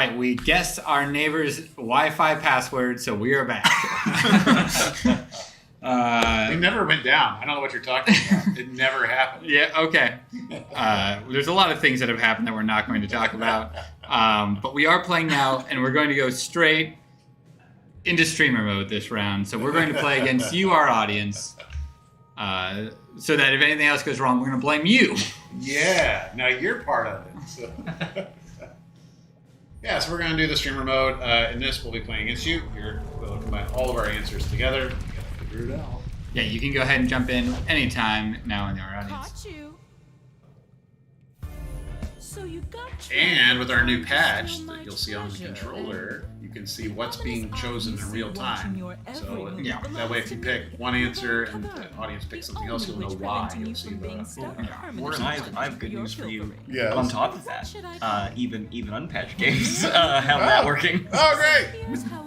right, we guessed our neighbor's Wi-Fi password, so we are back. It never went down. I don't know what you're talking about. It never happened. Yeah, okay. There's a lot of things that have happened that we're not going to talk about. But we are playing now, and we're going to go straight into streamer mode this round. So we're going to play against you, our audience. So that if anything else goes wrong, we're going to blame you. Yeah, now you're part of it. So. Yeah, so we're going to do the streamer mode. In this, we'll be playing against you. We'll combine all of our answers together. We gotta figure it out. Yeah, you can go ahead and jump in anytime now in our audience. So you got And with our new patch that you'll see on the controller, you can see what's being chosen in real time. So Yeah. that way, if you pick one answer and the audience picks something else, you'll know why. You'll see the. Warren, I have good news for you. Yes. On top of that, even unpatched games have that working. Oh, great!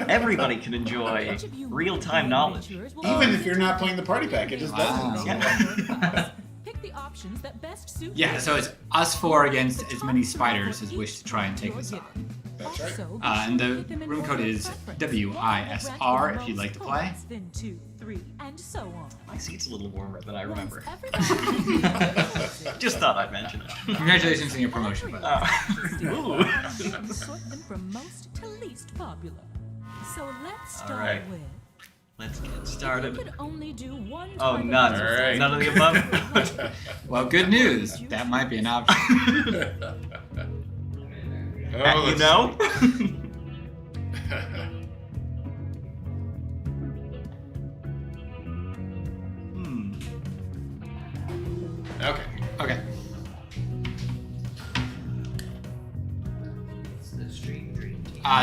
Everybody can enjoy real-time knowledge. Even if you're not playing the party pack, it just doesn't. Yeah. Pick the options that best suit Yeah, so it's us four against as many spiders as wish to try and take us on. That's right. And the room code is WISR if you'd like to play. Then 2, 3, and so on. My seat's a little warmer than I remember. Everybody Just thought I'd mention it. Congratulations on your promotion, by the way. Ooh. sort them from most to least popular. So let's start right. with. Let's get You started. could only do one Oh, type of none. exercise. None of the above. Well, good news. That might be an option. You know? Okay. Okay.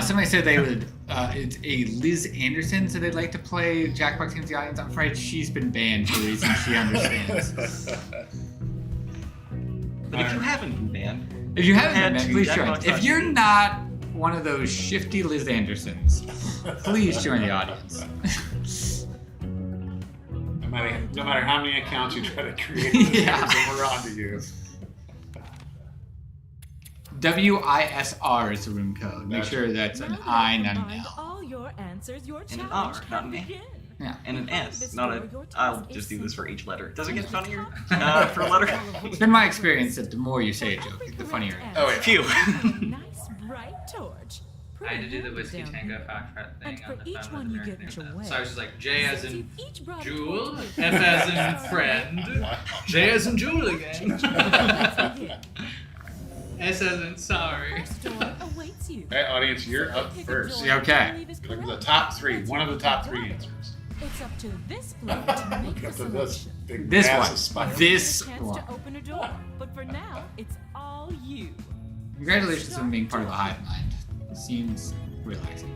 Somebody said they would. It's a Liz Anderson, so they'd like to play Jackbox Games the audience. I'm afraid she's been banned for reasons she understands. But if you haven't been banned, If you haven't Head been banned, to please join. Jackbox If you're not one of those shifty Liz Andersons, please join the audience. No matter how many accounts you try to create, Yeah. we're on to you. WISR is the room code. Make That's sure that's an Now that I, I've not an combined L. all your answers, your an challenge R, can not an A. begin. Yeah. and an S, not a. I'll just do this for each letter. Does it get funnier for a letter? It's been my experience that the more you say a joke, the funnier it is. Oh, yeah. Phew. Nice bright torch. I had to do the Pretty Whiskey down Tango here. fact threat And thing for on the each phone. one with you the get nerd your thing. way. So I was just like, J as Since in you've each brought a Jewel, point F as in friend, J as in Jewel again, S as in sorry. First door awaits you. Hey, audience, you're up Pick a first. door Yeah, okay. and leave as Look at the correct top as three. One of the top three answers. It's up to this player to make the Up to this selection. big This massive one. spider. This Chance one. to open a door, but for now, it's all you. Congratulations on being part of the hive mind. It seems relaxing.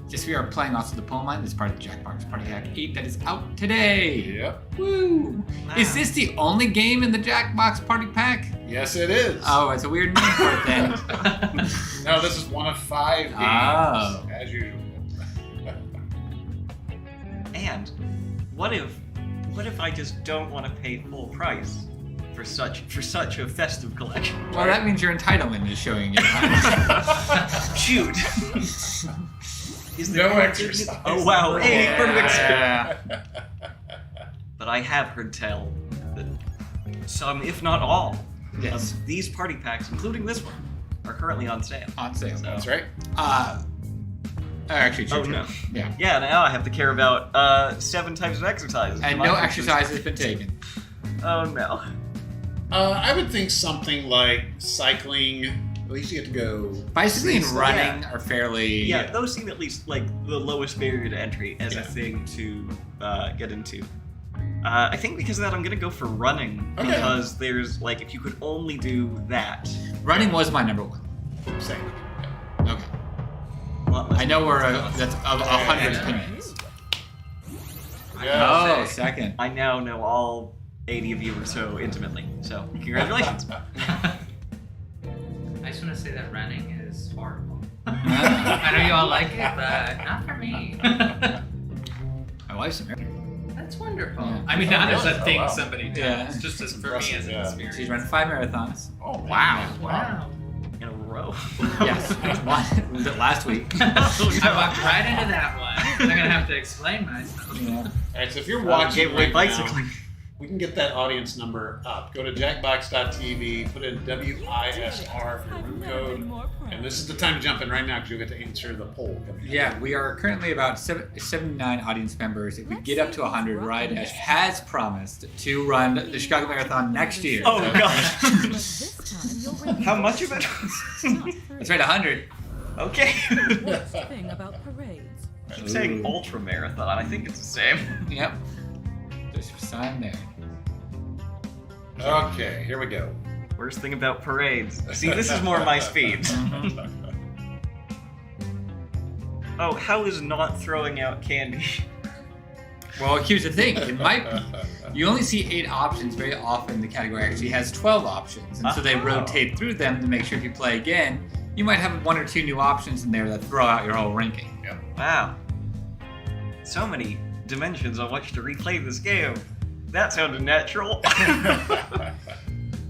Yes, we are playing also the poem line. This is part of the Jackbox Party Pack 8 that is out today. Yep. Woo! Is this the only game in the Jackbox Party Pack? Yes, it is. Oh, it's a weird name for it then. No, this is one of 5 games, Oh. as usual. And what if I just don't want to pay full price for such a festive collection? Well, that means your entitlement is showing you. Shoot. Is No there exercise. Oh wow! Hey, perfect. Yeah. But I have heard tell that some, if not all, Yes. of these party packs, including this one, are currently on sale. On sale. So- That's right. Actually, true. Oh, no. Yeah. Yeah, now I have to care about 7 types of exercises. And My no pictures. exercise has been taken. Oh no. I would think something like cycling. At least you have to go. Bicycling and Yeah. running are fairly. Yeah, those seem at least like the lowest barrier to entry as Yeah. a thing to get into. I think because of that, I'm gonna go for running Okay. because there's like if you could only do that. Running was my number one. Same. Okay. a lot less I know we're people. that's of 100 Yeah. opinions. Yeah. Oh, second. I now know all 80 of you so intimately. So congratulations. I just want to say that running is horrible. Ah. I know you all like it, but not for me. My wife's American. That's wonderful. Yeah. I mean, not as a Oh, thing wow. somebody does, Yeah. just as for me Impressive, as an yeah. experience. She's run 5 marathons. Oh man. Wow. Wow. In a row. Yes. One. Was it last week? I walked right into that one. I'm gonna have to explain myself. Yeah. All right, so if you're watching Gateway right bicycling. We can get that audience number up. Go to jackbox.tv, put in WISR for your room code, and this is the time to jump in right now because you'll get to answer the poll. Yeah, we are currently about 79 audience members. If we get up to 100, Rydash has promised to run the Chicago Marathon next year. Oh, God. How much of it? That's right, 100. Okay. Worst thing about parades. I'm saying ultra marathon. I think it's the same. Yep. There's a sign there. Okay, here we go. Worst thing about parades. See, this is more my speed. Oh, how is not throwing out candy? Well, here's the thing. It might be. You only see 8 options. Very often the category actually has 12 options. And so they rotate through them to make sure if you play again, you might have 1 or 2 new options in there that throw out your whole ranking. Yep. Wow. So many dimensions on which to replay this game. That sounded natural.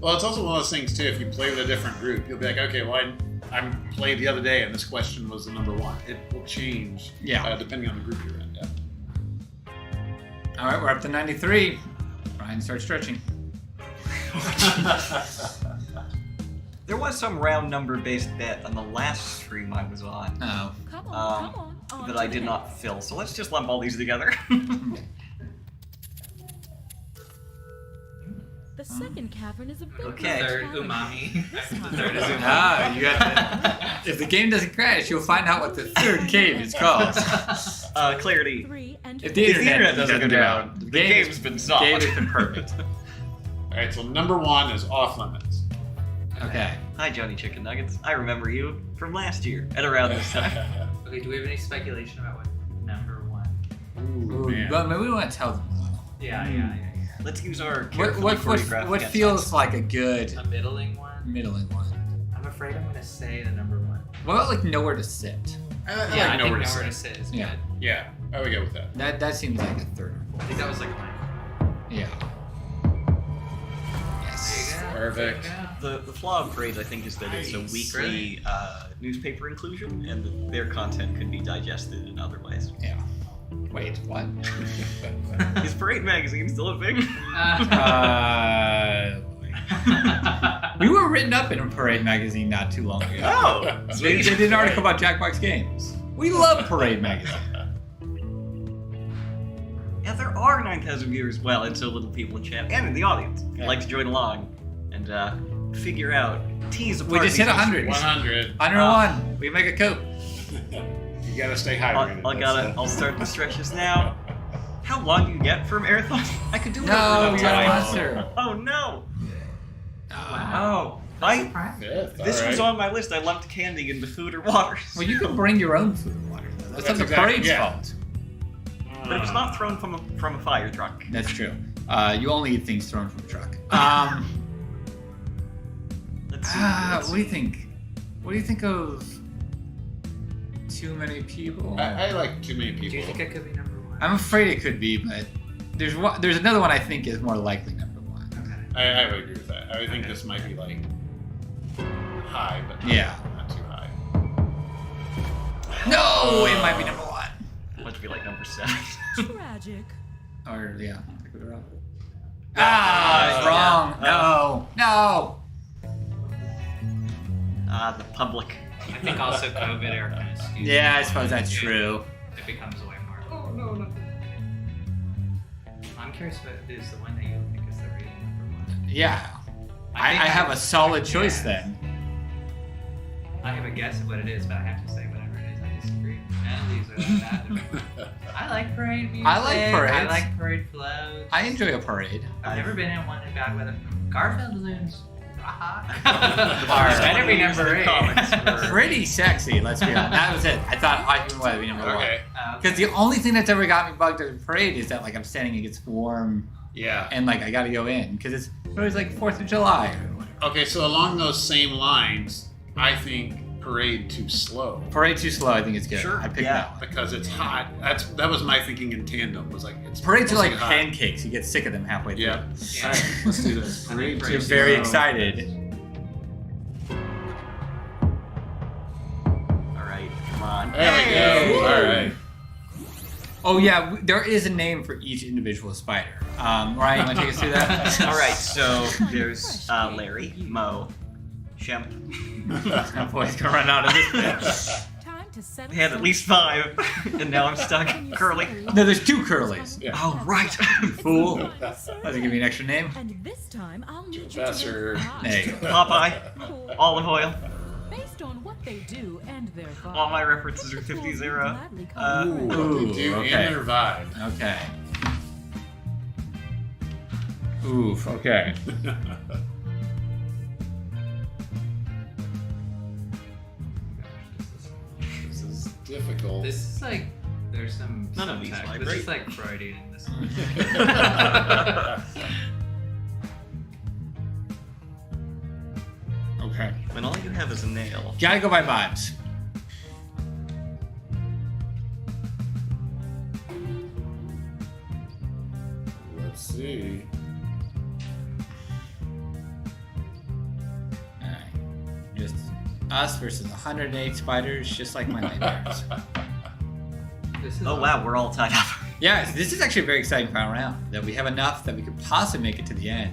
Well, it's also one of those things, too. If you play with a different group, you'll be like, okay, well, I played the other day and this question was the number 1. It will change depending on the group you're in. Yeah. All right, we're up to 93. Ryan, start stretching. There was some round number based bet on the last stream I was on Oh. Come on, come on. that I did not fill. So let's just lump all these together. The second cavern is a bit Okay. more Third challenging. umami. This The time. third is umami. Ah, you got that. If the game doesn't crash, you'll find out what the third cave is called. Clarity. 3 and If 4. the If the internet doesn't go down, the the game game's been solved. Game has been perfect. All right, so number 1 is off limits. Okay. Hi, Johnny Chicken Nuggets. I remember you from last year at around this time. Okay, do we have any speculation about what number 1? Ooh, man. Well, maybe we want to tell them. Yeah. Let's use our What carefully choreographed what guess feels like a good A middling one? middling one? I'm afraid I'm going to say the number 1. What about like nowhere to sit? I Yeah, I like think nowhere nowhere to to sit. sit is Yeah. good. Yeah, I would go with that. That seems like a third or I think that was like mine. fourth. Yeah. Yes. There you go. Perfect. There you The flaw of Parade, I think, is that it's a weekly newspaper inclusion, and that their content could be digested in other ways. Yeah. Wait, what? Is Parade magazine still a thing? We were written up in a Parade magazine not too long ago. Oh, They did an article about Jackbox Games. We love Parade magazine. Yeah, there are 9,000 viewers, well, and so little people in chat and in the audience who'd like to join along and figure out, tease apart. We just hit these 100. 100. 101. We make a Coke. You gotta stay hydrated. I'll start the stretches now. How long do you get for a marathon? I could do it. No, in we got a time. monster. Oh no! Wow. I, Fifth, this all was right. on my list. I lumped candy into food or water. Well, you can bring your own food and water. Though. That's not the exactly- Parade's yeah. fault. But it was not thrown from a fire truck. That's true. You only eat things thrown from a truck. Let's see. What do you think? What do you think of too many people? I like too many people. Do you think it could be number 1? I'm afraid it could be, but there's another one I think is more likely number 1. Okay. I would agree with that. I would think this might be like high, but not too high. No, it might be number 1. Must be like number 7. Tragic. Or yeah, pick it up. It's wrong. Yeah. No. The public. I think also COVID era kind of skews. Yeah, I suppose that's true. It becomes way more. Oh, no. I'm curious what is the one that you think is the real number 1. Yeah. I think have a solid choice then. I have a guess of what it is, but I have to say whatever it is. I disagree. None of these are that. I like parade music. I like parades. I like parade floats. I enjoy a parade. I've never been in one in bad weather. Garfield balloons. Are- Better be number 8. Comics. Pretty sexy, let's be honest. That was it. I thought Human would be number 1. Okay. Because the only thing that's ever got me bugged at a parade is that like I'm standing, it gets warm, Yeah. and like I gotta go in because it's always like 4th of July or whatever. Okay, so along those same lines, I think parade too slow Parade too slow, I think it's good. Sure, I picked yeah. that one. because it's hot. That was my thinking in tandem. Was like it's Parades are mostly like hot. pancakes. You get sick of them halfway through. Yeah. Yeah. All right, let's do this. Parade You're too very slow. excited. All right, come on. There we go. All right. Oh yeah, there is a name for each individual spider. Ryan, you want to take us through that? All right, so there's Larry, Mo, Shemp. That boy's gonna run out of this. I I had at least 5, and now I'm stuck. Curly. No, there's 2 Curlies. Yeah. Oh, right. Fool. Doesn't give me an extra name. And this time I'll need Professor. you to Hey. Popeye. Olive oil. Based on what they do and their vibe. All my references are 50-0. Ooh, what they do okay. and their vibe. Okay. Oof, okay. This is difficult. This is like there's some None of these subtext. vibrate. This is like Freudian in this one. Okay. When all you have is a nail. Gotta go by vibes. Let's see. Alright. Just us versus 108 spiders, just like my nightmares. This is Oh wow, we're all tied up. Yeah, this is actually a very exciting final round. That we have enough that we could possibly make it to the end.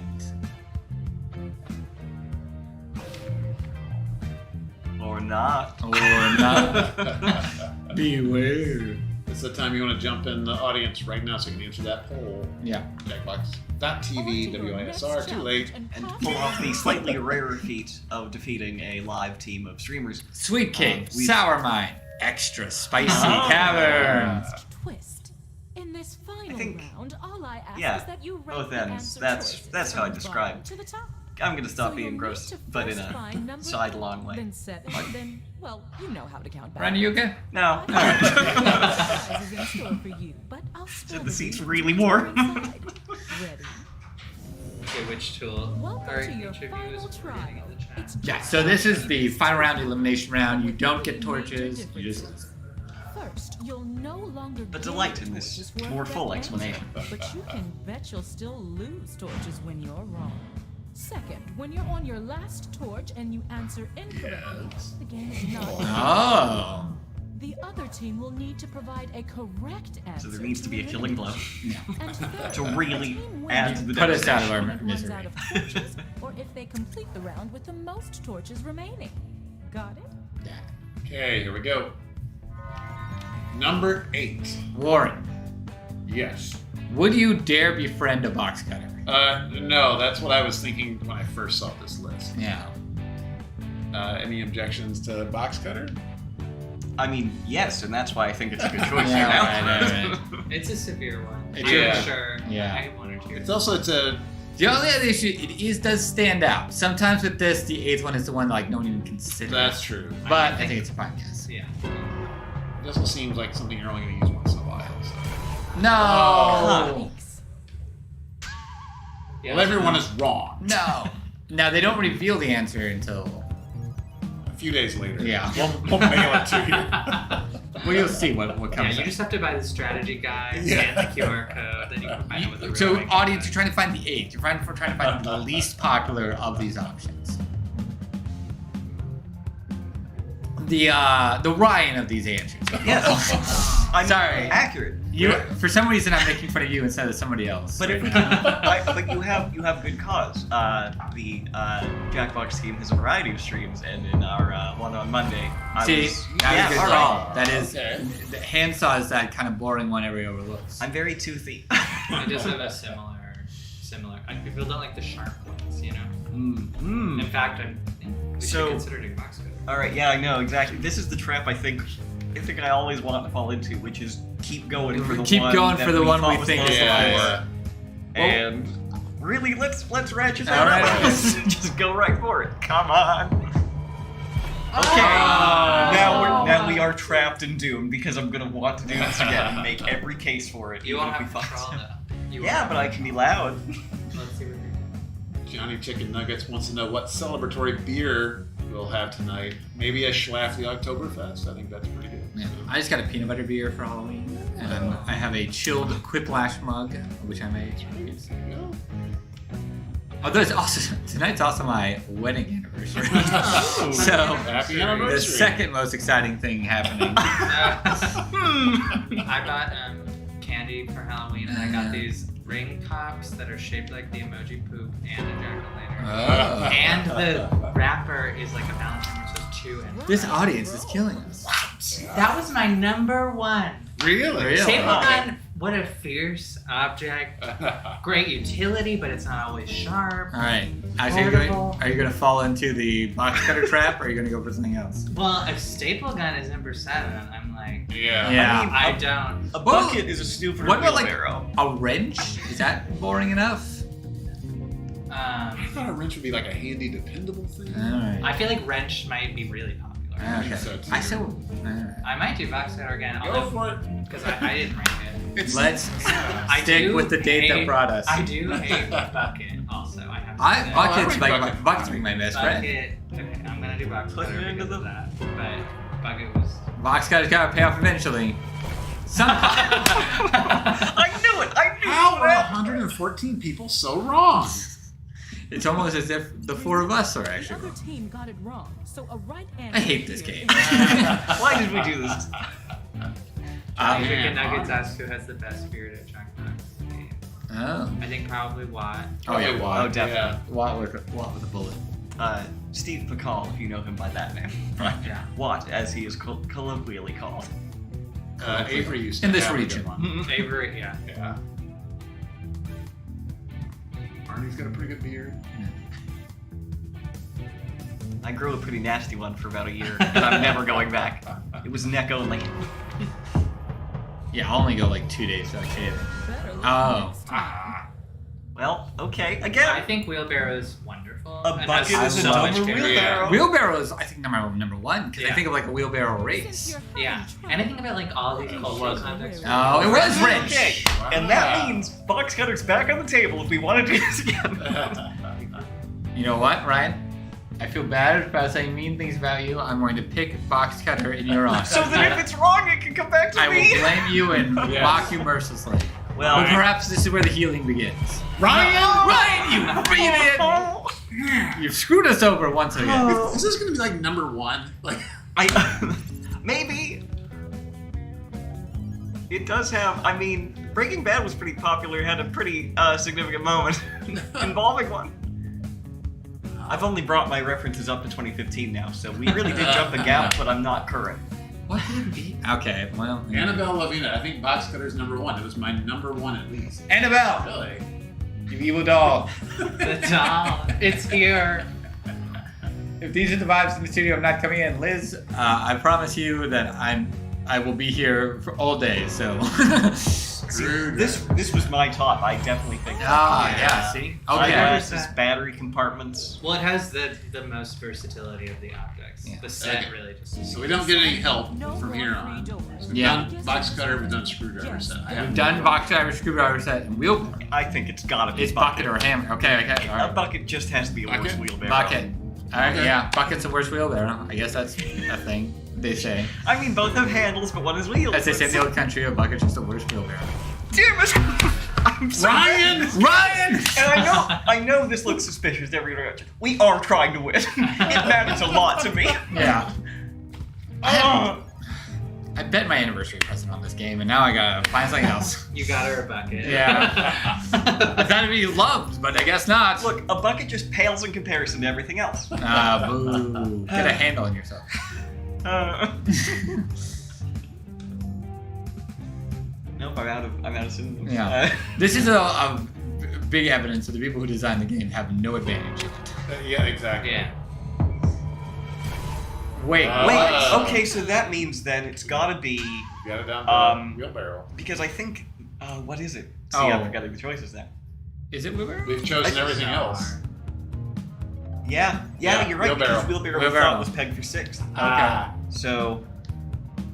Or not. Or not. Beware. It's the time you want to jump in the audience right now so you can answer that poll. Yeah. Jackbox.tv, WISR, too late. And pull off the slightly rarer feat of defeating a live team of streamers. Sweet cake, we- sour mine, extra spicy Oh. cavern. Twist. In this final think- round, all I ask yeah, is that you both rank the ends. answer That's how I from describe. bottom to the top. I'm gonna stop So being you'll gross, need to but in first a find number sidelong 8, way. Then 7, then, well, you know how to count back. Ryan, are you okay? No. Surprises in store for you, but I'll spill The the seat's beans really once you're warm. inside. Ready? Okay, which tool? Welcome Alright, to your each of you final is reading trial. in the chat. It's Yeah, so this is the final round, elimination round. You don't get torches. You just... First, you'll no longer But gain delight in this torches for a more full correct explanation. answer, but you can bet you'll still lose torches when you're wrong. Second, when you're on your last torch and you answer incorrectly, Yes. the game is not Oh. The other team will need to provide a correct answer. So there needs to be a killing blow. And third, To if really the team wins add to the Put us out of our and runs misery. out of torches, or if they complete the round with the most torches remaining. Got it? Yeah. Okay, here we go. Number 8. Warren, Yes. would you dare befriend a box cutter? No, that's what I was thinking when I first saw this list. Yeah. Any objections to box cutter? I mean, yes, and that's why I think it's a good choice. Yeah, right. It's a severe one. It's I'm a- sure. yeah. I have 1 or 2. It's also The only other issue, it does stand out. Sometimes with this, the 8th one is the one like no one even considers. That's true. But I think it's a fine guess. Yeah. It also seems like something you're only going to use once in a while. So. No. Thanks. Yeah. Well, everyone is wrong. No. Now they don't reveal the answer until. A few days later. Yeah. We'll mail it to you. Well, you'll see what Yeah, comes you up. just have to buy the strategy guide, Yeah. scan the QR code, then you can find it with the So, real audience, you're trying to find the 8th. You're trying to find the least popular of these options. The Ryan of these answers. Yes. I'm Sorry. accurate. You, for some reason, I'm making fun of you instead of somebody else. But if we can, but you have good cause. The Jackbox team has a variety of streams, and in our one on Monday, See, that was a good all call. right. That is, Okay. the handsaw is that kind of boring one everybody overlooks. I'm very toothy. I just have a similar. People don't like the sharp ones, you know. In fact, we So- should consider doing box code. All right, yeah, I know exactly. This is the trap I think I always want to fall into, which is keep going for the Keep one going that for the one thought we was think close is to the us. hardest. And really, let's ratchet All that right. up. Just go right for it. Come on. Okay. Oh. Now we are trapped and doomed because I'm gonna want to do this again and make every case for it. You even won't if have we fuck. control though. You Yeah, won't. but I can be loud. Let's see what Johnny Chicken Nuggets wants to know what celebratory beer we'll have tonight. Maybe a Schlafly Oktoberfest. I think that's pretty good. Yeah. I just got a peanut butter beer for Halloween, and I have a chilled Quiplash mug, which I made. There you go. Oh, there's also tonight's also my wedding anniversary. Oh, So happy the anniversary. second most exciting thing happening. I bought candy for Halloween, and I got these ring pops that are shaped like the emoji poop and a jack-o'-lantern. Oh. And the wrapper is like a Valentine, which has 2 in it. This audience is killing us. That was my number 1. Really? Staple gun, what a fierce object. Great utility, but it's not always sharp. All right. Are Portable. you going to fall into the box cutter trap, or are you going to go for something else? Well, if staple gun is number 7, I'm like, Yeah. Yeah. I don't. A bucket is a stupid What about, like, wheelbarrow. A wrench? Is that boring enough? I thought a wrench would be like a handy, dependable thing. All right. I feel like wrench might be really popular. Okay. So too. I still. All right. I might do box cutter again, Go for it. because I didn't rank it. Let's I stick do with the date that hate- brought us. I do hate bucket. Also, I have. To say. Bucket's like like Bucket's like my best friend. Bucket. Okay, I'm gonna do box Put cutter it into because the- of that. But bucket was. Box cutter's got to pay off eventually. Somehow. I knew it! I knew How are it! 114 people so wrong? It's almost as if the 4 of us are The actually other wrong. team got it wrong, so a right answer. I hate this game. Why did we do this? Chicken Nuggets asks who has the best spirit at Jackbox Games. Oh. I think probably Watt. Oh yeah, Watt. Oh, definitely. Watt with a bullet. Steve Pakal, if you know him by that name. Yeah. Watt, as he is colloquially called. Avery used to In this have a good region. one. Favorite, yeah. Yeah. Arnie's got a pretty good beard. I grew a pretty nasty one for about a year, and I'm never going back. It was neck only. Yeah, I'll only go like 2 days without shaving. Better luck Oh. next time. Well, okay, I again. think wheelbarrow is wonderful. A and bucket has is a so much dumber character. wheelbarrow. Wheelbarrow is, I think, number 1 because I Yeah. think of like a wheelbarrow Since race. you're Yeah. having trouble, And I think about like all these Cold War contexts. Oh, it was wrench. Okay, and that means box cutter's back on the table if we want to do this again. You know what, Ryan? I feel bad about saying mean things about you. I'm going to pick box cutter in your honor. So that if it's wrong, it can come back to I will me. blame you and Yes. mock you mercilessly. Well, But perhaps this is where the healing begins. Ryan! Ryan, you idiot! You've screwed us over once again. Is this going to be like number 1? Like, Maybe. It does have. I mean, Breaking Bad was pretty popular. It had a pretty significant moment involving one. I've only brought my references up to 2015 now, so we really did jump the gap, but I'm not current. What could it be? Okay, well. yeah. Annabelle Lavina. I think box cutter's number 1. It was my number 1 at least. Annabelle! Really? You evil doll. The doll. It's here. If these are the vibes in the studio, I'm not coming in. Liz, I promise you that I will be here for all day, so. This was my top. I definitely think. yeah, see? Okay. Eyeglasses, battery compartments. Well, it has the most versatility of the objects. Yeah. The set Okay. really just. So we don't get any help from here on. So we've Yeah. done box cutter, we've done screwdriver set. I We've haven't done box driver, screwdriver set, and wheelbarrow. I think it's gotta be It's bucket or hammer. Okay, all A right. bucket just has to be a worse Bucket? wheelbarrow. Bucket. All right, Okay. yeah. Bucket's the worst wheelbarrow. I guess that's a thing they say. I mean, both have handles, but one is wheels. As they say in the old country, a bucket's just the worst wheelbarrow. Damn it! I'm sorry. Ryan! And I know this looks suspicious to every direction. We are trying to win. It matters a lot to me. Yeah. Oh. I bet my anniversary present on this game, and now I gotta find something else. You got her a bucket. Yeah. I thought it'd be loved, but I guess not. Look, a bucket just pales in comparison to everything else. Ah, boo. Get a handle on yourself. Nope, I'm out of synonyms. Yeah. This is a big evidence that the people who designed the game have no advantage in it. Yeah, exactly. Yeah. Wait. Wait, okay, so that means then it's gotta be, You got it down to wheelbarrow. because I think, what is it? See, Oh. I'm forgetting the choices now. Is it wheelbarrow? We've chosen everything else. Yeah, Yeah, you're right, because wheelbarrow. wheelbarrow we thought was pegged for 6th. Okay. So,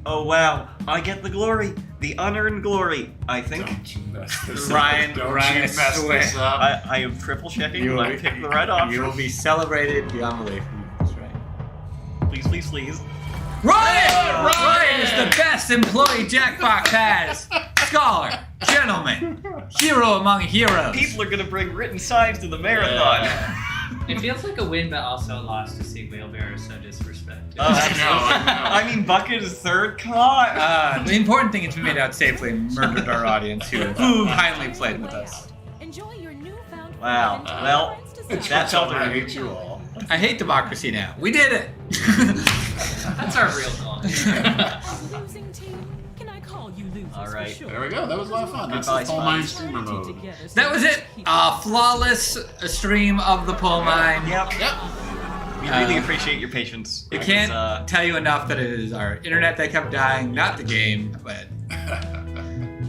oh wow, I get the glory, the unearned glory, I think. Don't you mess this Ryan, up. Don't Ryan, you I mess swear. this up. I am triple checking that I picked the right You option. will be celebrated beyond belief. That's right. Please, please, please. Ryan! Ryan is the best employee Jackbox has. Scholar, gentleman, hero among heroes. People are gonna bring written signs to the marathon. It feels like a win, but also a loss to see Wheelbarrow so disrespected. I mean, Bucket is third. Come on. The important thing is we made out safely and murdered our audience who kindly played with us. Enjoy your newfound Wow. Well, that's all I hate you all. I hate democracy now. We did it! That's our real goal. losing team. Can I call you losers? All right. For sure? There we go. That was a lot of fun. That's Goodbye, the Coal Mine Spice. streamer mode. That was it! Flawless stream of the Pole Mine. Yep. Yep. We really appreciate your patience. I can't tell you enough that it is our internet that kept dying, not the game, but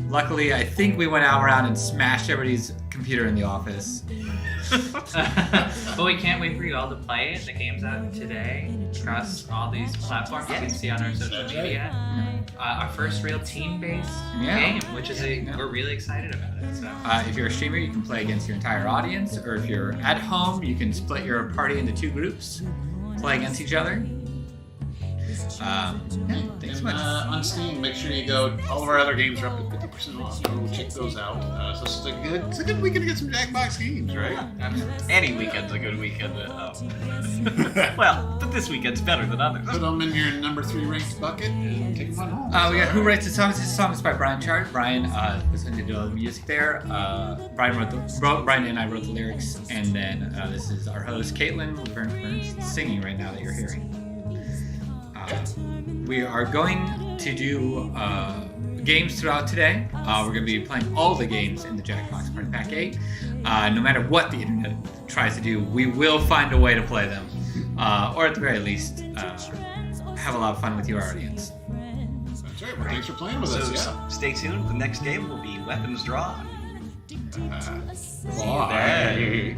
luckily I think we went out around and smashed everybody's computer in the office. But we can't wait for you all to play it. The game's out today across all these platforms you can see on our social media. Our first real team-based game, which is we're really excited about it. So. If you're a streamer, you can play against your entire audience, or if you're at home, you can split your party into 2 groups, play against each other. Thanks so much. On Steam, make sure you go. All of our other games are up to 50% off. Go check those out. So it's a good weekend to get some Jackbox Games, right? Any weekend's a good weekend. Well, but this weekend's better than others. Put them in your number 3 ranked bucket and take them on home. We got Who Writes the Songs? This song is by Brian Chart. Brian was going to do all the music there. Brian and I wrote the lyrics, and then this is our host Caitlin Laverne singing right now that you're hearing. We are going to do games throughout today. We're going to be playing all the games in the Jackbox Party Pack 8. No matter what the internet tries to do, we will find a way to play them. Or at the very least, have a lot of fun with your audience. That's right. Well, thanks for playing with us. Yeah. Stay tuned. The next game will be Weapons Drawn. Bye.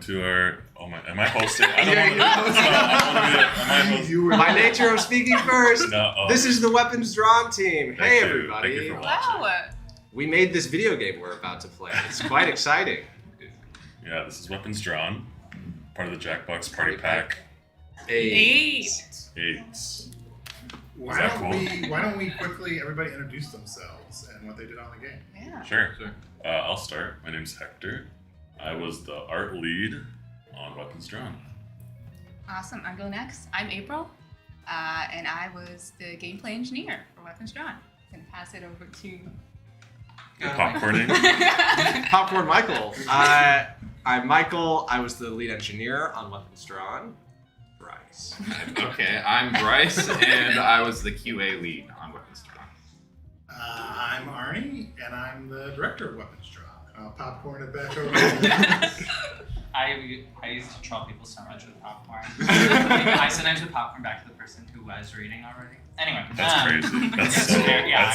To our, am I hosting? I don't want to. By nature, I'm speaking first. No, This is the Weapons Drawn team. Hey, everybody. Thank you for watching. We made this video game we're about to play. It's quite exciting. Yeah, this is Weapons Drawn, part of the Jackbox Party Pack. 8. Why don't we quickly everybody introduce themselves and what they did on the game? Yeah. Sure. I'll start. My name's Hector. I was the art lead on Weapons Drawn. Awesome. I'll go next. I'm April, and I was the gameplay engineer for Weapons Drawn. I'm going to pass it over to... Popcorning. Popcorn Michael. I'm Michael. I was the lead engineer on Weapons Drawn. Bryce. Okay, I'm Bryce, and I was the QA lead on Weapons Drawn. I'm Arnie, and I'm the director of Weapons Drawn. I'll popcorn it back over. I used to troll people so much with popcorn. I sometimes would popcorn back to the person who was reading already. Anyway. That's crazy. I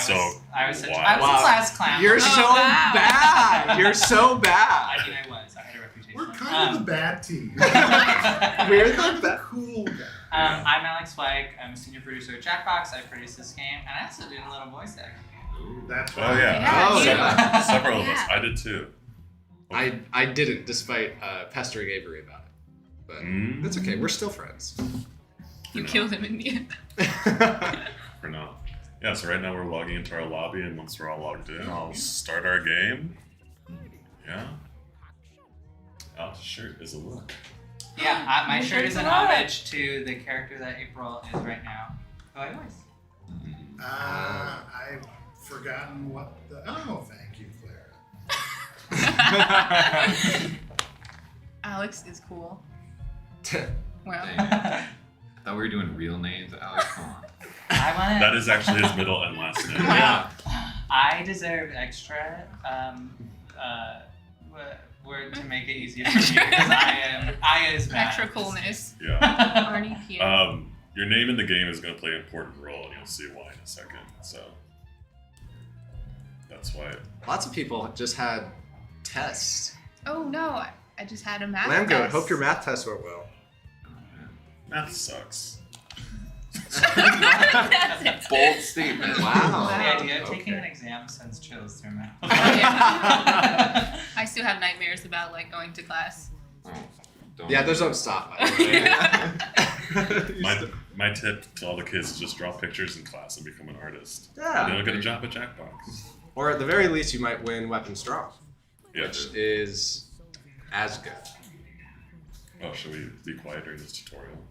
was a class clown. You're so bad. You're so bad. I mean, I was. I had a reputation. We're kind of the bad team. We're the cool guy. I'm Alex White. I'm a senior producer at Jackbox. I produced this game, and I also did a little voice acting. That's right. Oh, yeah. Yeah. Several of us. I did too. I didn't, despite pestering Avery about it. But that's okay. We're still friends. You killed him in the end. For now. Yeah, so right now we're logging into our lobby, and once we're all logged in, I'll start our game. Yeah. Alex's shirt is a look. Yeah, my shirt is an homage to the character that April is right now. Who I was. I've forgotten what the... Oh, thank you, Clara. Alex is cool. Well. I thought we were doing real names. Alex, come on. That is actually his middle and last name. Yeah. I deserve extra word to make it easier for me because I is mad. Extra coolness. Yeah. Arnie P. Your name in the game is going to play an important role, and you'll see why in a second. So that's why. Lots of people just had tests. Oh no, I just had a math Lamb Goat, test. hope your math tests went well. Math sucks. Bold statement. Wow. The idea of taking an exam sends chills through my I still have nightmares about like going to class. Yeah, those don't stop. By the way. My tip to all the kids is just draw pictures in class and become an artist. Yeah. And then you'll get a job at Jackbox. Or at the very least, you might win Weapons Drawn, Yeah. which is as good. Oh, should we be quiet during this tutorial?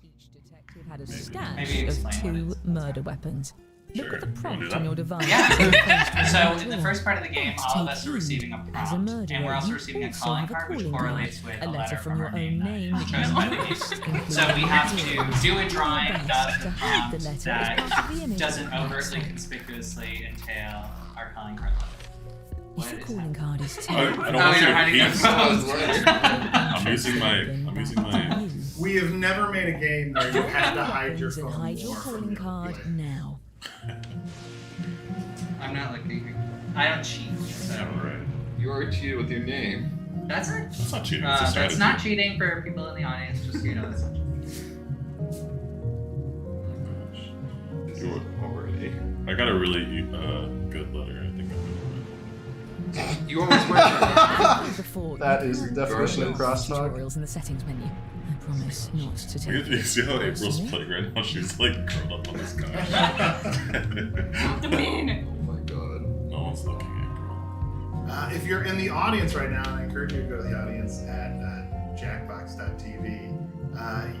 Each detective had a stash Maybe of explain 2 murder weapons. Look at the prompt on your device. Yeah. So in the first part of the game, all of us are receiving a prompt, and we're also receiving a calling card, which correlates with a letter from our name chosen by the game. So we have to do a drawing of the prompt that doesn't overtly conspicuously entail our calling card letter. If your calling card is 2, I don't want you to I'm using my. We have never made a game where you had to hide your phone. hide your calling card now. I'm not looking. I don't cheat. So. Right. You already cheated with your name. That's it. That's not cheating. It's a strategy. That's not cheating for people in the audience. Just so you know, that's not cheating. You already. I got a really good letter. I think I'm gonna win. You always win. That is the definition of crosstalk. Tutorials in the settings menu. I promise not to take You see how April's playing right now? She's like curled up on this couch. The win. Oh my god. No one's looking, April. If you're in the audience right now, and I encourage you to go to the audience at jackbox.tv,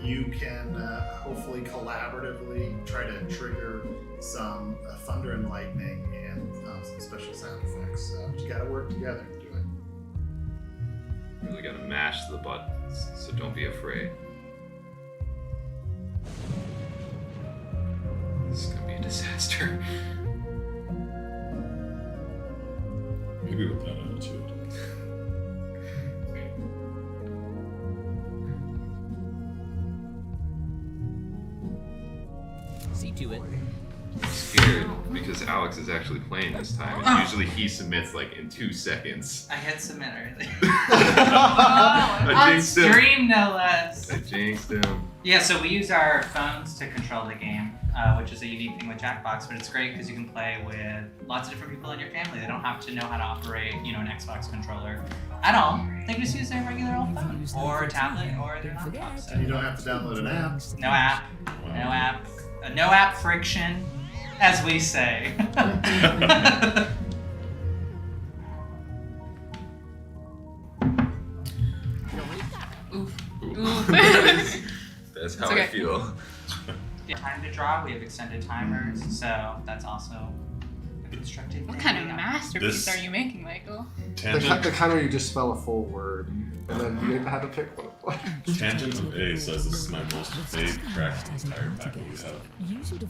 you can hopefully collaboratively try to trigger some thunder and lightning and some special sound effects. But you got to work together to do it. You really gotta mash the buttons, so don't be afraid. This is gonna be a disaster. Maybe with that attitude. See to it. I'm scared because Alex is actually playing this time, and usually he submits like in 2 seconds. I hit submit already. I On jinxed him. stream, no less. I jinxed him. Yeah, so we use our phones to control the game, which is a unique thing with Jackbox, but it's great because you can play with lots of different people in your family. They don't have to know how to operate, an Xbox controller at all. They can just use their regular old phone, or a tablet, or their laptop. So. And you don't have to download an app. No app. No app. No app friction, as we say. Oof. That's how okay. I feel. Time to draw, we have extended timers, so that's also a constructive What thing. kind of masterpiece are you making, Michael? The kind where you just spell a full word, and then you have to pick one. Tangent of A says this is my most vague cracked entire pack that we have.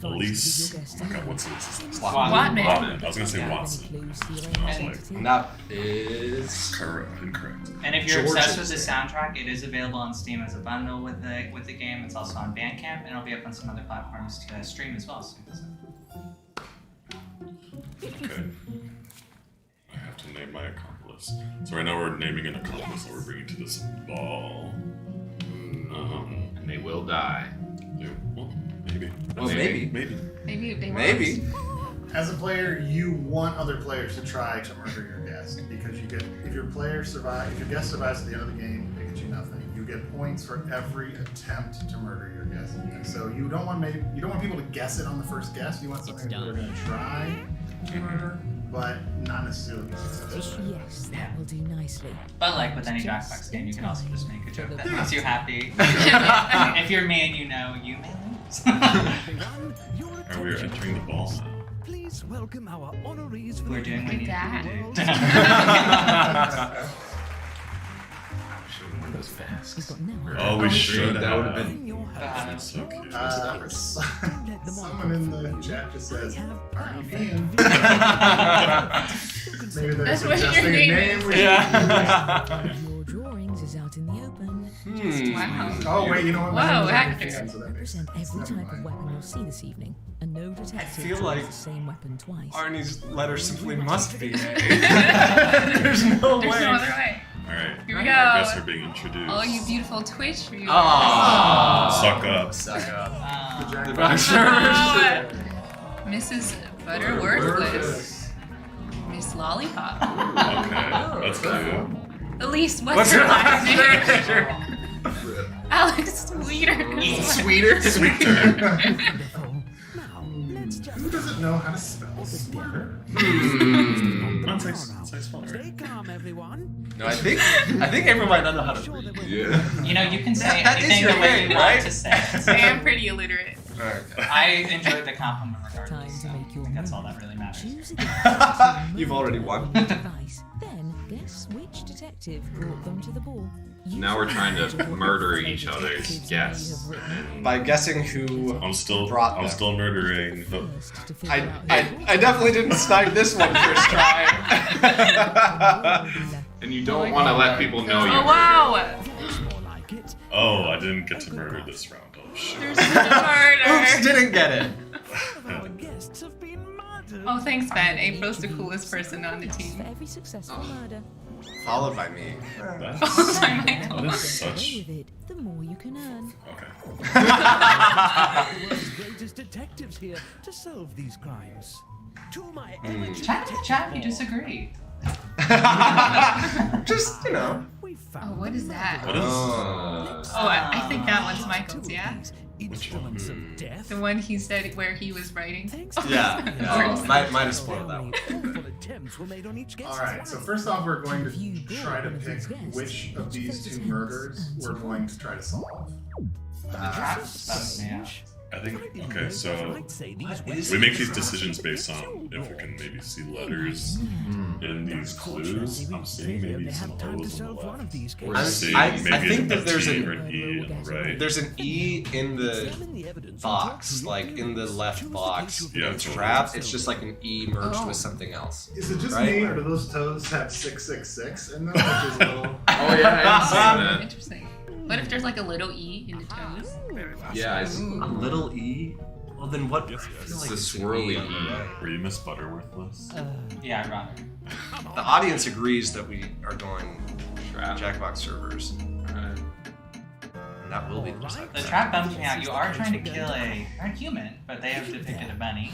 Elise. Okay, what's this? Watman. I was gonna say Watson. And I was like, That is incorrect. And if you're Georgie obsessed with the is soundtrack, it is available on Steam as a bundle with the game. It's also on Bandcamp, and it'll be up on some other platforms to stream as well. So Okay. I have to name my accomplice. So right now we're naming an accomplice that we're bringing to this ball. And they will die. Yeah, well, maybe. Well, maybe. Maybe they won't. Maybe. As a player, you want other players to try to murder your guest because you get if your guest survives at the end of the game, it gets you nothing. You get points for every attempt to murder your guest. And so you don't want people to guess it on the first guess. You want something that they're going to try to murder, but not necessarily be successful. Yes, that will do nicely. But like with any Jackbox game, you can also just make a joke that makes you happy. If you're me and you know, you may lose. Are we entering the ball now? Please welcome our honorees. We're doing what we need to do. Those masks. Oh, we should. That would have been. That's so cute. Someone in the chat just says, Arnie Fan. Maybe they're That's what your suggesting a name name. is. Your drawings is out in the open. Wow. Oh, wait, you know what? Whoa, Hector. Represent every type of weapon you'll see this evening, and no detective feel tries like the same weapon twice. Arnie's letter simply must be A. There's no There's no way. other way. Alright. Here we Our go. guests are being introduced. All you beautiful Twitch viewers. Suck up. Suck up. Mrs. Butterworthless. Miss Lollipop. Okay, that's cute. Elise, what's her last name? Alex Sweeter. Sweeter? Sweeter. Who doesn't know how to spell sweater? Stay calm, everyone. No, I think everyone might not know how to read. Yeah. You can say That is anything your the way thing, you right? want to say. I am pretty illiterate. I enjoyed the compliment regardless. Time to make your That's all move. that really matters. Choose a detective. You've already won. Device. Then guess which detective brought them to the ball. Now we're trying to murder each other's guests. By guessing who I'm still murdering. I definitely didn't snipe this one first try. And you don't want to let people know you Oh, wow. Oh, I didn't get to murder this round. Oh shit. There's murder. Oops, didn't get it. Oh, thanks, Ben. April's the coolest person on the team. For every successful murder. Followed by me. That is such. With it, the more you can earn. Okay. The world's greatest detectives here to solve these crimes. To my Chat, you disagree. Just, Oh, what is that? What is? I think that one's Michael's. Yeah. Instruments of death. The one he said where he was writing. Yeah. Might have spoiled that one. Alright, so first off, we're going to try to pick which of these two murders we're going to try to solve. I think, okay, so we make these decisions based on if we can maybe see letters in these clues. I'm seeing maybe some O's on the left. Or seeing maybe think that there's T or an E on the right. There's an E in the box, like in the left box. Yeah, it's wrapped. It's just like an E merged with something else. Is it just right? me, or do those toes have 666 in them? Which is a little... Oh yeah, I see that. Interesting. What if there's like a little E in the toes? Yeah, a little E. Well, then what? It's the swirly E. Were you Miss Butterworth list? Yeah, I brought her. The audience agrees that we are going Jackbox servers. And that will be the deciding The trap bums me out. You are trying to kill a human, but they have depicted a bunny.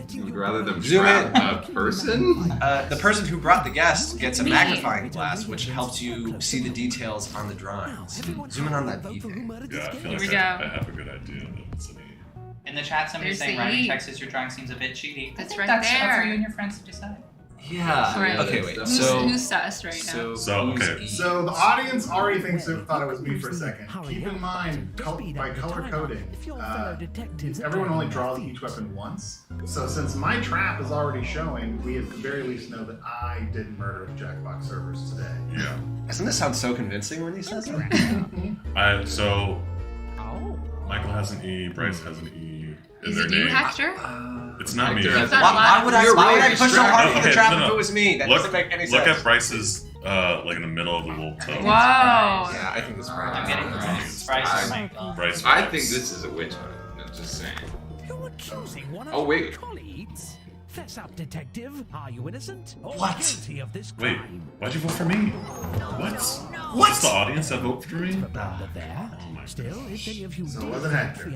You'd rather them trap a person? The person who brought the guest gets a magnifying glass, which helps you see the details on the drawings. Zoom in on that E thing. Yeah, I feel like I have a good idea that it's an E. In the chat, somebody's saying the writing E. text as your drawing seems a bit cheaty. That's I think right that's there. up for you and your friends to decide. Yeah. Right. Okay, wait. Who's sus right now? So the audience already thought it was me for a second. Keep in mind, by color coding, everyone only draws each weapon once. So since my trap is already showing, we at the very least know that I did murder the Jackbox servers today. Yeah. Doesn't this sound so convincing when he says it? So Michael has an E, Bryce has an E in Is their it you, name. Hector? It's not me. Why would I push so hard for the trap if it was me? That doesn't make any sense. Look at Bryce's, like in the middle of the little toe. Wow. Yeah, I think it's Bryce. I'm getting Bryce. Bryce. I think this is a witch hunt. I'm just saying. You're accusing one of Oh, wait. your colleagues. Fess up, detective. Are you innocent or What? guilty of this Wait, crime? why'd you vote for me? What? What's the audience that vote for me? Still, if any of you So it wasn't Hector.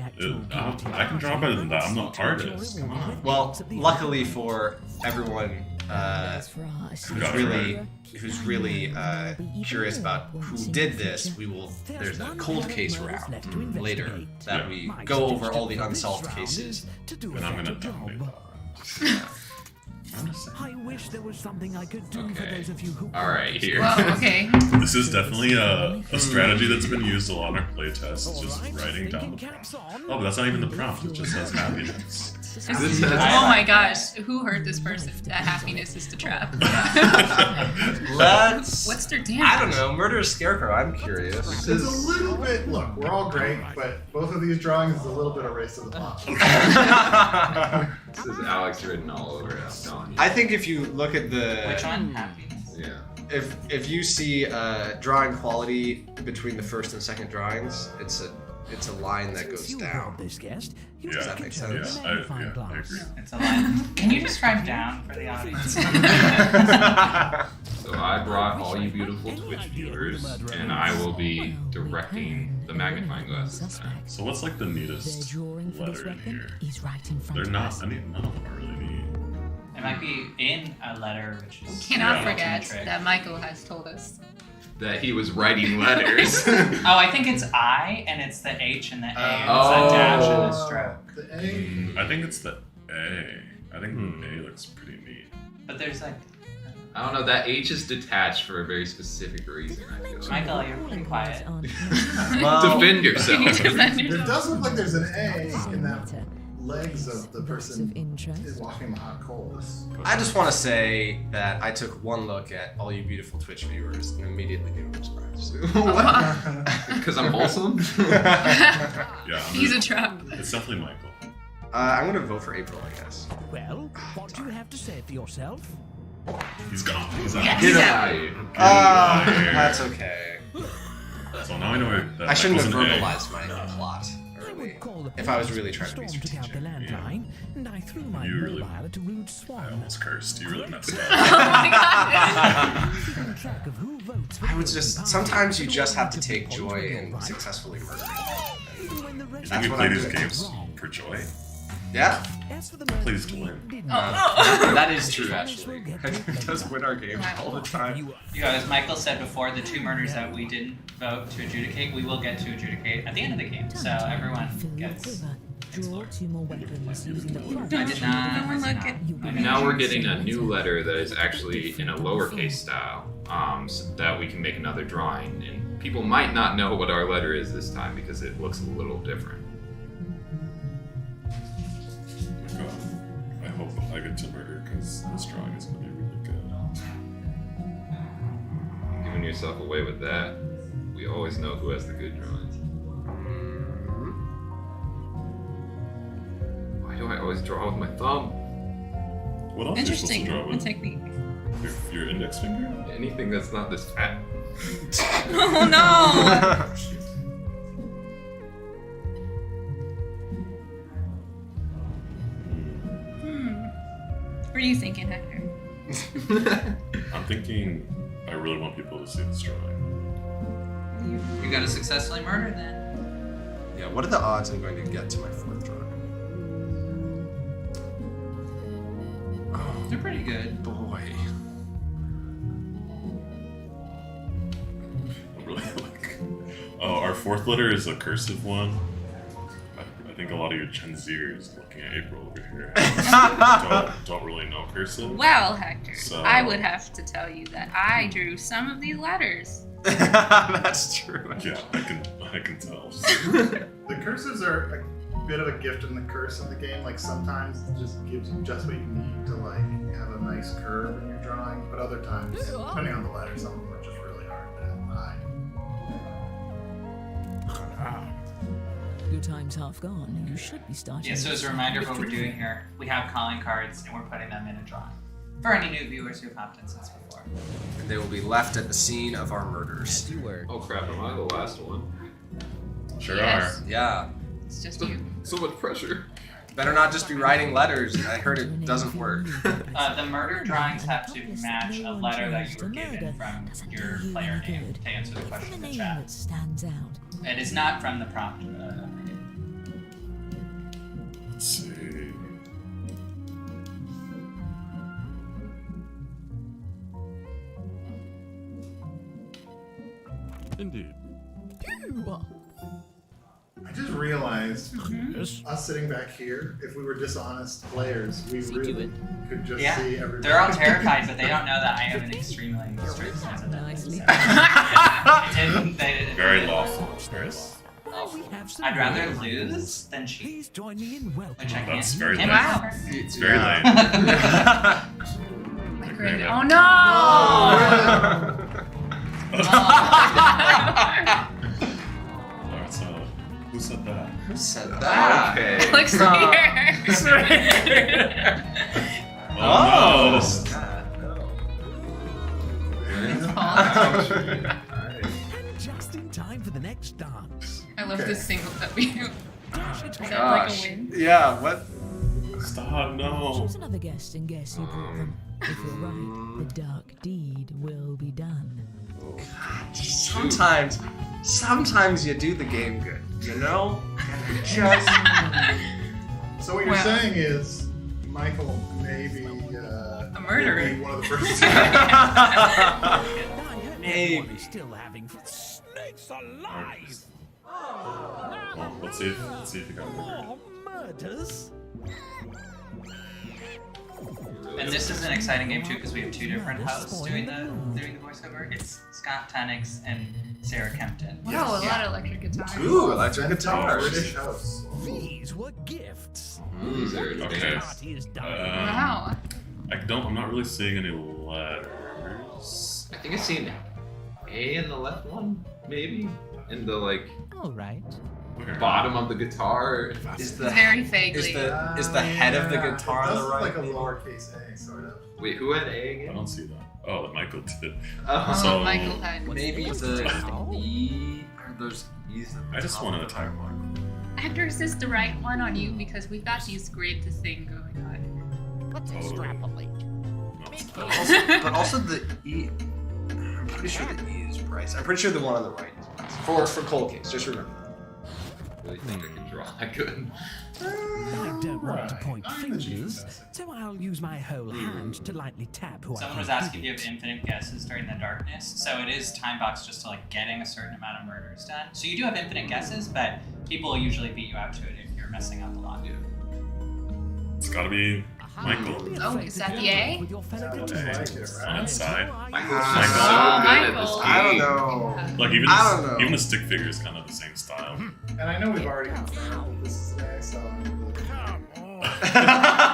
I can draw better than that. I'm the artist. Come on. Well, luckily for everyone who's really curious about who did this, there's a cold case round later that we go over all the unsolved cases. And I'm gonna dominate that. I wish there was something I could do for those of you who. All right, here. Well, okay. This is definitely a strategy that's been used a lot in our playtests. It's just writing down the prompt. Oh, but that's not even the prompt. It just says happiness. Oh my gosh, who hurt this person? That happiness is the trap. What's their damage? I don't know. Murder a scarecrow. I'm curious. It's a little bit. Look, we're all great, but both of these drawings is a little bit of race to the bottom. This is Alex written all over it. I'm telling you. I think if you look at the Which one? Happiness. Yeah. If you see drawing quality between the first and second drawings, it's a line that goes down. Does that make sense? Yeah, I agree. It's a line. Can you describe down for the audience? So I brought all you beautiful Twitch viewers, and I will be directing the magnifying glass this time. So what's like the neatest letter in here? They're not. I mean, none of them are really neat. It might be in a letter, which is. Cannot forget that Michael has told us that he was writing letters. Oh, I think it's I, and it's the H and the A. It's a dash and a stroke. The A. I think it's the A. I think the A looks pretty neat. But there's like. I don't know, that H is detached for a very specific reason, I feel like. Michael, you're pretty quiet. Defend yourself. It does look like there's an A in that legs of the person walking the hot coals. I just want to say that I took one look at all you beautiful Twitch viewers and immediately knew it was Bryce. Because I'm wholesome? Yeah, he's a trap. It's definitely Michael. I'm gonna vote for April, I guess. Well, what do you have to say for yourself? He's gone. He's out. Yes. Get out of here. That's okay. So now I know where that I shouldn't have Michael's an A. verbalized my plot early. If I was really trying to be Stormed out the strategic. landline, and I threw my You really- mobile at a rude I swan. almost cursed. You really messed up. Keeping track of who votes. I was just sometimes you just have to take joy in successfully murdering. Even when the You rest think we what play I'm these doing. games for joy? Yeah. Please win. That is true, actually. It does win our games all the time. As Michael said before, the 2 murders that we didn't vote to adjudicate, we will get to adjudicate at the end of the game. So everyone gets explored. I did not. Now we're getting a new letter that is actually in a lowercase style, so that we can make another drawing. And people might not know what our letter is this time because it looks a little different. I hope I get to murder because this drawing is going to be really good. Giving yourself away with that. We always know who has the good drawings. Why do I always draw with my thumb? What else are you supposed to draw with? Technique. Your index finger? Anything that's not this fat. Oh no! What are you thinking, Hector? I'm thinking I really want people to see this drawing. You got to successfully murder then. Yeah, what are the odds I'm going to get to my 4th drawing? They're pretty good. Boy. Really our 4th letter is a cursive one. I think a lot of your Gen Zers looking at April over here don't really know cursive. Well, Hector, So- I would have to tell you that I drew some of these letters. That's true. Yeah, I can tell. The cursives are a bit of a gift and the curse in the game. Like sometimes it just gives you just what you need to like have a nice curve in your drawing, but other times, depending on the letter, some of them are just really hard to hide. Your time's half gone. You should be starting. Yeah, so as a reminder of what we're doing here, we have calling cards and we're putting them in a drawing. For any new viewers who have not done this before. And they will be left at the scene of our murders. Oh crap, am I the last one? Sure Yes. are. Yeah. It's just you. So much pressure. Better not just be writing letters. I heard it doesn't work. The murder drawings have to match a letter that you were given from your player name to answer the question in the chat. Stands out. It is not from the prompt. Let's see. Indeed. I just realized us sitting back here, if we were dishonest players, we really could just see everybody. They're all terrified, but they don't know that I have an extremely strict sense of ethics. Very lawful. Very lawful. I'd rather lose than cheat. Which I That's can't. very lame. Wow. It's very lame. Oh no! Alright, so who said that? Who said that? Okay. Clicks here. Oh, no. Just in time for the next dance. I love this single that we do. Is that like a Gosh. win? Yeah, what? Stop, no. Choose another guest and guess who brought them. If you're right, the dark deed will be done. Sometimes you do the game good, you know? Just. So what you're saying is, Michael maybe a murderer. maybe one of the first. Maybe. Still having snakes alive. Well, let's see if you got murdered. Murders? And this is an exciting game too because we have 2 different hosts doing the voiceover. It's Scott Tunnix and Sarah Kempton. Wow, a lot of electric guitars. Ooh, electric guitars. British house. These were gifts. Okay. Party is done. Wow. I'm not really seeing any letters. I think I've seen A in the left one, maybe. In the All right. bottom of the guitar. Is It's very vaguely. Is the head of the guitar on the right? Like a lowercase a, sort of. Wait, who had A I again? don't see that. Oh, Michael did. Oh, So Michael had. Maybe the E. Are those E's? I just want to attack Michael. Hector, is this the right one on you? Because we've got these grade to thing going on. Let's Totally. extrapolate. But also the E. I'm pretty sure the E is Bryce. I'm pretty sure the one on the right is Bryce. For cold case, just remember. really think I can draw that good. I don't want to point fingers, so I'll use my whole hand to lightly tap who Someone I was think asking if did you have infinite guesses during the darkness. So it is time box just to like getting a certain amount of murders done. So you do have infinite guesses, but people usually beat you out to it if you're messing up a lot. Yeah. It's gotta be Michael. Oh, is that the A? with your fellow On contestants. inside. Michael's Oh, just so good at this Michael. game. I don't know. Like even I don't know. even the stick figure is kind of the same style. And I know we've already confirmed this is today, so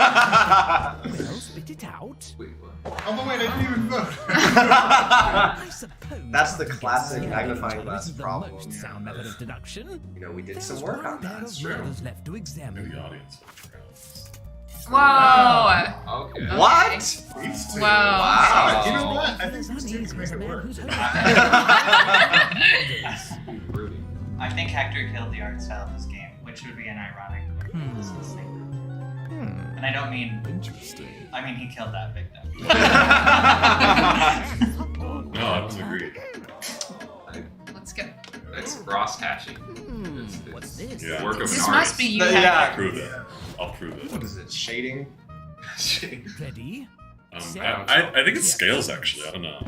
Well, spit it out. Wait, what? oh, but wait, I didn't even vote. I suppose That's the I guess classic the magnifying other glass is the problem. most sound method of deduction. You know, we did There's some work one on pair that. of murders left to Maybe examine. the audience will figure out. Whoa. Okay. What? These two. Wow. Wow. You know what? I think There's these two uneasy can make as a it man work. who's Really? I think Hector killed the art style of this game, which would be an ironic thing. And I don't mean Interesting. I mean he killed that victim. No, I don't agree. Let's go. It's cross hatching. What's this? Yeah. Work of This an must artist. be you. Yeah. Hector. Prove it. I'll prove it. What is it? Shading? Ready? I think it's scales actually. I don't know.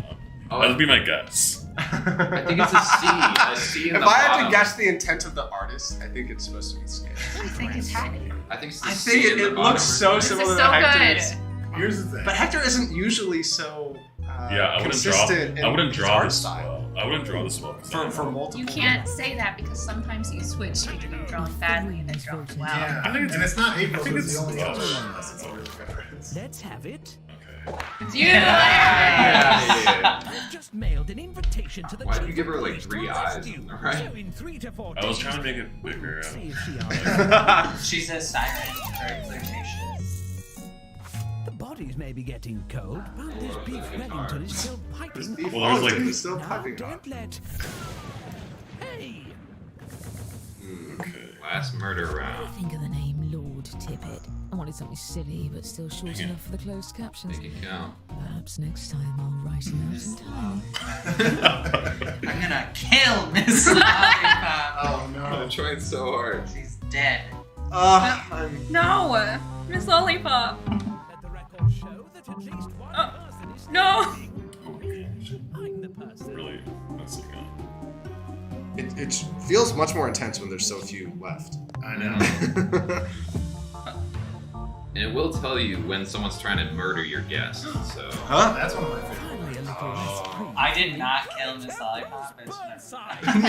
Oh, That'd be my guess. I think it's a C. A C in If the I had bottom. to guess the intent of the artist, I think it's supposed to be scale. I think it's Hector. I think it's the I C think in the it bottom. looks so This is similar so to Hector's. good. Here's the thing. But Hector isn't usually so Yeah, I wouldn't draw. consistent I wouldn't in draw his this art style. well. I wouldn't draw this well. 'Cause I don't For know. multiple. You can't say that because sometimes you switch between drawing badly and then drawing well. Yeah, I think it's- and it's not April, I think it's the it's- only other one unless it's a really good reference. Let's have it. Okay. It's you. Yeah. I've just mailed an invitation to the Why did chief you give her, of like, police to 3 arrest eyes you. in the right? So in 3 to 4 I was days, trying to make it bigger. see if she answers. She's a siren, very flirtatious. The bodies may be getting cold, but this beef Wellington is still piping. Well, there's like He's still Now, piping hot. don't let... Hey! okay. Last murder round. Think of the name Lord Tippett. I wanted something silly, but still short enough for the closed captions. Make it count. Perhaps next time I'll write it out entirely. I'm gonna kill Miss Lollipop. Oh no. I'm trying so hard. She's dead. No, Miss Lollipop. Let the record show that at least one person is No. I'm the person. Really messing up. It feels much more intense when there's so few left. I know. And it will tell you when someone's trying to murder your guest. So. Huh? That's one of my favorites. Finally, a little less creep. I did not kill Miss Lollipop. It's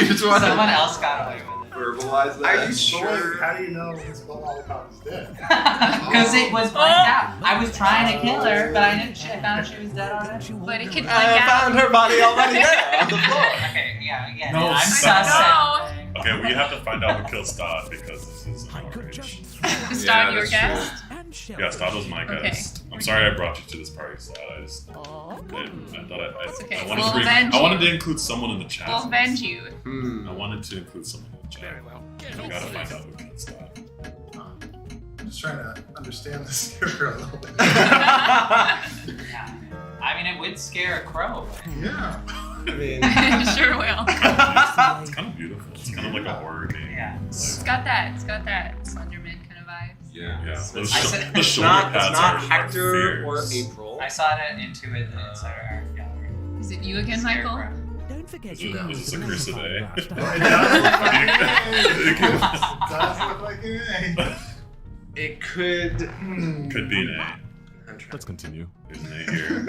You just want someone else got away with it. verbalize that. Are you sure? How do you know Miss Lollipop is dead? Because it was blanked out. I was trying to kill her, but I didn't. I found she was dead already. But it could I blank out. found her body already there on the floor. Okay, yeah, again. No, I'm stop. sus at everything. Okay, we have to find out who killed Stott because this is an outrage. Is Yeah, Stott your that's guest? And shelter. Yeah, Stott was my Okay. guest. I'm sorry I brought you to this party, Stott. I just, I thought It's okay. I wanted We'll to bring, avenge I wanted you. to include someone in the chat. We'll avenge you. I wanted to include someone in the chat. Very well. We gotta find out who killed Stott. I'm just trying to understand this hero a little bit. Yeah. I mean, it would scare a crow. Yeah. I mean, Sure will. It's kind of beautiful. It's kind of like a horror game. Yeah. It's got that Slenderman kind of vibes. Yeah. Yeah. Those I sho- said- the it's shoulder not pads Hector are or fierce. April. I saw it into it inside our art gallery. Is it you again, Michael? Scarecrow. Don't forget Is you it- is this a cursive A? It does look like an A. It does look like an A. It could. Could be an A. Let's continue. There's an A here.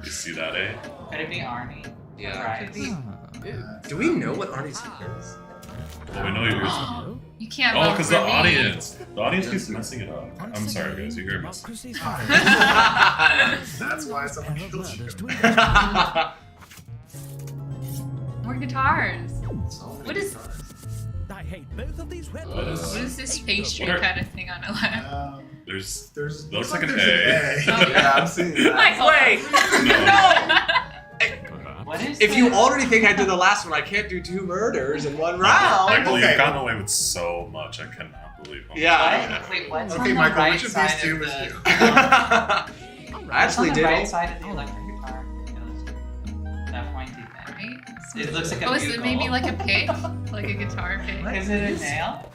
You see that A? Could it be Arnie? Yeah. Right. Do we know what Arnie's name is? Well, we know yours. You can't Oh, vote because for the me. audience keeps messing it up. I'm sorry, guys. You hear me? That's why someone killed you. More guitars. What is I hate both of these weapons. what is this pastry What are- kind of thing on the left? There's looks like an there's A. Yeah, I'm seeing that. Michael. Wait! What is If you this? already think I did the last one, I can't do 2 murders in 1 round. Michael, Okay. you've gotten away with so much. I cannot believe it. Yeah. Wait, what's Okay, on the Michael, right which of side these two of was the... you? I actually What's on the did. right side of the electric guitar illustrator? That pointy thing. right? It looks like a Oh, is it bugle. maybe like a pick? Like a guitar pick? Is it a nail?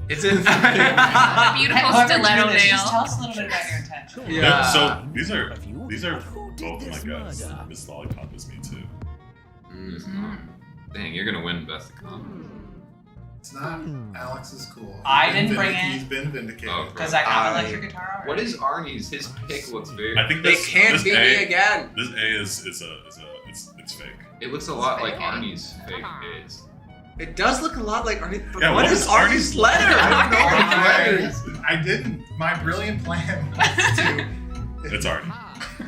It's in. A beautiful Whoever stiletto drew this, nail. just tell us a little bit about your intention. Yeah. So these are both my guys. Miss Lollipop is me too. Dang, you're gonna win best of comp. It's not Alex's cool. I didn't bring He's it been vindicated. because I have an electric guitar already. What is Arnie's? His pick looks very. I think They this, can't this beat A, me again. This A is it's fake. It looks a lot like fake. Arnie's fake A's. It does look a lot like Arnie. But Yeah, what what is is Arnie's letter? I don't know what letters. I didn't. My brilliant plan was to It's Arnie.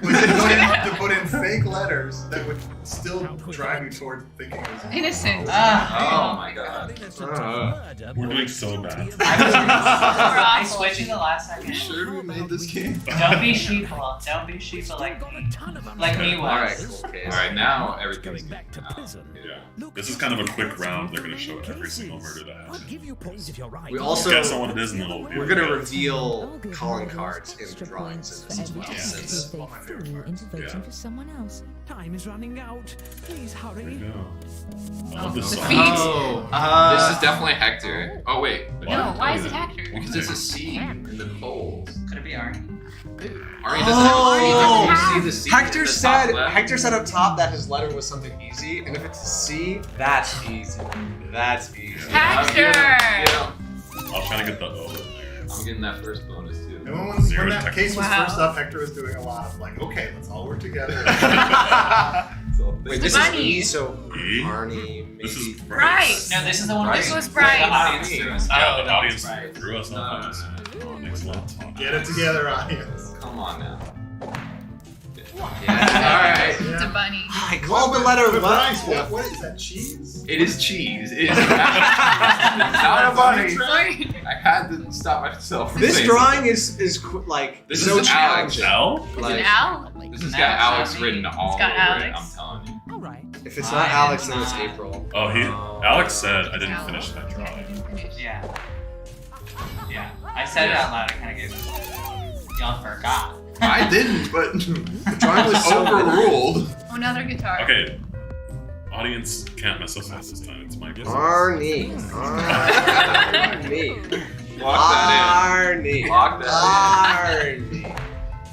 to put in fake letters that would still drive you toward thinking it was Innocent. Oh my god. We're doing so bad. I switched in the last second. Sure we made this game? Don't be sheeple. Don't be sheeple like me. Like me was. Alright, cool. Okay. Alright, now everything's back to prison. Yeah. This is kind of a quick round. They're gonna show every single murder that I'll happened. give you points if you're right. We also Guess on what it is, and then it'll be. we're gonna reveal calling cards in the drawings in this as well. Since all my favorite parts. Yeah. for someone else. Time is running out. Please There hurry. you go. I love this The song. feet. Oh, this is definitely Hector. Oh wait. No, why is it Hector? Because it's a C in the coals. Could it be Arnie? Arnie doesn't Oh! have you see the C Hector in the top said left? Hector said up top that his letter was something easy, and if it's a C, that's easy. That's easy. Hector! I'll try to get the O in there. I'm getting that first bonus too. And when Zero that tech- case was Wow. first up, Hector was doing a lot of like, okay, let's all work together. Wait, this Bunny. is E, so E? Arnie, maybe. This is Bryce. No, this is the one. Bryce. This was The Bryce. audience threw us. Yeah, Oh, the no, audience it's Bryce. threw us off on this. Excellent. Get it together, audience. Come on now. Alright. It's a bunny. I called the letter But Bryce, left. what is that, cheese? It is cheese. It is not a bunny. Sorry. I had to stop myself. From This saying drawing is like This so is Alex. challenging. L? Is Like, it Al? something. This has got Alex written all got over Alex. it. I'm telling you. All right. if it's not Alex, then it's April. Oh, Alex said I didn't finish that drawing. Yeah. Yeah. I said it out loud. I kind of gave it. Y'all forgot. I didn't, but The drawing was so overruled. Oh, another guitar. Okay. Audience can't mess us up this time. It's my guess. Arnie. Lock that Arnie. in. Lock that Arnie.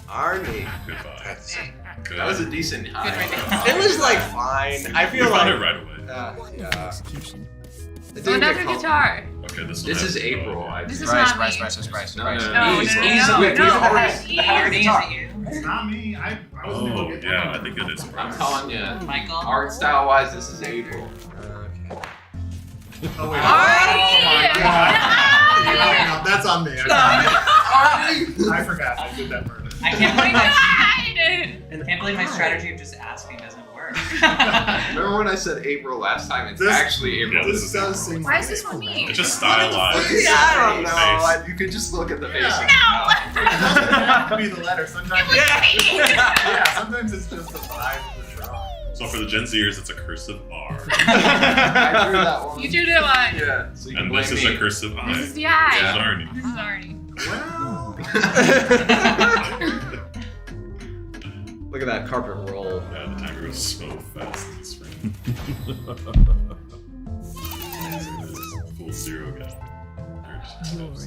Arnie. Goodbye. That's in. That was a decent high. It was like fine. I We feel found like it right away. yeah. It Oh, didn't another get called- guitar. Okay, this This one is has to go, April. yeah. I This think. is not me. No, No, no, no, no. no, Ease, no, ease, no, wait, no, we've no, already- no, The hard ease. D's at you. It's not me. I wasn't able Oh, to get yeah, one. I think it is. I'm telling you, Michael. art style wise, this is April. Oh, wait. Arnie! No, that's on me. I forgot. I did that murder. I can't believe God! my strategy of just asking doesn't work. Remember when I said April last time? It's This- actually April. This does seem Why like is this one me? It's just stylized. Yeah, I don't know. Face. You could just look at the face. Yeah. and- It doesn't have to be the letter. Sometimes, yeah, sometimes it's just the vibe of the drawing. So for the Gen Zers, it's a cursive R. I drew that one. You do that one. Yeah. So you can And blame this is me. a cursive I. This is the This is eye. Arnie. This is Arnie. Look at that carpet roll. Yeah, the timer goes so fast in this room. Full zero guy.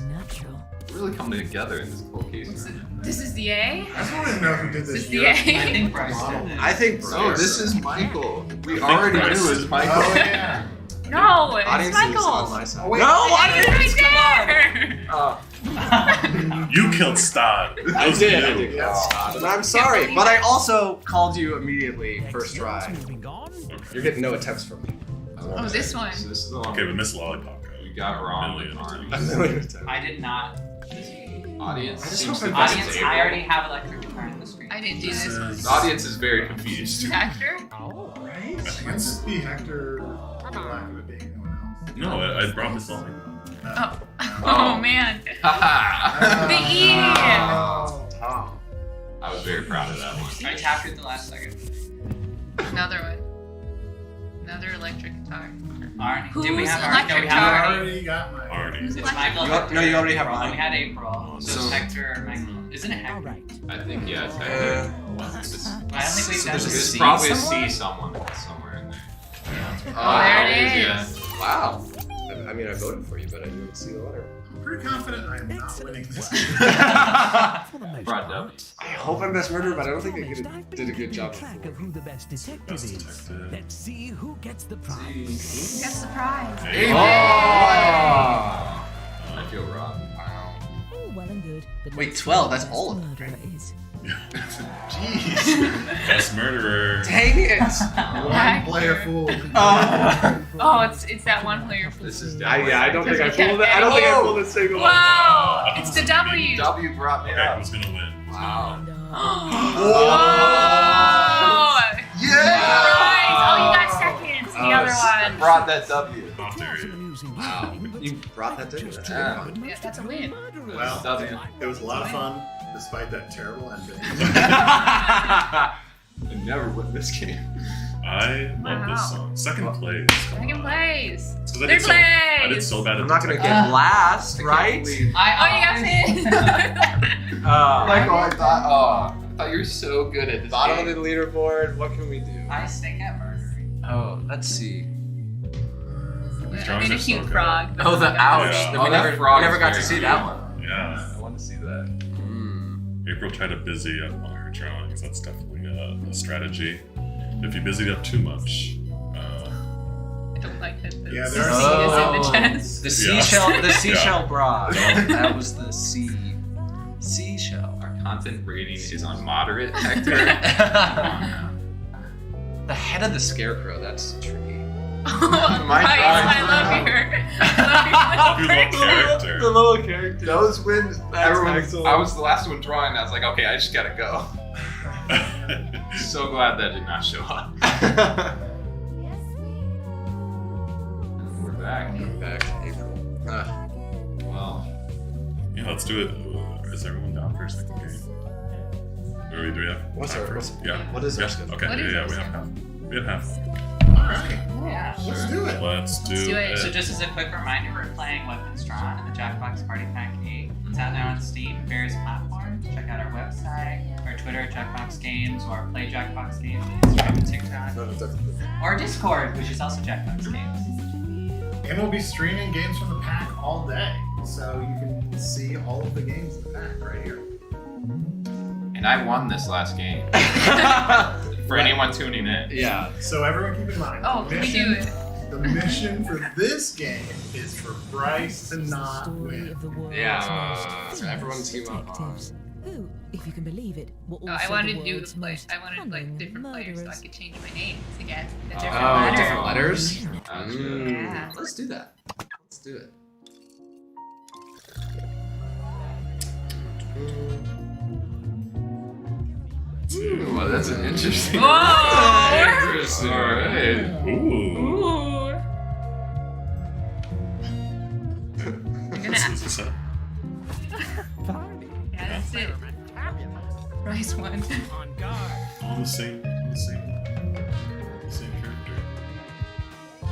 Natural. We're really coming together in this cold case. This is the A? I just want to know who did This this. is the year. A? I think Bryce did it. I think No, this is Michael. We think already Bryce knew it is- was Michael. Oh, yeah. No, it's Audience is on Michael. my side. Oh, wait. No, It's audience! right there. You killed Stod. That I was did. you. I did. And I'm sorry, but I also called you immediately first try. Moving on. You're getting no attempts from me. Oh, this one. So this is the one Okay, but Miss Lollipop got you got wrong with Million Arnie. A million attempts. I did not. Audience I just seems hope to I think Audience, it's I April. already have electric guitar on the screen. I didn't do this one. The audience is very confused. Hector? Right? Let's just be Hector for lack of it being anyone else. No, I brought Miss Lollipop. Oh. Oh, man. Haha. The E. Oh. I was very proud of that one. I tapped it the last second. Another one. Another electric guitar. Arnie. Who's Did we have Arnie? No, electric we I have Arnie. already got mine. Arnie. Who's It's electric? Michael. You Hector, no, you already have April. mine. We had April. So So- it's Hector or Michael. Isn't it All Hector? right. I think, yeah, it's I Hector. don't think we've So done there's a this. It's C probably a somewhere? C somewhere. somewhere in there. Oh, there it Yeah. is. Wow. I mean, I voted for you, but I didn't see the letter. I'm pretty confident I am not winning this. Brought W. I hope I'm best murderer, but I don't think I did a good job. Track of who the best detective is. Let's see who gets the prize. That's the prize. Hey. Oh! I feel robbed. Wow. Oh, well and good. But Wait, let's 12, see that's who all the of them, murderer is. Jeez. Best murderer. Dang it! One player fool. Oh, it's that one player. This is I don't think I Okay. pulled it. I don't think I pulled a single one. Whoa! It's the W. W brought me Okay, up. who's gonna win? Wow. Whoa! Yeah! Prize! Oh, you got seconds. The other I one. brought that W. How dare you? Wow. You brought that W. That's really fun. Yeah, that's a win. Well, W. it was a lot of fun, despite that terrible ending. I never win this game. I love this song. Second place. Second place. So Third place. I did so bad at I'm not gonna detective. get last, right? Oh, you got it. Michael, I thought. I thought you were so good at this Bottom of game. the leaderboard. What can we do? I stink at murdering. Oh, let's see. These I drawings made a are so cute good. frog. Oh, the ouch. Yeah. We Oh, that never, frog we never is got to very see cute. that one. Yeah. I want to see that. April tried to busy up on her drawings. That's definitely a strategy. If you busy up too much, I don't like that. The Yeah, C there is are- in the chest. The Yeah. seashell bra. Yeah. That was the seashell. Our content rating is on moderate, Hector. The head of the scarecrow. That's tricky. Price, I love your. you love character. The little character. Those wins. I was the last one drawing. I was like, okay, I just gotta go. So glad that did not show up. We're back. Back to April. Well, Yeah, let's do it. Is everyone down for a second game? Do we have What's time our- for what's- yeah. what is our yeah. schedule? Okay, What is yeah, our we have schedule? half. We have half. Alright, Yeah. let's do it. Let's do do it. it. So just as a quick reminder, we're playing Weapons Drawn in the Jackbox Party Pack 8. It's out now on Steam and various platforms. Check out our website, our Twitter at Jackbox Games, or Play Jackbox Games, Instagram and TikTok, or Discord, which is also Jackbox Games. And we'll be streaming games from the pack all day. So you can see all of the games in the pack right here. and I won this last game. For anyone tuning in. Yeah. So everyone keep in mind, Oh, the can we do mission, it? the mission for this game is for Bryce to not win. Yeah. So everyone team up on. Who, if you can believe it, were No, I also wanted the to do world's the play. most I wanted like cunning different players so I murderers. could change my name to get the Oh, different Oh, letters. different letters? Yeah. Let's do that. Let's do it. Ooh, well, that's an interesting. Whoa! Interesting. All right. Ooh. You're This gonna is a set. yeah, that's it. Bryce won. On the same character. I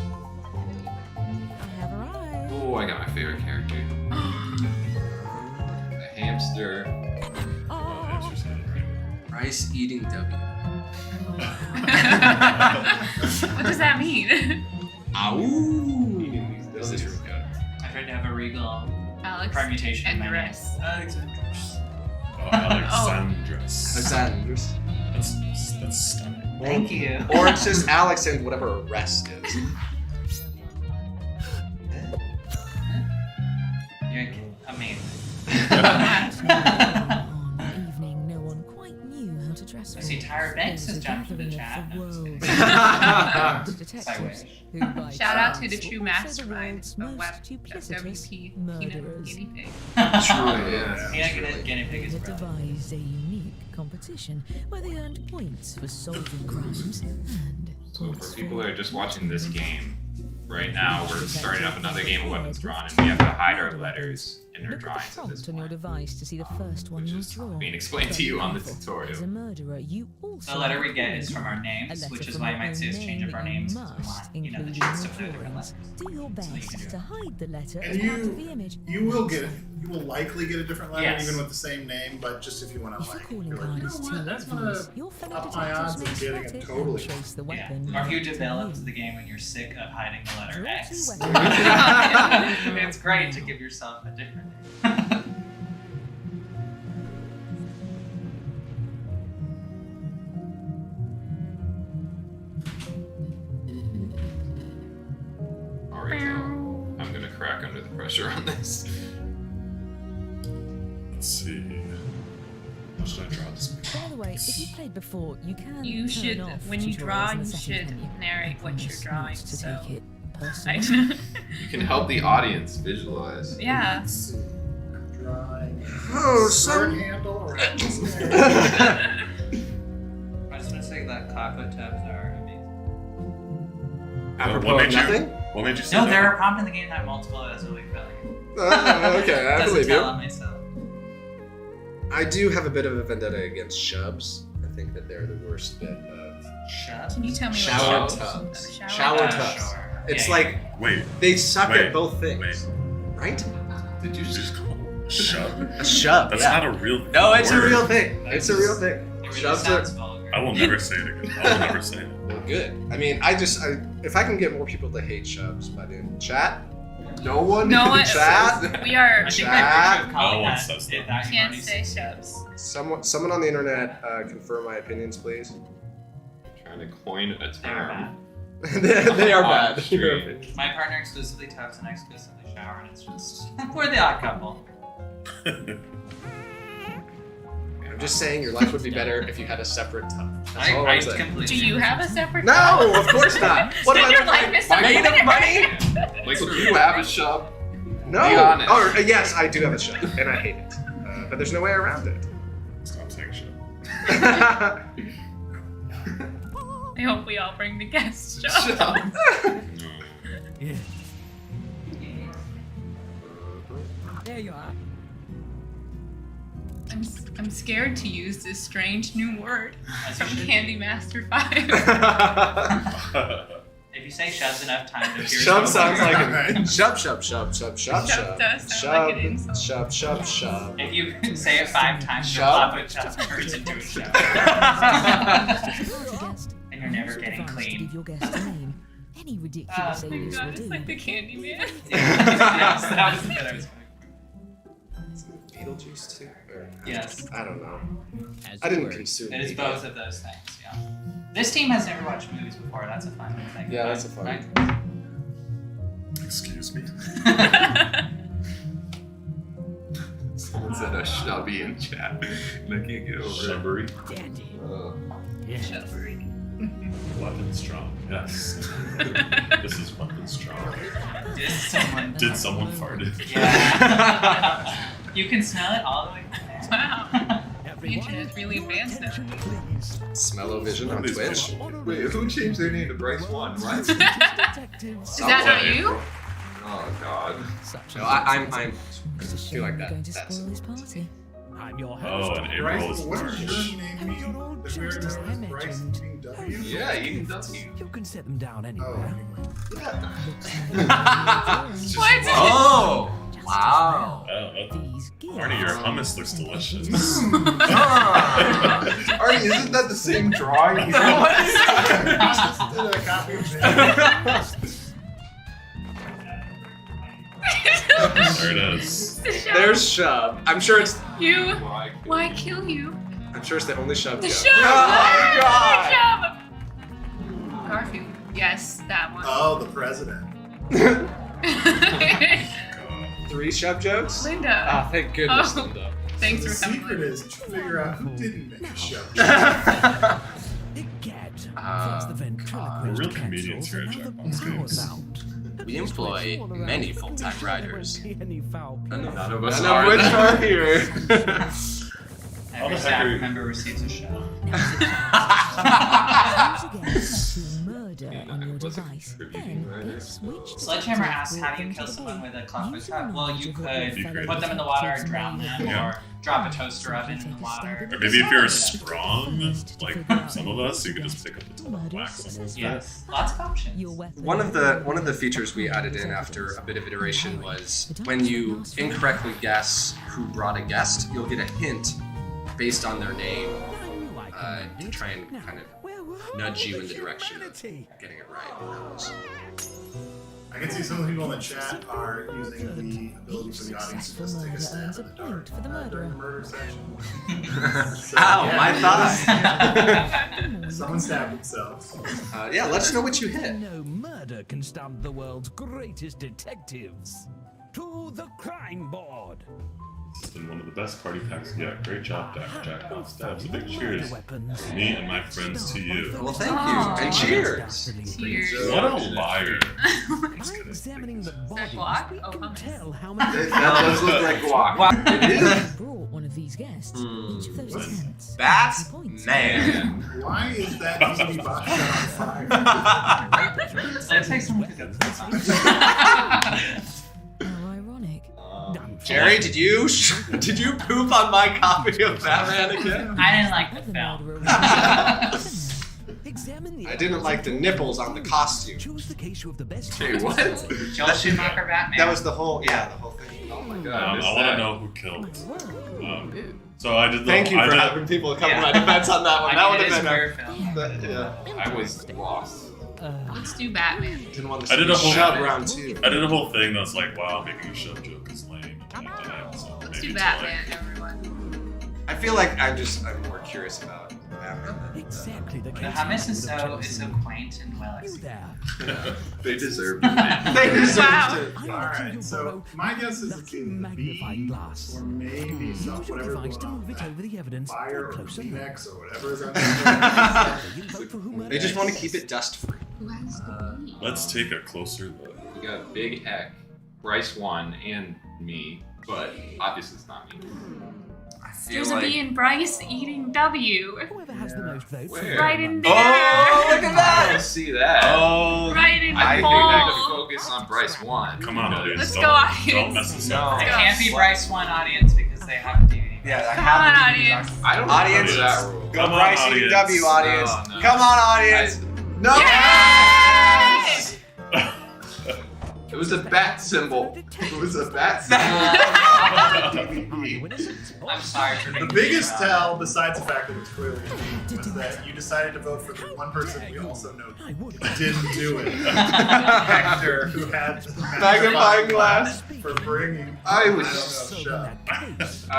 have arrived. Oh, I got my favorite character. The hamster. Oh, hamster's not right. Rice eating W. What does that mean? Ow! This is really good. I tried to have a regal Alex permutation and of the my name. rest. Oh, Alexandros. Alexander's. That's stunning. Thank you. Or it's just Alex and whatever rest is. You're amazing. On the evening, no one quite knew how to dress I for. see Tyra Banks There has was a jumped to the gathering chat. of the No, I'm just world's kidding. most detectives, who by Shout out to the chance true were also the mastermind world's of most Web duplicitous WP murderers. Guinea Pig. Truly, yeah. Yeah, guinea pig is They bro. devised a unique competition where they earned points for solving crimes and So points for people that are just watching this game, right now we're starting up another game of Weapons Drawn, and we have to hide our letters in her Look at the drawings at this prompt on your device to see the first one which you is draw. being explained to you on the As a tutorial. murderer, you also The letter we get have is from our names, a letter which is from why you your might see us own change up name our that you names. 'Cause we must want, you know, the include chance in to know your different drawings. letters. Do your So you best can do to it. hide the letter And as part of the image. you will likely get a different letter Yes. even with the same name, but just if you want to If you're like, calling you're like, you know cards too what, that's gonna obvious, your fellow up my detectives odds may of getting spot it it totally. and trace the Yeah. weapon. Or if you to develop you. the game when you're sick of hiding the letter Draw X. two weapons. It's great to give yourself a different name. Alright, I'm gonna crack under the pressure on this. Let's see. How should I draw this? By the way, if you played before, you can You turn should, off when you tutorials draw, in you the settings should menu. narrate what you're drawing. To So, take it I, personally. You can help the audience visualize. yeah. Let's see. I'm drawing Oh, a sword handle or a I just want to say that Kako tabs are amazing. Apropos of nothing? What made you say No, that? there are prompts in the game that multiple as really brilliant. Okay, I Doesn't believe tell you. on myself. I do have a bit of a vendetta against shubs. I think that they're the worst bit of Shut. Can you tell me shower what tubs. shower Shower tubs. tubs. Sure. It's Yeah, like Wait, they suck Wait. at both things, wait. right? Did you just call it a shove? A shove. That's yeah. not a real No, it's a word. real thing. It's a real thing. It really Shoves sounds are vulgar. I will never say it again. I will never say it. well, good. I mean, if I can get more people to hate shoves by doing chat, no one No in one. chat. We are. I think Chat. that picture of No calling one that, says that. that Can't already say says- shoves. Someone on the internet confirm my opinions, please. Trying to coin a They are term. bad. they are On bad. stream. My partner exclusively tubs and I exclusively shower, and it's just we're the odd couple. I'm just saying your life would be better if you had a separate tub. That's all I I'm saying. completely. Do you have a separate? No, of course not. What Then am your I life is so made of money? Like, do you have a shove? No. Be honest. Or yes, I do have a shove, and I hate it. But there's no way around it. Stop saying shit. I hope we all bring the guest show. Yeah. There you are. I'm scared to use this strange new word As you from should be. Candy Master 5. If you say shoves enough times, it appears Shove over. sounds like a shove, shove, shove, shove, shove, Shove shove, does sound like an insult. shove, shove, shove. If you say it 5 times, your Shove. flop chub turns into a shove. And you're never getting To clean. give your guest a name. Any ridiculous Oh my alias god, will it's do. like the Candyman. Yes, that was the bit I was Beetlejuice too? Or, Yes. I don't know. As I you didn't were. consume It is media. both of those things, yeah. This team has never watched movies before, that's a fun thing. Yeah, that's a fun right? Excuse me. Someone said a shovey in chat, and I can't get over Shubbery. Shubbery. Weapon strong. Yes. This is weapon strong. Did someone fart it? Yeah. You can smell it all the way from there. Wow. The internet's really advanced now. Smell-o-vision on Twitch. Wait, who changed their name to Bryce One? What? Is that not you? Oh God. No, I feel like Going that. to That's spoil this party. I'm your Oh, host. and April is What does March. your name mean? That we already know is Bryce eating W? Yeah, you can W. You can set them down Oh, anywhere. anyway. What? Oh! Wow. Oh, These Arnie, your hummus looks delicious. Arnie, isn't that the same drawing? Just did a copy of it. There it is. There's shove. I'm sure it's. You. Why kill you? I'm sure it's the only shove. The joke. shove. Oh God! Shove. Garfield. Yes, that one. Oh, the president. 3 shove jokes. Linda. Ah, thank goodness, Oh. Linda. Thanks The for coming. secret is to figure out who didn't make a show. First the We're ventriloquist real comedians here at cancels, and now Jackbox the Games. power's out. We employ many full-time writers. Any foul play. None of us None are. of which are here. Every staff member receives a show. Sledgehammer asks, how do you kill someone with a clockwork trap? Well, you could put them in the water and drown them, or drop a toaster oven in the water. Or maybe if you're strong, like some of us, you could just pick up the top and whack someone. Yes, lots of options. One of the features we added in after a bit of iteration was when you incorrectly guess who brought a guest, you'll get a hint based on their name to try and kind of nudge you in the direction of getting it right. I can see some of the people in the chat are using the ability for the audience to just take a stab in the dark during the murder section. Ow, my thigh! Someone stabbed themselves. Yeah, let us know what you hit. No murder can stump the world's greatest detectives. To the crime board. It's been one of the best party packs yet. Great job, Jackbox Stabs. A big cheers from me and my friends to you. Well, thank you. And cheers. Cheers. What a liar. Examining the body, guac? we Oh, can hummus. tell how many. That does look like guac. It is. Brought one of these guests. Each of those attempts. That's man. Why is that DVD box set on fire? Let's take some with it. How ironic. Jerry, did you poop on my copy of Batman again? I didn't like the film. I didn't like the nipples on the costume. Choose the case of the best. Wait, what? Joel Schumacher Batman. That was the whole thing. Oh my I god. want to know who killed. So I did. Thank you for having people come to my defense on that one. That would have been Yeah. I was lost. Let's do Batman. Didn't want to I did a whole shove round 2. I did a whole thing that's like, wow, making a shove joke is lame. You can't do that. So Let's maybe do it's Batman, everyone. I feel like I'm more curious about Batman. Exactly the The case. hummus is so quaint and well executed. They deserve it. They deserved Wow. it. Alright, so my guess is it's either the magnifying B glass. or maybe some Use your whatever device to move it going over the evidence fire or closer. Kleenex or whatever is on there. Vote for who murdered They just want to keep it dust free. Who has the B? Let's take a closer look. We got Big Heck, Bryce won, and me, but obviously it's not me. I feel There's a like... B in Bryce eating W. Whoever has the most votes. Where? Right in there. Oh, look at I that! don't see that. Oh, Right in the I think I hole. could focus on Bryce 1. Come on, audience. Let's don't, go, audience. Don't mess this up. It can't be Bryce 1 audience because they have a DVD. yeah, I Come have on, the audience. I don't Audience. know that rule. Go Come on, Bryce audience. W, audience. Oh, no. Come on, audience. No! Yes! It was a bat symbol. It was a bat symbol. I'm sorry for The being biggest mean tell, besides the fact that it's clearly a B, was that you decided to vote for the one person we also know didn't do it. Hector, who had the Magnifying glass. for bringing. I was shut.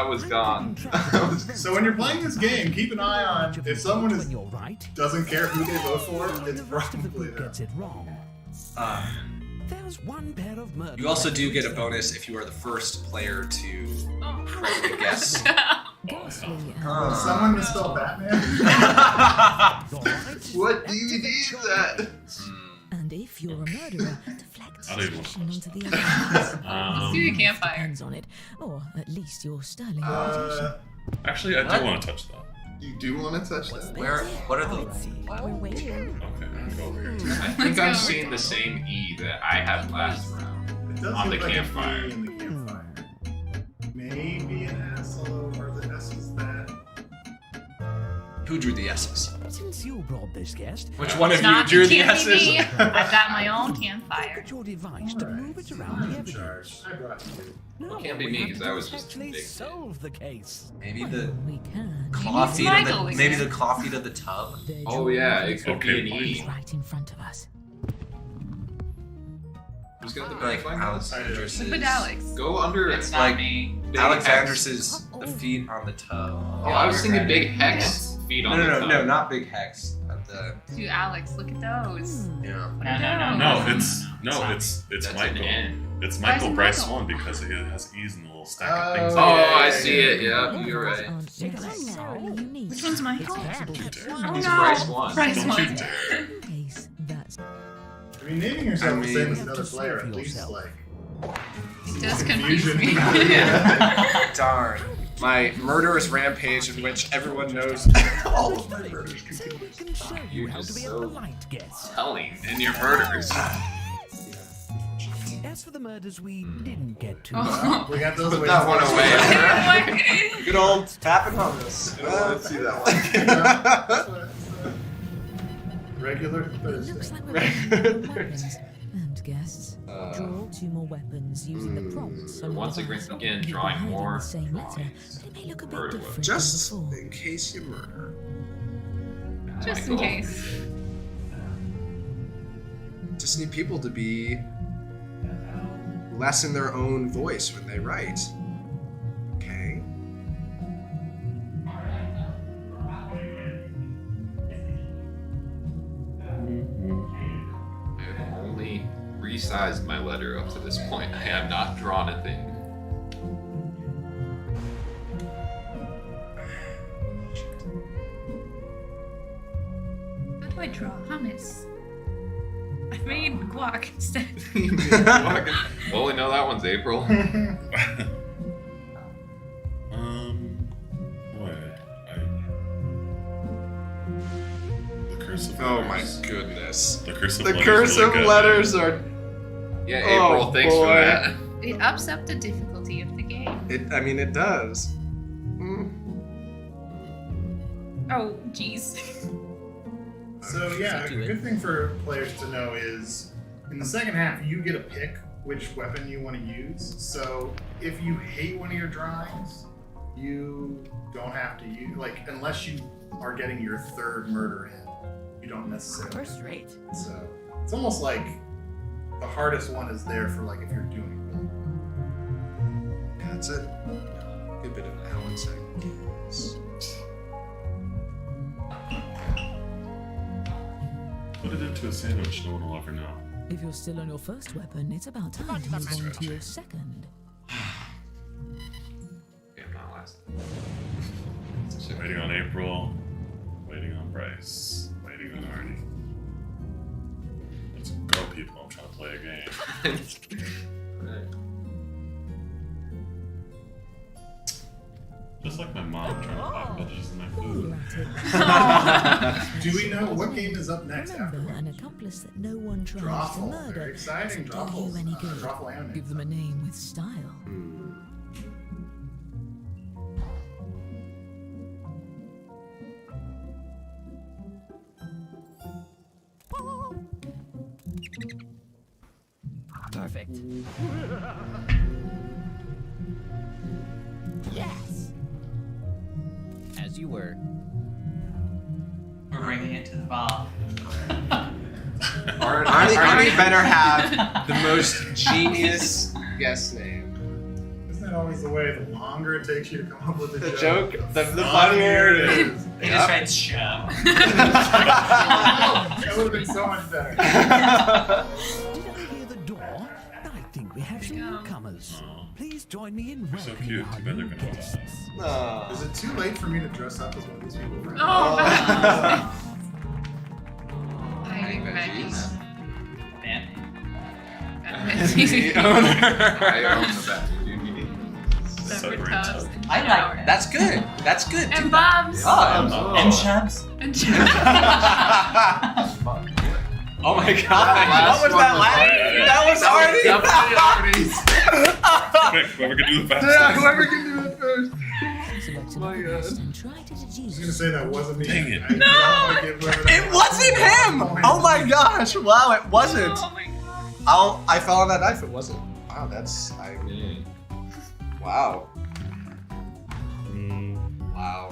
was gone. So when you're playing this game, keep an eye on if someone When you're right, doesn't care who they vote for, it's the rest of the probably group them. gets it wrong. There's one pair of murderers. You also do get a bonus if you are the first player to correctly guess. Someone misspelled Batman. What DVD is that? And if you're a murderer, deflect I don't even suspicion want onto the other. Let's do the campfire. Depends on it, or at least your sterling Actually, I do want to touch that. You do want to touch that? What are the... We're waiting. Okay, I'm gonna go over here. I think I'm seeing the same E that I had last round. It does On look the like campfire. a B in the campfire. Maybe an S, or the S is that. Who drew the S's? Since you brought this guest, Which one of It's you not drew the can't be S's? me. I've got my own campfire. get your device to move it around the In evidence. charge. I brought you. No, Well, it can't be what me, we 'cause have I to was do is just actually big. solve the case. Maybe the We can. claw feet of Michael the... again. Maybe the claw feet of the tub? Their Oh job yeah, it could Okay, be an is E. right in front of us. Who's got the Like back line? Alexander's... Look at Alex. Go under. It's not Like- me. Big Alexander's the feet on the tub. Oh, I was thinking Big Hex feet on the No, tub. not Big Hex. The... To Alex, look at those. Yeah. No. No, it's That's an Michael. N. It's Why is Michael it Bryce Michael? 1 because it has E's in the little stack of things. Oh, on it. I see it. Yeah, you're right. Aren't necessarily unique. Which one's Michael? It's Oh He's no. Bryce 1. Bryce Don't you 1. dare. case that's I mean, naming yourself the same as another player, at least, like. It does confuse Confusion. me. Darn. my murderous rampage in which everyone knows all of my murders. You're just so telling in your murders. As for the murders we didn't get to, we got those. Put that one away. Good old tap and hummus. Let's see that one. Regular Thursday. Looks like we're running weapons. And guests, draw 2 more weapons using the prompts. And once again, drawing more same letter, but it may look a bit different just than before. in case you murder. Just in case. Just need people to be less in their own voice when they write. Okay. I've only resized my letter up to this point. I have not drawn a thing. How do I draw hummus? I made guac instead. Well, we know that one's April. The cursive Oh letters. my goodness. The cursive The letters cursive really good, letters man. are. Yeah, April, Oh, thanks boy. for that. It ups up the difficulty of the game. It does. Oh, jeez. So yeah, a good thing for players to know is in the second half you get to pick which weapon you want to use. So if you hate one of your drawings, you don't have to use unless you are getting your 3rd murder in, you don't necessarily. First rate. So it's almost like the hardest one is there for if you're doing it. Yeah, that's a good bit of balancing. Put it into a sandwich, no one will ever know. If you're still on your first weapon, it's about time to move on to your second. Okay, I'm not last. Waiting on April, waiting on Bryce, waiting on Arnie. Let's go, people. I'm trying to play a game. Just like my mom trying to pop veggies in my food. Do we know what game is up next after? An accomplice that no one tries to Drawful. murder. Very exciting. doesn't do you any good. Drawful Animate. Give them a name with style. Perfect. Yes. As you were. We're bringing it to the ball. Arnie better have the most genius guest name. Isn't that always the way? The longer it takes you to come up with The joke, the funnier it is. He just read show. That would have been so much better. Did I hear the door? I think we have some newcomers. Please join me in So welcoming cute. our Too bad they're new gonna guests. die. Is it too late for me to dress up as one of these people? I imagine. I own the Batman. Separate tubs and I like showers. That's good. That's good. And bombs. And Shubs. And Oh my god. What was that last? That was Arnie. Quick, whoever can do the fastest. Yeah, whoever can do it first. Select My a God. quest and try to I was deduce. gonna say that wasn't me. Dang it. I don't want to give whoever that It wasn't him. Oh my gosh. Wow, it wasn't. Oh my god. I fell on that knife. It wasn't. Wow, that's wow. Wow.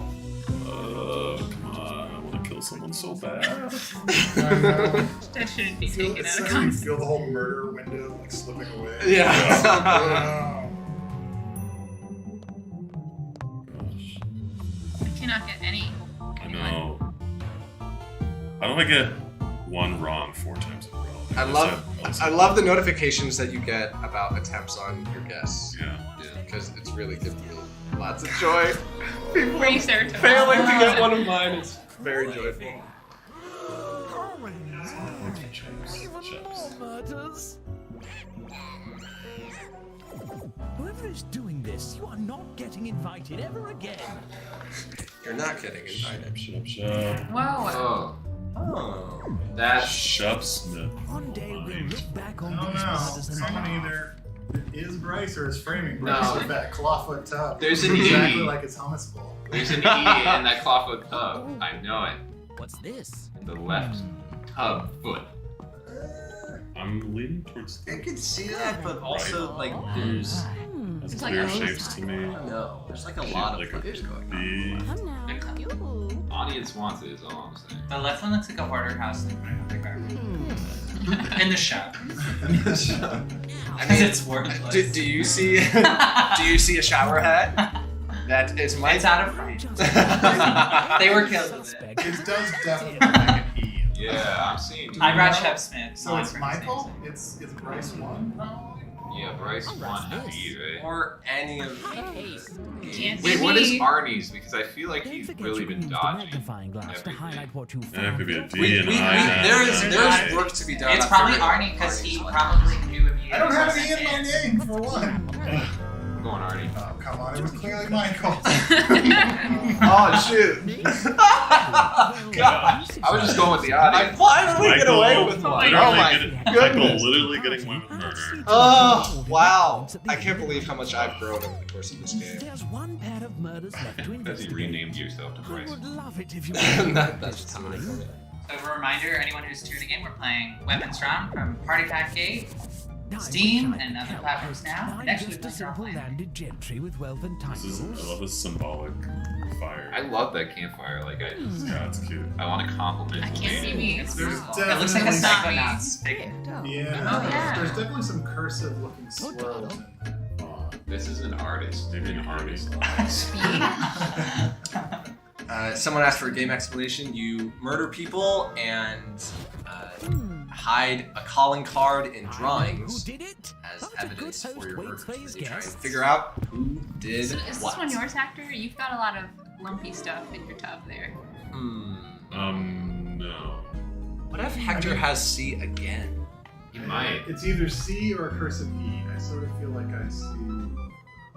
Come on. I want to kill someone so bad. That shouldn't be Feel, taken it's out of like you context. feel the whole murder window slipping away. Yeah. Gosh. I cannot get any. I know. How do I get one wrong 4 times in a row? I love the notifications that you get about attempts on your guests. Yeah. Because it's really giving me lots of joy. People Free serotonin. failing to get one of mine is very joyful. Murders. Whoever is doing this, you are not getting invited ever again. You're not getting invited. Shub. Whoa. Oh. That's Shub Smith. One day we'll look back on I don't these know. murders and Someone laugh. either is Bryce or is framing Bryce No. with that clawfoot tub. There's an exactly E. like his hummus bowl. There's an E in that clawfoot tub. I know it. What's this? The left tub foot. I'm leaning towards. I can see that, but also like there's. That's It's like clear a shapes to me. No, there's like a lot of Like flips going on. B. Audience wants it, is all I'm saying. The left one looks like a hoarder house in the garden. In the shop. I mean, It's worthless. do you see? Do you see a shower head? That is my. It's out of frame. They were killed with it. It does definitely make an E. Yeah, I'm seeing. I brought Chef Smith. So it's Michael? It's Bryce 1 probably? Yeah, Bryce won an E, right? Or any of. Can't Wait, be what is me. Arnie's? Because I feel like Don't he's forget really you been can use the dodging. magnifying glass to highlight what you And it found. could be a D and There's I. work to be done. It's after probably we- Arnie because he probably knew immediately. I don't have an E in my name for one. I'm going Arnie. Oh, come on. It was clearly Michael. Oh shoot! God, I was just going with the I audience. finally get away with one. Oh my Michael goodness! literally getting away with murder. Oh wow! I can't believe how much I've grown over the course of this game. There's one pair of murders left to As you investigate. renamed yourself to I Bryce. would love it if you That's time. totally. So for a reminder, anyone who's tuning in, we're playing Weapons Drawn from Party Pack Game, Steam, and other platforms now. And actually, Just a we're simple playing. landed gentry with wealthen This is, titles. I love this symbolic fire. I love that campfire. Like I It's cute. I want to compliment. I can't see me. There's It looks like a definitely psychonaut spigot. Yeah. Oh, yeah. There's definitely some cursive looking swirls in This is an artist. Maybe an artist. Someone asked for a game explanation. You murder people and hide a calling card in drawings Who did it? as Such a good evidence host for your waits murder. for his You try and guests. figure out who did Is this what. one your sector? You've got a lot of lumpy stuff in your tub there. No. What if Hector has C again? He might. It's either C or a cursive E. I sort of feel like I see.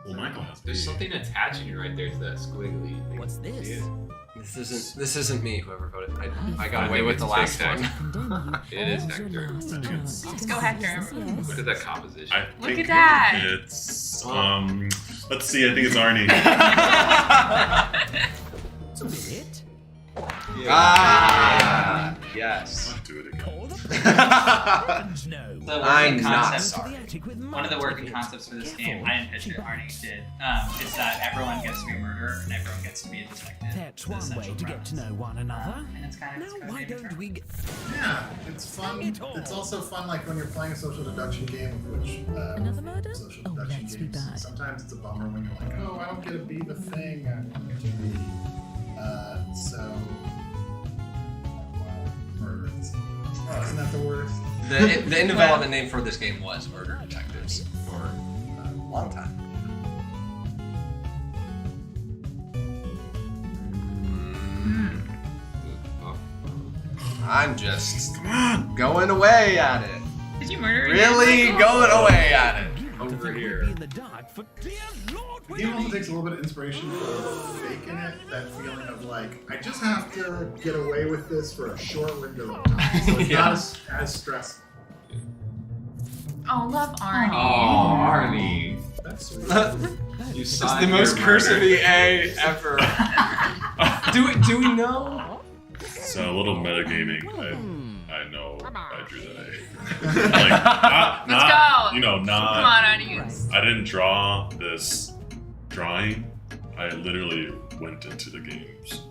Well, Michael has There's B. something attaching you right there to that squiggly thing. What's this? See it? This isn't me. Whoever voted, I got I away think with the it's last Hector. one. It is Hector. Let's go, Hector. Look at that composition. I Look think at that. It's let's see. I think it's Arnie. So is it? Ah, yes. Let's do it again. Call the Heavens no. The working I'm not concept. sorry. One of the working concepts for this game, I didn't pitch it, Arnie did, is that everyone gets to be a murderer and everyone gets to be a detective. That's The one essential way to get to premise. know one another. And it's kind of Now, why don't we get... Yeah, it's fun. It's also fun, like when you're playing a social deduction game, which Another murder? social Oh, deduction let's be games. bad. Sometimes it's a bummer when you're like, oh, I don't get to be the thing I want to be. Murder. Oh, isn't that the worst? The in development name for this game was Murder Detectives for a long time. I'm just going away at it. Did you murder it? Really Michael? going away at it. Over here. In the dark for dear Lord, The game also takes a little bit of inspiration from faking it. That feeling of like, I just have to get away with this for a short window of time, so it's not as stressful. Oh, love Arnie. Oh, Arnie. That's sweet. You It's signed the most your cursive murder. EA ever. do we know? So a little metagaming. I know I drew that A. Like, Let's go. You know, Come not. on, audience. I didn't draw this drawing. I literally went into the game's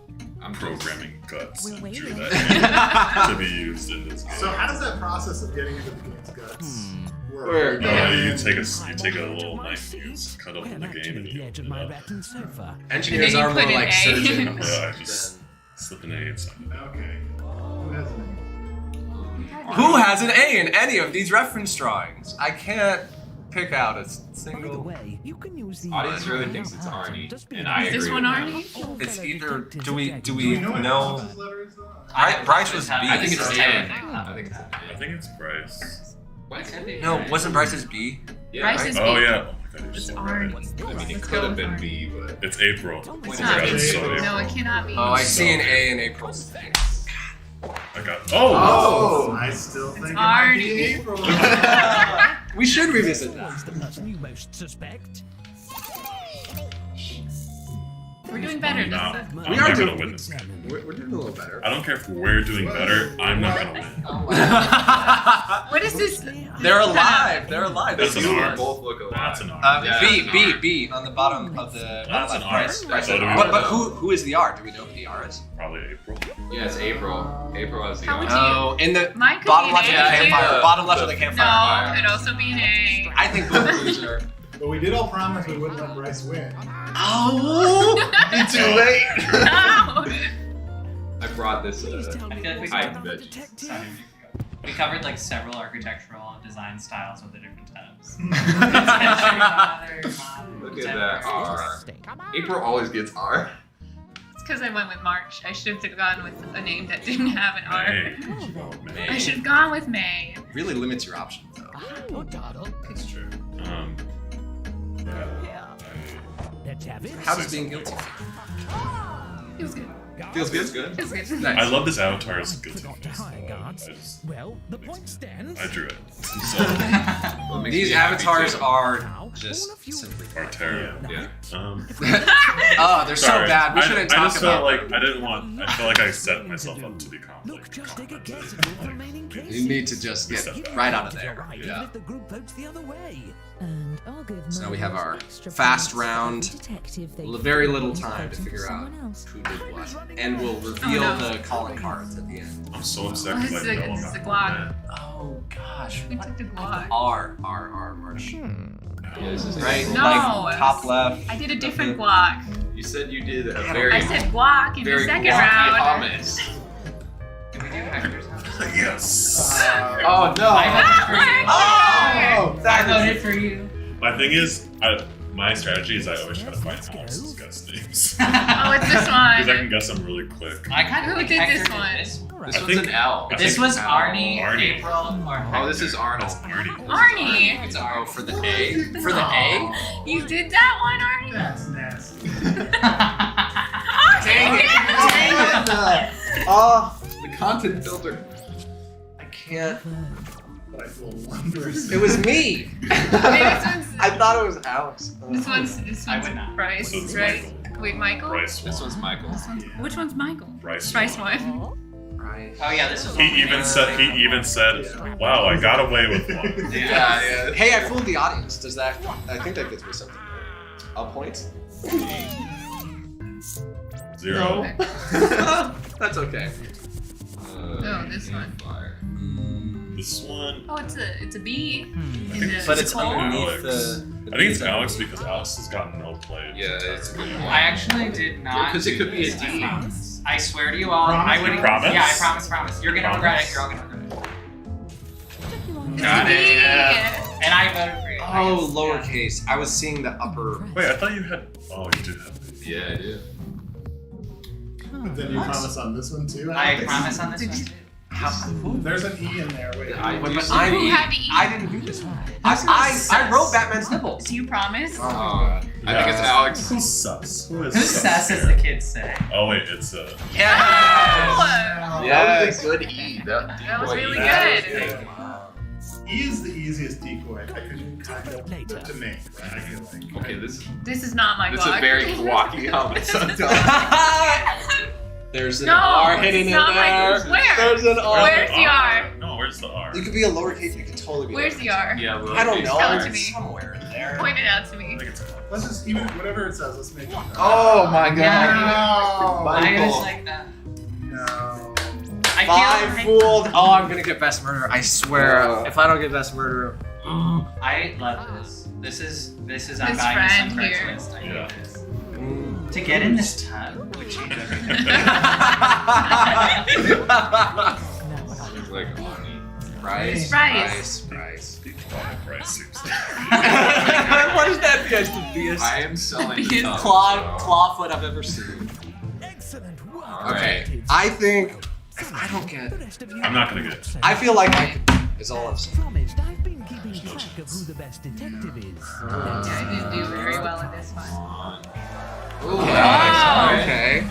programming guts and drew that to be used in this game. So how does that process of getting into the game's guts work? You take a little knife, you cut open the game, and you edge of my rattan sofa. Engineers are more like surgeons. Yeah, I just slip an A inside of it. Okay. Who has an Who has an A in any of these reference drawings? I can't pick out a By the single. way, you can use the Audience really thinks it's Arnie, and I Is this agree one with them. Arnie? It's either. Do we know what know? Alice's letter is though? Bryce was B. I think it's so- N. I think it's N. I think it's Bryce. What? No, wasn't Bryce's B? Yeah. Bryce's B. Oh yeah. It's Arnie. I mean, it Let's could go have with been Arnie. B, but It's April. It's not Okay, B. so No, it cannot be. Oh, I see an A in April's thing. I got. Oh. I still think it Arnie. might be April. We should revisit that. Was the person you most suspect? We're doing better this No, time. I'm not gonna win this game. We're doing a little better. I don't care if we're doing better. I'm not gonna win. What is this? They're alive. They're alive. That's an R. both look alike. That's an R. Yeah, B on the bottom of the. That's an R. Bryce. So do we- But who is the R? Do we know who the R is? Probably April. Yeah, it's April. April has the How would R. you? In the Mine could bottom be left of the an A. campfire. Bottom left of the campfire. No, it could also be an A. I think both of these are. But we did all promise we wouldn't let Bryce win. Oh! It's too late. No. I brought this. I feel like we Hype covered, bitch. sorry, we covered like several architectural design styles with the different tabs. Look at that R. April always gets R. It's because I went with March. I should have gone with a name that didn't have an R. May. I should have gone with May. Really limits your options, though. That's true. Let's have it. How does being guilty feel? It was good. Feels good. It was good. Nice. I love this avatar's guilty Forgot face. to hire guards. Well, the point stands. I drew it. What makes These me happy avatars too. are just simply. Are terrible. Yeah. Oh, they're so Sorry. bad. We shouldn't I talk just about felt like I didn't want. I felt like I set myself up to be Look, just take a guess at the remaining cases. You need to just get right out of there. Right, even Yeah. if the group votes the other way. And I'll give So now we Murray have our extra fast points round. for the detective they Very little found time to voting for figure out someone else. who did what, and we'll reveal Oh, no. the calling cards at the end. I'm so upset Oh, because this I is know this is the about Glock. Oh gosh. We took the Glock. R, March. Yeah, this is Right? No. Like top left. I did a different Glock. You said you did a I very, I said Glock in the very second blocky round. hummus. Can we do Hector's house? Yes. Oh no! Oh, I voted for you. My thing is, my strategy is I always try to find Alex's guest names. Oh, it's this one. Because I can guess them really quick. I kind of Who think did Hector this did one? this. This I one's think- an L. I This think was Arnie, Arnie. April, or Hector. Oh, this is Arnold. Arnie. Arnie. It's Oh, Arnie. for the A? For the A? You did that one, Arnie? That's nasty. Arnie! Oh, the content filter. I can't. But I feel wondrous. It was me. I thought it was Alex. This one's I would not. Bryce, So it's right? Michael. Wait, Michael? Bryce This won. one's Michael. Which one's Michael? Bryce Bryce won. one. Right. Oh yeah, this was. He even said, "Wow, I got away with one." Yeah. Hey, I fooled the audience. Does that? I think that gets me something. A point? 0. That's okay. No, this one. This one. Oh, it's a B. But it's hole. underneath Alex. the. I think it's Alex because Alex has gotten no play. Yeah, it's a good one. I actually did not. Because it could be a do D. this. I swear to you all, Promise? I would. Promise? Yeah, I promise. You're gonna regret it. You're all gonna regret it. It's Got a it. B. Yeah. And I voted for you. Oh, lowercase. I was seeing the upper. Wait, I thought you had. Oh, you did have. Yeah, I did. But then you promise on this one too? I Alex? promise on this one. There's an E in there. Wait. But I didn't do this one. I wrote Batman's nipples. Do you promise? I think it's Alex. Who's sus? Who is Who's sus, as the kids say? Oh wait, it's Yeah. Oh, That was a good E. that was really That good. was E is the easiest decoy I could kind of to make, right? I feel like. Okay, this This is not my is Glock. a very blocky helmet. There's an No, R hidden it's in not there. my. Where? There's an R. Where's the R? No, where's the R? It could be a lowercase. It could totally be. Where's the R? Yeah, I don't know. Tell it to It's me. somewhere in there. Point it out to me. I think it's Let's just even whatever it says. Let's make it. Oh my No. god. I was like that. No. Five fooled. Oh, I'm gonna get best murderer. I swear. If I don't get best murderer. I love this. This is I'm This buying this on friend here. Craigslist. I Yeah. hate this. To get in this tub would change everything. It's like Arnie. Bryce. Bryce. Bryce. Bryce seems. What is that biggest I am selling the tub, clawfoot I've ever seen? Excellent work. Alright. I think if I don't get, I'm not gonna get it. I feel like is all I've said. Promised, I've been keeping track of who the best detective is. Yeah, I didn't do very well in this one. Ooh, Okay.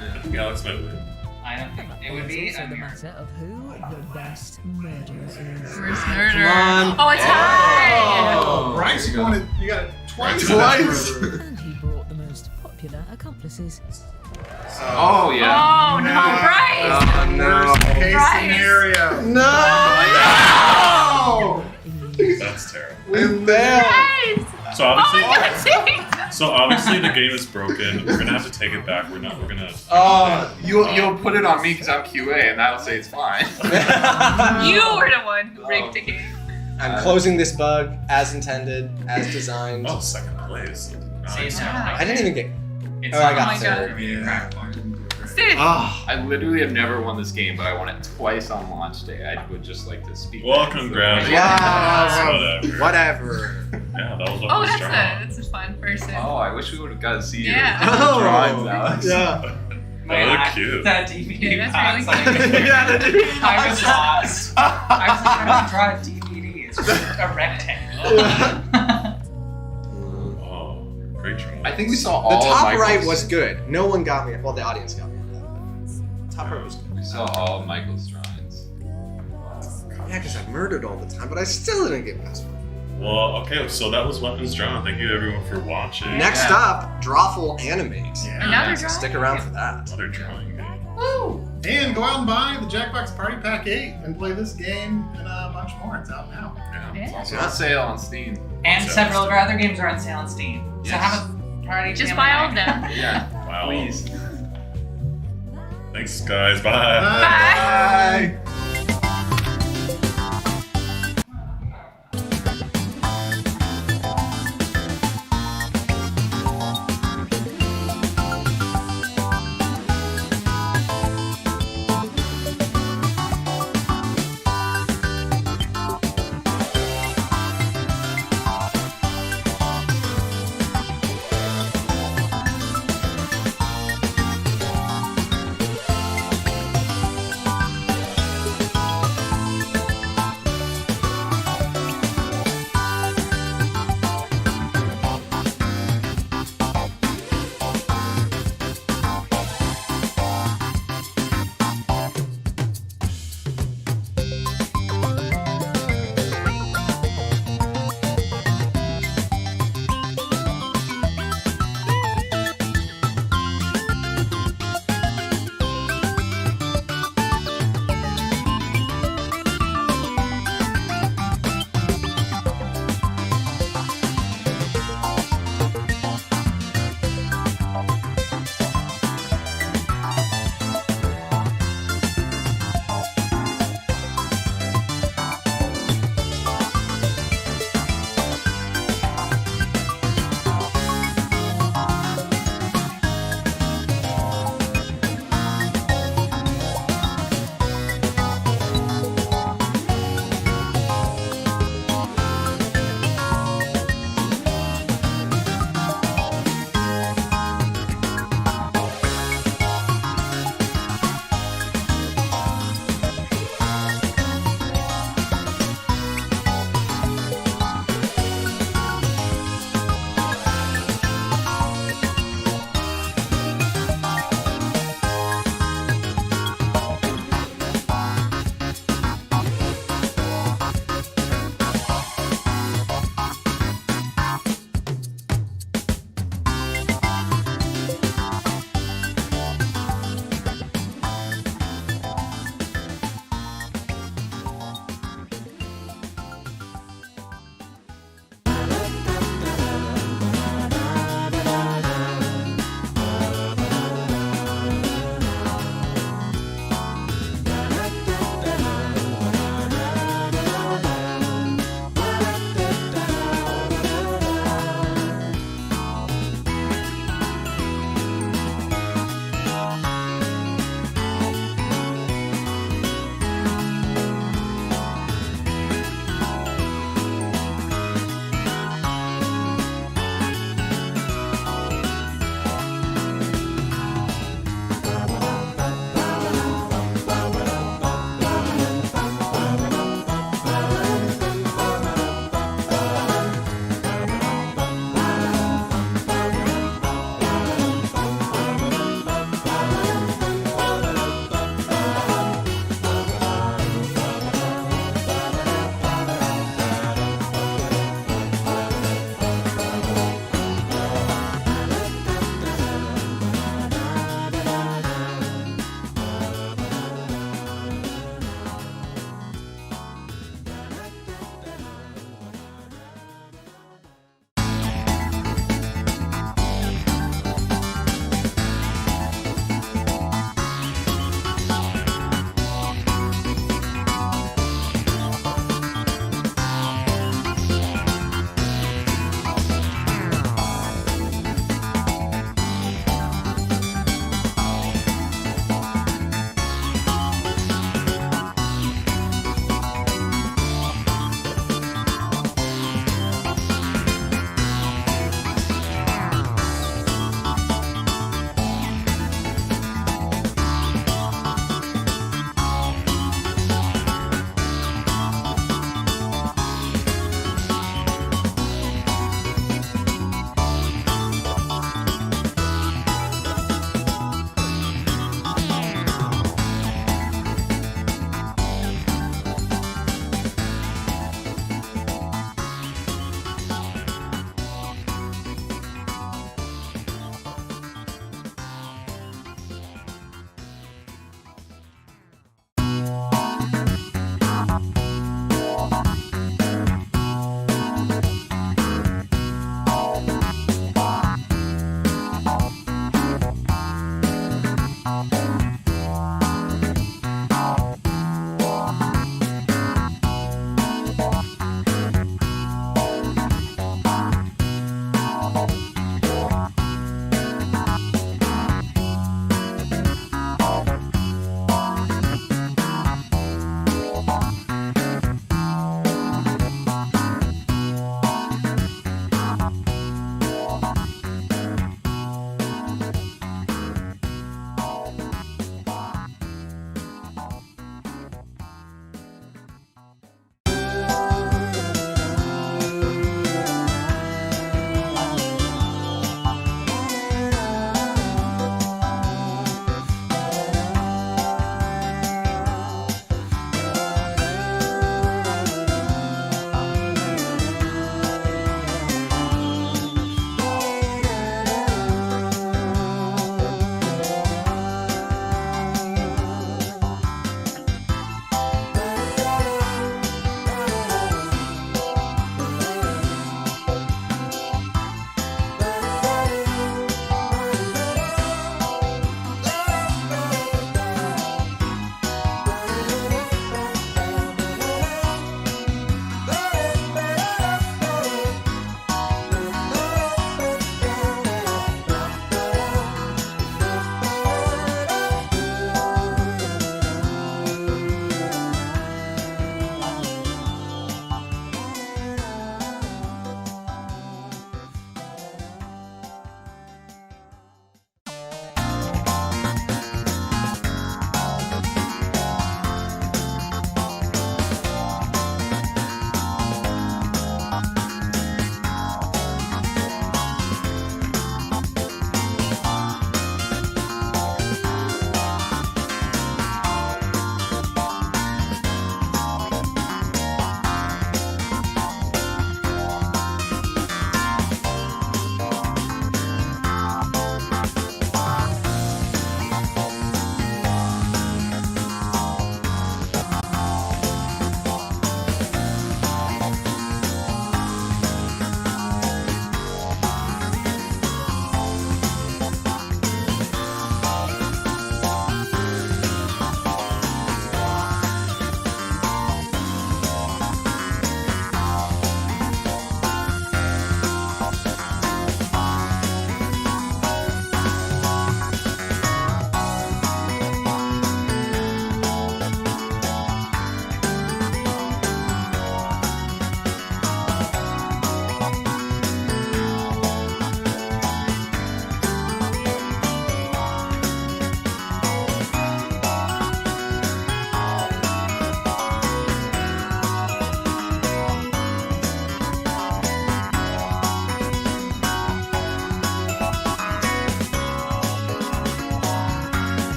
I think Alex might win. I don't think it would be. It's also the matter of who the best murderer is. First murder. Come on. Oh, a tie! Oh, Bryce, you got it twice. And he brought the most popular accomplices. Oh, yeah. Oh, no, Bryce! Oh, no. Case Bryce. scenario. No! That's terrible. We failed. Bryce! So obviously, Oh, my God, so obviously the game is broken. We're gonna have to take it back. We're gonna. You'll put it on me because I'm QA, and that'll say it's fine. You were the one who rigged the game. I'm closing this bug as intended, as designed. Oh, second place. Nice. I didn't even get. It's Oh, I Oh got my third. God. Yeah. Sid! I literally have never won this game, but I won it twice on launch day. I would just like to speak. Well, congrats. Wow. Whatever. Whatever. Yeah, that was Oh, what was that's a fun person. Oh, I wish we would have got to see your Yeah. drawings, Alex. Yeah. They look cute. That DVD Yeah, box. that's really cute. Yeah, the DVD I was lost. I was trying to draw a DVD. It's just a rectangle. Oh, great try. I think we saw The all of top Michael's. right was good. No one got me. Well, the audience got me. Top right was good. We saw all of Michael's drawings. Yeah, because I murdered all the time, but I still didn't get past one. Well, okay, so that was Weapons Drawn. Thank you everyone for watching. Next up, Drawful Animate. Another drawing? Stick around for that. Another drawing game. Woo! And go out and buy the Jackbox Party Pack 8 and play this game and a bunch more. It's out now. Yeah. It's also on sale on Steam. And several of our other games are on sale on Steam. So Yes. have a party. Just family buy all of night. them. Yeah. Wow. Please. Thanks, guys. Bye. Bye. Bye.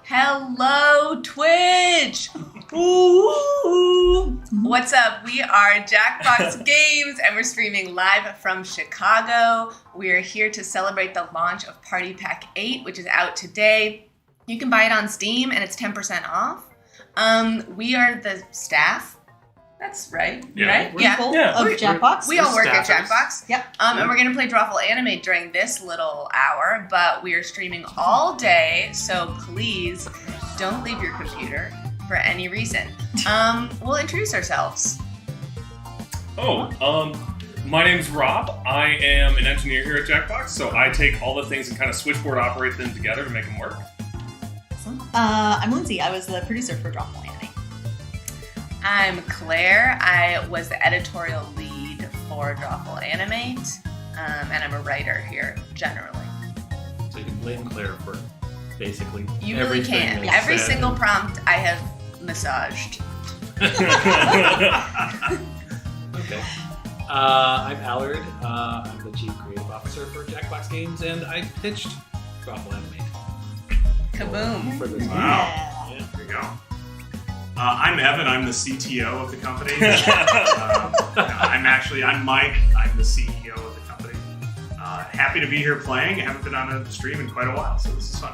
Hello, Twitch! Ooh. What's up? We are Jackbox Games, and we're streaming live from Chicago. We are here to celebrate the launch of Party Pack 8, which is out today. You can buy it on Steam, and it's 10% off. We are the staff. That's right. Yeah. Right? People of Jackbox. We all work at Staffers. Jackbox. Yep. And we're going to play Drawful Animate during this little hour, but we are streaming all day, so please don't leave your computer for any reason. We'll introduce ourselves. My name's Rob. I am an engineer here at Jackbox, so I take all the things and kind of switchboard operate them together to make them work. I'm Lindsay. I was the producer for Drawful Animate. I'm Claire. I was the editorial lead for Drawful Animate, and I'm a writer here generally. So you can blame Claire for basically You really can. Every single prompt I have massaged. Okay. I'm Allard. I'm the Chief Creative Officer for Jackbox Games, and I pitched Drawful Animate. Kaboom. For this Wow. Yeah. There you go. I'm Evan. I'm the CTO of the company. I'm Mike. I'm the CEO of the company. Happy to be here playing. I haven't been on a stream in quite a while, so this is fun.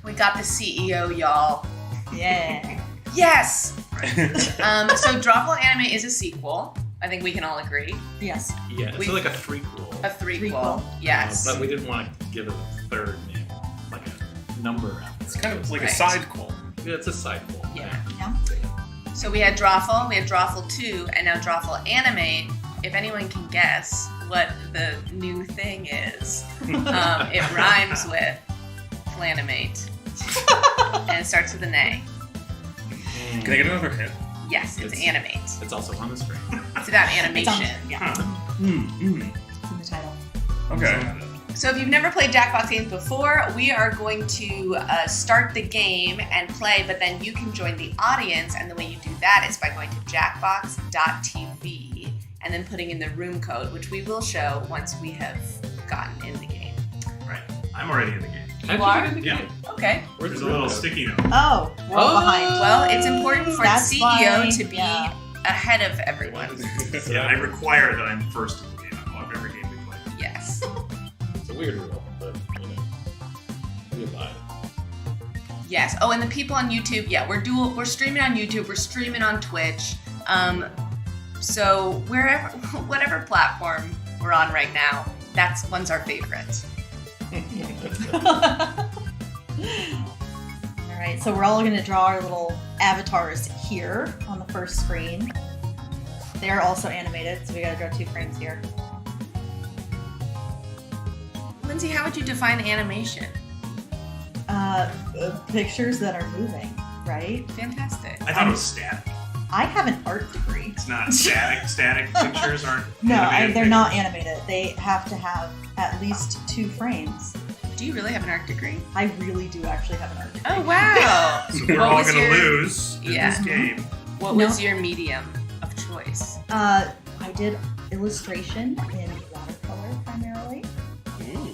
We got the CEO, y'all. Yeah. Yes! So Drawful Animate is a sequel. I think we can all agree. Yes. Yeah, it's like a threequel. A threequel, yes. But we didn't want to give it a third name, like a number after. It's kind of like a Right. sidequel. Yeah, it's a sidequel. Yeah. So we had Drawful, we had Drawful 2, and now Drawful Animate. If anyone can guess what the new thing is, it rhymes with Flanimate. And it starts with an A. Can I get another hint? Yes, it's Animate. It's also on the screen. It's about animation. It's in the title. Okay. So if you've never played Jackbox Games before, we are going to start the game and play, but then you can join the audience, and the way you do that is by going to jackbox.tv and then putting in the room code, which we will show once we have gotten in the game. Right. I'm already in the game. You are? Yeah. Okay. There's a little sticky note. Oh, we're all behind. Well, it's important for That's the CEO why- to be ahead of everyone. Yeah, I require that I'm first in the game of every game we play. Yes. It's a weird rule, but we abide. Yes. Oh, and the people on YouTube, we're streaming on YouTube, we're streaming on Twitch. So whatever platform we're on right now, that's one's our favorite. All right, so we're all going to draw our little avatars here on the first screen. They're also animated, so we got to draw 2 frames here. Lindsay, how would you define animation? Pictures that are moving, right? Fantastic. I thought it was static. I have an art degree. It's not static. Static pictures aren't. No, animated they're pictures. not animated. They have to have at least 2 frames. Do you really have an art degree? I really do actually have an art degree. Oh, wow. So we're all going to lose in Yeah. this game. What was your medium of choice? I did illustration in watercolor primarily.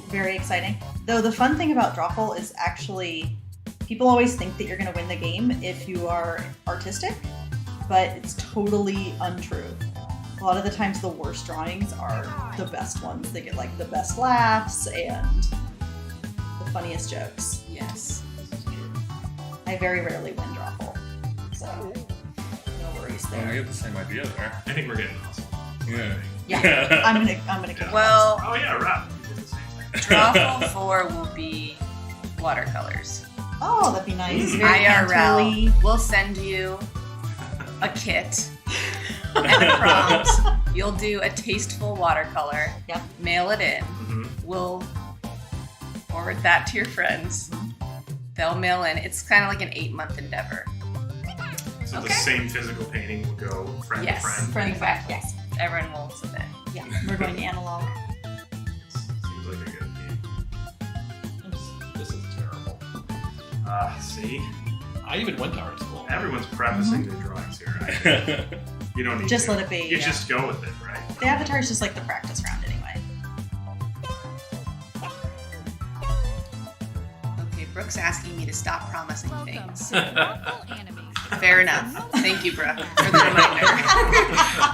Very exciting. Though the fun thing about Drawful is actually, people always think that you're going to win the game if you are artistic, but it's totally untrue. A lot of the times the worst drawings are the best ones. They get like the best laughs and the funniest jokes. Yes. I very rarely win Drawful, so no worries Oh, there. we have the same idea there. I think we're getting awesome. Yeah. Yeah, I'm gonna kick Well, Oh yeah, Rob. You did the same thing. Drawful 4 will be watercolors. Oh, that'd be nice. Very IRL. painterly. We'll send you a kit and a prompt. You'll do a tasteful watercolor. Yep. Mail it in. We'll forward that to your friends. They'll mail in. It's kind of like an 8-month endeavor. So the same physical painting will go friend Yes. to friend. Friend, Exactly. yes. Everyone will submit. Yeah, we're going analog. Seems like a good game. This is terrible. See? I even went to art school. Everyone's prefacing their drawings here. You don't need Just to. let it be, You yeah. just go with it, right? The avatar is just like the practice round anyway. Okay, Brooke's asking me to stop promising things. Fair enough. Thank you, Brooke, for the reminder.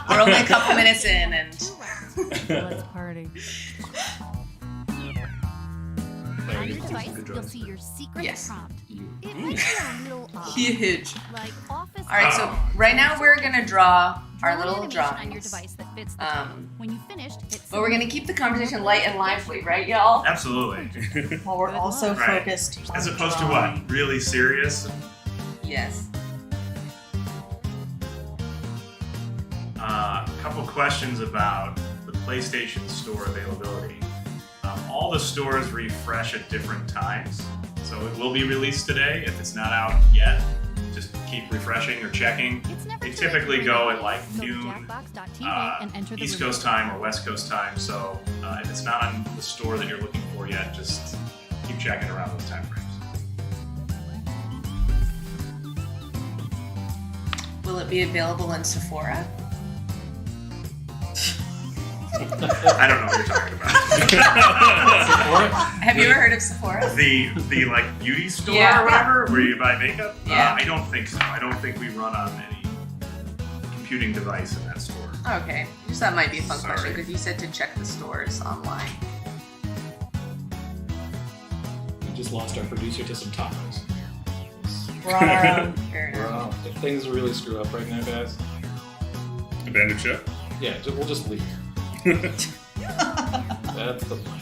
We're only a couple minutes in, and Let's party. On your device, you'll see your secret prompt. It might be a little odd. huge. Like office. All right, so right now we're gonna draw our Draw an little animation on your drawings. device that fits the time. When you finished, hit But we're gonna keep the conversation light and lively, right, y'all? Absolutely. Well, we're also Right. focused on As opposed to drawing. what? Really serious? Yes. A couple questions about the PlayStation Store availability. All the stores refresh at different times, so it will be released today. If it's not out yet, just keep refreshing or checking. They typically go at like noon East Coast time or West Coast time, so if it's not on the store that you're looking for yet, just keep checking around those time frames. Will it be available in Sephora? I don't know what you're talking about. Have you ever heard of Sephora? The like beauty store Yeah. or whatever, where you buy makeup? Yeah. I don't think so. I don't think we run on any computing device in that store. Okay, just that might be a fun Sorry. question because you said to check the stores online. We just lost our producer to some tacos. We're on our own. Fair We're enough. on. If things really screw up right now, guys. Abandoned ship? Yeah, we'll just leave. That's the plan.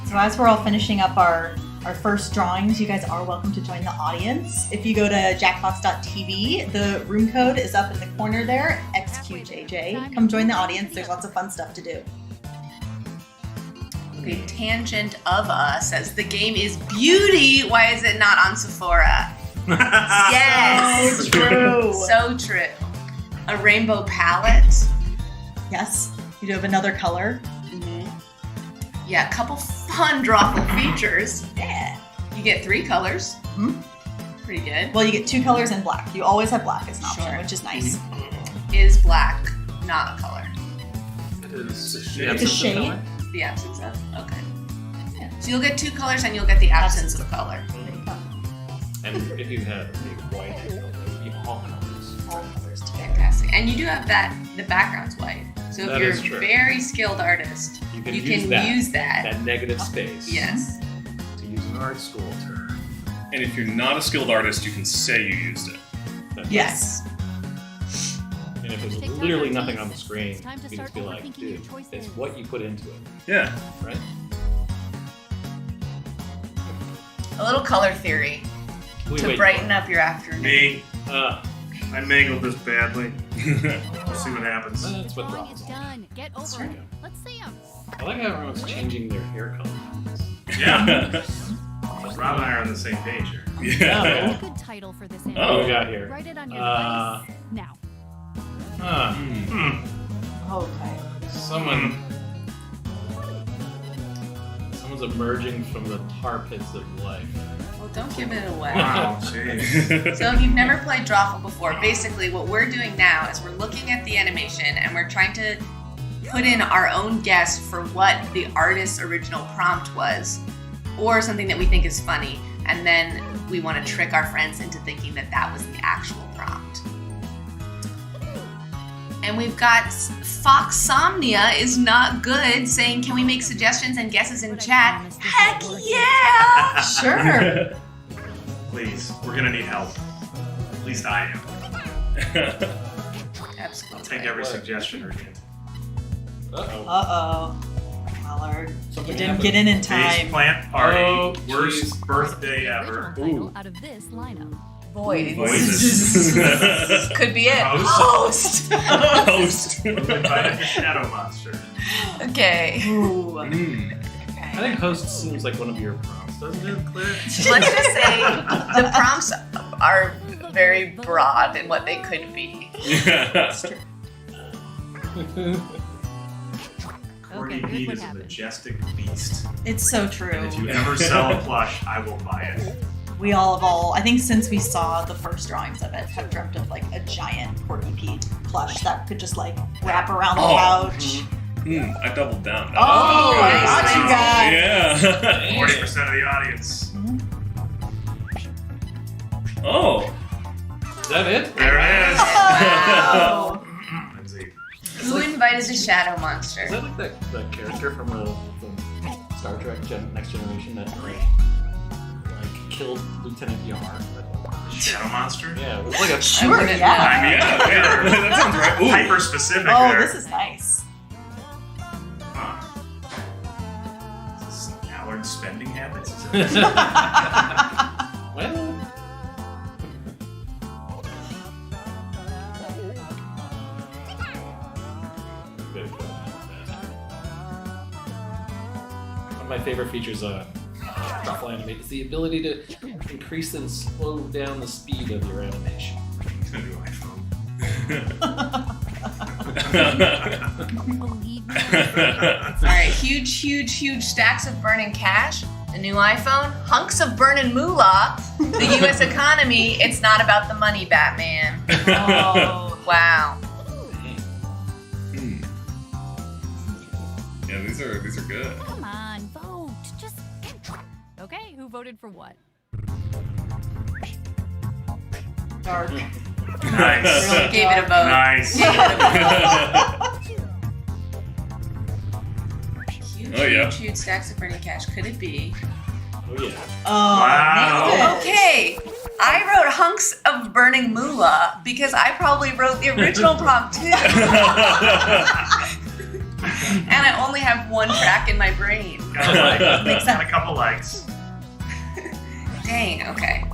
So as we're all finishing up our first drawings, you guys are welcome to join the audience. If you go to jackbox.tv, the room code is up in the corner there, XQJJ. Come join the audience. There's lots of fun stuff to do. Okay, Tangent of Us says the game is beauty. Why is it not on Sephora? Yes, So true. So true. A rainbow palette. Yes. You do have another color. Yeah, a couple fun Drawful features. Yeah. You get 3 colors. Pretty good. Well, you get 2 colors and black. You always have black as an option, which is nice. Is black not a color? It is It's a shade. The absence of? Okay. Yeah. So you'll get 2 colors and you'll get the absence of color. And if you had a big white, it would be all colors. All colors. Fantastic. And you do have the background's white. So if That you're is a true. very skilled artist, you can use that. That negative space. Yes. To use an art school term. And if you're not a skilled artist, you can say you used it. Yes. And if there's literally nothing on the screen, you can just be like, dude, it's what you put into it. Yeah. Right? A little color theory to brighten up your afternoon. Me, I mangled this badly. We'll see what happens. That's what Drawing is done. Get over it. Let's see him. I like how everyone's changing their hair color. Yeah. Rob and I are on the same page here. Yeah. Good title for this What do animation. we got here? Write it on your device now. Okay. Someone's emerging from the tar pits of life. Well, don't give it away. Wow, jeez. So if you've never played Drawful before, basically what we're doing now is we're looking at the animation and we're trying to put in our own guess for what the artist's original prompt was, or something that we think is funny, and then we want to trick our friends into thinking that that was the actual prompt. And we've got Foxsomnia is not good saying, can we make suggestions and guesses in chat? Heck yeah! Sure. Please, we're gonna need help. At least I am. Absolutely. I'll take every suggestion or hint. Uh-oh. Mallard. Something You didn't happened. get in Base time. plant party. Oh, Worst jeez. birthday ever. Title out of this lineup. Void. Voices. Could be it. Host. Host. We've invited the shadow monster. Okay. Ooh. I think host seems like one of your prompts, doesn't it, Claire? Let's just say the prompts are very broad in what they could be. Corny here's Beat what is a happened. majestic beast. It's so true. And if you ever sell a plush, I will buy it. We all, I think since we saw the first drawings of it, have dreamt of like a giant Porky Pete plush that could just like wrap around the couch. I doubled down. Oh, I got you guys. Yeah. 40% of the audience. Oh. Is that it? There it is. Wow. Lindsay. Who invited the shadow monster? Is that like that character from Star Trek Next Generation that like killed Lieutenant Yar? Shadow monster? Yeah, it was like a Sure, yeah. Yeah, that sounds right. Ooh. Hyper specific. Oh, there. this is nice. Is this Allard's spending habits? Well. One of my favorite features of Drawful Animate is the ability to increase and slow down the speed of your animation. It's a new iPhone. Alright, huge stacks of burning cash. The new iPhone, hunks of burning moolah. The US economy, it's not about the money, Batman. Oh, wow. Yeah, these are good. Come on, vote. Just. Okay, who voted for what? Dark. Nice. Really gave it a vote. Nice. Gave it a vote. Huge stacks of burning cash. Could it be? Oh yeah. Oh, wow. Okay. I wrote hunks of burning moolah because I probably wrote the original prompt too. And I only have one track in my brain. Got a couple likes. Dang, okay.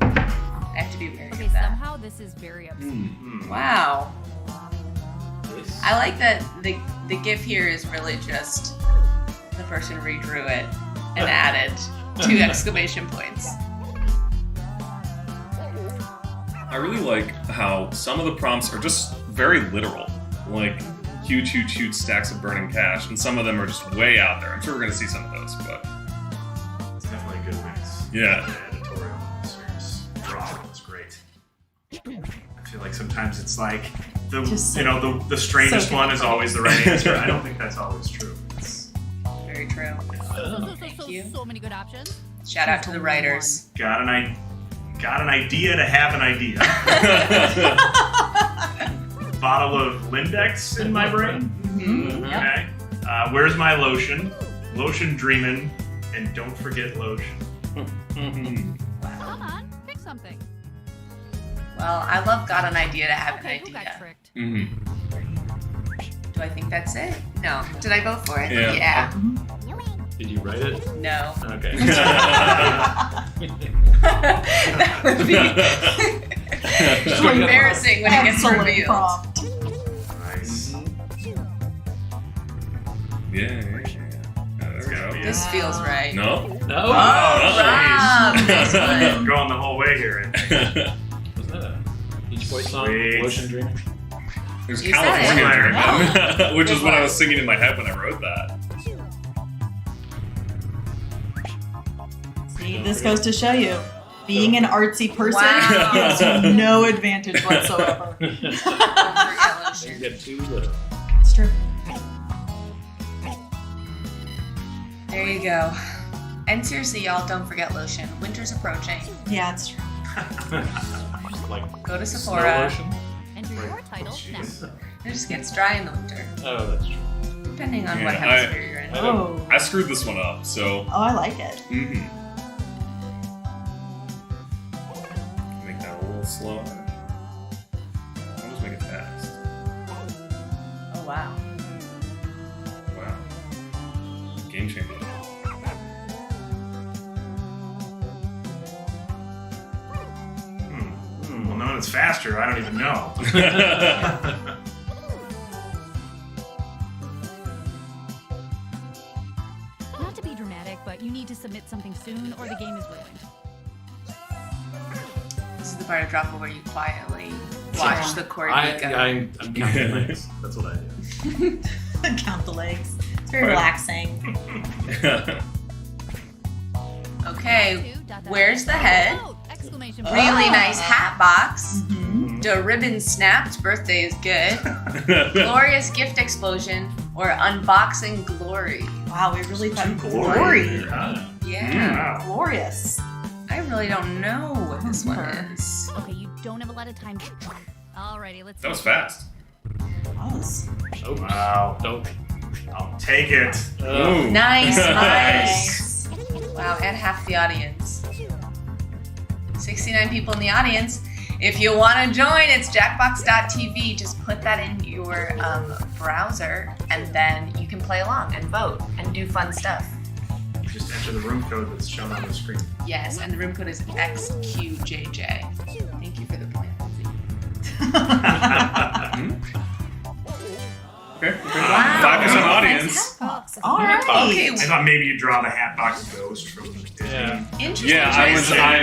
I have to be wary of that. Somehow this is very upsetting. Wow. I like that the GIF here is really just the person redrew it and added 2 exclamation points. I really like how some of the prompts are just very literal. Like, huge stacks of burning cash, and some of them are just way out there. I'm sure we're going to see some of those, but... It's definitely a good mix. Yeah. The editorial series. Drawful is great. I feel like sometimes it's like, the strangest one is always the right answer. I don't think that's always true. It's very true. Thank you. So many good options. Shout out to the writers. Got an idea to have an idea. Bottle of Lindex in my brain. Mm-hmm. Okay. Where's my lotion? Lotion dreamin', and don't forget lotion. Come on, pick something. Well, I love got an idea to have an Who got idea. tricked? Do I think that's it? No. Did I vote for it? Yeah. Did you write it? No. Okay. That would be so embarrassing when it gets revealed. Nice. Yeah. There we go. This feels right. No? No. Oh, Rob. Nice one. Going the whole way here. Wasn't that a Beach Boys song? Sweet. Lotion Dream? It was You California said it. Dreamin', which is what I was singing in my head when I wrote that. See, this goes to show you, being an artsy person Wow. gives you no advantage whatsoever. You get 2 literal. It's true. There you go. And seriously, y'all, don't forget lotion. Winter's approaching. Yeah, it's true. Like Go to snow Sephora. lotion? Enter your title now. It just gets dry in the winter, Oh, that's true. depending on what Yeah, hemisphere you're in. Oh. I screwed this one up, so... Oh, I like it. Make that a little slower. I'll just make it fast. Oh, wow. Wow. Game changer. Well, now it's faster. I don't even know. Not to be dramatic, but you need to submit something soon or the game is ruined. This is the part of Drawful where you quietly watch the corgi go. I'm counting legs. That's what I do. Count the legs. It's very relaxing. Okay, Where's the head? Really nice hat box. The ribbon snapped. Birthday is good. Glorious gift explosion or unboxing glory. Wow, we really thought glory. Yeah. Glorious. I really don't know what this one is. Okay, you don't have a lot of time. Alrighty, let's. That was fast. Oh, wow. I'll take it. Oh. Nice. Wow, and half the audience. 69 people in the audience. If you want to join, it's jackbox.tv. Just put that in your browser, and then you can play along and vote and do fun stuff. Just enter the room code that's shown on the screen. Yes, and the room code is XQJJ. Thank you for the point. Okay. 5% audience. All right. Okay. I thought maybe you'd draw the Hatbox Ghost from the Disney. Interesting. Yeah, I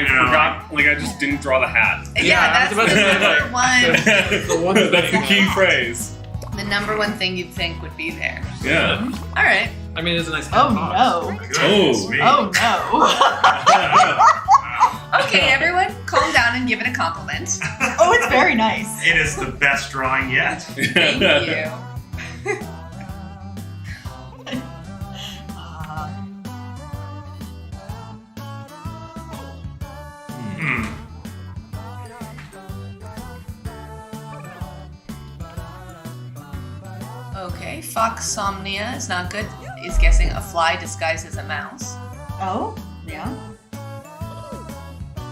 forgot. Like I just didn't draw the hat. Yeah, that's the number one. That's the key phrase. The number one thing you'd think would be there. Yeah. All right. I mean, it's a nice Oh box. no. Oh. Oh no. Okay, everyone, calm down and give it a compliment. Oh, it's very nice. It is the best drawing yet. Thank you. Okay, Foxsomnia is not good. Is guessing a fly disguised as a mouse. Oh, yeah.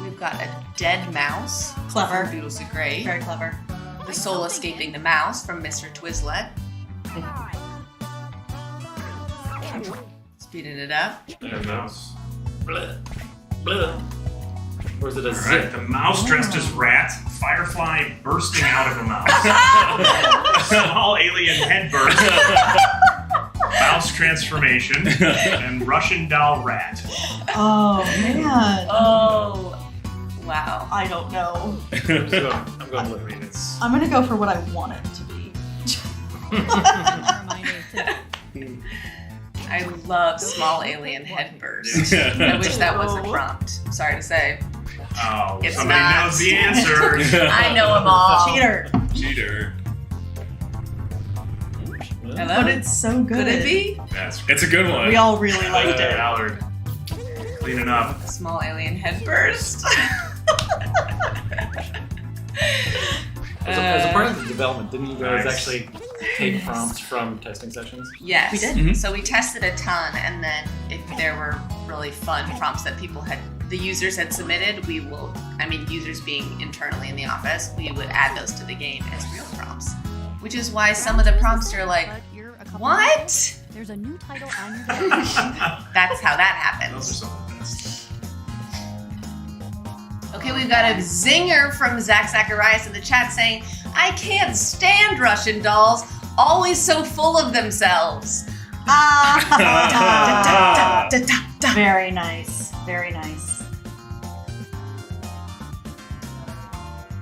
We've got a dead mouse. Clever. From Doodles Are Great. Very clever. The soul escaping the mouse from Mr. Twizlet. Speeding it up. Dead mouse. Blah. Blah. Or is it a All right, zip? the mouse dressed as rat, firefly bursting out of a mouse, small alien head burst, mouse transformation, and Russian doll rat. Oh man. Oh, wow. I don't know. So, I'm going with Remus. I'm gonna go for what I want it to be. I love small alien head burst. I wish that was a prompt. Sorry to say. Oh, It's somebody not. knows the answer. I know them all. Cheater. Hello? But it's so good. Could it be? It's a good one. We all really liked it. Allard, cleaning up. Small alien head burst. As a part of the development, didn't you guys Nice. actually take prompts from testing sessions? Yes. We did. So we tested a ton, and then if there were really fun prompts that the users had submitted, users being internally in the office, we would add those to the game as real prompts. Which is why some of the prompts are like, what? There's a new title on your That's how that happens. Those are some of the best. Okay, we've got a zinger from Zach Zacharias in the chat saying, I can't stand Russian dolls, always so full of themselves. Very nice. Very nice.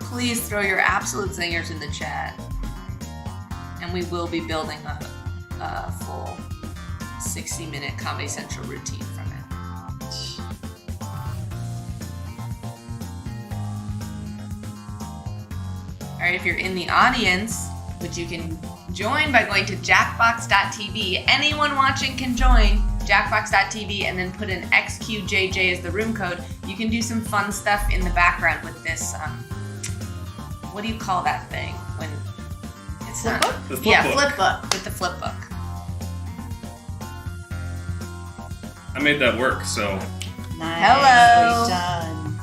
Please throw your absolute zingers in the chat. And we will be building a full 60-minute Comedy Central routine from it. Alright, if you're in the audience, which you can join by going to jackbox.tv. Anyone watching can join jackbox.tv and then put in XQJJ as the room code. You can do some fun stuff in the background with this, what do you call that thing? When it's Flip not, book? The flip yeah, book. flip book, with the flip book. I made that work, so. Nice. Hello. Done.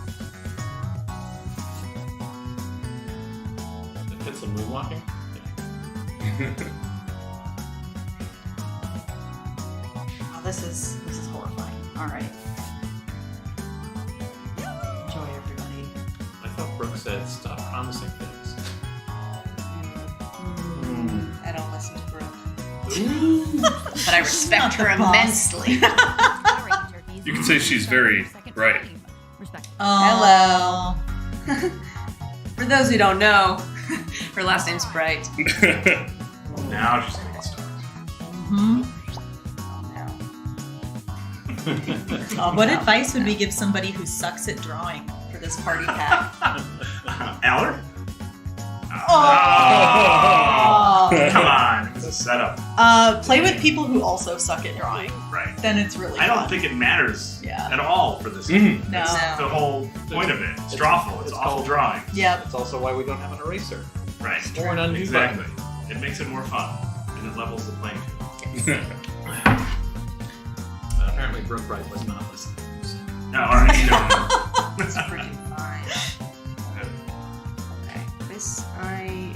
Did some moonwalking? Oh, this is horrifying. All right. Enjoy, everybody. I thought Brooke said stop promising things. I don't listen to Brooke. But I respect her Not the boss. immensely. You can say she's very bright. Hello. For those who don't know, her last name's Bright. Now she's gonna get started. Hmm? What advice would we give somebody who sucks at drawing for this party pack? Allard? Oh. Come on, it's a setup. Play with people who also suck at drawing. Right. Then it's really I fun. don't think it matters at all for this game. No. That's the whole point of it. It's Drawful. It's awful drawing. Yep. It's also why we don't have an eraser. Right. Or an undo Exactly. button. It makes it more fun, and it levels the playing field. Apparently, Brooke Wright was not listening. So. No, all right. No. It's freaking fine. Okay. This I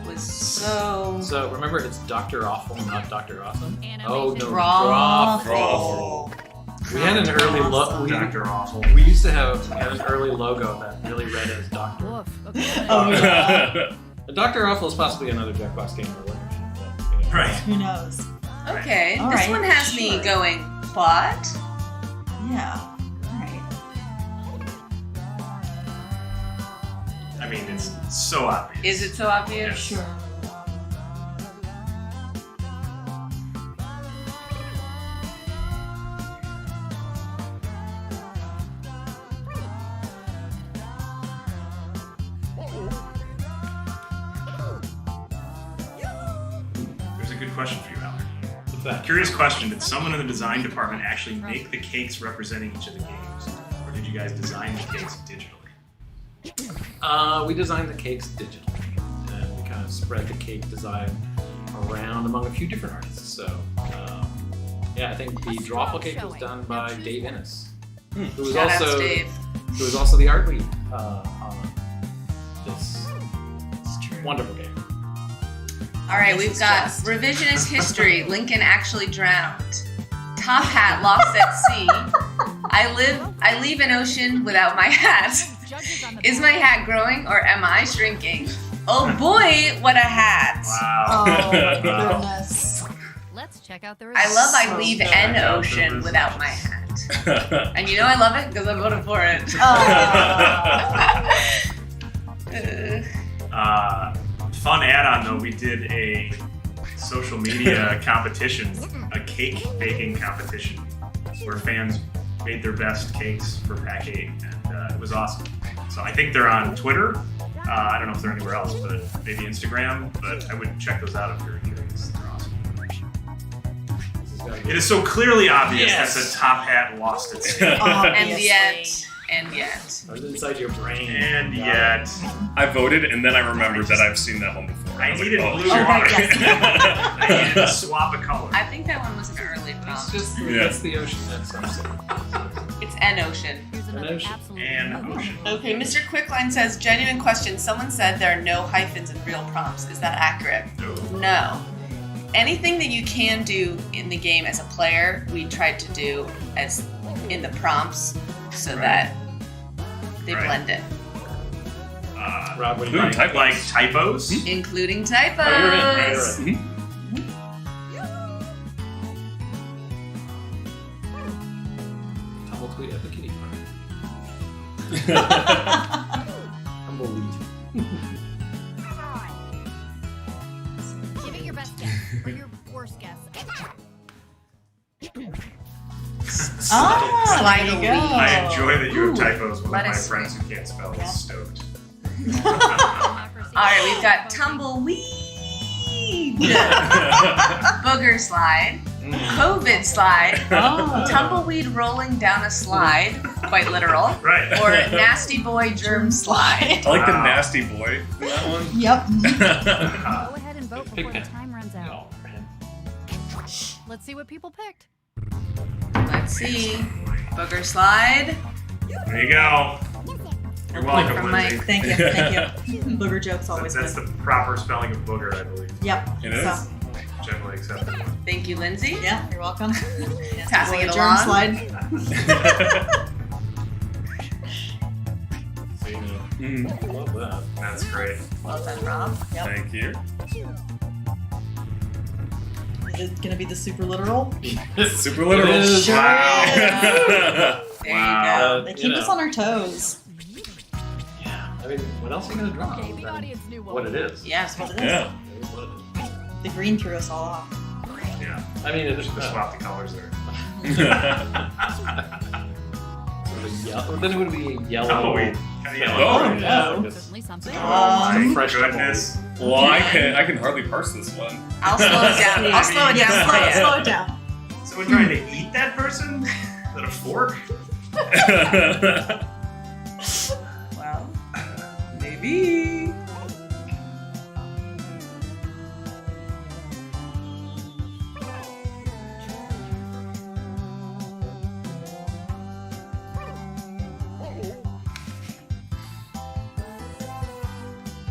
was so. So remember, it's Dr. Awful, not Dr. Awesome. Oh no, Drawful. We had an early logo. Dr. Awful. We used to have an early logo that really read as Doctor. Oh yeah. Dr. Awful is possibly another Jackbox game we're working on. Right. Who knows? Okay. All This right, one has me going, what? Yeah. All right. I mean, it's so obvious. Is it so obvious? Yes. Sure. There's a good question for you, Allard. Curious question: did someone in the design department actually make the cakes representing each of the games, or did you guys design the cakes digitally? We designed the cakes digitally, and we kind of spread the cake design around among a few different artists. So, yeah, I think the Drawful cake was done by Dave Innes, who was Shout out also to Dave. who was also the art lead on this wonderful game. All right, we've got Revisionist History. Lincoln actually drowned. Top Hat lost at sea. I leave an ocean without my hat. Is my hat growing or am I shrinking? Oh boy, what a hat! Wow. Oh my goodness. Let's check out the I love I results. leave an ocean without my hat. And you know I love it because I voted for it. Fun add-on though, we did a social media competition, a cake baking competition, where fans made their best cakes for Pack 8, and it was awesome. So I think they're on Twitter. I don't know if they're anywhere else, but maybe Instagram. But I would check those out if you're curious. They're awesome. It is so clearly obvious that the Top Hat lost its sea. And yet. I was inside your brain. And yet. I voted, and then I remembered that I've seen that one before. I was needed like, blue sure. water. I needed to swap a color. I think that one was an early prompt. That's the ocean. That's It's an ocean. an ocean. An ocean. Okay, Mr. Quickline says, genuine question. Someone said there are no hyphens in real prompts. Is that accurate? No. Anything that you can do in the game as a player, we tried to do as in the prompts so that they blend in. Rob, what do you like typos? Including typos. Oh, you're in. Right. Tumbleweed at the kitty park. Tumbleweed. Give it your best guess or your worst guess. Slide there you a go. weed. I enjoy that you have typos. One of my Lettuce. friends who can't spell is stoked. All right, we've got tumbleweed, booger slide, COVID slide, tumbleweed rolling down a slide, quite literal, right? Or nasty boy germ slide. I like the nasty boy in that one. Yep. Go ahead and vote before the time runs out. Let's see what people picked. Let's see, booger slide. There you go. You're welcome, From Lindsay. Mike. Thank you. Thank you. Booger jokes always That's good. the proper spelling of booger, I believe. Yep. It is? Generally accepted. Thank you, Lindsay. Yeah, you're welcome. Passing it Germ along. slide. Love that. That's great. Well done, Rob. Yep. Thank you. Is it gonna be the super literal? Super literal. It is. Wow. There you go. They keep us on our toes. Yeah. I mean, what else are you gonna draw? What it is. Yes, what it is. Yeah. The green threw us all off. Yeah. I mean, it's Just swap the colors there. Then it would be a yellow. Oh, yeah. Certainly something. Fresh goodness. Well, I can hardly parse this one. I'll slow it down. I'll slow it down. Slow it down. Someone trying to eat that person? Is that a fork? Well, maybe.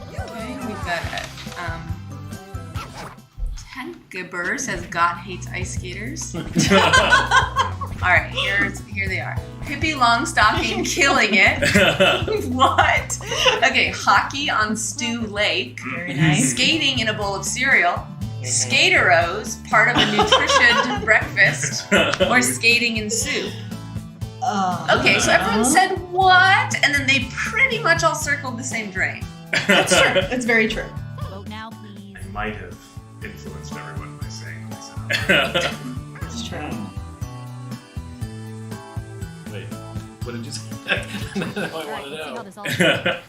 Okay, we've got Gibber says God hates ice skaters. All right, here they are. Pippi Longstocking killing it. What? Okay, hockey on Stew Lake. Very nice. Skating in a bowl of cereal. Skateros, part of a nutrition breakfast, or skating in soup. Okay, so everyone said what? And then they pretty much all circled the same drain. That's true. It's very true. Vote now, please. I might have influenced everyone by saying what I said. It's true. Wait, what did you say? I want to know.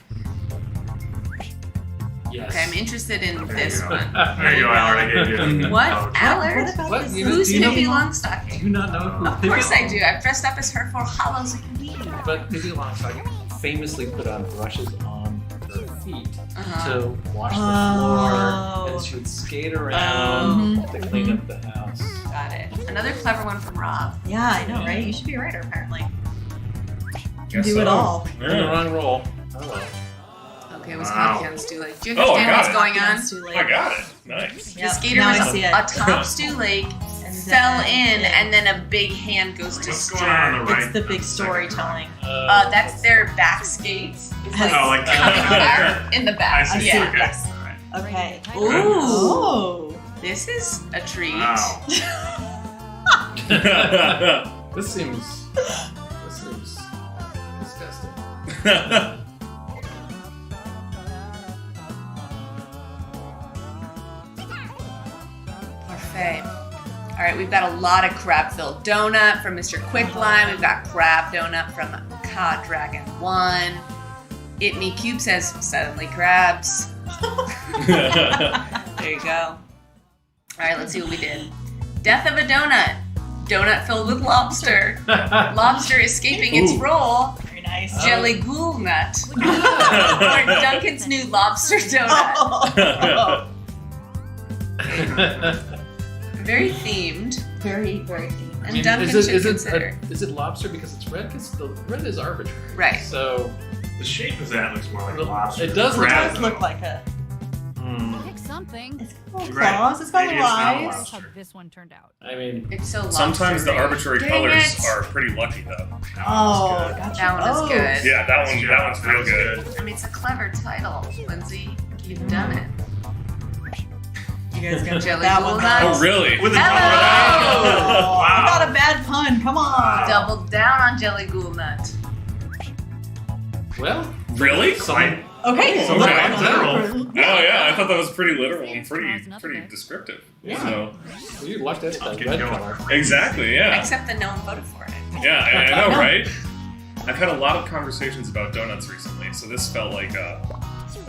Yes. Okay, I'm interested in this one. There you go, Allard. I gave you. What? Allard? What? Who's Do you know- Pippi Longstocking? Do you not know who Of course I do. I've dressed up as her for Halloween. But Pippi Longstocking famously put on brushes on her feet to wash the floor, and she would skate around to clean up the house. Got it. Another clever one from Rob. Yeah, I know, right? You should be a writer, apparently. Guess Do so. it all. You're in the wrong role. Oh well. Okay, it was hockey on Stew Lake. Do you understand what's going on? I got it. Nice. The skater was atop Stew Lake, fell in, and then a big hand goes to What's going on the right? It's the big storytelling. That's their back skates. It's like Oh, like coming out in the back. I see. Yeah. Okay. Yes. Okay. Ooh. This is a treat. Wow. This seems disgusting. Parfait. All right, we've got a lot of crab-filled donut from Mr. Quicklime. We've got crab donut from Ka Dragon 1. It Me Cube says suddenly crabs. There you go. All right, let's see what we did. Death of a donut. Donut filled with lobster. Lobster escaping its role. Very nice. Jelly ghoul nut. Or Duncan's new lobster donut. Very themed. Very, very themed. And Duncan should consider. Is it lobster because it's red? Because the red is arbitrary. Right. So the shape of that looks more like a lobster. It does look like a. Pick something. It's got little claws. It's got little eyes. That's how this one turned out. I mean, it's so sometimes the arbitrary Dang colors it. are pretty lucky though. Oh, gotcha. That one is good. Yeah, that one's real good. I mean, it's a clever title, Lindsay. You've done it. You guys got jelly that ghoul one. nuts? Oh, really? Hello! Oh, I got a bad pun. Come on. Double down on jelly ghoul nut. well, Really? Okay. So Right, literal. Oh yeah, I thought that was pretty literal and pretty descriptive. Yeah. So you lucked out that red color. exactly, yeah. Except that no one voted for it. Yeah, I know, right? I've had a lot of conversations about donuts recently, so this felt like a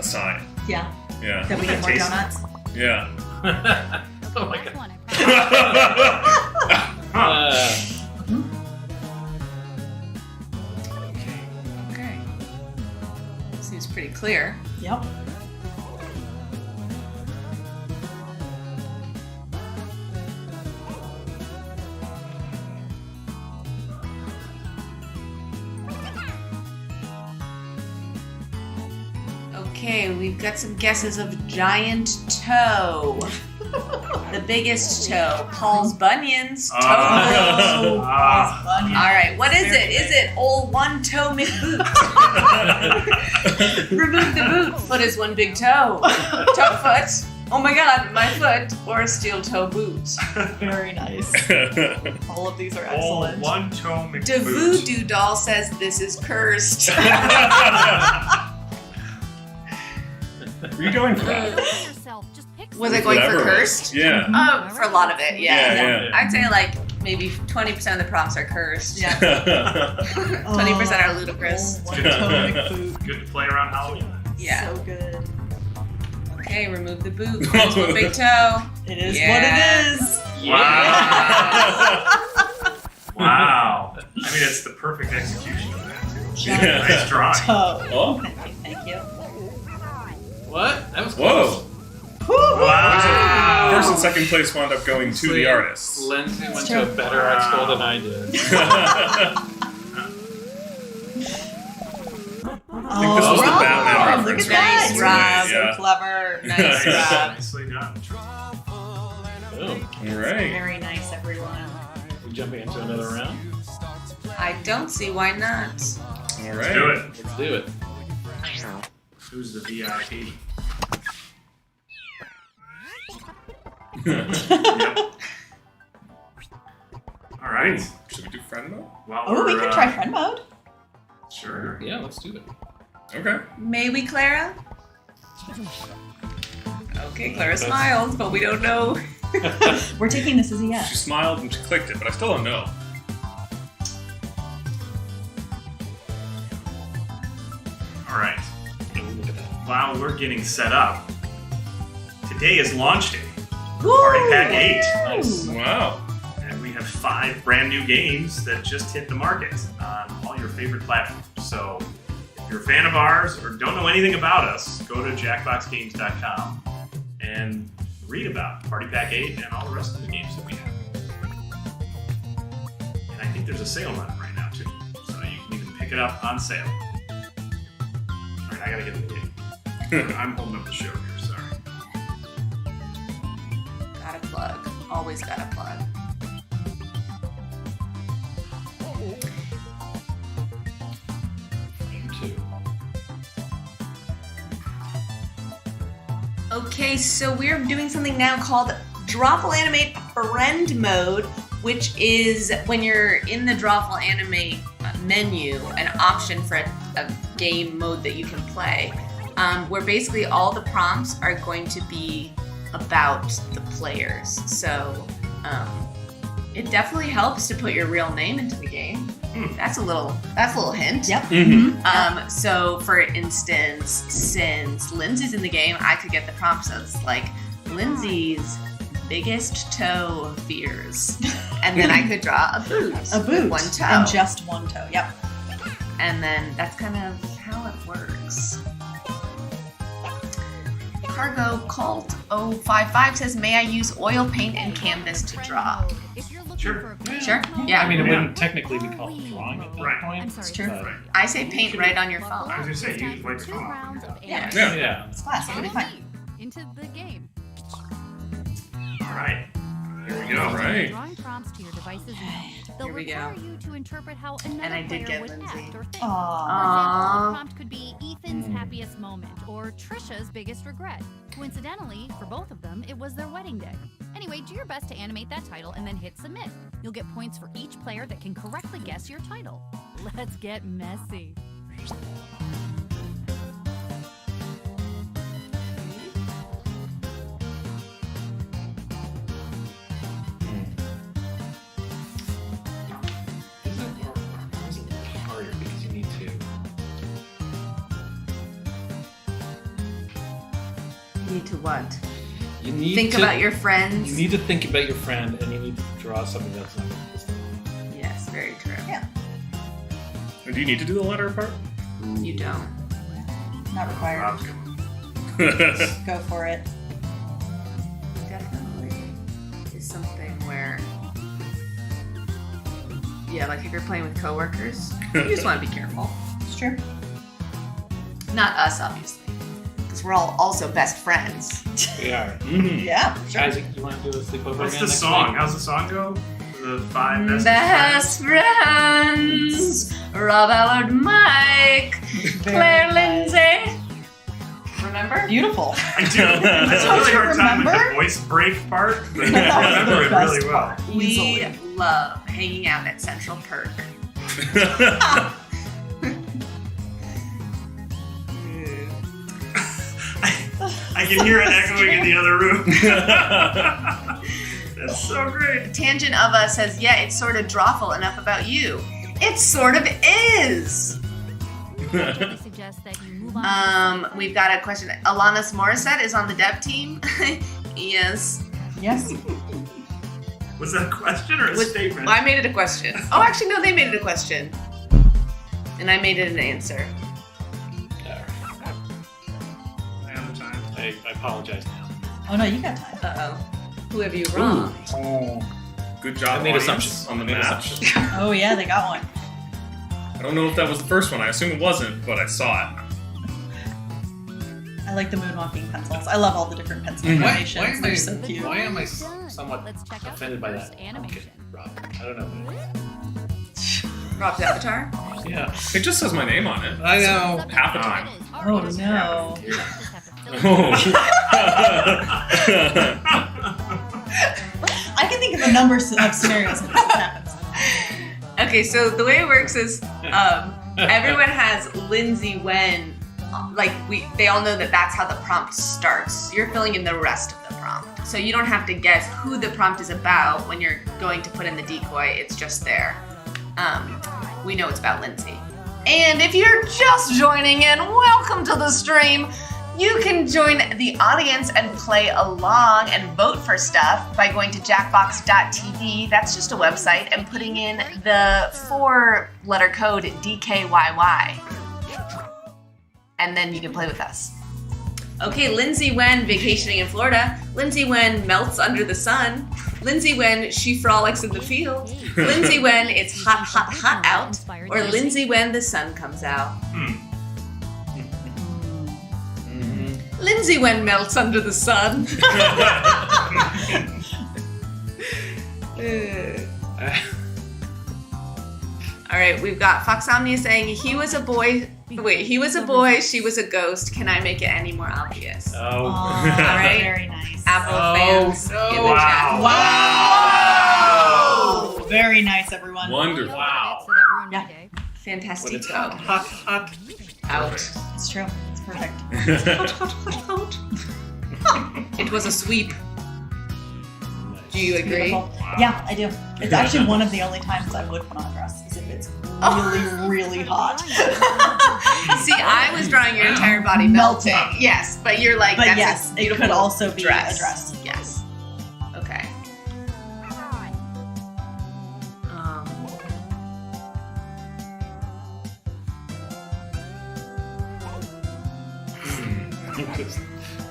sign. Yeah. Yeah. That we get more donuts. Yeah. Oh my Okay. Seems pretty clear. Yep. Okay, we've got some guesses of giant toe. The biggest toe. Paul's Bunyan's toe. All right, what is it? Is it old one toe McBoot? Remove the boot. Foot is one big toe. Toe foot. Oh my god, my foot. Or a steel toe boot. Very nice. All of these are Old excellent. one toe McBoot. The voodoo doll says this is cursed. Were you going for that? Was I going for cursed? Yeah. Oh, for a lot of it, yeah. Yeah. I'd say like maybe 20% of the prompts are cursed. Yeah. 20% are ludicrous. Good to play around Halloween. Yeah. So good. Okay, remove the boot. Into a big toe. It is what it is. Wow. Wow. I mean, it's the perfect execution of that, too. Yeah. Nice drawing. Oh. Thank you. What? That was close. Wow. First and second place wound up going to the artists. Lindsay went to a better art school than I did. I think this was the Batman Look reference. at that. Nice, Rob. So clever. Nice, Rob. Nicely done. Boom. All right. Very nice, everyone. We jumping into another round? I don't see why not. All Let's right. do it. Let's do it. Who's the VIP? Yep. All right. Should we do friend mode? Oh, we can try friend mode. Sure. Yeah, let's do it. Okay. May we, Clara? Okay, Clara smiles, but we don't know. We're taking this as a yes. She smiled and she clicked it, but I still don't know. All right. While we're getting set up, today is launch day. Party Pack 8. Nice. Wow. And we have 5 brand new games that just hit the market on all your favorite platforms. So if you're a fan of ours or don't know anything about us, go to jackboxgames.com and read about Party Pack 8 and all the rest of the games that we have. And I think there's a sale on it right now too. So you can even pick it up on sale. Alright, I gotta get in the game. I'm holding up the show here, sorry. Gotta plug. Always gotta plug. Okay, so we're doing something now called Drawful Animate Friend Mode, which is when you're in the Drawful Animate menu, an option for a game mode that you can play, where basically all the prompts are going to be about the players. So it definitely helps to put your real name into the game. That's a little hint. Yep. Mm-hmm. So for instance, since Lindsay's in the game, I could get the prompts as like Lindsay's biggest toe fears, and then I could draw a boot. A boot. One toe. And just one toe. Yep. And then that's kind of how it works. Cargo Cult 055 says, "May I use oil paint and canvas to draw?" Sure. Sure. Yeah. I mean, it wouldn't technically be called drawing at that point. It's true. but- I say paint right on your phone. I was gonna say, you wipe the phone off. Yeah. Yeah. It's classic. It'll be fine. Into the game. All right. Here we go. All right. Drawing prompts to your devices. They'll Here we require go. you to interpret how And another I did player get would Lindsay. act or think. Aww. For example, a prompt could be Ethan's happiest moment or Trisha's biggest regret. Coincidentally, for both of them, it was their wedding day. Anyway, do your best to animate that title and then hit submit. You'll get points for each player that can correctly guess your title. Let's get messy. It's a little harder because you need to. You need to what? You need Think to, about your friends. You need to think about your friend, and you need to draw something that's not. Yes, very true. Yeah. And do you need to do the letter part? You don't. Not required. Rob's going. Go for it. Definitely is something where, yeah, like if you're playing with coworkers, you just want to be careful. It's true. Not us, obviously, because we're all also best friends. We are. Mm-hmm. Yeah. For sure. Guys, you want to do a sleepover What's again the next song? week? How's the song go? The 5 Best friends. Rob Allard, Mike, Claire, Lindsay. Remember? Beautiful. I do. I have a really hard time with the voice break part, but I remember it really well. We love hanging out at Central Perk. I can hear it echoing in the other room. That's so great. Tangent of Us says, yeah, it's sort of Drawful. Enough about you. It sort of is. We've got a question. Alanis Morissette is on the dev team. Yes. Yes. Was that a question or a statement? Well, I made it a question. Oh, actually, no, they made it a question. And I made it an answer. I apologize now. Oh no, you got time. Uh-oh. Who have you wronged? Good job, I made audience, assumptions. on the match. Oh yeah, they got one. I don't know if that was the first one. I assume it wasn't, but I saw it. I like the moonwalking pencils. I love all the different pencil animations. They're so cute. Why am I somewhat offended by that? Animation. Rob, I don't know. Rob's avatar? Yeah. It just says my name on it. I know. Half the time. Oh no. I can think of a number of scenarios when this happens. Okay, so the way it works is everyone has Lindsay when, they all know that that's how the prompt starts. You're filling in the rest of the prompt. So you don't have to guess who the prompt is about when you're going to put in the decoy. It's just there. We know it's about Lindsay. And if you're just joining in, welcome to the stream. You can join the audience and play along and vote for stuff by going to jackbox.tv. That's just a website, and putting in the 4-letter code DKYY. And then you can play with us. Okay, Lindsay when vacationing in Florida. Lindsay when melts under the sun. Lindsay when she frolics in the field. Lindsay when it's hot, hot, hot out. Or Lindsay when the sun comes out. Lindsay when melts under the sun. All right, we've got Fox Omnia saying he was a boy. Wait, he was a boy, she was a ghost. Can I make it any more obvious? Oh. All right. Very nice. Apple fans in the chat. Wow. Very nice, everyone. Wonderful. Wow. Yeah. Fantastico. Hot. Out. It's true. It's perfect. It was a sweep. Do you agree? Beautiful. Yeah, I do. It's actually one of the only times I would put on a dress, is if it's really, really hot. See, I was drawing your entire body melting. Yes, but you're like, But that's yes, a it beautiful could also be dress. a dress. Yes. Okay.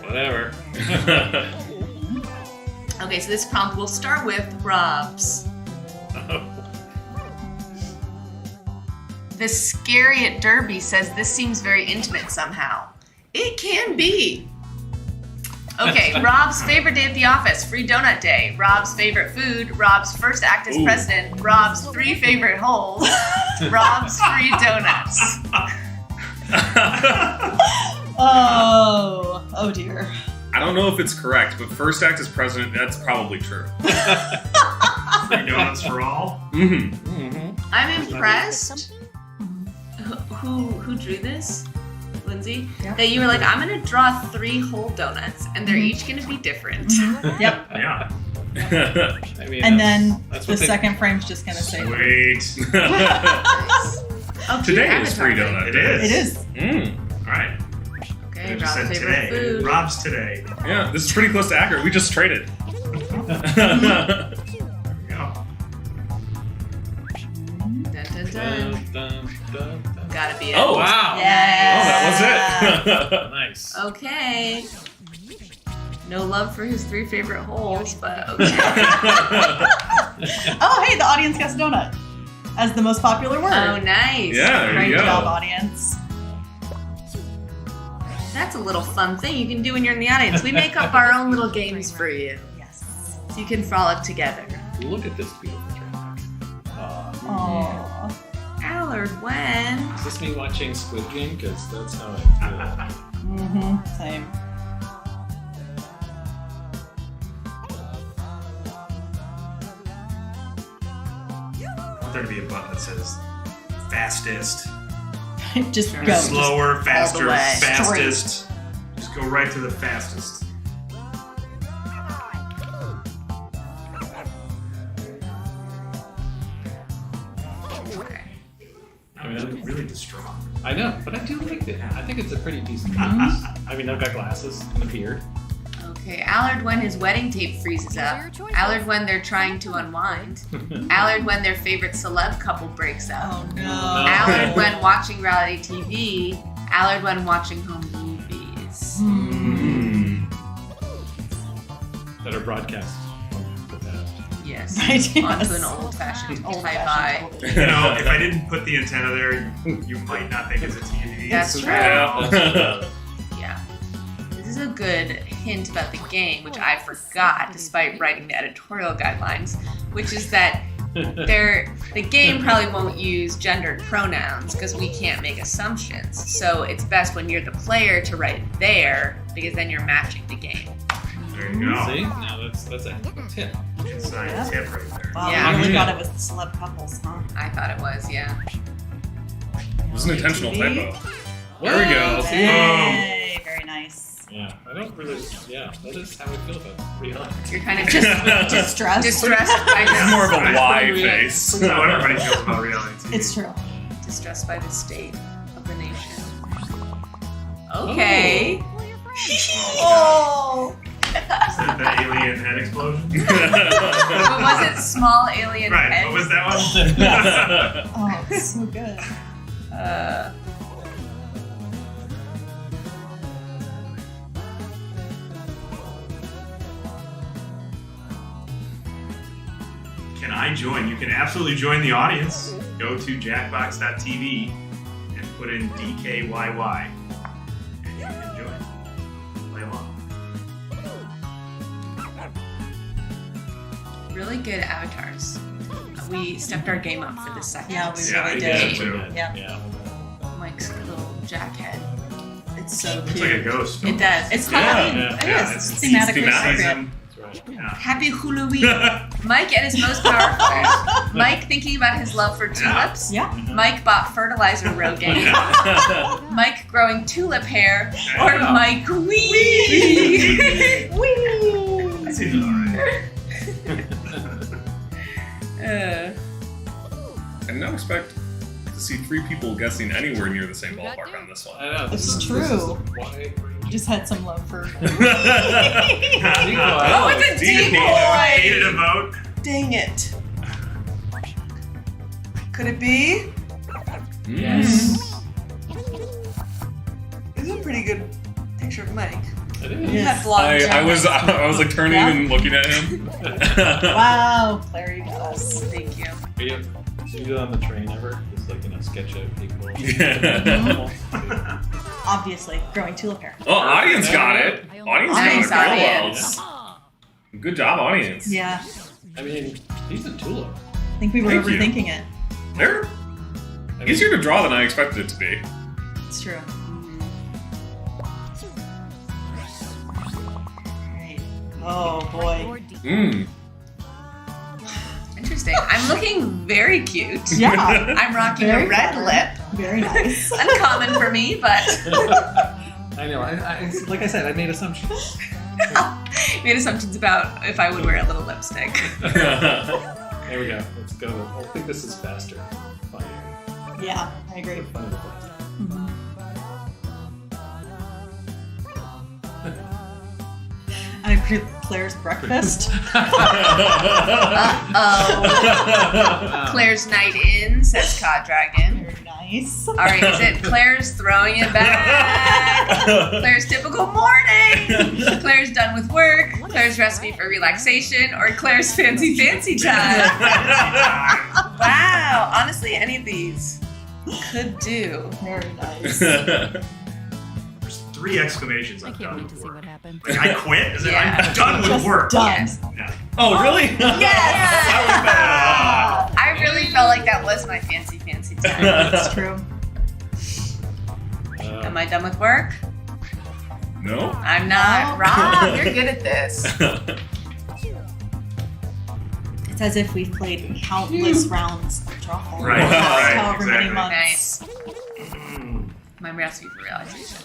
Whatever. Okay, so this prompt will start with Rob's. The Scary at Derby says this seems very intimate somehow. It can be. Okay, Rob's favorite day at the office, free donut day. Rob's favorite food, Rob's first act as president, Rob's 3 favorite holes, Rob's free donuts. Oh dear. I don't know if it's correct, but first act as president, that's probably true. Free donuts for all? I'm impressed. Who drew this? Lindsay? Yep. That you were like, I'm gonna draw 3 whole donuts and they're each gonna be different. Yep. Yeah. I mean, And then that's the what they- second frame's just gonna say. Wait. Oh, Today is free donut. It day. is. It is. All right. Okay, I just Rob's said favorite today. food. Rob's today. Yeah, this is pretty close to accurate. We just traded. Yeah. Dun, dun, dun. Gotta be it. Oh, wow. Yeah. Oh, that was it. Nice. Okay. No love for his 3 favorite holes, but okay. Oh, hey, the audience guessed donut as the most popular word. Oh, nice. Yeah, there Great you go. job, audience. That's a little fun thing you can do when you're in the audience. We make up our own little games for you. Yes. So you can frolic together. Look at this beautiful train. Aww. Allard, when? Is this me watching Squid Game? Because that's how I feel. Same. I want there to be a button that says fastest. Just Or go. slower, Just faster, all the way. fastest. Just go right to the fastest. really distraught. I know, but I do like it. I think it's a pretty decent class. I mean, I've got glasses and a beard. Okay, Allard when his wedding tape freezes up. Allard when they're trying to unwind. Allard when their favorite celeb couple breaks up. Oh no. Allard when watching reality TV. Allard when watching home movies. That are broadcast from the past. Yes. Right, yes. Onto an old-fashioned hi-fi. You know, if I didn't put the antenna there, you might not think it's a TV. That's true. Yeah. This is a good hint about the game, which I forgot despite writing the editorial guidelines, which is that the game probably won't use gendered pronouns because we can't make assumptions. So it's best when you're the player to write there because then you're matching the game. There you go. See? Now that's a tip. Inside tip right there. Wow, Yeah. I really thought it was the celeb couples, huh? I thought it was, yeah. It was an intentional typo. There we go. Hey, very nice. Yeah, I don't really. Yeah, that is how I feel about reality. You're kind of just Distressed. distressed by It's more of a this. Y face. That's how everybody feels about reality TV. It's true. Distressed by the state of the nation. Okay. Oh. Is that the alien head explosion? What was it? Small alien Right, head? what was that one? Oh, it's so good. Can I join? You can absolutely join the audience. Go to jackbox.tv and put in DKYY. And you can join. Play along. Really good avatars. We stepped our game up for this second. Yeah, we Yeah, really I did. did too. Yeah. Mike's little jackhead. It's so Looks cute. like a ghost. It does. It's Yeah, Halloween. yeah, It is. it's Thematically thematic. appropriate. That's right. Yeah. Happy Halloween. Mike at his most powerful. Mike thinking about his love for tulips. Yeah. Mike bought fertilizer Rogaine. Mike growing tulip hair. Or Mike wee. Wee. That seems alright. I did not expect to see 3 people guessing anywhere near the same ballpark on this one. I know. This is This true. is why Just had some love for. Oh, it's a decoy. Needed a vote. Dang it. Could it be? Yes. This is a pretty good picture of Mike. It He is. had blonde I was like turning Yeah. and looking at him. Wow, Claire, you got us. Thank you. Are you, do you do that on the train ever? Just like, sketch out people. Yeah. Obviously, growing tulip hair. Oh, audience got it. Audience Nice got it. Real audience. well. Good job, audience. Yeah, I mean, decent tulip. I think we were Thank you. overthinking it. They're easier to draw than I expected it to be. It's true. Right. Oh boy. Mm. Interesting. I'm looking very cute. Yeah. I'm rocking Very a red clever. lip. Very nice. Uncommon for me, but I know. I like I said, I made assumptions. made assumptions about if I would wear a little lipstick. There we go. Let's go. I think this is faster. Funnier. Yeah, I agree. Funny to play. Mhm. I agree with Claire's breakfast. Uh-oh. Claire's night in, says Cod Dragon. Very nice. All right, is it Claire's throwing it back? Claire's typical morning? Claire's done with work? Claire's recipe for relaxation? Or Claire's fancy time? Wow, honestly, any of these could do. Very nice. There's 3 exclamations I I'm can't done wait with to see work. what happens. Like, I quit? Is it Yeah. I'm done with Just work? done. Yes. Yeah. Oh, really? Yes! I really felt like that was my fancy time. That's true. Am I done with work? No. I'm not. Rob, you're good at this. It's as if we've played countless rounds of Drawful. Right, for the past right, however many exactly. months. Nice. My recipe for relaxation.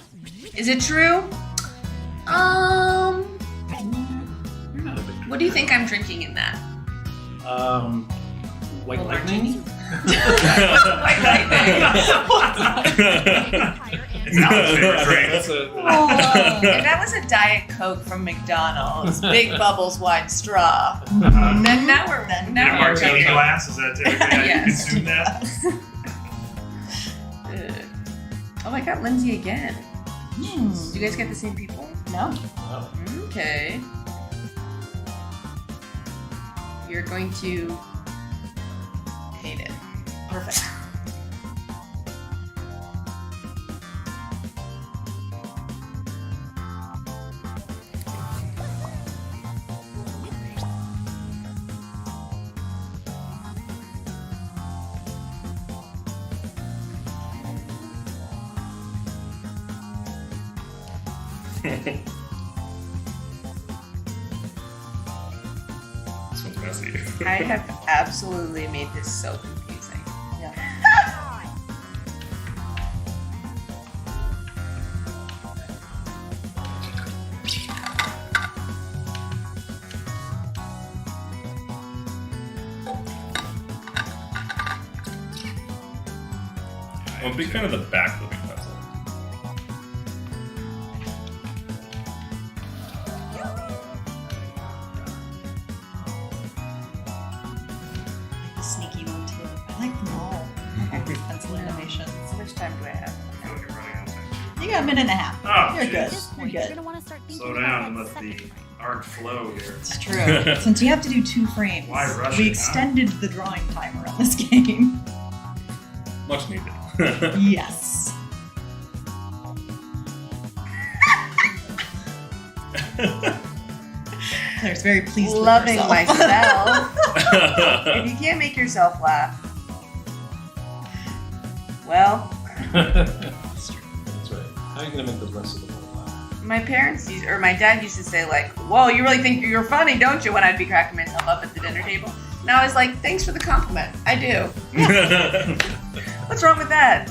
Is it true? You're not a big What do you think I'm drinking in that? White lightning? It's Alan's favorite drink. If that was a Diet Coke from McDonald's, big bubbles, wide straw, then now we're In a martini glass, is that typically how you consume that? Oh, I got Lindsay again. Do you guys get the same people? No. Okay. You're going to hate it. Perfect. This one's messy. I have absolutely made this so confusing. Yeah. I'm a big fan of the back living puzzle. The sneaky one too. I like them all. Pencil animations. How much time do I have? You got a minute and a half. Oh, You're good. jeez. You're good. Slow down and let the art flow here. It's true. Since you have to do 2 frames, Why rush we it, extended the drawing timer on this game. Much needed. Yes. Claire's very pleased Loving with herself. myself. If you can't make yourself laugh, well, That's right. How are you gonna make the rest of the world laugh? my parents used, or my dad used to say like, "Whoa, you really think you're funny, don't you?" When I'd be cracking myself up at the dinner table. And I was like, "Thanks for the compliment. I do." What's wrong with that?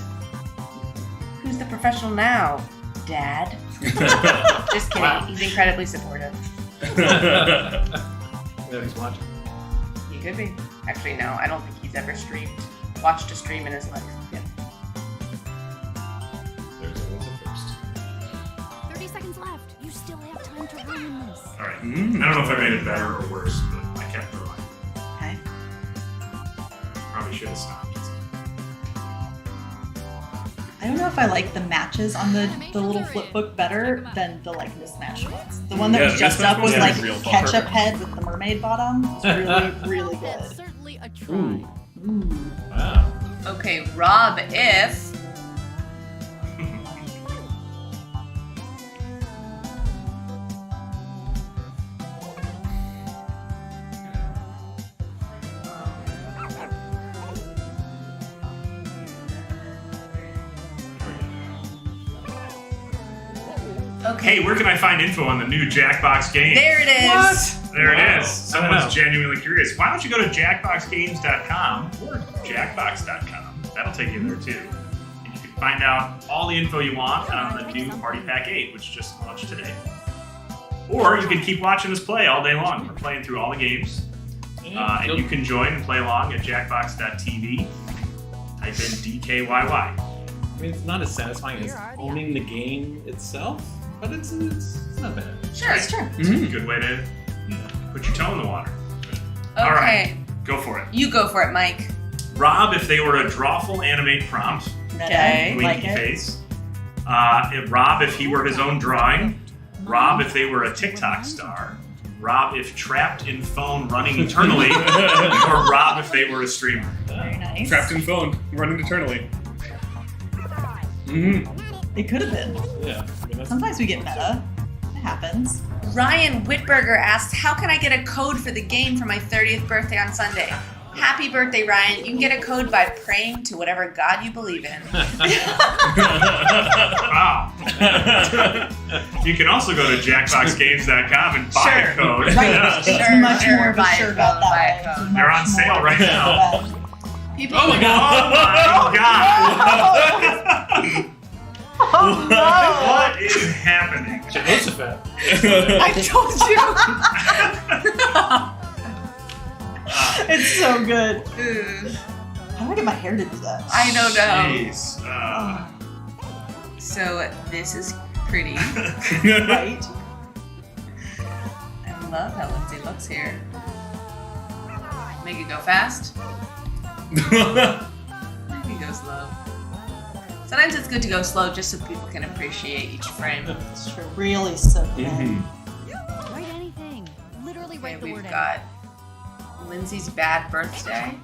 Who's the professional now? Dad? Just kidding. Wow. He's incredibly supportive. Yeah, he's watching. He could be. Actually, no. I don't think he's ever watched a stream in his life. Yeah. There's always a first. 30 seconds left. You still have time to ruin this. Alright. I don't know if I made it better or worse, but I kept going. Okay. Probably should have stopped. I don't know if I like the matches on the little flip book better than the like mismatched ones. The one that was just up was like ketchup head with the mermaid bottom. It's really, really good. Certainly a try. Ooh. Wow. Okay, Rob, if Hey, where can I find info on the new Jackbox Games? there it is. What? There Wow. it is. Someone's genuinely curious. Why don't you go to jackboxgames.com or jackbox.com? That'll take you there too. And you can find out all the info you want on the new Party Pack 8, which just launched today. Or you can keep watching us play all day long. We're playing through all the games. And you can join and play along at jackbox.tv. Type in DKYY. I mean, it's not as satisfying as owning the game itself, but it's not bad. Sure, it's true. It's a good way to put your toe in the water. Okay. All right, go for it. You go for it, Mike. Rob, if they were a Drawful Animate prompt. Okay. Winky Like it. face. Rob, if he were his own drawing. Rob, if they were a TikTok star. Rob, if trapped in phone running eternally. Or Rob, if they were a streamer. Very nice. Trapped in phone, running eternally. It could have been. Yeah. Sometimes we get meta. It happens. Ryan Whitberger asks, how can I get a code for the game for my 30th birthday on Sunday? Happy birthday, Ryan. You can get a code by praying to whatever God you believe in. Wow. You can also go to jackboxgames.com and buy a code. Right. Yeah. It's much more of a sure about that way. They're on sale right now. People Oh my god! Oh my god! What is happening? Jehoshaphat. I told you. It's so good. How do I get my hair to do that? I don't know. Jeez. So this is pretty. Right? I love how Lindsay looks here. Make it go fast. Make it go slow. Sometimes it's good to go slow just so people can appreciate each frame. It's true. Really so good. Write anything. Literally write the We've word got Lindsay's bad birthday.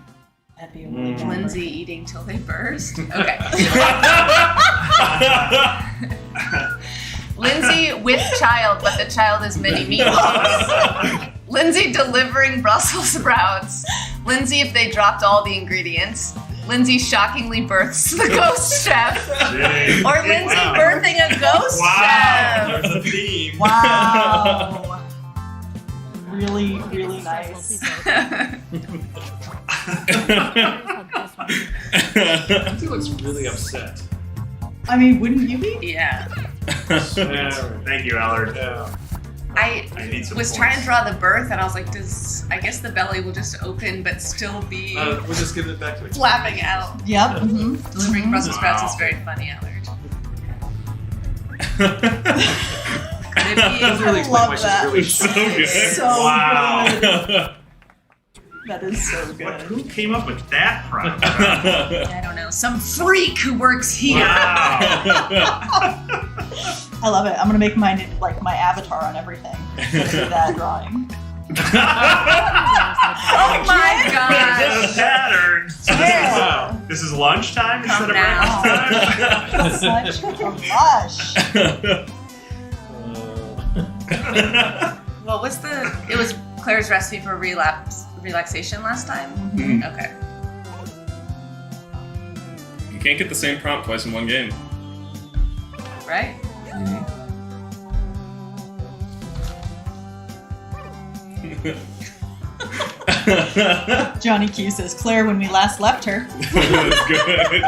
That'd be a really bad Lindsay birthday. eating till they burst. Okay. Lindsay with child, but the child is mini meatballs. Lindsay delivering Brussels sprouts. Lindsay if they dropped all the ingredients. Lindsay shockingly births the ghost chef. Jeez. Or Lindsay birthing a ghost chef. There's a theme. Wow. Really, really nice. He looks really upset. I mean, wouldn't you be? Yeah. Thank you, Allard. I need some was trying to draw the birth, and I was like, I guess the belly will just open, but still be We'll just give it back to it. flapping out. Yep. Mm-hmm. Delivering Brussels sprouts is very funny, Allard. Doesn't really explain why she's really It's so good. So Wow. good. That is so good. Who came up with that prompt? I don't know. Some freak who works here. Wow. I love it. I'm gonna make mine like my avatar on everything. Do that drawing. Oh my gosh. The pattern. So Yeah. this is lunchtime instead of down. breakfast time? Such a rush. What was it was Claire's recipe for relaxation last time? Mhm. Okay. You can't get the same prompt twice in one game. Right? Johnny Q says, Claire, when we last left her. That's good.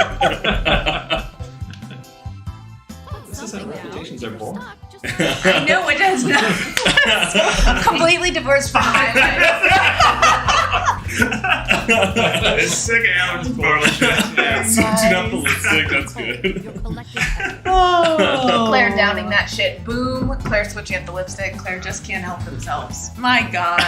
This is how reputations are born. I know it does not. Completely divorced from my life. It's sick of Alan's bullshit. Switching up the lipstick, that's good. Oh. Claire downing that shit. Boom. Claire switching up the lipstick. Claire just can't help themselves. My God.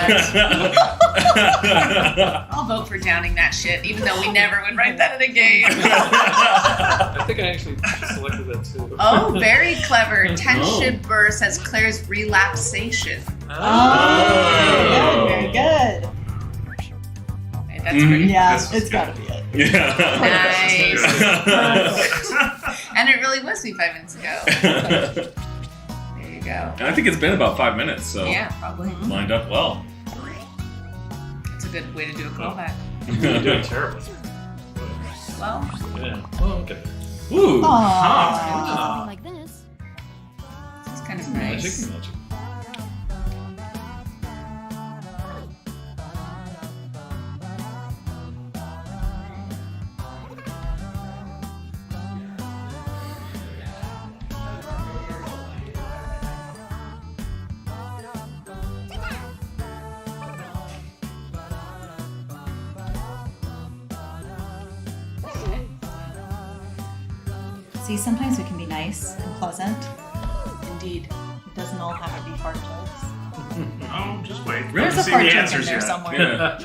I'll vote for downing that shit, even though we never would write that in a game. I think I actually selected that too. Oh, very clever. Tenship burst as Claire's relaxation. Oh, very good. Okay, that's pretty. Yeah, This was it's gotta be it. Yeah. Nice. And it really was me 5 minutes ago. There you go. And I think it's been about 5 minutes, so Yeah, probably. lined up well. It's a good way to do a callback. You're doing terrible. Well, Yeah. Oh, okay. Ooh. Something like this. it's kind of Magic, nice. magic. See, sometimes we can be nice and pleasant. Indeed. It doesn't all have to be fart jokes. Oh, just wait. There's a See fart the joke in answers there yet. somewhere.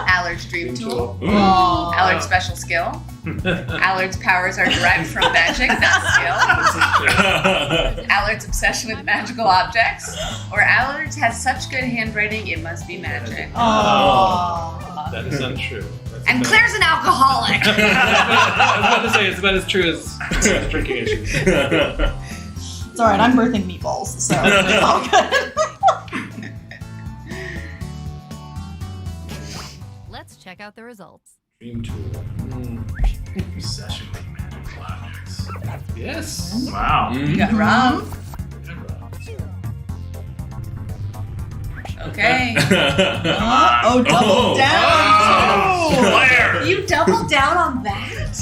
Allard's dream tool. Ooh. Allard's special skill. Allard's powers are derived from magic, not skill. Allard's obsession with magical objects. Or Allard's has such good handwriting, it must be magic. Oh. That is untrue. That's And about- Claire's an alcoholic. I was about to say it's about as true as drinking issues. It's alright, I'm birthing meatballs, so it's all good. Let's check out the results. Dream tool. Obsession with magical objects. Yes. Wow. You got Rob. Okay. Oh, double down! Oh, Claire! You doubled down on that?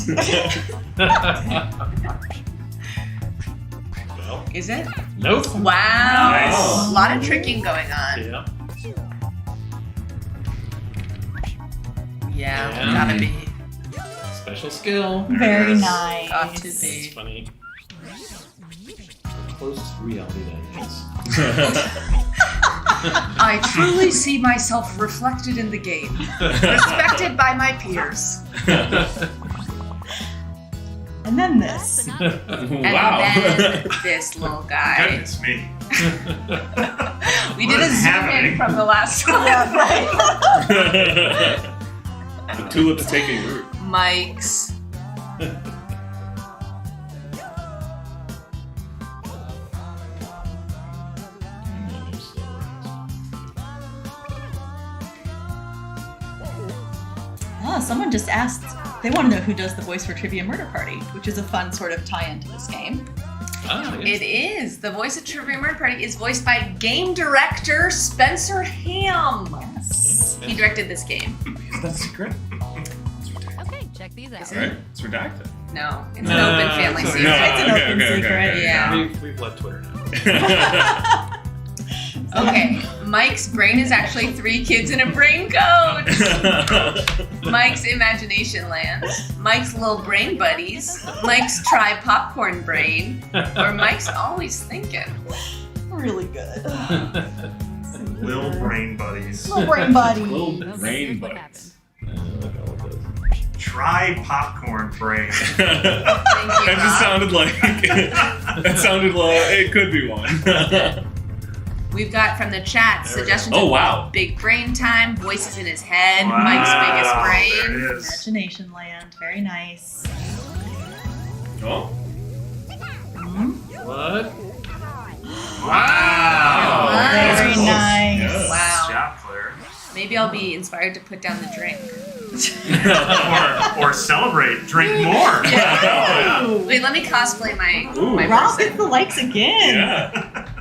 Well, Is it? nope. Wow. Nice. A lot of tricking going on. Yeah. Yeah, gotta be. Special skill. Very nice. Got to be. That's funny. Close to reality that is. I truly see myself reflected in the game, respected by my peers. And then this. And then this little guy. Goodness me. We did a zoom in from the last one. The tulip's taking root. Mike's. Oh, someone just asked. They want to know who does the voice for Trivia Murder Party, which is a fun sort of tie-in to this game. It is. The voice of Trivia Murder Party is voiced by game director Spencer Ham. Yes. He directed this game. That's great. Okay, check these out. Right? It's redacted. No, it's an open family secret. No, It's an open secret. Yeah. We've left Twitter now. Okay, Mike's brain is actually 3 kids in a brain code. Mike's Imagination Land, Mike's Little Brain Buddies, Mike's Try Popcorn Brain, or Mike's Always Thinking. Really good. Little Brain Buddies. Little Brain Buddies. Little Brain Buddies. Try Popcorn Brain. That just sounded like it could be one. We've got from the chat suggestions Oh, of wow. Big Brain Time, Voices in His Head, Wow. Mike's Biggest Brain. Imagination Land. Very nice. Oh. What? Wow. Very nice. Yes. Wow. Good job, Claire. Maybe I'll be inspired to put down the drink. or celebrate, drink more. Yeah. Wait, let me cosplay my Rob person. gets the likes again. Yeah.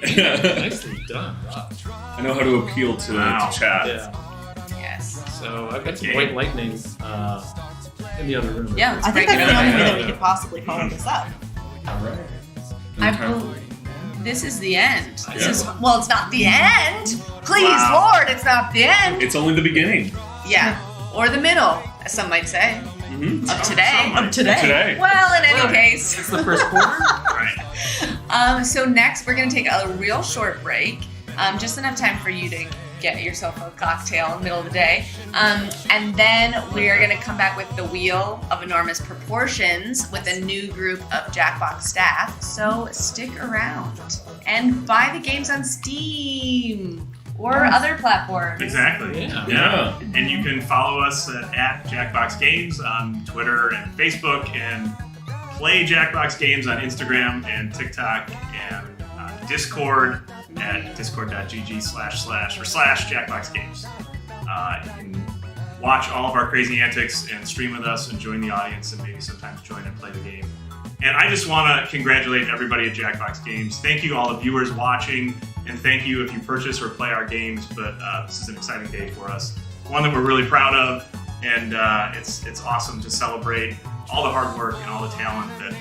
Nicely done, Rob. I know how to appeal to chat. Yeah. Yes. So I've got some white lightning in the other room. Yeah, let's I think break that's it the only way up. that we could possibly follow this up. All right. This is the end. This Yeah. is well, it's not the end. Please, Wow. Lord, it's not the end. It's only the beginning. Yeah, or the middle, as some might say, of today. Of today. Well, in any case. It's the first quarter. Right. So next, we're gonna take a real short break, just enough time for you to get yourself a cocktail in the middle of the day, and then we are gonna come back with the Wheel of Enormous Proportions with a new group of Jackbox staff. So stick around and buy the games on Steam or other platforms. Exactly. Yeah. And you can follow us at Jackbox Games on Twitter and Facebook, and play Jackbox Games on Instagram and TikTok and Discord at discord.gg/Jackbox Games. You can watch all of our crazy antics and stream with us and join the audience and maybe sometimes join and play the game. And I just want to congratulate everybody at Jackbox Games. Thank you, all the viewers watching, and thank you if you purchase or play our games. But this is an exciting day for us, one that we're really proud of, and it's awesome to celebrate all the hard work and all the talent that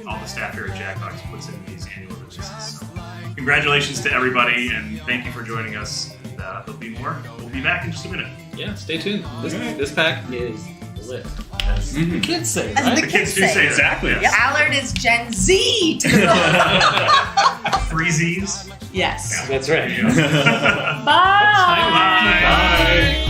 all the staff here at Jackbox puts into these annual releases. So, congratulations to everybody, and thank you for joining us. And, there'll be more. We'll be back in just a minute. Yeah, stay tuned. This pack is lit. As the kids say, As right? the The kids do say Exactly. Yeah. Allard is Gen Z to the vote. 3 Z's. Yes. That's right. Bye. Bye.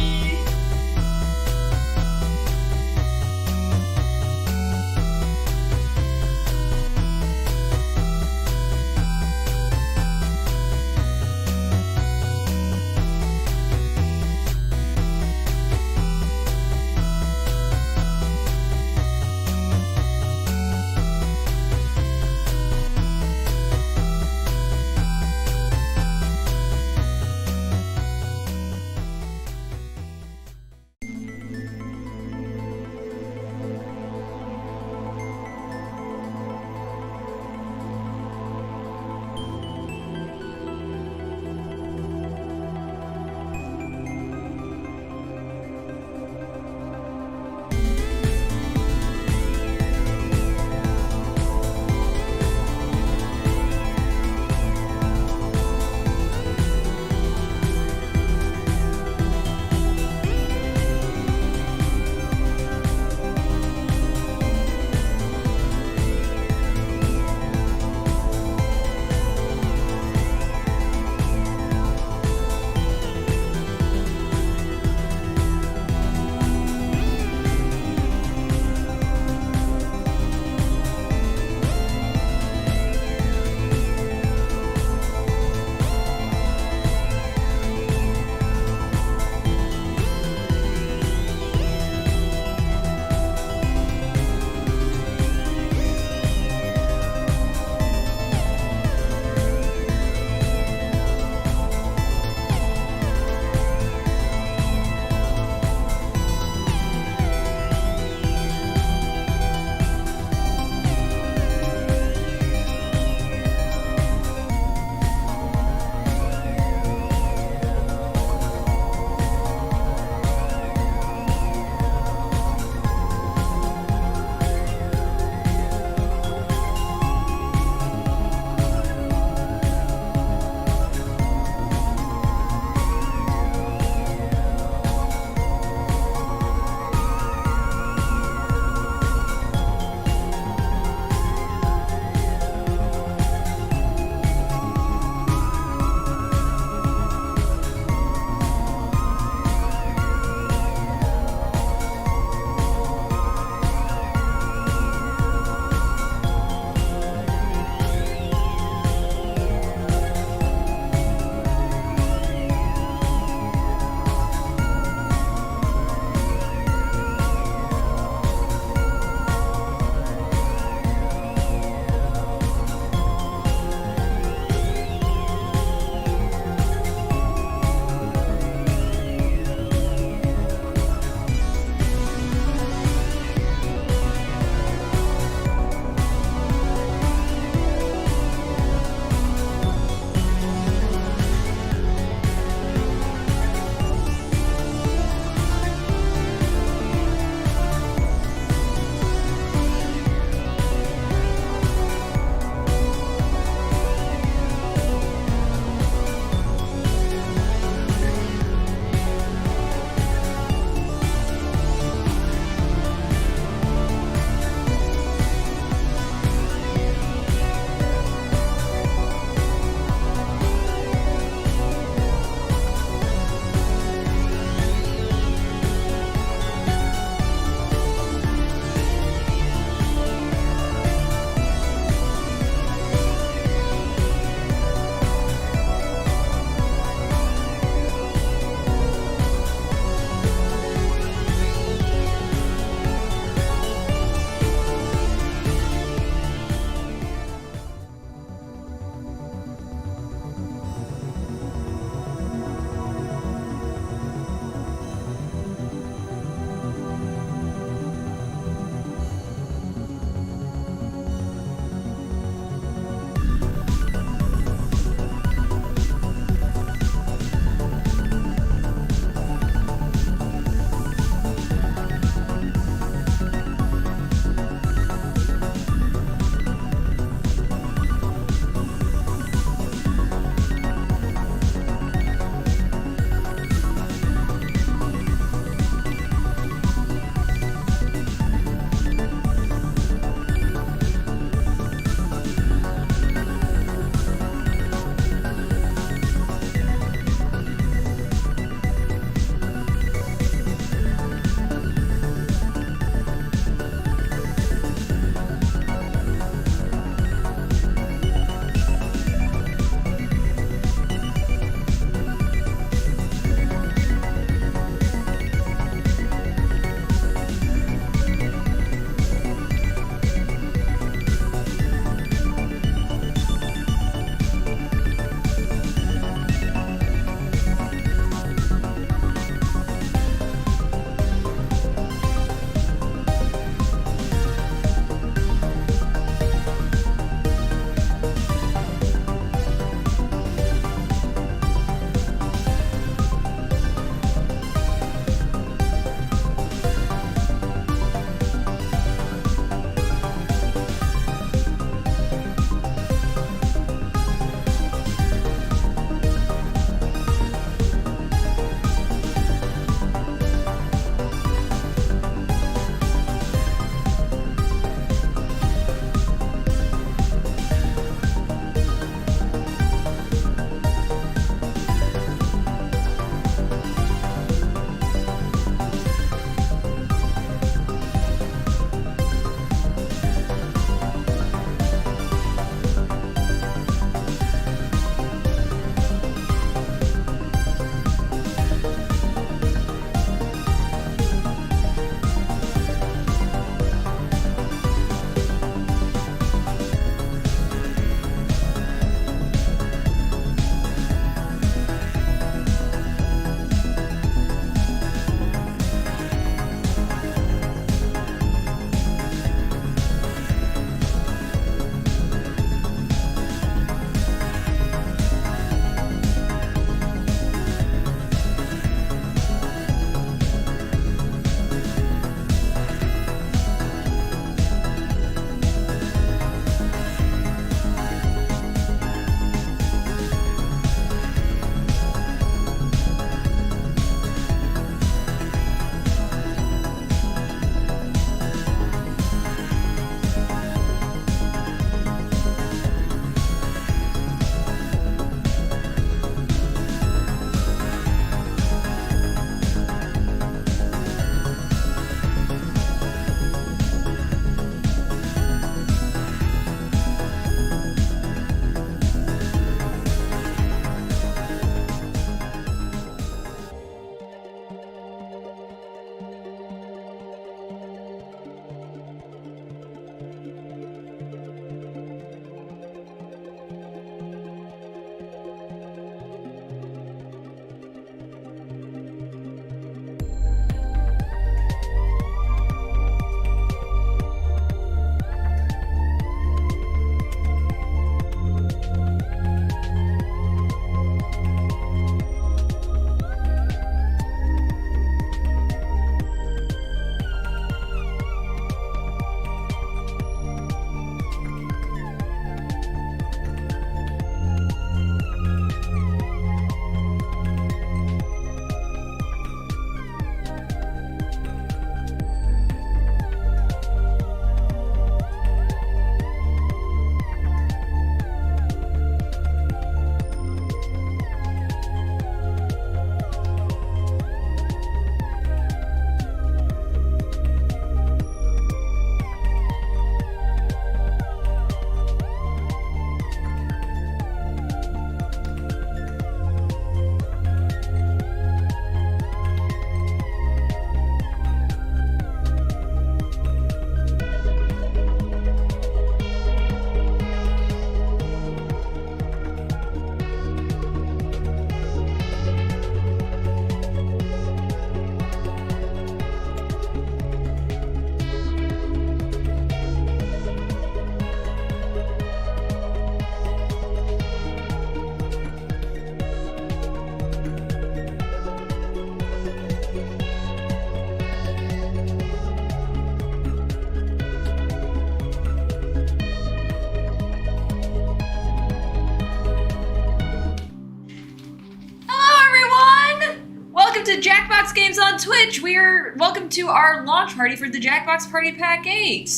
to Jackbox Games on Twitch. Welcome to our launch party for the Jackbox Party Pack 8.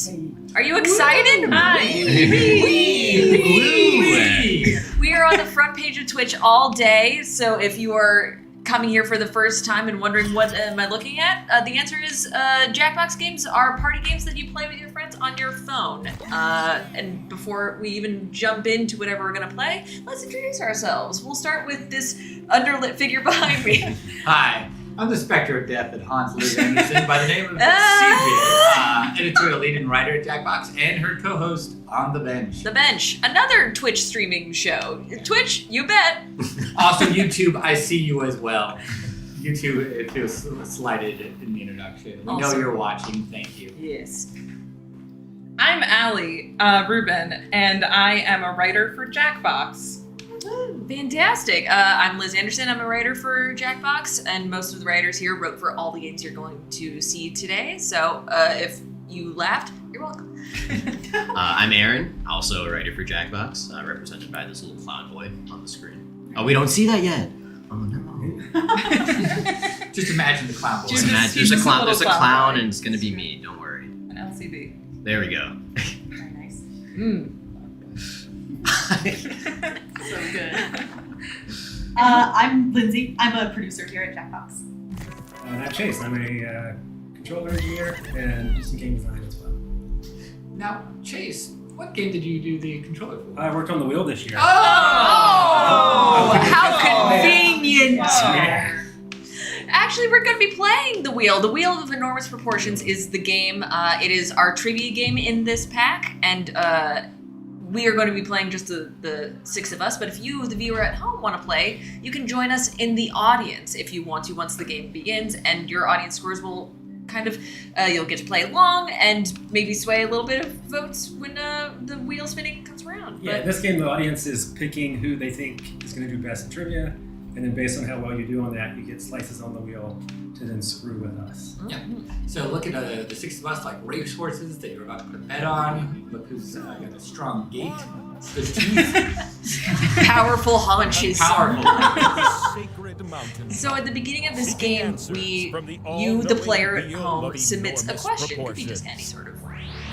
Are you excited? Hi. We are on the front page of Twitch all day, so if you are coming here for the first time and wondering what am I looking at, the answer is Jackbox Games are party games that you play with your friends on your phone. And before we even jump into whatever we're going to play, let's introduce ourselves. We'll start with this underlit figure behind me. Hi, I'm the Spectre of Death at Hans Liz Anderson by the name of CJ, editorial lead and writer at Jackbox, and her co-host on The Bench. The Bench, another Twitch streaming show. Twitch, you bet. Also, YouTube, I see you as well. YouTube, it feels slighted in the introduction. We know you're watching. Thank you. Yes. I'm Allie Rubin, and I am a writer for Jackbox. Fantastic. I'm Liz Anderson. I'm a writer for Jackbox, and most of the writers here wrote for all the games you're going to see today. So if you laughed, you're welcome. I'm Aaron, also a writer for Jackbox, represented by this little clown boy on the screen. Oh, we don't see that yet. Oh no. Just imagine the clown boy. There's a clown, and it's gonna be me. Don't worry. An LCD. There we go. Very nice. So good. I'm Lindsay. I'm a producer here at Jackbox. And I'm Chase. I'm a controller engineer and do some game design as well. Now, Chase, what game did you do the controller for? I worked on the wheel this year. Oh, how convenient! Yeah. Actually, we're going to be playing The Wheel. The Wheel of Enormous Proportions is the game. It is our trivia game in this pack, and we are going to be playing just the six of us, but if you, the viewer at home, want to play, you can join us in the audience if you want to once the game begins, and your audience scores will kind of, you'll get to play along and maybe sway a little bit of votes when the wheel spinning comes around. Yeah, this game the audience is picking who they think is going to do best in trivia, and then based on how well you do on that, you get slices on the wheel to then screw with us. Yeah. So look at the six of us like race horses that you're about to put a bet on. Look who's got a strong gait. The teeth. Powerful haunches. So at the beginning of this game, you, the player at home, submits a question. It could be just any sort of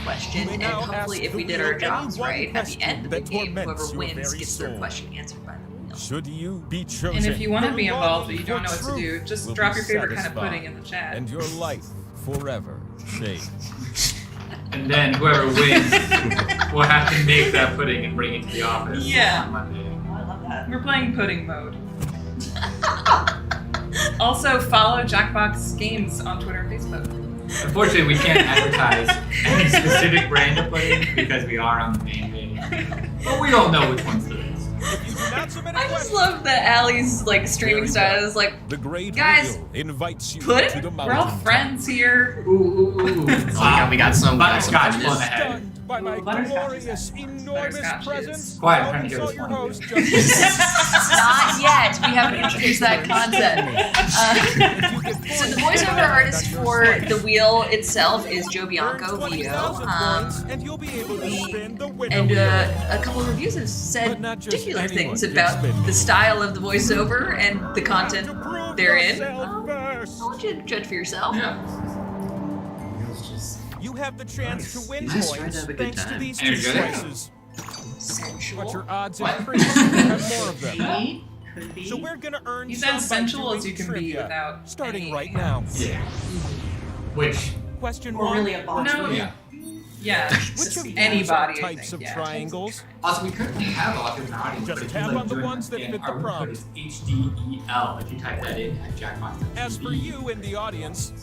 question, and hopefully if we did our jobs right, at the end of the game, whoever wins gets their question answered by the wheel. Should you be chosen? And if you want to be involved but you don't know what to do, just drop your favorite kind of pudding in the chat. And your life forever changed. And then whoever wins will have to make that pudding and bring it to the office on Monday. I love that. We're playing pudding mode. Also, follow Jackbox Games on Twitter and Facebook. Unfortunately, we can't advertise any specific brand of pudding because we are on the main page. But we all know which one's the best. I just love that Allie's streaming style is guys, pudding? We're all friends here. We got some butterscotch going ahead. By my glorious, enormous presence. Quiet, I'm trying to hear this one. Not yet. We haven't introduced that concept. So the voiceover artist for the wheel itself is Joe Bianco, VO. And a couple of reviews have said particular things about the style of the voiceover and the content therein. I'll let you judge for yourself. Yeah. You have the chance to win Nice, points try to have a good thanks to time. these Energetic. two choices. Sensual. But your odds increase if you have more of them. Could be. So we're gonna earn He's some as sensual by as you can doing be trivia, without starting any right now. Yeah. Which? Question Or one. really a box. No. Yeah. Yeah, Which of these anybody. I types think, of yeah. triangles? Also, we currently have a lot of different audience, Just but if tap you'd like on to the join ones us that again, fit the our room code prompt. is HDEL. If you type that in at Jackbox.tv. As for you in the audience,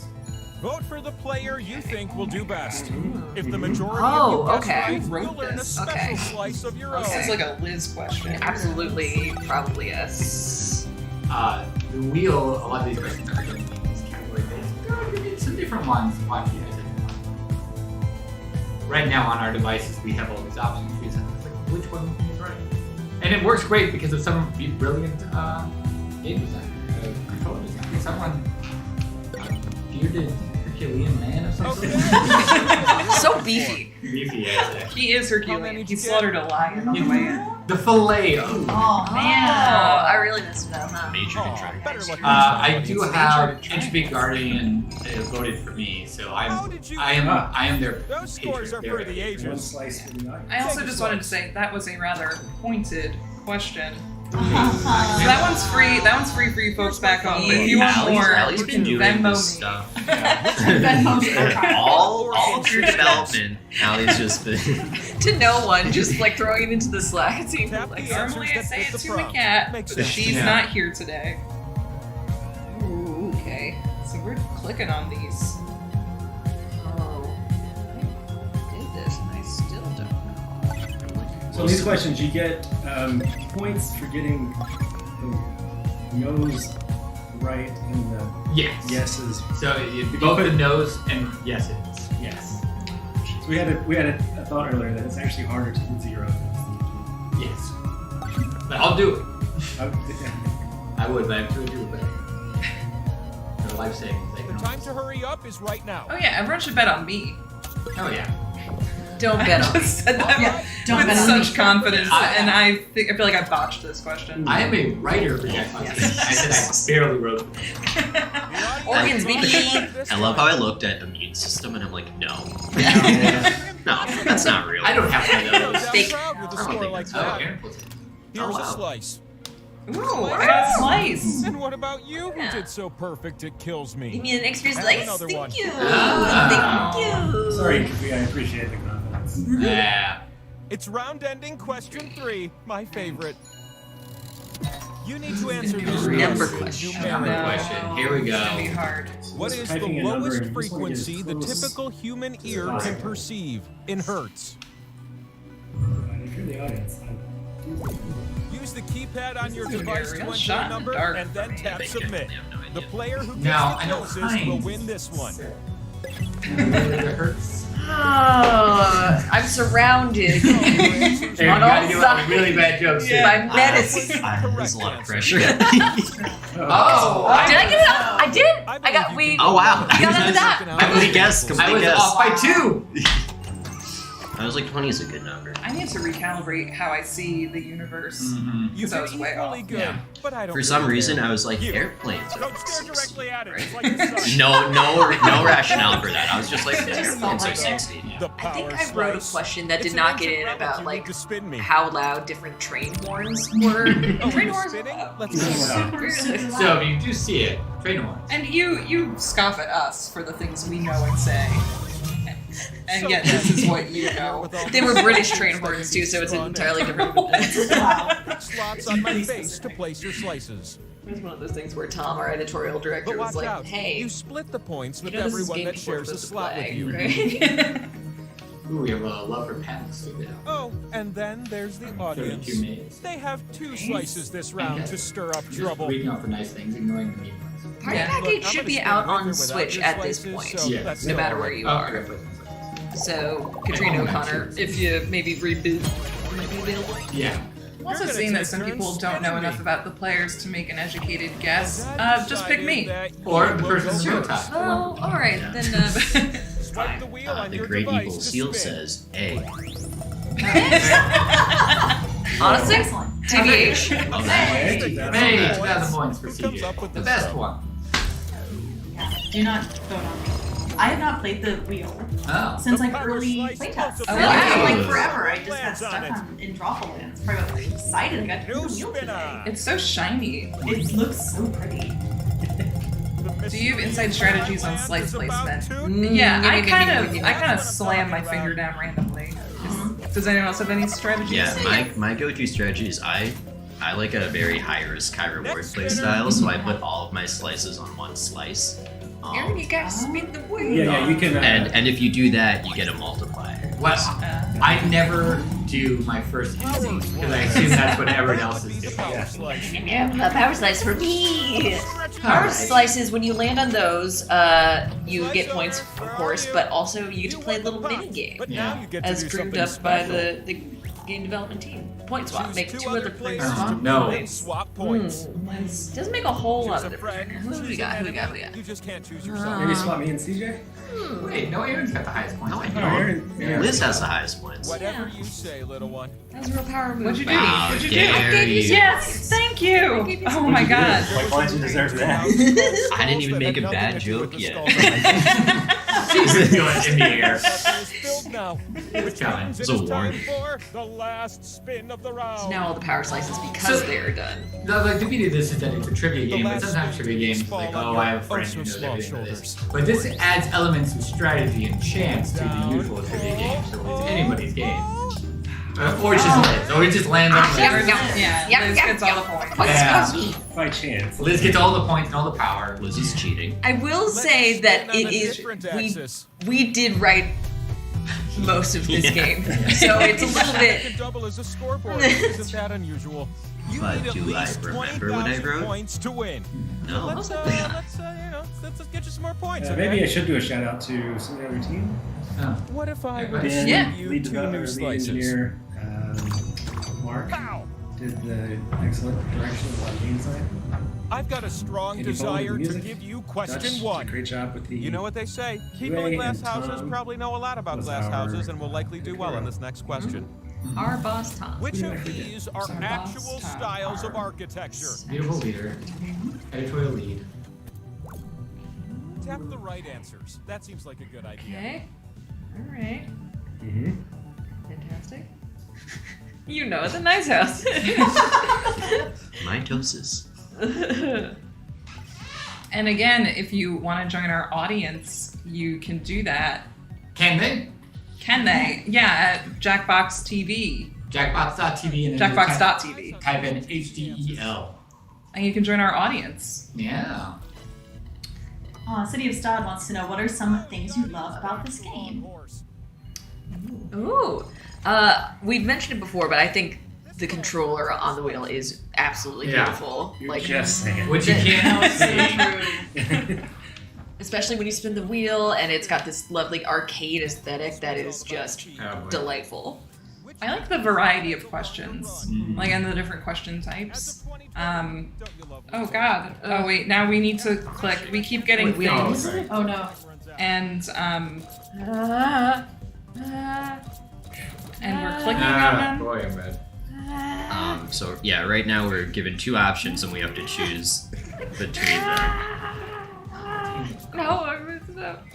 vote for the player you think will do best. If the majority of you guess right, you'll earn a special slice of your own. This is like a Liz question. Absolutely, probably us. The wheel, a lot of these questions are going to be these category based. There are going to be some different ones. Watch you guys. Right now on our devices, we have all these options. We just have to click which one is right. And it works great because of some brilliant game design, controller design. Someone, bearded Herculean man or something. So beefy. Beefy, yeah. He is Herculean. He slaughtered a lion on the way in. The filet. Oh man. Oh, I really messed it up, huh? Major contributor. I do have Entropy Guardian voted for me, so I am their Those scores are for the ages. One slice for the audience. I also just wanted to say that was a rather pointed question. So that one's free. That one's free for you folks back home. But if you want more, Allie's you been can doing Venmo this me. stuff. Venmo all of your development, Allie's just been. To no one, just like throwing it into the Slack. It seems like Normally I say it to my cat, but she's Yeah. not here today. Ooh, okay. So we're clicking on these. Oh, I did this and I still don't know. So these questions, you get points for getting the nose right and the Yes. yeses. So both the nose and yeses. Yes. So we had a thought earlier that it's actually harder to do 0 than Yes. But I'll do it. it's I would, but I have to do it better. The life savings. The time to hurry up is right now. Oh yeah, everyone should bet on me. Oh yeah. Don't bet on I just said that don't with bet on such me. confidence, and I feel like I botched this question. I am a writer for Jackbox Games. I said I barely wrote it. Organs, baby. I love how I looked at immune system and I'm like, no. No, that's not real. I don't have to know those. Fake. With a score like that. Here's wow. a slice. Ooh, I got a slice. And what about you who did so perfect it kills me? Give me an extra And slice. another one. Thank you. Ah. Thank you. Sorry, Kavi, I appreciate the confidence. Yeah. It's round ending question 3, my favorite. You need to answer this Number in question. Number numeric. question. Here we It's gonna be go. hard. What is the Typing a number lowest and you just wanna get as frequency the close typical human ear as can possible. perceive in hertz? And if you're the audience, Use the keypad on your This is gonna be a device to real enter shot a in the number dark and for then me. tap They submit. have no idea. The player who Now, gets I the know closest will Heinz. win this one. It hurts. Oh, I'm surrounded Hey, on you all gotta do sides really bad jokes too. by medicine. There's a lot of pressure. Oh, Did I get it up? I did. I got we. Oh wow. We got up to that. Complete guess. I Complete was guess. off by 2. I was like 20 is a good number. I need to recalibrate how I see the universe. You So can it's eat way really off. good, Yeah. but I don't For really some care. reason, I was like, You. airplanes are Don't stare 60. directly at it. Right? It's like a suction. No rationale for that. I was just like, airplanes are 60. The I think power I wrote a slice. question that It's did an not get ancient in relic about you like need to spin me. how loud different train horns were. Train horns. Spinning? Are Let's loud. go. So if you do see it, train horns. And you scoff at us for the things we know and say. And So yet this is what you know. They were British train horns too, so it's an entirely different. Pick slots on my face to place your slices. It's one of those things where Tom, our editorial director, But was watch like, out. "Hey, You split the points with you know this is everyone game that before shares a Christmas slot with flag, you. right?" Ooh, we have a love for panels too. Oh, and then there's the audience. 32 minutes. They have 2 slices this round to stir up trouble. Reading out the nice things, ignoring the mean ones. Party Yeah. Pack Look, 8 I'm should gonna be spin out with or on without Switch your at this slices, point, so Yeah. let's no go. matter where you Oh, are. okay, but- So, Katrina O'Connor, if you maybe rebuild. Yeah. I'm also You're gonna seeing that take some turns people don't spinning know me. enough about the players to make an educated guess. Just pick me. Or the person in the middle top. Oh, all right then. Swipe the wheel on The your Great device Eagle to Seal spin. says A. Honestly, Excellent. TBH. Hey, 2,000 2,000 points for Who comes up CJ. with The this best stuff? one. Do not vote on me. I have not played the wheel Oh. since The like power early slice playtests. of Oh, Wow. like forever. I just got Lands stuck on it. in Drawful and it's probably about excited I got to do New the wheel today. spinner. It's so shiny. It looks so pretty. Do you have inside strategies on slice placement? Mm, Yeah, I maybe, kind maybe. of slam my finger down randomly. Does anyone else have any strategies? Yeah, my go-to strategy is I like a very high risk, high reward play style, so I put all of my slices on one slice. Aaron, you guys spin the wheel. yeah, you can. And if you do that, you get a multiplier. Well, I never do my first instinct because I assume that's what everyone else is doing. Yeah, power slice for me. Power slices, when you land on those, you get points, of course, but also you get to play a little mini game. But now you get to As do dreamed something up by special. the game development team. Point swap. Make two other players Oh, swap. no. Swap points. Doesn't make a whole lot of difference. Who do we got? You just can't choose Maybe swap me and CJ? Wait, no, Aaron's got the highest points. No, I No, don't. Aaron- Liz has the highest points. Whatever you say, little one. That was a real power move. What'd you do? How What'd you do? dare you. Yes, thank you. Oh my god. Why don't you deserve that? I didn't even make a bad joke yet. She's going in the air. Now. It's coming. It's a warning. The last spin of the round. So now all the power slices because they're done. The beauty of this is that it's a trivia game, but sometimes trivia games like, oh, I have a friend who knows everything of this. But this adds elements of strategy and chance to the usual trivia game, so it's anybody's game. Or it just lands. Or it just lands on Liz. Yeah, Liz gets all the points. Yeah. By chance. Liz gets all the points and all the power. Liz is cheating. I will say that it is we did write most of this game, so it's a little bit. Double as a scoreboard. Isn't that unusual? You But need at do I least remember what I 20,000 wrote? points to win. No. Let's get you some more points. okay? Maybe I should do a shout out to some of the other team. Oh. What if I Yeah, gave Ben, you lead two developer, new lead slices? engineer, Mark did the excellent direction of a lot of game design. I've got a strong Andy Bowen with desire the to music. give you Dutch question did a one. great job with the. You know what they say? People in UA glass and houses Tom probably know a lot about was glass our houses and will likely do well on this next question. Our boss Tom. Which Yeah, of I forget. these are Our actual boss Tom. styles of architecture? Beautiful leader. Editorial lead. Tap the right answers. That seems like a good idea. Okay. All right. Mm-hmm. Fantastic. You know, it's a nice house. Mitosis. And again, if you want to join our audience, you can do that. Can they? Can they? Yeah, at Jackbox TV. Jackbox.tv and then Jackbox.tv. type in HDEL. And you can join our audience. Yeah. City of Stod wants to know what are some things you love about this game? Ooh. We've mentioned it before, but I think the controller on the wheel is absolutely beautiful. You're just saying. Which you can't see. Especially when you spin the wheel and it's got this lovely arcade aesthetic that is just delightful. I like the variety of questions, like and the different question types. Oh god. Oh wait, now we need to click. We keep getting things. Oh no. And and we're clicking on them. Boy, I'm red. So yeah, right now we're given two options and we have to choose between them. No, I messed it up.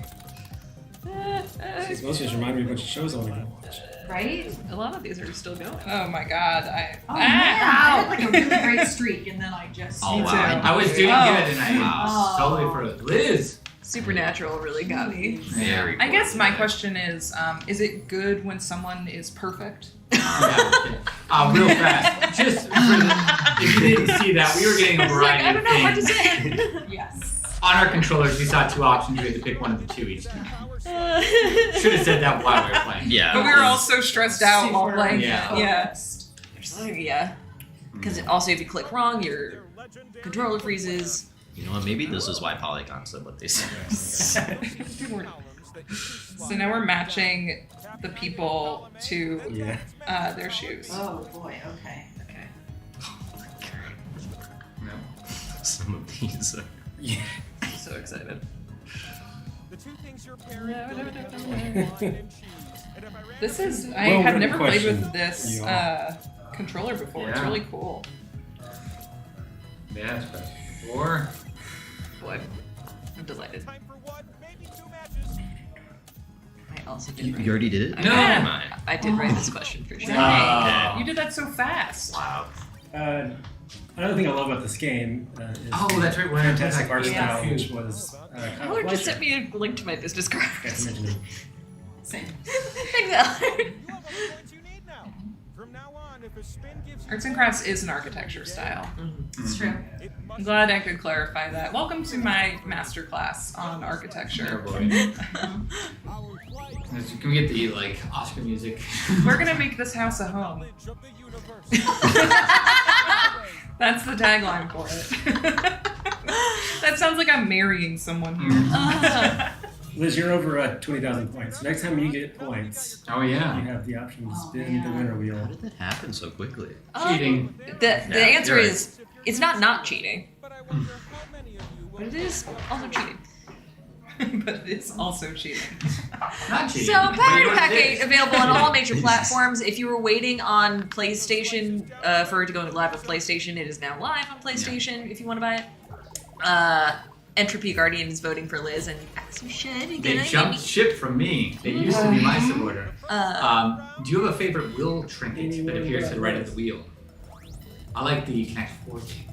These most just remind me of a bunch of shows I want to watch. Right? A lot of these are still going. Oh my god. Oh man, I had like a really great streak and then I just. Oh, wow. I was doing good and I Wow. totally froze. Liz! Supernatural really got me. Very I guess my cool. question is it good when someone is perfect? Real fast. Just for if you didn't see that, we were getting a variety I don't know what to of things. say. Yes. On our controllers, we saw two options. We had to pick one of the two each time. Should have said that while we were playing. Yeah. But we were all so stressed out while playing. Yeah. Yeah. Because also, if you click wrong, your controller freezes. You know what? Maybe this is why Polygon said what they said. So now we're matching the people to their shoes. Oh boy. Okay. Some of these are. Yeah. I'm so excited. This is. I Well, have good never played question. with this controller before. It's Yeah. really cool. Yeah, it's 4. Boy, I'm delighted. I also did. You already did it? No. I did write this question for sure. Dang. You did that so fast. Wow. Another thing I love about this game is that's right. When fantastic art Yes. style, which was Howard just sent me a link to my business card. Got to mention it. Same. Thanks, Howard. Arts and crafts is an architecture style. It's true. I'm glad I could clarify that. Welcome to my masterclass on architecture. Oh, boy. Can we get the Oscar music? We're gonna make this house a home. That's the tagline for it. That sounds like I'm marrying someone here. Liz, you're over 20,000 points. Next time you get points, you have the option to spin the winner wheel. How did that happen so quickly? Cheating. The answer you're is it's not cheating, but it is also cheating. But it is also cheating. Not cheating. So Party Pack 8 available on all major platforms. If you were waiting on PlayStation for it to go live on PlayStation, it is now live on PlayStation. If you want to buy it. Entropy Guardian is voting for Liz, and as you should. They jumped ship from me. They used to be my supporter. Do you have a favorite wheel trinket that appears to the right of the wheel? I like the Connect 4 thing.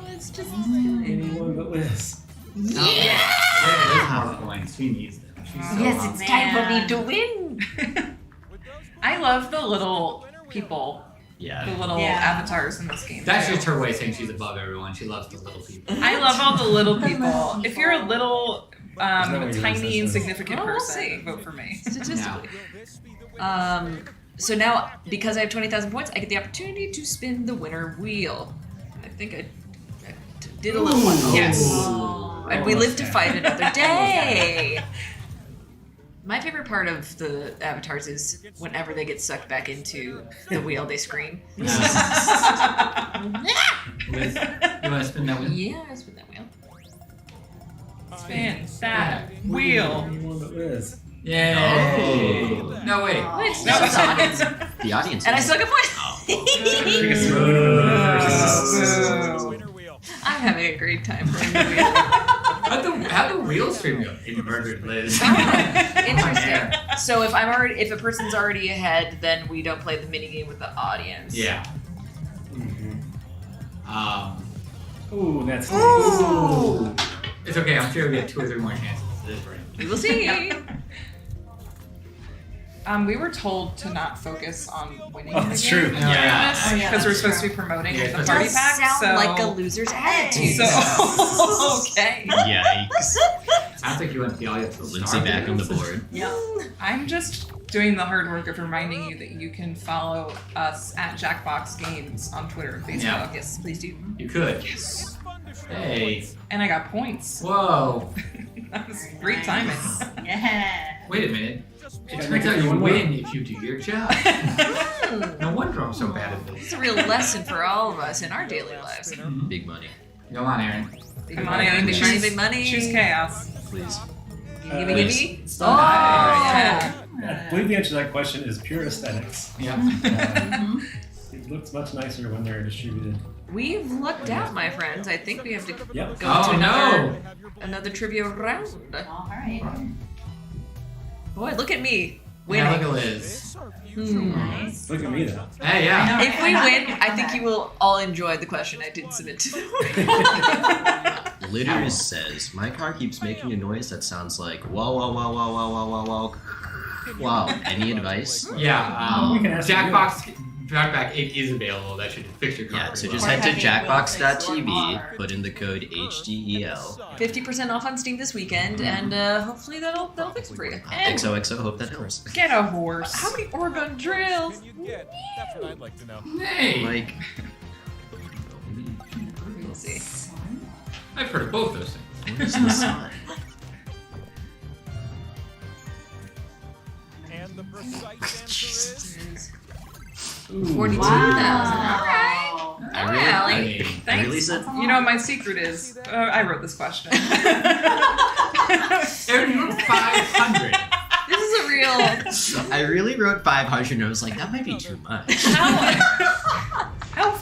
It's just Anyone but Liz. Yeah! Liz has more points. She needs them. She's so Yes, it's time for me to win. I love the little people. Yeah. The little avatars in this game. That's too. just her way of saying she's above everyone. She loves the little people. I love all the little people. If you're a little what you tiny use this insignificant Oh, we'll person, see. vote for me. Statistically. So now, because I have 20,000 points, I get the opportunity to spin the winner wheel. I think I did a little one. Yes. And we live to fight another day. My favorite part of the avatars is whenever they get sucked back into the wheel, they scream. Liz, you want to spin that wheel? Yeah, I spin that wheel. Spin that wheel. Anyone but Liz. Yay! No, wait. Wait, No, it's the audience. The audience. And I still get points. I'm having a great time playing the wheel. How'd the wheel stream go? He murdered Liz. Interesting. So if a person's already ahead, then we don't play the mini game with the audience. Yeah. Ooh, that's Ooh. It's okay. I'm sure we get 2 or 3 more chances. We will see. We were told to not focus on winning. Oh, the that's game. true. Yeah. Because we're supposed to be promoting the It party does pack. sound so like a loser's attitude. So okay. Yikes. I don't think you went to the audience. Lindsay back on the board. Yeah. I'm just doing the hard work of reminding you that you can follow us at Jackbox Games on Twitter and Facebook. Yeah. Yes, please do. You could. Yes. Hey. And I got points. Whoa. That was great timing. Yeah. Wait a minute. It turns out you win if you do your job. No wonder I'm so bad at this. It's a real lesson for all of us in our daily lives. Big money. Come on, Aaron. Big money, big money, big money. Choose chaos. Please. Gimme, gimme. So, Oh, yeah. I believe the answer to that question is pure aesthetics. Yeah. It looks much nicer when they're distributed. We've lucked out, my friends. I think we have to Yep. go to no. another trivia round. All right. Boy, look at me Yeah, winning. look at Liz. Nice. Look at me though. Hey, yeah. If we win, I think you will all enjoy the question I did submit to the Litters says, my car keeps making a noise that sounds like wow, wow, wow, wow, wow, wow, wow, wow. Wow. Any advice? Yeah. We can ask you. Jackbox Party Pack 8 is available. That should fix your car. Yeah, pretty so just well. head to jackbox.tv, put in the code HDEL. 50% off on Steam this weekend, and hopefully that'll fix it for you. XOXO, hope that helps. Get a horse. How many Oregon drills? That's what I'd like to know. Hey. Like, We'll see. I've heard of both those things. what is the sun? And the precise answer is 42,000. Wow. All right. I really, Allie. I really said, You know what my secret is? I wrote this question. Aaron, you wrote 500. This is a real. I really wrote 500 and I was like, that might be too much. How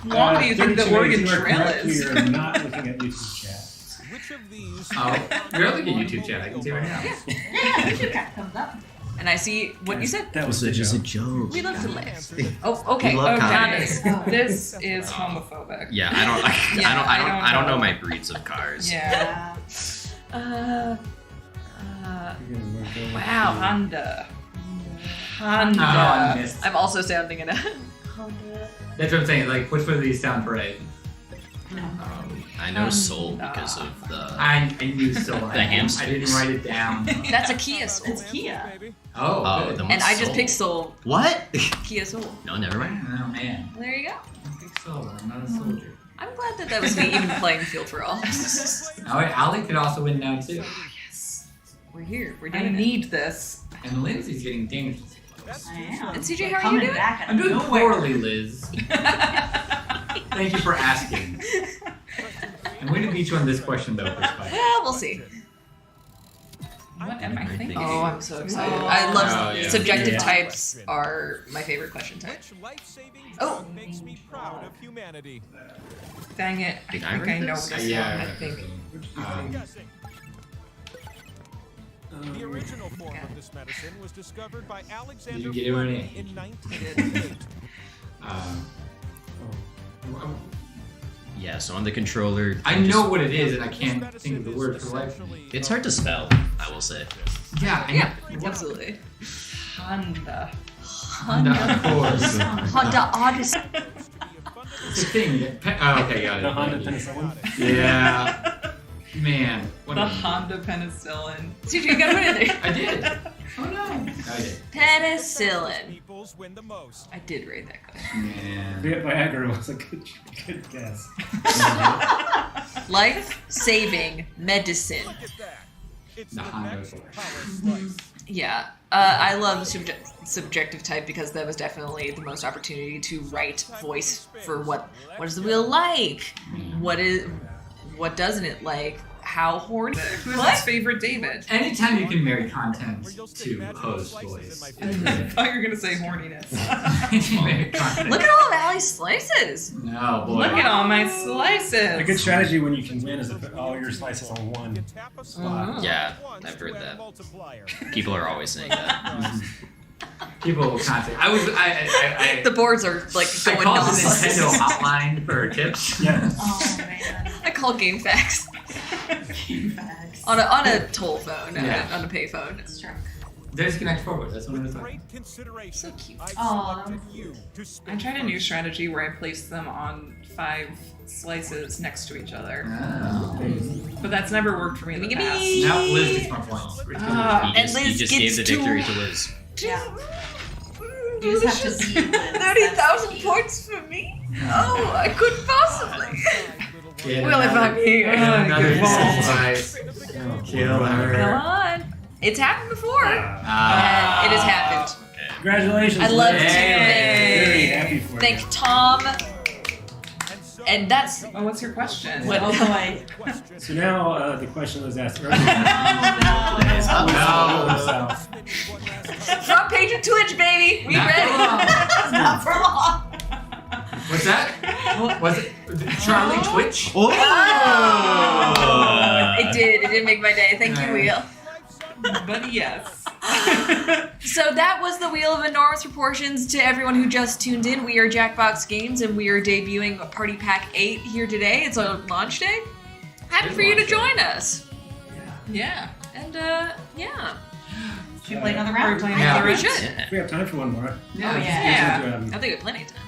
long do you think the Oregon Trail We is? are not looking at YouTube chat. which of these? Oh, you're looking at YouTube chat. I can see right now. Yeah, YouTube chat comes up. And I see what you said. That was just a joke. joke. We love to laugh. Oh, okay. We love Okay, comedy. this is homophobic. Yeah, I don't know my breeds of cars. Yeah. Wow. Honda. Oh, I missed. I'm also sounding in a. That's what I'm saying. Like, which one of these sound right? I know Soul because of the. I knew Soul. The hamsters. I didn't write it down. That's a Kia Soul. It's Kia. Oh, good. the And I just Soul. picked Soul. What? Kia Soul. No, never mind. Oh man. Well, there you go. Big Soul. I'm not a soldier. I'm glad that was the even playing field for all. Oh, wait, Allie could also win now too. We're here. We're I doing it. need this. And Lindsay's getting dinged. I am. And CJ, how are you doing? I'm doing poorly, Liz. Thank you for asking. I'm going to beat you on this question, though, Chris Pike. Well, we'll see. What am I thinking? Oh, I'm so excited. I love subjective Yeah. types are my favorite question type. Oh. Makes me proud of humanity. Dang it. I Did think I I know write this this? one. I think. The original form of this medicine was discovered by Alexander Did you get it right? in 1988. Yeah, so on the controller. I know what it is, and I can't think of the word for the life of me. It's hard to spell, I will say. Yeah, Absolutely. Honda. Honda, of course. Honda Odyssey. It's a thing. Okay, got it. The Honda penicillin. Yeah. Man. What The a- Honda penicillin. CJ, you gotta put it in there. I did. Oh no. I did. Penicillin. I did read that question. Man. Viagra was a good guess. Life-saving medicine. The Honda. Yeah, I love the subjective type because that was definitely the most opportunity to write voice for what is the wheel like? What doesn't it like? How horny? Who's What? his favorite David? Anytime you can marry content to host voice. I thought you were gonna say horniness. Look at all of Allie's slices. No, boy. Look at all my slices. A good strategy when you can win is to put all your slices on one spot. Yeah, I've heard that. People are always saying that. People will contact. I The boards are like I going called the nuts. Nintendo hotline for tips. Yeah. Oh man. I call game facts Game facts. on a toll phone, Yeah. on a pay phone. That's true. There's Connect Forward. That's what it was like. So cute. Oh, I tried a new strategy where I placed them on 5 slices next to each other. Oh. But that's never worked for me in the Gimme, past. gimme. Now Liz gets more points. He just gave the victory to Liz. yeah. You just have to be Liz. 30,000 points for me? Oh, I couldn't possibly. Get Well, if I'm here. Another good balls. slice. Kill her. Come on. It's happened before. And it has happened. Congratulations. I'd love to Liz. Very thank, happy for thank you. Tom. And that's Oh, what's your question? what. Oh boy. So now the question was asked earlier. No. Front page of Twitch, baby. We Not ready. for long. Not for long. What's that? Was it Charlie Twitch? Oh, it did. It did make my day. Thank you, Wheel. But yes. So that was the Wheel of Enormous Proportions. To everyone who just tuned in, we are Jackbox Games, and we are debuting Party Pack 8 here today. It's on launch day. Happy for you to join us. Yeah. And yeah. Should we play another We're round? playing Yeah. another We round? should. If we have time for one more. Yeah. Yeah. I think we have plenty of time.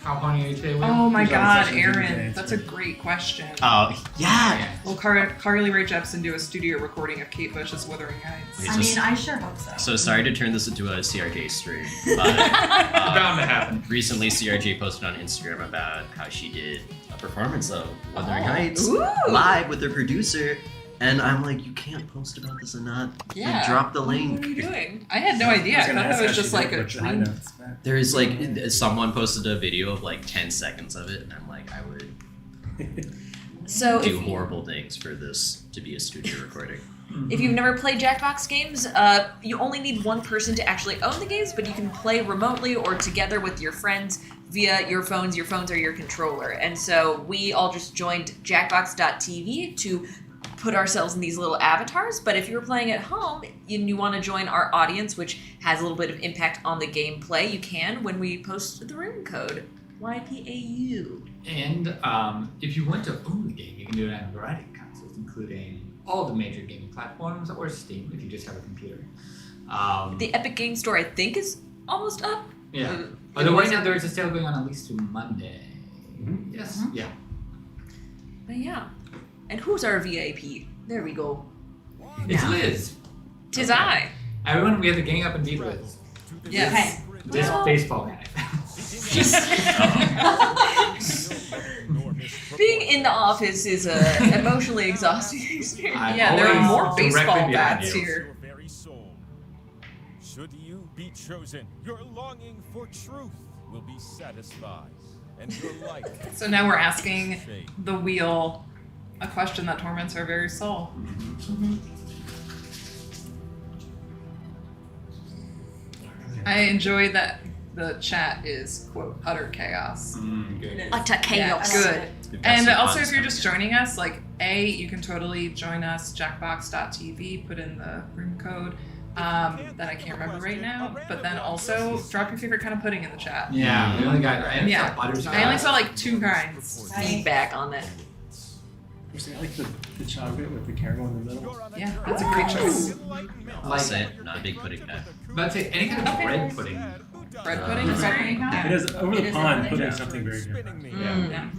How horny are you today, Will? Oh my These are the god, sessions you can Aaron. answer. That's a great question. Oh, yeah. Will Carly Rae Jepsen do a studio recording of Kate Bush's Wuthering Heights? Wait, I mean, I sure hope so. So sorry to turn this into a CRJ stream, but Bound to happen. recently CRJ posted on Instagram about how she did a performance of Wuthering Heights Ooh. live with their producer, and I'm like, you can't post about this and not Yeah. drop the What are link. you doing? I had no idea. I was gonna thought ask that was how just she like did a with the high dream. notes, man. There's like, someone posted a video of like 10 seconds of it, and I'm like, I would So do horrible things for this to be a studio recording. if you've never played Jackbox Games, you only need one person to actually own the games, but you can play remotely or together with your friends via your phones. Your phones are your controller. And so we all just joined Jackbox.tv to put ourselves in these little avatars. But if you're playing at home and you want to join our audience, which has a little bit of impact on the gameplay, you can when we post the room code. YPAU. And if you want to own the game, you can do it on a variety of consoles, including all the major gaming platforms or Steam if you just have a computer. The Epic Game Store, I think, is almost up. Yeah. Although right now there is a sale going on at least through Monday. Mhm. Yes. Yeah. But yeah. And who's our VIP? There we go. It's Now. Liz. Tis I. Everyone, we have the gang up and beat Liz. Yes. This Well- baseball guy. Being in the office is a emotionally exhausting experience. Yeah, there are more directly baseball behind bats you. here. Very soul. Should you be chosen, your longing for truth will be satisfied, and your life. So now we're asking the wheel a question that torments our very soul. I enjoy that the chat is, quote, utter chaos. Utter chaos. Good. We've got And some also, puns if you're just coming joining us, like, you can totally join us, jackbox.tv, put in the room code that I can't remember right now. But then also, drop your favorite kind of pudding in the chat. Yeah, we only got butterscotch. I only saw like 2 kinds. Feedback on that. I like the chocolate with the caramel in the middle. Yeah, that's a great choice. I'll say it, not a big pudding guy. But I'd say any kind of bread pudding. Bread pudding is very It is over the pond putting something very different. Yeah.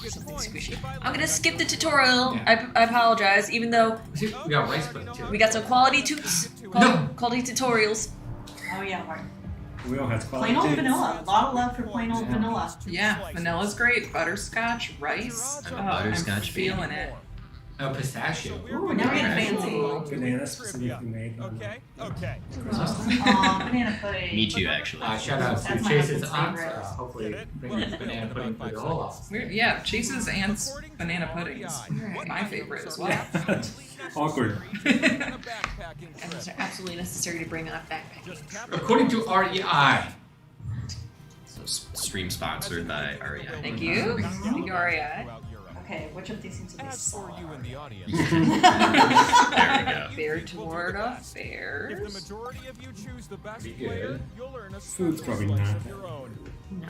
Something squishy. I'm gonna skip the tutorial. I apologize, even though we got rice pudding too. we got some quality quality tutorials. Oh yeah, right. The wheel has quality. Plain old too. vanilla. A lot of love for plain old vanilla. Yeah, vanilla's great. Butterscotch, rice. I'm a butterscotch I'm feeling it. Oh, pistachio. Ooh, now we're getting fancy. Banana specifically made. Okay. Banana pudding. Me too, actually. Shout out to That's my Chase's husband's aunt. favorite. Hopefully, bringing banana pudding for the whole office. Weird. Yeah, Chase's aunt's banana pudding is my favorite as well. Awkward. And those are absolutely necessary to bring on backpacking. According to REI. So stream sponsored by REI. Thank you. Thank you, REI. Okay, which of these seems to be For you in the audience. There we go. Fair toward affairs. If the majority of you choose the best Be good. player, you'll earn a Food's probably slice not of your own. No.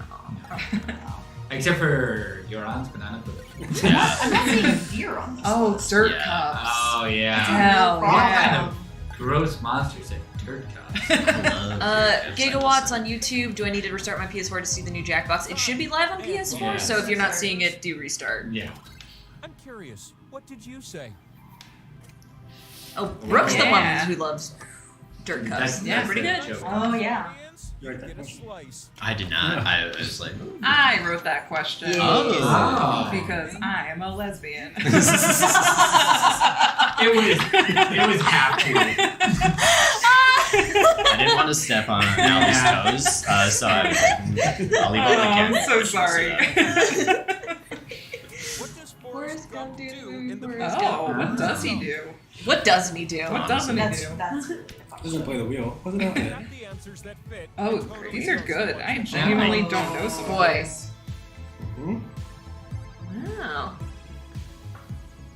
Except for your aunt's banana pudding. I'm not seeing beer on this. Oh, dirt Yeah. cups. Oh, yeah. Hell What yeah. kind of gross monster said dirt cups? Gigawatts on YouTube. Do I need to restart my PS4 to see the new Jackbox? It should be live on PS4, Yeah. so if you're not seeing it, do restart. Yeah. I'm curious, what did you say? Oh, Brooke's the one Yeah. who loves dirt cups. That's Pretty the good. joke. Oh yeah. You write that Get a question? slice. I did not. I was like, I wrote that question. Oh. Because I am a lesbian. It was half true. I didn't want to step on Albie's toes, so I'll leave it on the camera. I'm so sorry. What does Forrest Gump do? in the Oh, what does he do? What doesn't he do? What doesn't he do? Doesn't play the wheel. Wasn't out there. the answers that fit. Oh, these are good. I genuinely don't know some Boy. boys. Wow.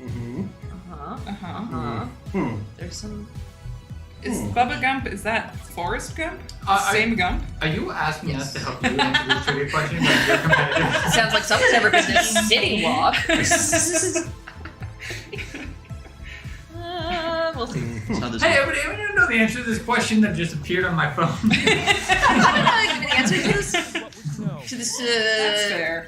Mm-hmm. Uh-huh. There's some... Is Bubba Gump, is that Forrest Gump? Are- Same Gump? Are you asking us to help you answer this trivia question about your competitor? Sounds like someone's never been to City Walk. We'll see. Hey, everybody know the answer to this question that just appeared on my phone? I don't know the answer to this. To this. That's fair.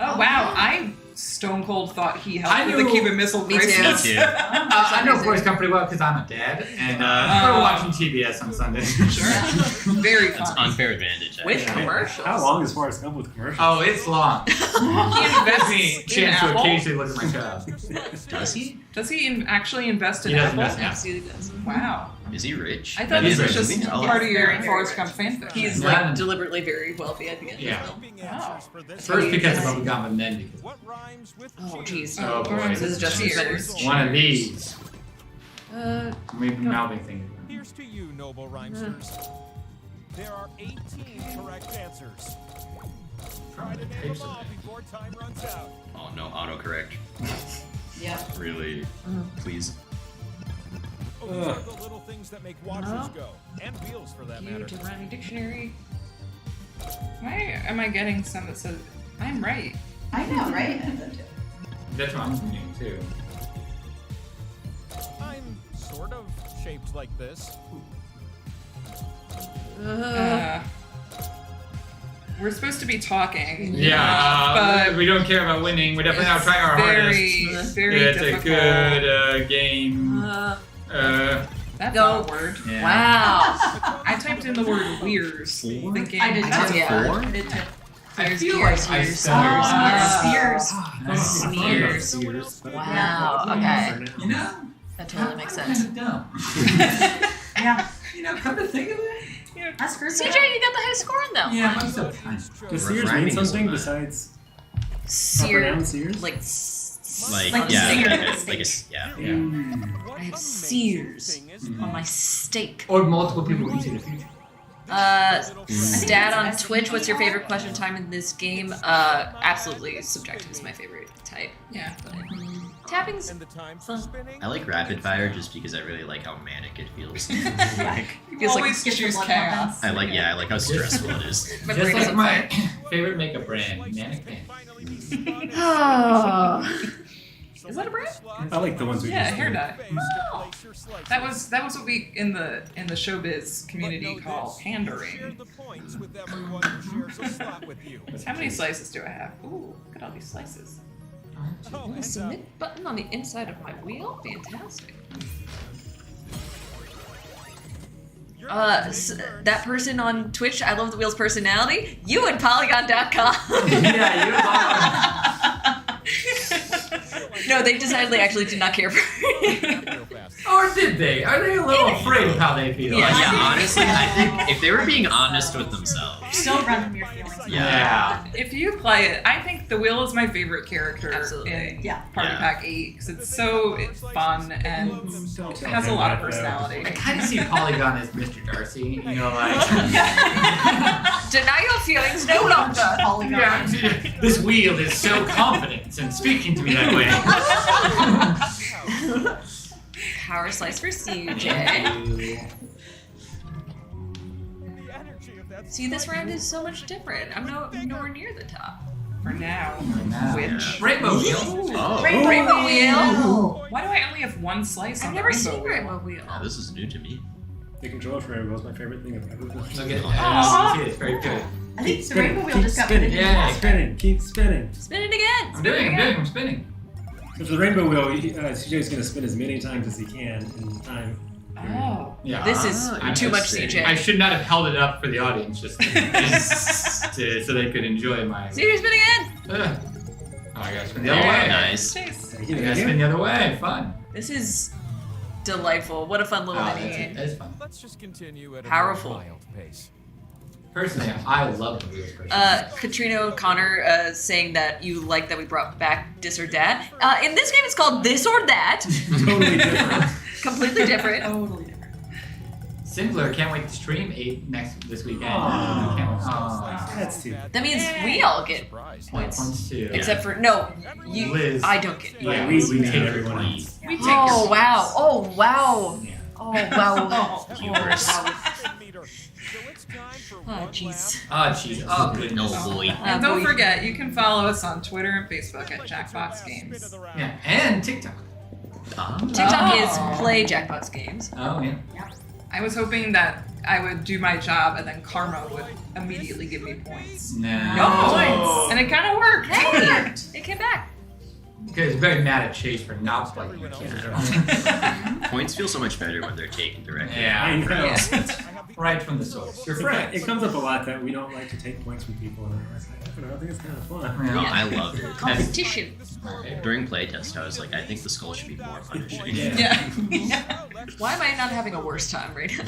Oh, wow. I stone cold thought he helped I with the knew- Cuban Missile Me too. Crisis. Me too. I know Forrest Gump pretty well because I'm a dad, and we're watching TBS on Sunday. Sure. Very That's fun. unfair advantage. With actually. commercials. How long is Forrest Gump with commercials? Oh, it's long. He Gives me a invests in chance to Apple. occasionally look at my child. Does he? Does he actually invest in He does Apple? invest in Apple. Absolutely does. Wow. Is he rich? I thought He this is was rich. just I'll- part of your Very, Forrest very Gump fanfic. He's Yeah. like deliberately very wealthy at the end. Yeah. Of the film. Wow. First because of Bubba Gump, and then because What rhymes with Oh, cheers? jeez. Oh, boy. Rhymes This is just Cheers. better. one of these. Maybe No. mouthing things. Here's to you, noble rhymesters. There are 18 correct answers. Try to name them all before time runs out. Oh, no autocorrect. Yep. Really? Please. Oh, these are the little things that make watches go, and wheels for that matter. To Rhyming Dictionary. Why am I getting some that says I'm right? I know, right? That's what I'm thinking too. I'm sort of shaped like this. We're supposed to be talking. Yeah, but we don't care about winning. We're definitely not trying our very, hardest. very it's difficult. a good game. That's No. not a word. Yeah. Wow. I typed in the word weirs, thinking I did Oh, too. yeah. Four? I did too. I feel like I Smears. Wow. Okay. You know? That totally makes sense. No. Yeah. You know, come to think of it. That's CJ, you got the high score in though. Yeah, I'm so kind. Does Sears mean something besides proper Sears? Like yeah. I have sears on my steak. Or multiple people can see the future. Dad on Twitch, what's your favorite question time in this game? Absolutely subjective is my favorite type. Yeah. Tapping's fun. I like rapid fire just because I really like how manic it feels. You always choose chaos. I like how stressful it is. Just like my favorite makeup brand, Manic Pants. Is that a brand? I like the ones we Yeah, just hair did. dye. That was what we in the showbiz community call pandering. How many slices do I have? Ooh, look at all these slices. A submit button on the inside of my wheel? Fantastic. That person on Twitch, I love the wheel's personality. You and Polygon.com. Yeah, you No, they decidedly actually did not care for it. Or did they? Are they a little afraid of how they feel? Yeah, honestly, I think if they were being honest with themselves. Don't run from your feelings. Yeah. If you play it, I think the wheel is my favorite character in Party Pack 8 because it's so fun and it has a lot of personality. I kind of see Polygon as Mr. Darcy, you know, like... Deny your feelings no longer. Yeah, this wheel is so confident and speaking to me that way. Power slice for CJ. See, this round is so much different. I'm nowhere near the top. For now. Which? Rainbow Wheel. Oh. Rainbow Wheel. Why do I only have one slice I've on never the seen Rainbow Rainbow Wheel. Yeah, this is new to me. The controller for Rainbow is my favorite thing I've ever done. Look at it. It's very good. I think the Spinning. Rainbow Wheel Keep just got spinning. put in Yeah, the Spinning. Keep spinning. Spin it again. I'm spinning. So for the Rainbow Wheel, CJ's going to spin as many times as he can in time. Oh. Yeah. This is too much CJ. I should not have held it up for the audience just so they could enjoy my... CJ, spin again. Oh, I gotta spin the other way. Nice. I gotta spin the other way. Fun. This is delightful. What a fun little mini game. That's fun. Let's just continue at a Powerful. more mild pace. Personally, I love the wheels. Katrina O'Connor saying that you like that we brought back This or That. In this game, it's called This or That. Totally different. Completely different. Totally different. Simpler, can't wait to stream 8 this weekend. That's too. That means we all get points. Points too. Except for, no, you. Liz. I don't get. Yeah, we take everyone your else. We take Oh, your wow. Oh, wow. Yeah. Oh, wow. Viewers. Oh, jeez. Oh, jeez. Oh, goodness. No boy. And don't forget, you can follow us on Twitter and Facebook at Jackbox Games. Yeah, and TikTok. TikTok is Play Jackbox Games. Oh, yeah. I was hoping that I would do my job and then karma would immediately give me points. No points. And it kind of worked. Hey, it came back. Because very mad at Chase for not playing your kids. Points feel so much better when they're taken directly. Yeah, I know. right from the source. Your It friends. comes up a lot that we don't like to take points from people, and I think it's kind of fun. No, I loved it. Competition. During playtest, I was like, I think the skull should be more punishing. Yeah. Why am I not having a worse time right now?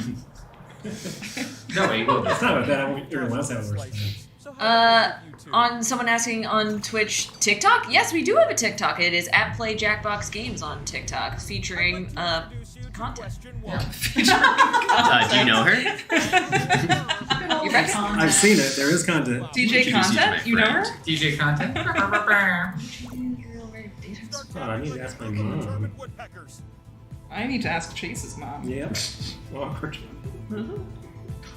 No, you will. It's not about that. Everyone else has worse time. On someone asking on Twitch, TikTok? Yes, we do have a TikTok. It is at Play Jackbox Games on TikTok, featuring content. Do you know her? You recognize? I've seen it. There is content. DJ Content? You know her? DJ Content. Oh, I need to ask my mom. I need to ask Chase's mom. Yep. Awkward.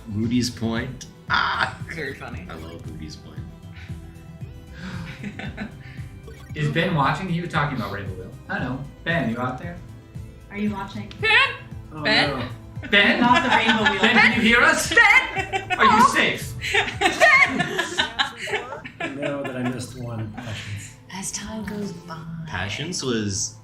Moody's Point. Ah! Very funny. I love Moody's Point. Is Ben watching? He was talking about Rainbow Wheel. I know. Ben, you out there? Are you watching? Oh, Ben? no. Ben? Not the Rainbow Wheel. Ben, can you hear us? Ben! Are you safe? I know that I missed one. Passions. As time goes by. Passions was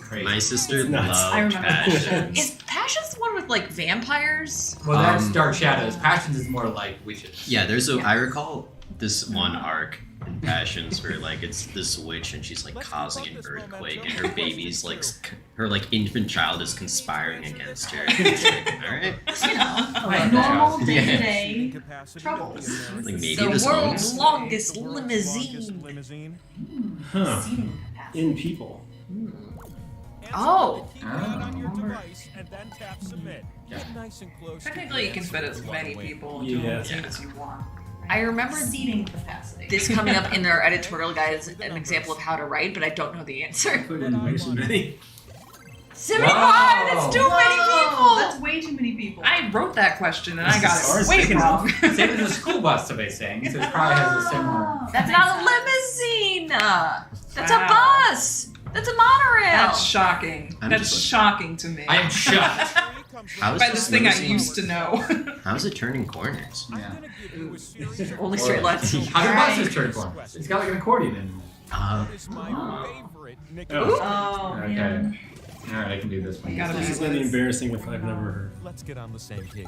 crazy. My sister It's nuts. loved I remember Passions. Is Passions the one with like vampires? Well, that's Dark Shadows. Passions is more like witches. Yeah, there's a. I recall this one arc in Passions where like it's this witch and she's like causing an earthquake and her baby's like her like infant child is conspiring against her. It's like, all right, You know, normal day-to-day troubles. like maybe The this world's one. longest limousine. Huh. Seating capacity. In people. Oh. Technically, you can fit as many people into Yeah. a team as you want. I remember Seating capacity. this coming up in their editorial guide as an example of how to write, but I don't know the answer. Put in way too many. 75! That's too many people! That's way too many people. I wrote that question and I got Ours it way big wrong. Same as the school bus survey saying, so it probably has a similar. That's not a limousine! That's a Wow. bus! That's a monorail! That's shocking. I'm That's just- shocking to me. I am shocked. How is By this thing I limousine- used to know. How's it turning corners? Yeah. Only straight lines. How do buses turn corners? It's got like an accordion in it. Oh, Okay. man. Alright, I can do this one. This is gonna be embarrassing if I've never heard. Let's get on the same page.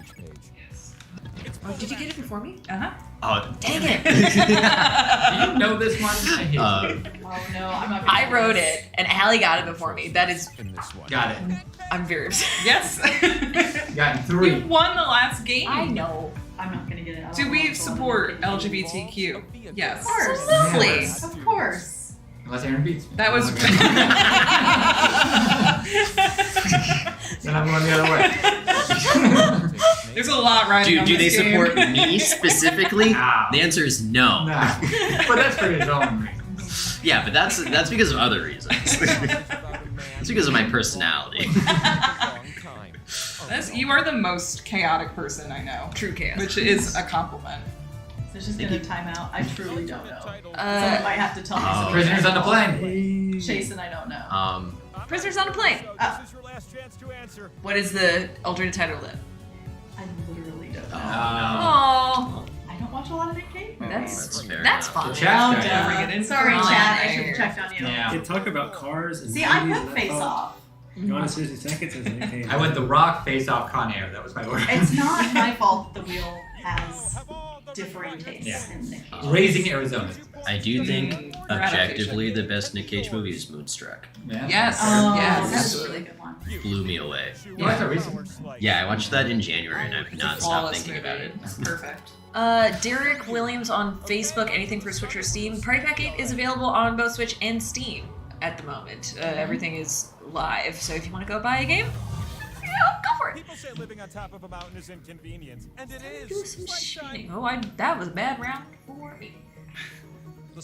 Oh, did you get it before me? Uh-huh. Oh, Dang it! Do you know this one? I hate you. Oh no, I'm not. I wrote it, and Allie got it before me. That is. Got it. I'm very upset. Yes. Got it. 3. You won the last game. I know. I'm not gonna get it. I Do don't we know. support LGBTQ? Yes. Of course. Lovely. Of course. Unless Aaron beats me. That was. Then I'm going the other way. There's a lot riding on do they this game. support me specifically? Nah. The answer is no. Nah. But that's for his own reasons. Yeah, but that's because of other reasons. It's because of my personality. You are the most chaotic person I know. True chaos. Which is a compliment. There's just gonna time out. I truly don't know. Someone Uh, might have to tell me. Oh, something. Prisoners on the plane. Chase and I don't know. Prisoners on a plane. What is the alternate title then? I literally don't know. Oh. I don't watch a lot of Nick Cage. That's fair That's enough. fine. Chat Bring guy. it in. Sorry, Oh, Chad. I yeah. should have checked on you. Yeah. They talk about cars and See, I movies put and Face that Off. Gone in 60 Seconds as Nick Cage. I went The Rock, Face Off, Con Air. That was my order. It's not my fault the wheel has differing tastes Yeah. in Nick Cage. Raising Arizona. I do think Mm, objectively the best Nick Cage movie is Moonstruck. Yeah. Yes. Oh, yes. that's a really good one. Blew me away. You watched that recently? Yeah, I watched that in January and I've not stopped Flawless thinking movie. about it. It's perfect. Derek Williams on Facebook. Anything for Switch or Steam? Party Pack 8 is available on both Switch and Steam at the moment. Everything is live, so if you want to go buy a game, go for it. People say living on top of a mountain is inconvenient, and it Do is. some shooting. Oh, that was a bad round for me.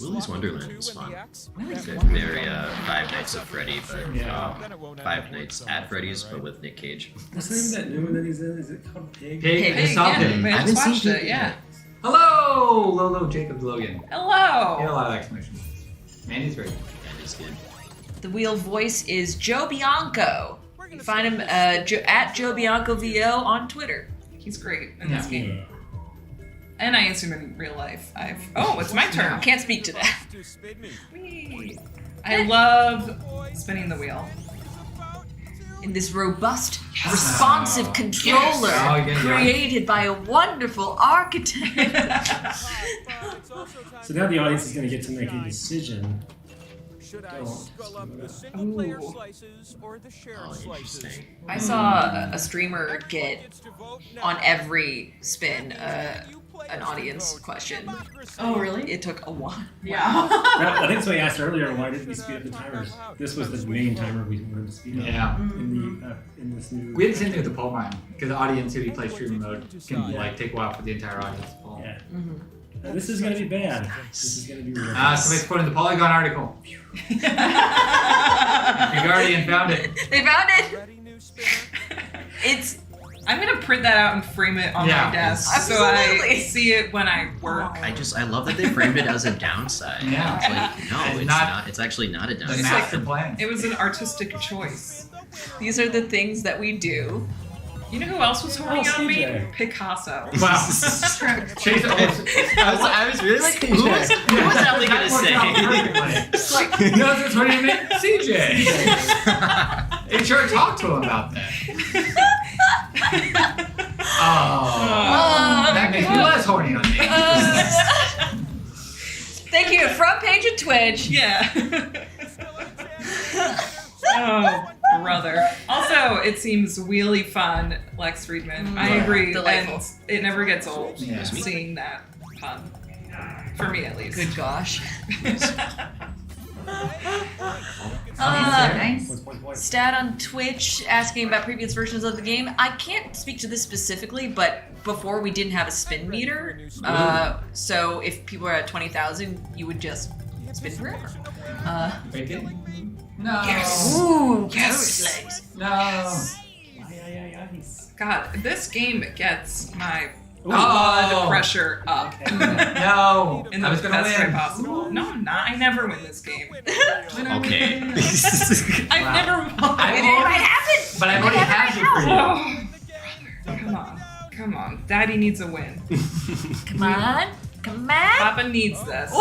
Willy's Wonderland was fun. Willy's Very Five Nights at Freddy, but Yeah. Five Nights at Freddy's, but with Nick Cage. What's the name of that new one that he's in? Is it called Pig? Pig. Pig, I saw yeah, Pig. we I just haven't seen watched it, Pig yeah. yet. Hello, Lolo Jacobs Logan. Hello. Get a lot of exclamation points. Mandy's ready. That is good. The wheel voice is Joe Bianco. You can find him at Joe Bianco VO on Twitter. He's great in this Yeah. game. And I assume in real life. Oh, it's my turn. Can't speak to that. Whee. I love spinning the wheel. In this robust, responsive controller Oh, yeah. created by a wonderful architect. So now the audience is going to get to make a decision. Should I Don't. skull up the single player Ooh. slices or the shared Oh, slices? interesting. I saw a streamer get on every spin an audience question. Oh, really? It took a while. Yeah. I think somebody asked earlier, why did we speed up the timers? This was the main timer we wanted to speed up. Yeah. In this new. We had the same thing with the poll mine, because the audience who play streamer mode can like take a while for the entire audience to poll. Yeah. This is gonna be bad. This is gonna be real. Somebody's quoting the Polygon article. The Guardian found it. They found it. It's. I'm gonna print that out and frame it on Yeah. my desk so I Absolutely. see it when I work. I love that they framed it as a downside. Yeah. It's like, no, It's it's not- not. It's actually not a The downside. master plan. It was an artistic choice. These are the things that we do. You know who else was horny on me? CJ. Picasso. Wow. Chase I was really like, who was Ellie gonna say? It's like, you know what's funny to me? CJ. HR talked to him about that. Oh. That makes me less horny on me. Thank you. Front page of Twitch. Yeah. Oh, brother. Also, it seems really fun, Lex Friedman. I agree. Delightful. And it never gets old Yeah. seeing that pun. For me, at least. Good gosh. Nice. Stat on Twitch asking about previous versions of the game. I can't speak to this specifically, but before we didn't have a spin meter. So if people are at 20,000, you would just spin forever. Break it? No. Yes. Ooh, Yes. No. God, this game gets my Oh. blood pressure up. No. In the I was gonna best way win. possible. No, I'm not. I never win this game. Okay. I've never won. I It won't- might happen. But I've already had it for you. Oh, brother, come on. Daddy needs a win. Come on. Papa needs this. Ooh.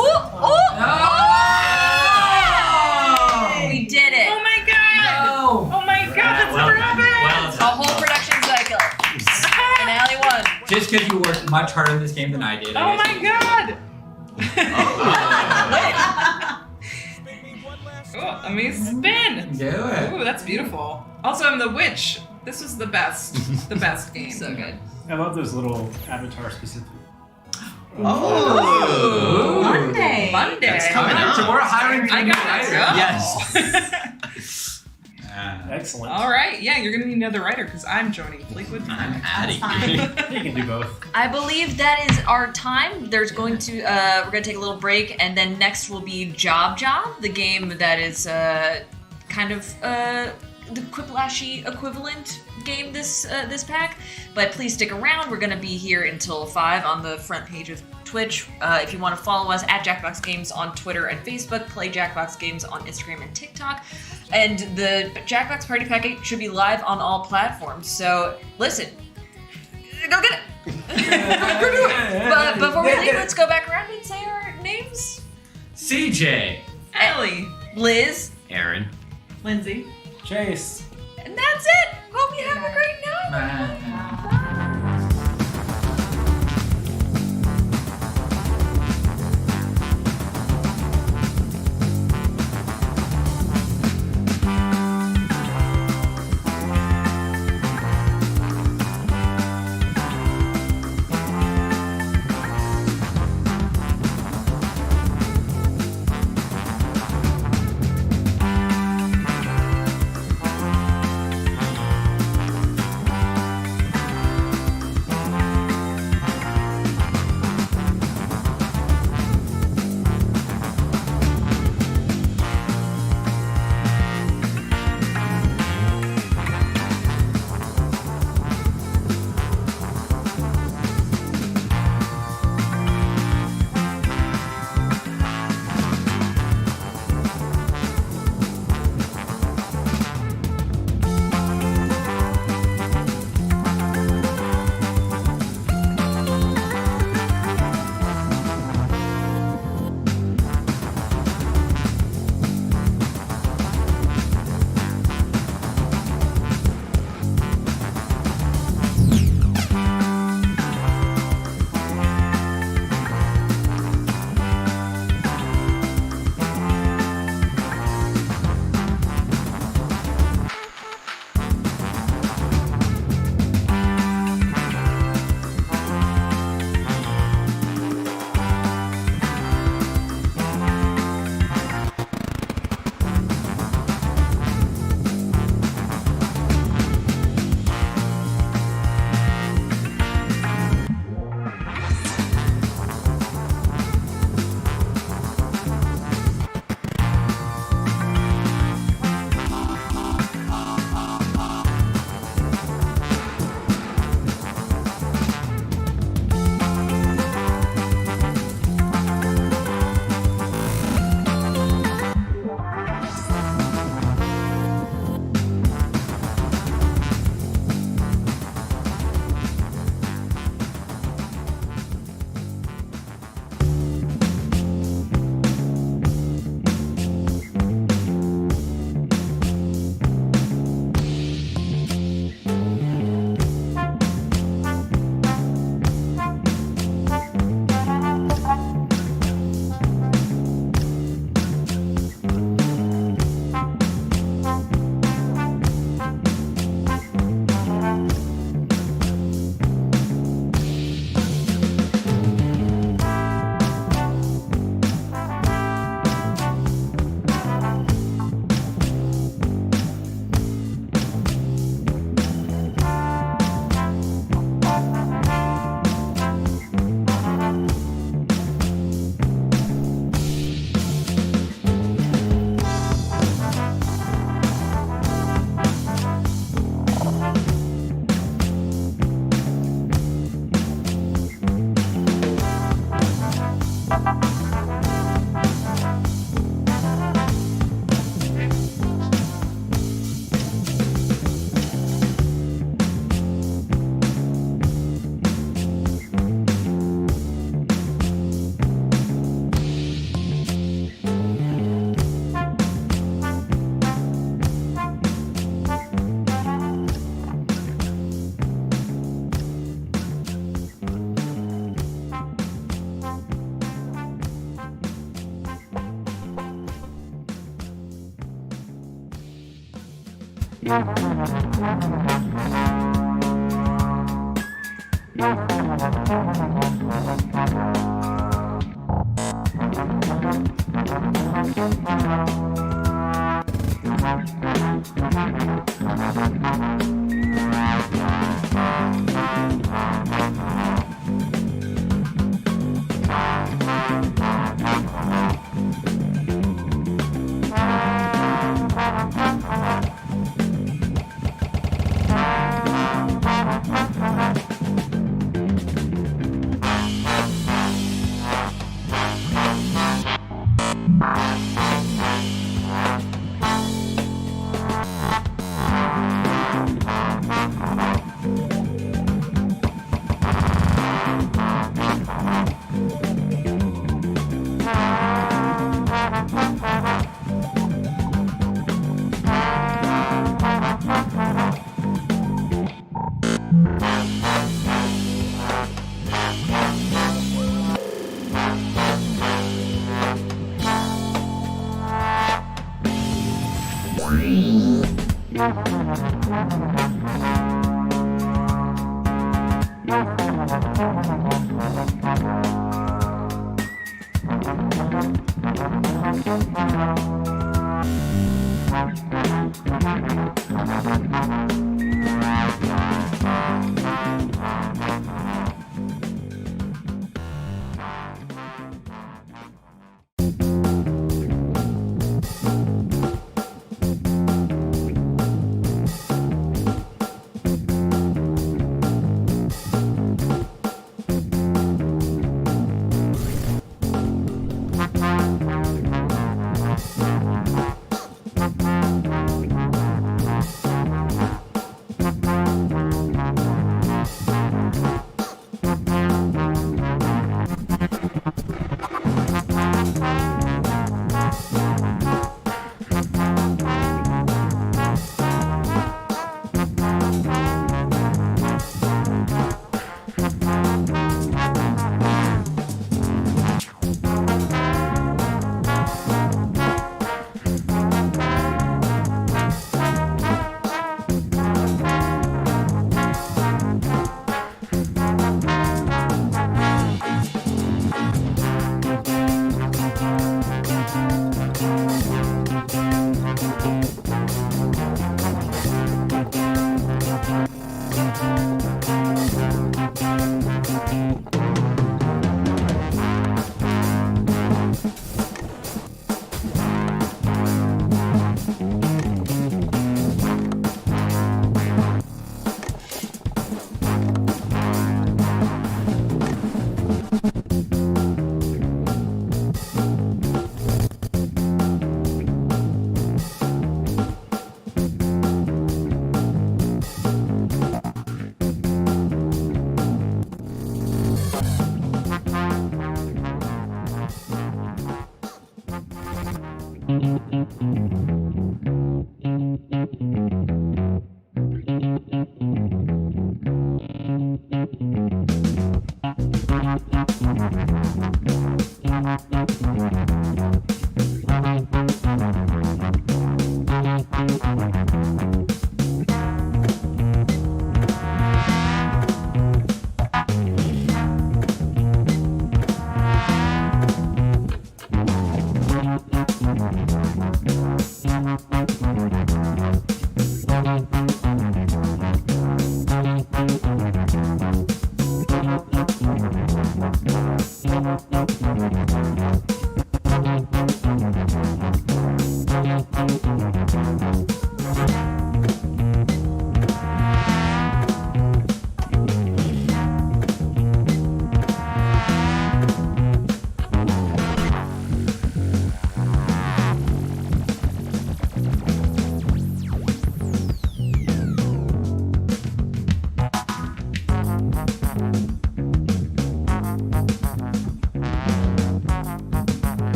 We did it. Oh my god! No. Oh my god, that's Well never done. happened! Well A whole production cycle. And Allie won. Just because you worked much harder in this game than I did. Oh my god! Oh, let me spin! Do it. Ooh, that's beautiful. Also, I'm the witch. This was the best game. So good. I love those little avatar specific. Oh. Monday. That's coming up. So we're hiring I got writers. it. Yes. Excellent. All right, yeah, you're gonna need another writer because I'm joining Fleetwood. I'm adding You can do both. I believe that is our time. There's going to we're gonna take a little break, and then next will be Job, the game that is kind of the Quipplashy equivalent game this pack. But please stick around. We're gonna be here until 5 on the front page of Twitch. If you want to follow us at Jackbox Games on Twitter and Facebook, play Jackbox Games on Instagram and TikTok. And the Jackbox Party Pack should be live on all platforms. So listen, go get it. Go do it. But before we leave, let's go back around and say our names. CJ. Ellie. Liz. Aaron. Lindsay. Chase. And that's it. Hope you have a great night.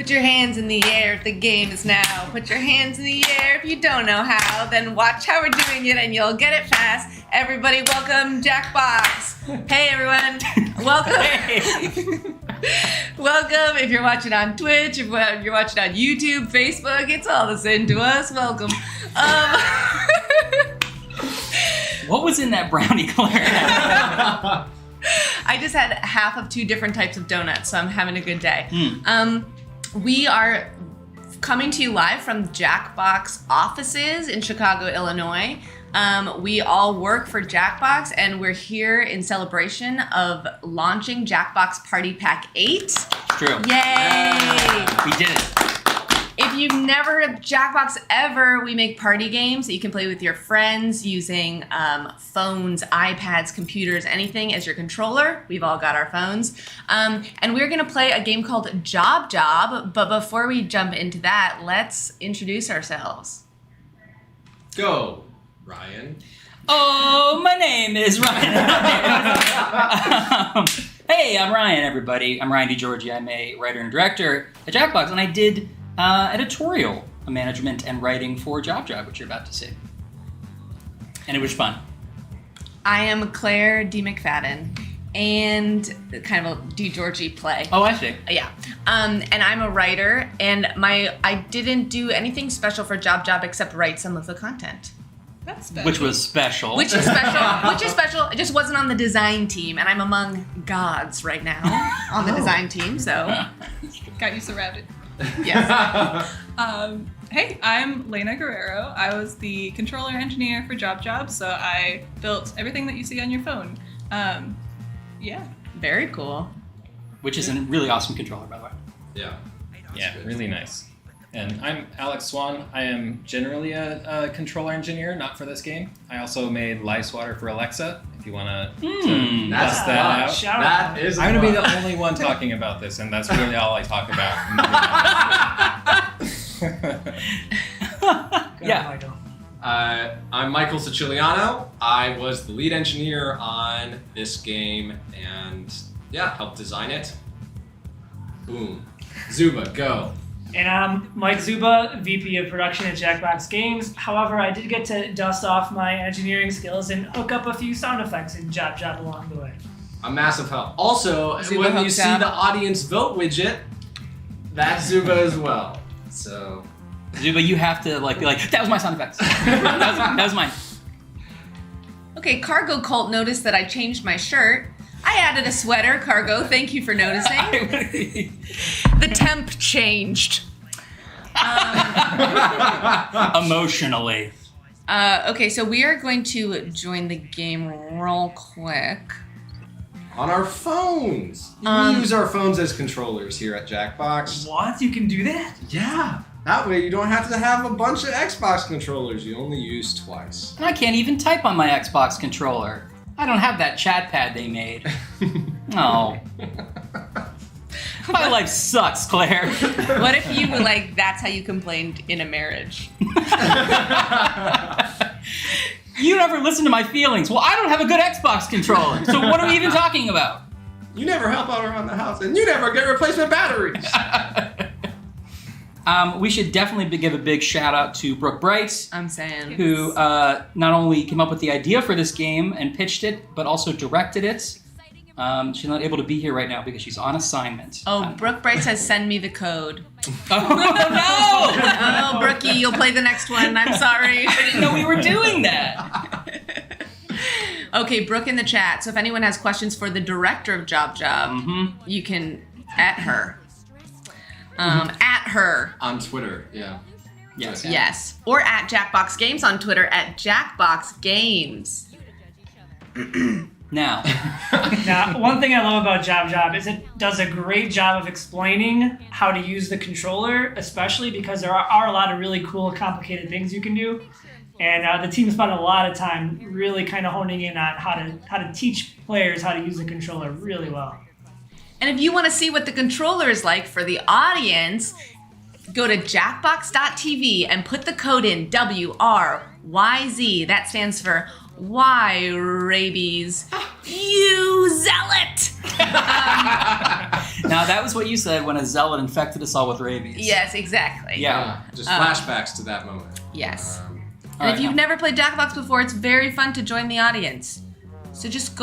Put your hands in the air if the game is now. Put your hands in the air if you don't know how. Then watch how we're doing it and you'll get it fast. Everybody welcome Jackbox. Hey everyone. Welcome. Welcome if you're watching on Twitch, if you're watching on YouTube, Facebook, it's all the same to us. Welcome. What was in that brownie, Claire? I just had half of 2 different types of donuts, so I'm having a good day. We are coming to you live from Jackbox offices in Chicago, Illinois. We all work for Jackbox, and we're here in celebration of launching Jackbox Party Pack 8. True. Yay! We did it. If you've never heard of Jackbox ever, we make party games that you can play with your friends using phones, iPads, computers, anything as your controller. We've all got our phones. And we're going to play a game called Job Job. But before we jump into that, let's introduce ourselves. Go, Ryan. Oh, my name is Ryan. Hey, I'm Ryan, everybody. I'm Ryan Georgie. I'm a writer and director at Jackbox, and I did editorial management and writing for Job Job, which you're about to see. And it was fun. I am Claire D. McFadden, and kind of a D. Georgie play. Oh, I see. Yeah. And I'm a writer, and I didn't do anything special for Job Job except write some of the content. That's special. Which was special. Which is special. It just wasn't on the design team, and I'm among gods right now on the design team, so. Got you surrounded. Yes. Hey, I'm Lena Guerrero. I was the controller engineer for Job Job, so I built everything that you see on your phone. Yeah. Very cool. Which is a really awesome controller, by the way. Yeah. Yeah, really nice. And I'm Alex Swan. I am generally a controller engineer, not for this game. I also made Licewater for Alexa, if you want to bust that out. That is I'm going to be the only one talking about this, and that's really all I talk about. Yeah. I'm Michael Siciliano. I was the lead engineer on this game and helped design it. Boom. Zuba, go. And I'm Mike Zuba, VP of Production at Jackbox Games. However, I did get to dust off my engineering skills and hook up a few sound effects in Job along the way. A massive help. Also, Zuba when you hooked see up. the audience vote widget, that's Zuba as well. So, Zuba, you have to be like, that was my sound effects. that was mine. Okay, Cargo Cult noticed that I changed my shirt. I added a sweater, Cargo. Thank you for noticing. The temp changed. Emotionally. Okay, so we are going to join the game real quick. on our phones. We use our phones as controllers here at Jackbox. What? You can do that? Yeah. That way you don't have to have a bunch of Xbox controllers. You only use twice. I can't even type on my Xbox controller. I don't have that chat pad they made. Oh. My life sucks, Claire. What if you that's how you complained in a marriage? You never listen to my feelings. Well, I don't have a good Xbox controller, so what are we even talking about? You never help out around the house, and you never get replacement batteries. We should definitely give a big shout out to Brooke Bright. I'm saying. Who not only came up with the idea for this game and pitched it, but also directed it. She's not able to be here right now because she's on assignment. Oh, Brooke Bright says, send me the code. Oh, no! Oh, Brookie, you'll play the next one. I'm sorry. I didn't know we were doing that. Okay, Brooke in the chat. So if anyone has questions for the director of Job, you can at her. At her. On Twitter, yeah. Yes. Yes. Or at Jackbox Games on Twitter at Jackbox Games. Now, one thing I love about Job is it does a great job of explaining how to use the controller, especially because there are a lot of really cool, complicated things you can do. And the team spent a lot of time really kind of honing in on how to teach players how to use the controller really well. And if you want to see what the controller is like for the audience, go to jackbox.tv and put the code in WRYZ. That stands for Why Rabies. You zealot! now that was what you said when a zealot infected us all with rabies. Yes, exactly. Yeah. Just flashbacks to that moment. Yes. And if you've never played Jackbox before, it's very fun to join the audience. So just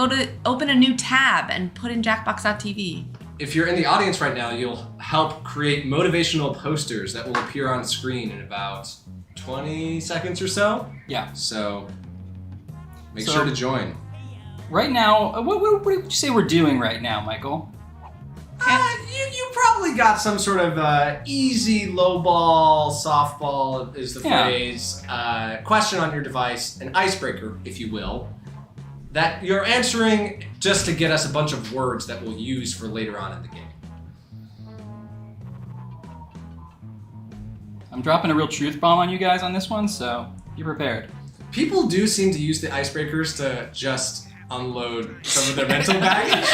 open a new tab and put in jackbox.tv. If you're in the audience right now, you'll help create motivational posters that will appear on screen in about 20 seconds or so. Yeah. So make sure to join. Right now, what would you say we're doing right now, Michael? You probably got some sort of easy low ball, softball is the phrase, question on your device, an icebreaker, if you will, that you're answering just to get us a bunch of words that we'll use for later on in the game. I'm dropping a real truth bomb on you guys on this one, so be prepared. People do seem to use the icebreakers to just unload some of their mental baggage.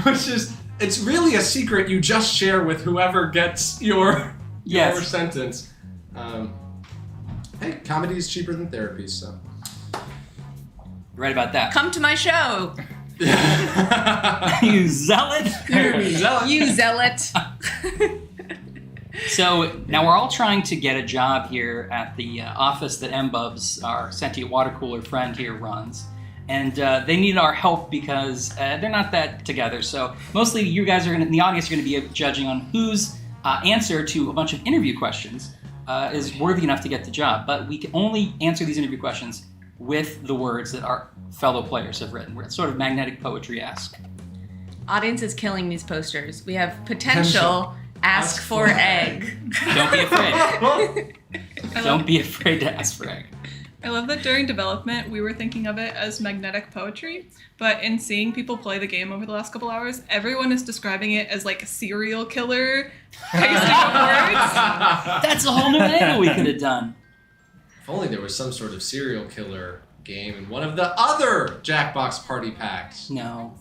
Which is, it's really a secret you just share with whoever gets your sentence. Hey, comedy is cheaper than therapy, so. You're right about that. Come to my show. You zealot. You zealot. So now we're all trying to get a job here at the office that M-Bubs, our sentient water cooler friend here, runs. And they need our help because they're not that together. So mostly you guys are in the audience are going to be judging on whose answer to a bunch of interview questions is worthy enough to get the job. But we can only answer these interview questions with the words that our fellow players have written. We're sort of magnetic poetry-esque. Audience is killing these posters. We have potential. Ask for egg. Don't be afraid. Don't be afraid to ask for egg. I love that during development, we were thinking of it as magnetic poetry, but in seeing people play the game over the last couple hours, everyone is describing it as like a serial killer pasting of words. That's a whole new angle we could have done. If only there was some sort of serial killer game in one of the other Jackbox Party Packs. No.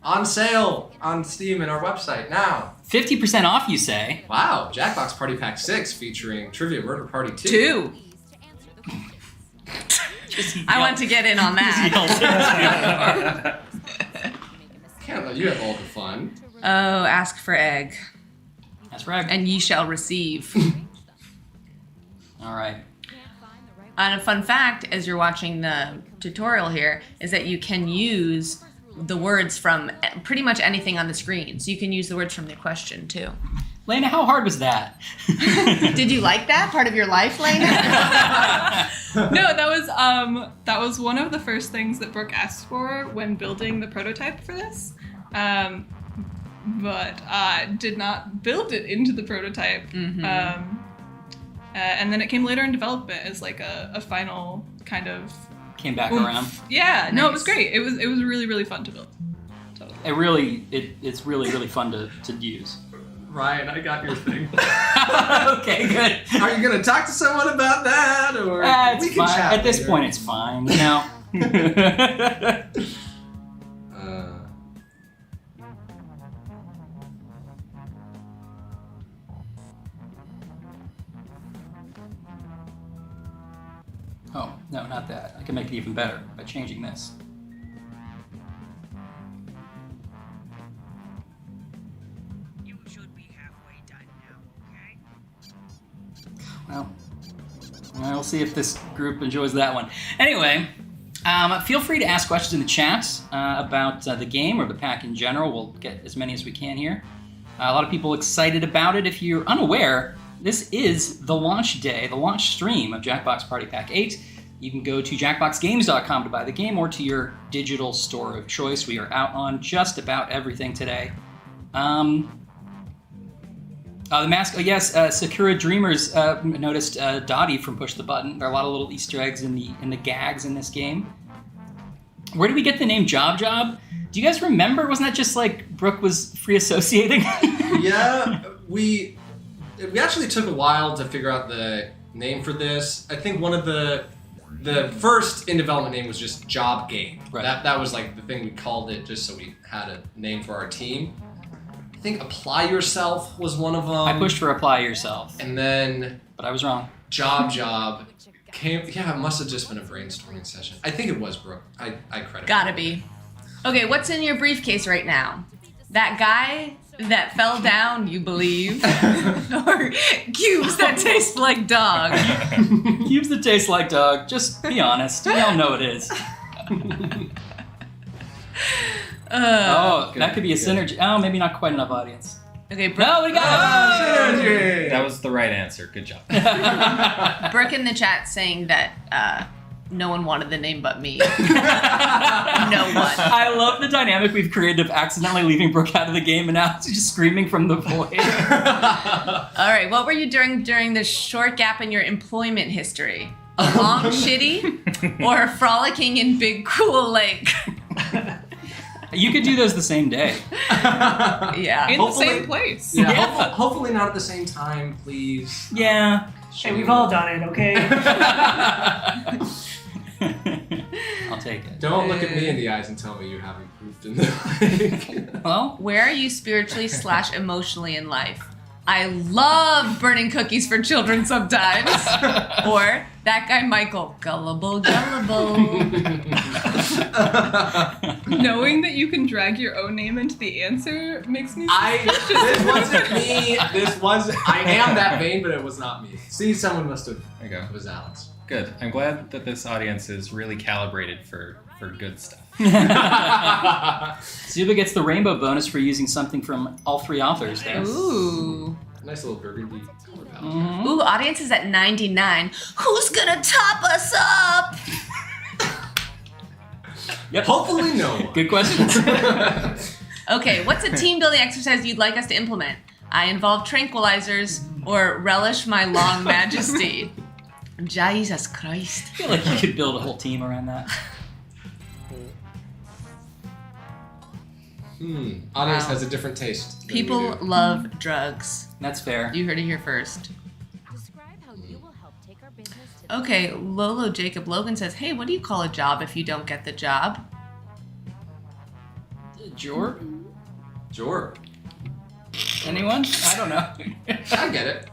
On sale on Steam and our website now. 50% off, you say? Wow, Jackbox Party Pack 6 featuring Trivia Murder Party 2. I want to get in on that. Can't let you have all the fun. Oh, ask for egg. Ask for egg. And ye shall receive. All right. And a fun fact, as you're watching the tutorial here, is that you can use the words from pretty much anything on the screen. So you can use the words from the question, too. Lena, how hard was that? Did you like that part of your life, Lena? No, that was one of the first things that Brooke asked for when building the prototype for this. But did not build it into the prototype. Mm-hmm. And then it came later in development as like a final kind of came back oomph. around. Yeah, no, it was great. It was really, really fun to build. Totally. It's really fun to use. Ryan, I got your thing. Okay, good. Are you gonna talk to someone about that, or It's we can fine. chat At this later? point, it's fine. You know. Oh, no, not that. I can make it even better by changing this. You should be halfway done now, okay? Well, we'll see if this group enjoys that one. Anyway, feel free to ask questions in the chat about the game or the pack in general. We'll get as many as we can here. A lot of people excited about it. If you're unaware, this is the launch day, the launch stream of Jackbox Party Pack 8. You can go to jackboxgames.com to buy the game or to your digital store of choice. We are out on just about everything today. The mask, yes, Sakura Dreamers noticed Dottie from Push the Button. There are a lot of little Easter eggs in the gags in this game. Where did we get the name Job? Do you guys remember? Wasn't that just like Brooke was free associating? Yeah, we actually took a while to figure out the name for this. I think one of the first in development name was just Job Game. Right. That was like the thing we called it, just so we had a name for our team. I think Apply Yourself was one of them. I pushed for Apply Yourself. And then... But I was wrong. Job came... Yeah, it must have just been a brainstorming session. I think it was Brooke. I credit Gotta be. Okay, what's in your briefcase right now? That guy that fell down, you believe? Or cubes that taste like dog? Cubes that taste like dog. Just be honest. We all know it is. That could be a synergy. Oh, maybe not quite enough audience. Okay, no, we got synergy. That was the right answer. Good job. Brooke in the chat saying that no one wanted the name but me. No one. I love the dynamic we've created of accidentally leaving Brooke out of the game and now she's just screaming from the void. All right, what were you doing during the short gap in your employment history? A long shitty or frolicking in Big Cool Lake? You could do those the same day. Yeah. In the same place. Yeah, hopefully not at the same time, please. Yeah. Hey, we've all done it, okay? I'll take it. Don't look at me in the eyes and tell me you haven't proved in the Well, where are you spiritually / emotionally in life? I love burning cookies for children sometimes. Or that guy Michael, gullible. Knowing that you can drag your own name into the answer makes me This wasn't me. I am that vain, but it was not me. See, someone must have. There you go. It was Alex. Good. I'm glad that this audience is really calibrated for good stuff. Zuba gets the rainbow bonus for using something from all three authors there. Ooh. Nice little burgundy color palette. Mm-hmm. Ooh, audience is at 99. Who's gonna top us up? Yep. Hopefully no one. Good questions. Okay, what's a team building exercise you'd like us to implement? I involve tranquilizers or relish my long majesty. Jesus Christ. I feel like you could build a whole team around that. Audience has a different taste. People love drugs. That's fair. You heard it here first. Okay, Lolo Jacob Logan says, hey, what do you call a job if you don't get the job? Jorb? Anyone? I don't know. I get it.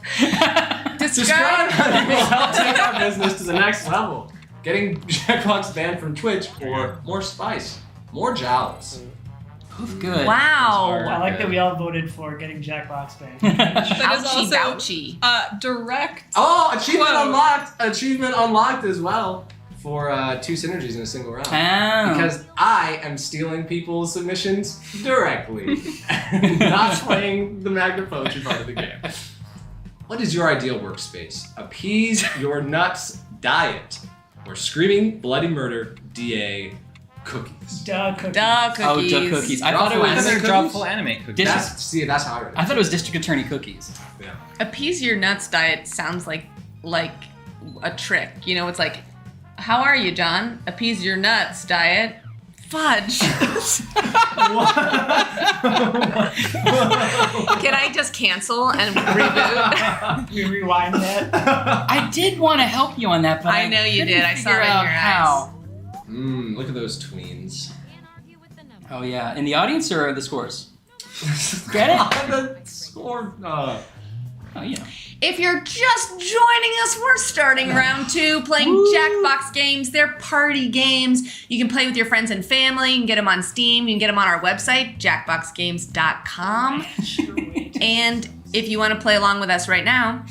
Describe how you will help take our business to the next level. Getting Jackbox banned from Twitch or more spice, more jowls. Both good. Wow. I like that we all voted for getting Jackbox banned. That is also ouchie. Direct. Oh, achievement quote. unlocked! Achievement unlocked as well for 2 synergies in a single round. Oh. Because I am stealing people's submissions directly, not playing the Magna Poetry part of the game. What is your ideal workspace? Appease your nuts diet or screaming bloody murder DA cookies? Duh cookies. Duh cookies. Oh, duh cookies. I thought it was Drawful Animate cookies. That's how I read it. I thought it was District Attorney cookies. Yeah. Appease your nuts diet sounds like a trick. You know, it's like, how are you, John? Appease your nuts diet. Fudge. Can I just cancel and reboot? We rewind that. I did want to help you on that, but I know you couldn't did. I saw it figure in out your how. Look at those tweens. Oh yeah, in the audience or the scores? Get it? The score. Oh, you know. If you're just joining us, we're starting round 2, playing Jackbox Games. They're party games. You can play with your friends and family. You can get them on Steam. You can get them on our website, jackboxgames.com. And if you want to play along with us right now,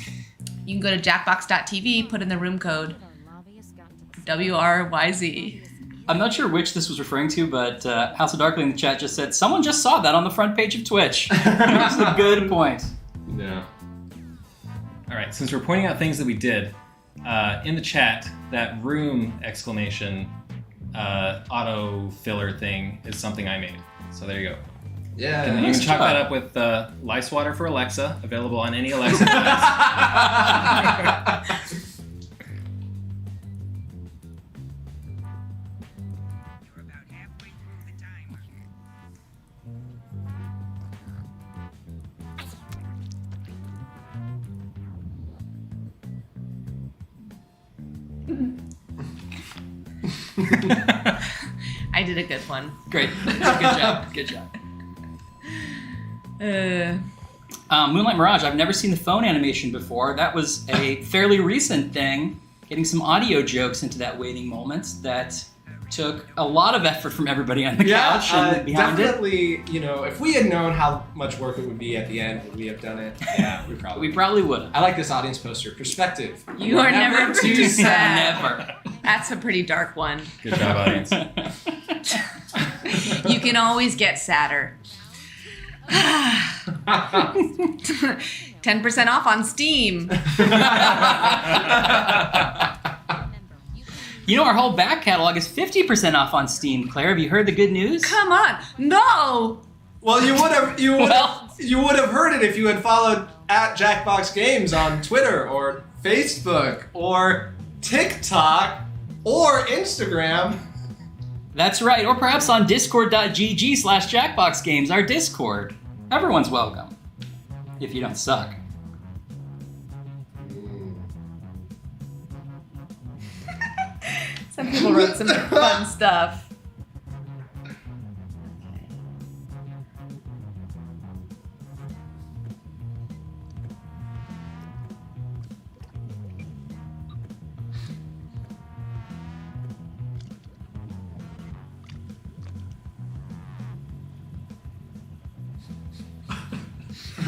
you can go to jackbox.tv, put in the room code WRYZ. I'm not sure which this was referring to, but House of Darkly in the chat just said, someone just saw that on the front page of Twitch. That's a good point. Yeah. All right, since we're pointing out things that we did, in the chat, that room exclamation auto filler thing is something I made. So there you go. Yeah. And you can chalk that up with Lice Water for Alexa, available on any Alexa device. I did a good one. Great. Good job. Good job. Moonlight Mirage, I've never seen the phone animation before. That was a fairly recent thing, getting some audio jokes into that waiting moment that took a lot of effort from everybody on the couch and behind definitely, you know, if we had known how much work it would be at the end, would we have done it? Yeah, we probably would have. I like this audience poster. Perspective. You are never too sad. Never. That's a pretty dark one. Good job, audience. You can always get sadder. 10% off on Steam. You know, our whole back catalog is 50% off on Steam. Claire, have you heard the good news? Come on. No. Well, you would have heard it if you had followed at Jackbox Games on Twitter or Facebook or TikTok or Instagram. That's right, or perhaps on discord.gg/jackboxgames, our Discord. Everyone's welcome, if you don't suck. Some people wrote some fun stuff.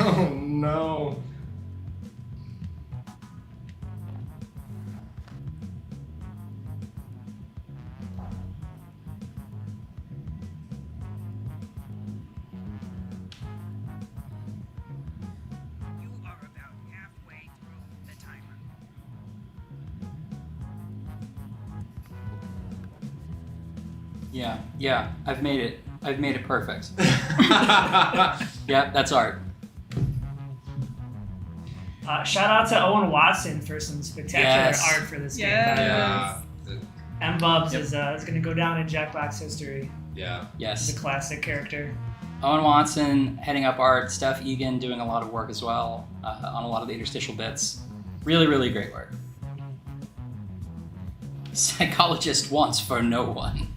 Oh no. Yeah, I've made it. I've made it perfect. Yeah, that's art. Shout out to Owen Watson for some spectacular Yes. art for this game. Yeah. M-Bubs is going to go down in Jackbox history. Yeah. Yes. He's a classic character. Owen Watson heading up art, Steph Egan doing a lot of work as well on a lot of the interstitial bits. Really, really great work. Psychologist wants for no one.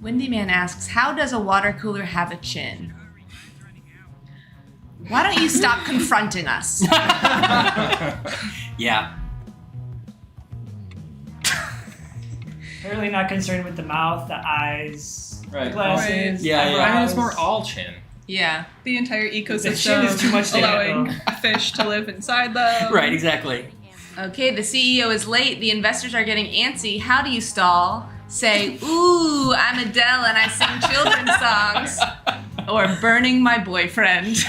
Windy Man asks, how does a water cooler have a chin? Why don't you stop confronting us? Yeah. Apparently not concerned with the mouth, the eyes, Right. glasses. Yeah, I mean, eyebrows. it's more all chin. Yeah, the entire The ecosystem chin is too much to allowing handle. fish to live inside them. Right, exactly. Okay, the CEO is late. The investors are getting antsy. How do you stall? Say, ooh, I'm Adele and I sing children's songs. Or burning my boyfriend. Is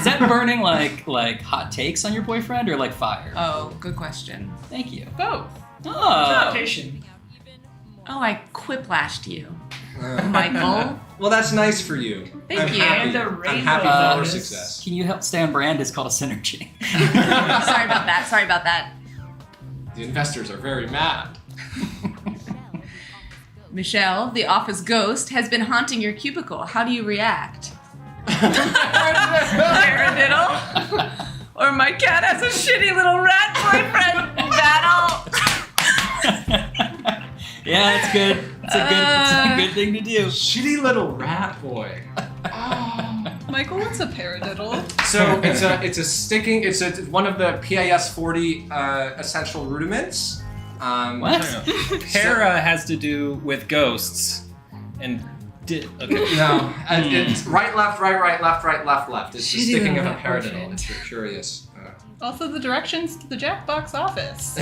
that burning like hot takes on your boyfriend or like fire? Oh, good question. Thank you. Both. Oh. Oh, I quiplashed you, Michael. Well, that's nice for you. Thank I'm you. Happy. And the I'm rainbow happy for your bonus. success. Can you help stay on brand? It's called a synergy. Sorry about that. The investors are very mad. Michelle, the office ghost, has been haunting your cubicle. How do you react? Paradiddle? Or my cat has a shitty little rat boyfriend battle? Yeah, that's good. It's a good thing to do. Shitty little rat boy. Michael, what's a paradiddle? So it's one of the PIS 40 essential rudiments. What? Para has to do with ghosts, and okay. No, it's right, left, right, left, right, left, left. It's the sticking of a paradiddle. If you're curious. Also, the directions to the Jackbox office.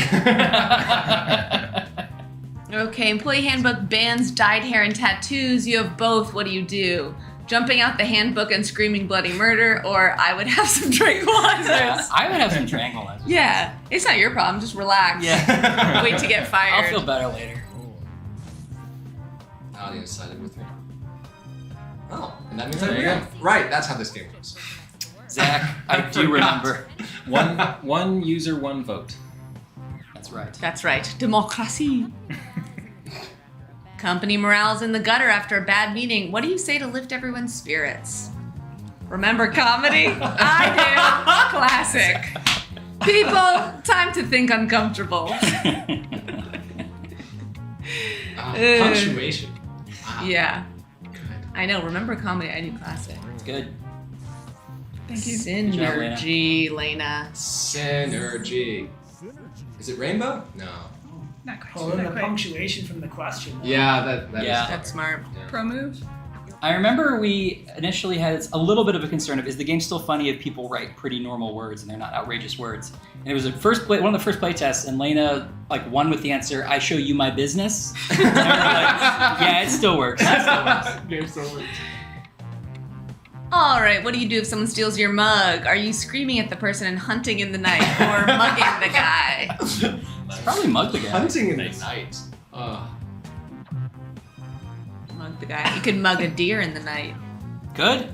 Okay, employee handbook bans dyed hair and tattoos. You have both. What do you do? Jumping out the handbook and screaming bloody murder, or I would have some tranquilizers. Yeah, I would have some tranquilizers. Yeah, it's not your problem. Just relax. Yeah. Wait to get fired. I'll feel better later. Audience sided with me. Oh, and that means There I you win. go. Right, that's how this game goes. Zach, I do remember. One user, one vote. That's right. That's right. Democracy. Company morale's in the gutter after a bad meeting. What do you say to lift everyone's spirits? Remember comedy? I do. Classic. People, time to think uncomfortable. Punctuation. Wow. Yeah. I know. Remember comedy? I do classic. It's good. Thank you. Synergy, Lena. Synergy. Is it rainbow? No. Not quite. Pulling the punctuation from the question. Yeah, that Yeah. is That's smart. Pro move. I remember we initially had a little bit of a concern of, is the game still funny if people write pretty normal words and they're not outrageous words? And it was one of the first play tests, and Lena won with the answer, I show you my business. And we were yeah, it still works. It still works. Game still works. All right, what do you do if someone steals your mug? Are you screaming at the person and hunting in the night, or mugging the guy? It's probably mug the guy. Hunting in the night. Mug the guy. You could mug a deer in the night. Good.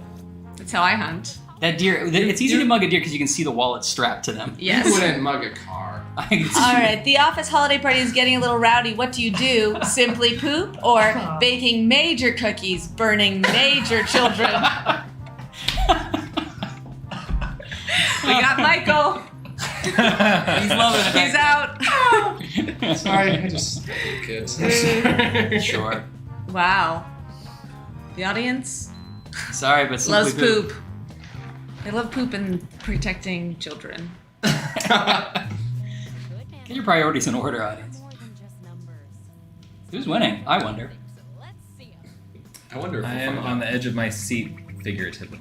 That's how I hunt. That deer, it's easy to mug a deer because you can see the wallet strapped to them. Yes. You wouldn't mug a car. All right, the office holiday party is getting a little rowdy. What do you do? Simply poop, or baking major cookies, burning major children? We got Michael. He's loving it. He's out. Sorry, I just kids. Sure. Wow. The audience Sorry, but simply loves poop. They love poop and protecting children. Get your priorities in order, audience. Who's winning? I wonder. I wonder if I am on the edge of my seat, figuratively.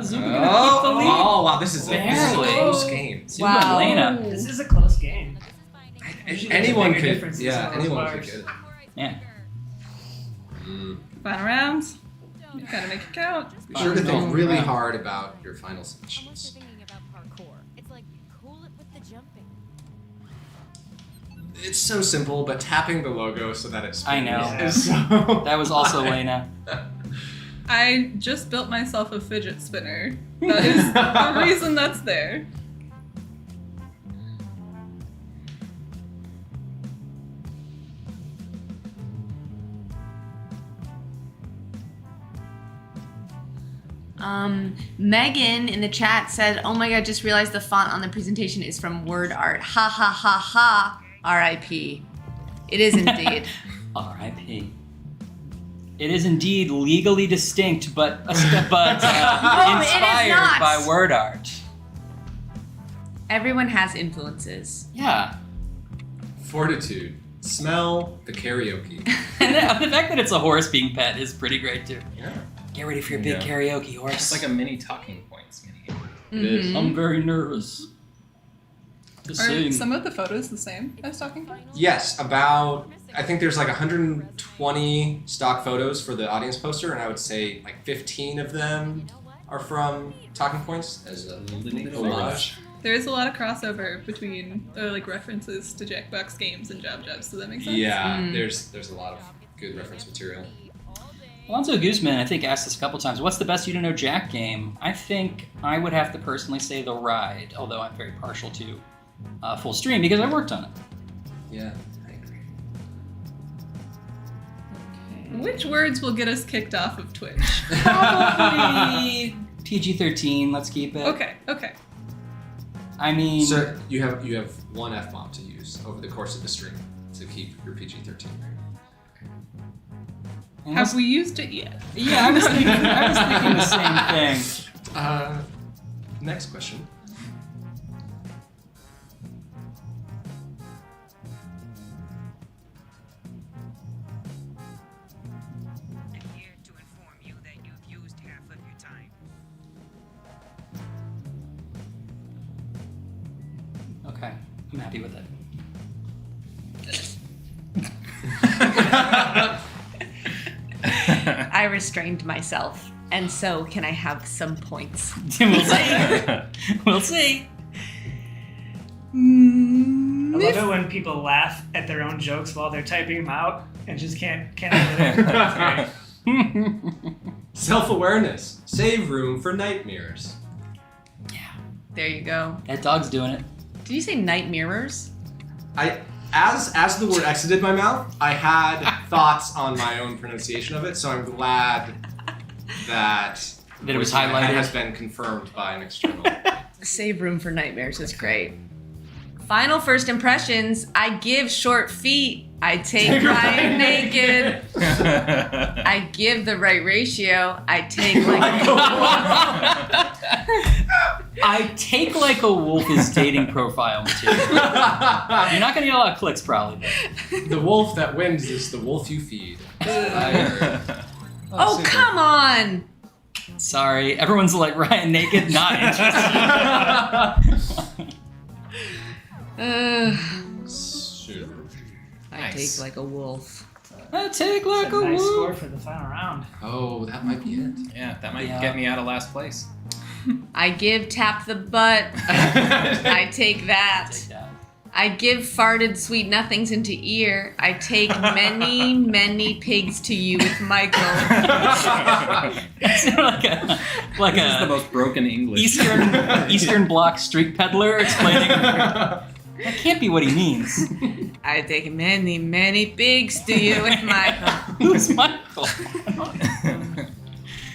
Zuba gonna keep the lead. Oh, wow, this is a close game. Zuba and Lena. This is a close game. Anyone could. Difference in Yeah, some of those anyone could bars. get it. Yeah. Final rounds. You gotta make it count. Be sure to think really hard about your final submissions. It's so simple, but tapping the logo so that it spins I know. is so That was also Lena. I just built myself a fidget spinner. That is the reason that's there. Megan in the chat said, oh my god, just realized the font on the presentation is from Word Art. Ha ha ha ha. R.I.P. It is indeed. R.I.P. It is indeed legally distinct, but it is inspired not. by word art. Everyone has influences. Yeah. Fortitude. Smell the karaoke. And the fact that it's a horse being pet is pretty great too. Yeah. Get ready for your big karaoke horse. It's like a mini talking points minigame. It is. I'm very nervous. Are some of the photos the same as talking points? Yes, about, I think there's like 120 stock photos for the audience poster, and I would say like 15 of them are from talking points as a homage. There is a lot of crossover between like references to Jackbox Games and Job Jobs. Does that make sense? Yeah, there's a lot of good reference material. Alonso Guzman, I think, asked this a couple times, what's the best you-don't-know Jack game? I think I would have to personally say The Ride, although I'm very partial to Full Stream because I worked on it. Yeah, I agree. Which words will get us kicked off of Twitch? Probably PG-13, let's keep it. Okay. I mean... So you have one F-bomb to use over the course of the stream to keep your PG-13 rating. Have we used it yet? Yeah, I was thinking the same thing. Next question. Okay, I'm happy with it. I restrained myself, and so can I have some points? We'll see. We'll see. I love it when people laugh at their own jokes while they're typing them out and just can't live it. That's great. Self-awareness. Save room for nightmares. There you go. That dog's doing it. Did you say night mirrors? As the word exited my mouth, I had thoughts on my own pronunciation of it, so I'm glad that it was what highlighted. has been confirmed by an external. Save room for nightmares is great. Final first impressions. I give short feet. I take mine naked. I give the right ratio. I take like I take like a wolf is dating profile material. You're not gonna get a lot of clicks probably. The wolf that wins is the wolf you feed. Oh, come on! Sorry, everyone's like Ryan naked, not interested. I take like a wolf. I take like That's a a nice wolf. score for the final round. Oh, that might be it. Yeah, that might get me out of last place. I give tap the butt. I take that. I give farted sweet nothings into ear. I take many, many pigs to you with Michael. It's like This is the most broken English. Eastern Bloc street peddler explaining. That can't be what he means. I take many, many pigs to you with Michael. Who's Michael?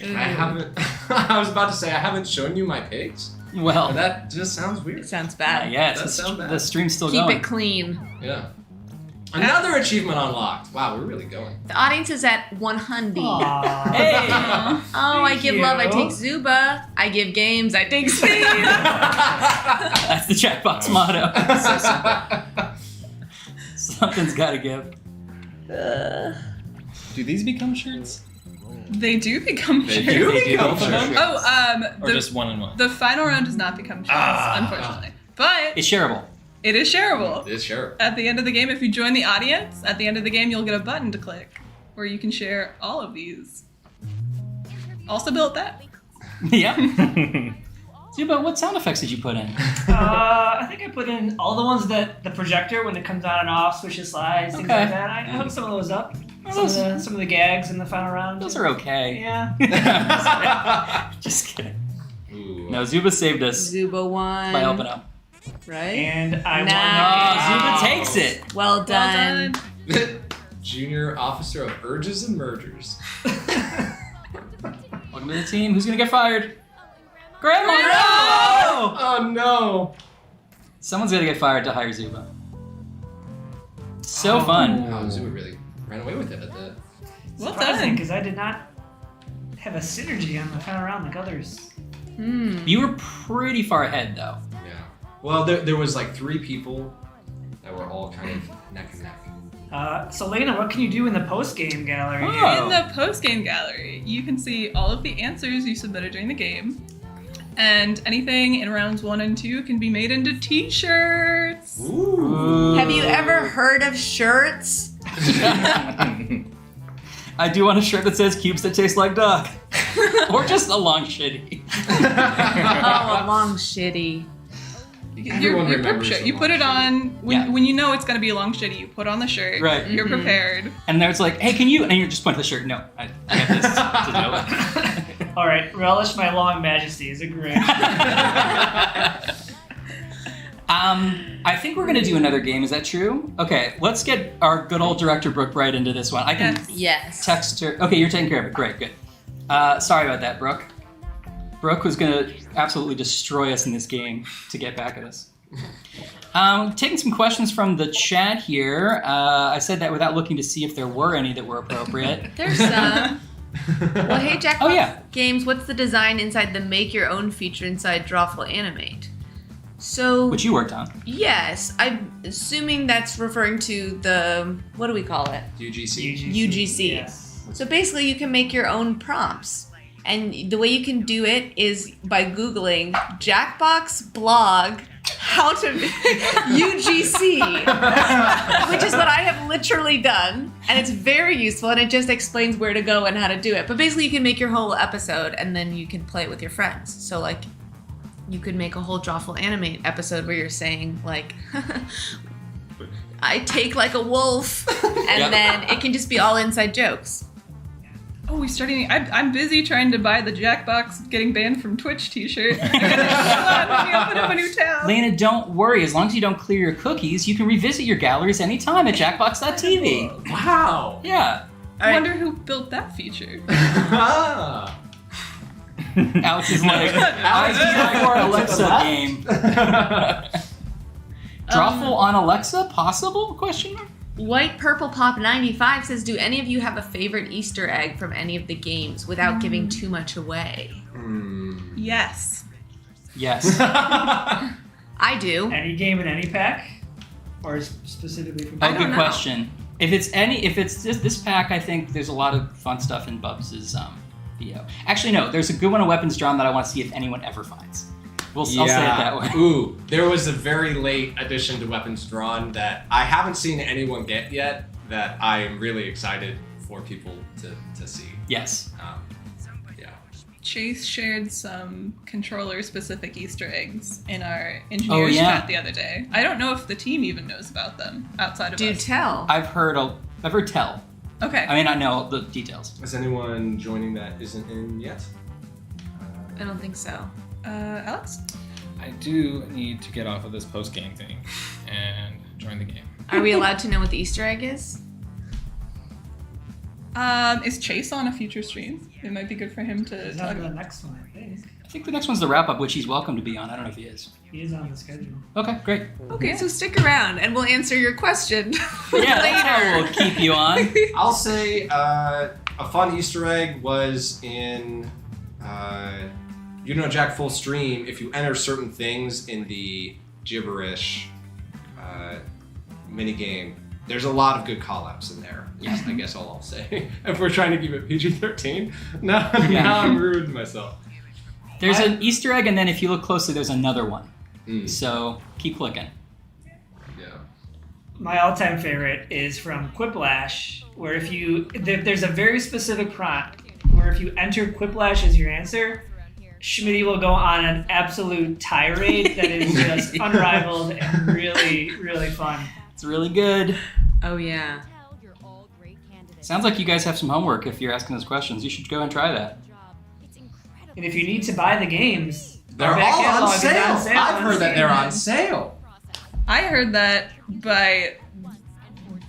I haven't. I was about to say I haven't shown you my pigs. Well, but that just sounds weird. It sounds bad. Yeah, That sounds bad. the stream's still Keep going. it clean. Yeah. Another achievement unlocked. Wow, we're really going. The audience is at 100. Hey! Oh, I give love, I take Zuba. I give games, I take speed. That's the Jackbox motto. So simple. Something's got to give. Do these become shirts? They do become They shirts. do become shirts. Oh, Or just one and one? The final round does not become shirts, unfortunately. But It's shareable. it is shareable. It is shareable. At the end of the game, if you join the audience, at the end of the game, you'll get a button to click where you can share all of these. Also built that. Yeah. Zuba, what sound effects did you put in? I think I put in all the ones that the projector, when it comes on and off, switches slides, things Okay. like that. I hooked some of those up. Some of the gags in the final round. Those are okay. Yeah. Just kidding. Ooh. No, Zuba saved us Zuba won. by helping out. Right? And I Oh, Zuba takes it. Well done. Junior officer of urges and mergers. Welcome to the team. Who's gonna get fired? Grandma! No! Oh no! Someone's gonna get fired to hire Zuba. So fun. Oh, Zuba really ran away with it at the. Well Surprising, done. because I did not have a synergy on the final round like others. You were pretty far ahead, though. Yeah. Well, there was like 3 people that were all kind of neck and neck. So Lena, what can you do in the post-game gallery? In the post-game gallery, you can see all of the answers you submitted during the game. And anything in rounds 1 and 2 can be made into t-shirts. Ooh. Have you ever heard of shirts? I do want a shirt that says cubes that taste like duck. Or just a long shitty. Oh, a long shitty. Your prep shirt. You put it on when you know it's going to be a long shitty. You put on the shirt. Right. You're prepared. And then it's like, hey, can you? And you're just pointing to the shirt. No, I have this to know it. All right, relish my long majesty. Is it great? I think we're gonna do another game. Is that true? Okay, let's get our good old director Brooke right into this one. I can text her. Okay, you're taking care of it. Great, good. Sorry about that, Brooke. Brooke was gonna absolutely destroy us in this game to get back at us. Taking some questions from the chat here. I said that without looking to see if there were any that were appropriate. There's some. Well, hey, Jackbox Oh, yeah. Games, what's the design inside the Make Your Own feature inside Drawful Animate? So, Which you worked on. yes, I'm assuming that's referring to the, what do we call it? UGC. UGC. Yes. So basically you can make your own prompts. And the way you can do it is by Googling Jackbox blog how to UGC, which is what I have literally done. And it's very useful and it just explains where to go and how to do it. But basically you can make your whole episode and then you can play it with your friends. So like you could make a whole Drawful Animate episode where you're saying like, I take like a wolf, and then it can just be all inside jokes. Oh, we're starting. I'm busy trying to buy the Jackbox getting banned from Twitch t-shirt. Hold on, let me open up a new tab. Lena, don't worry. As long as you don't clear your cookies, you can revisit your galleries anytime at jackbox.tv. Wow. Yeah. I wonder who built that feature. Alex is like, idea for Alexa game. Drawful on Alexa? Possible? Question mark? White Purple Pop 95 says, do any of you have a favorite Easter egg from any of the games without giving too much away? Yes. Yes. I do. Any game in any pack? Or specifically from Oh, good question. If it's just this pack, I think there's a lot of fun stuff in Bubs' VO. Actually, no, there's a good one of Weapons Drawn that I want to see if anyone ever finds. I'll say it that way. Ooh, there was a very late addition to Weapons Drawn that I haven't seen anyone get yet that I am really excited for people to see. Yes. Yeah. Chase shared some controller-specific Easter eggs in our engineers chat the other day. I don't know if the team even knows about them outside of us. Do tell. I've heard tell. Okay. I may not know the details. Is anyone joining that isn't in yet? I don't think so. Alex? I do need to get off of this post-game thing and join the game. Are we allowed to know what the Easter egg is? Is Chase on a future stream? It might be good for him to talk the about. next one, I think. I think the next one's the wrap-up, which he's welcome to be on. I don't know if he is. He is on the schedule. Okay, great. Okay, so stick around and we'll answer your question Yeah, later. that's how we'll keep you on. I'll say a fun Easter egg was in Jack Full Stream. If you enter certain things in the gibberish minigame, there's a lot of good call-outs in there. Yes, I guess all I'll say. If we're trying to keep it PG-13, now I'm rude myself. There's an Easter egg, and then if you look closely, there's another one. So keep clicking. Yeah. My all-time favorite is from Quiplash, where there's a very specific prompt where if you enter Quiplash as your answer, Schmitty will go on an absolute tirade that is just unrivaled and really, really fun. It's really good. Oh, yeah. Sounds like you guys have some homework if you're asking those questions. You should go and try that. And if you need to buy the games, they're our back all catalog on is sale. on sale. I've heard that they're on sale. I heard that by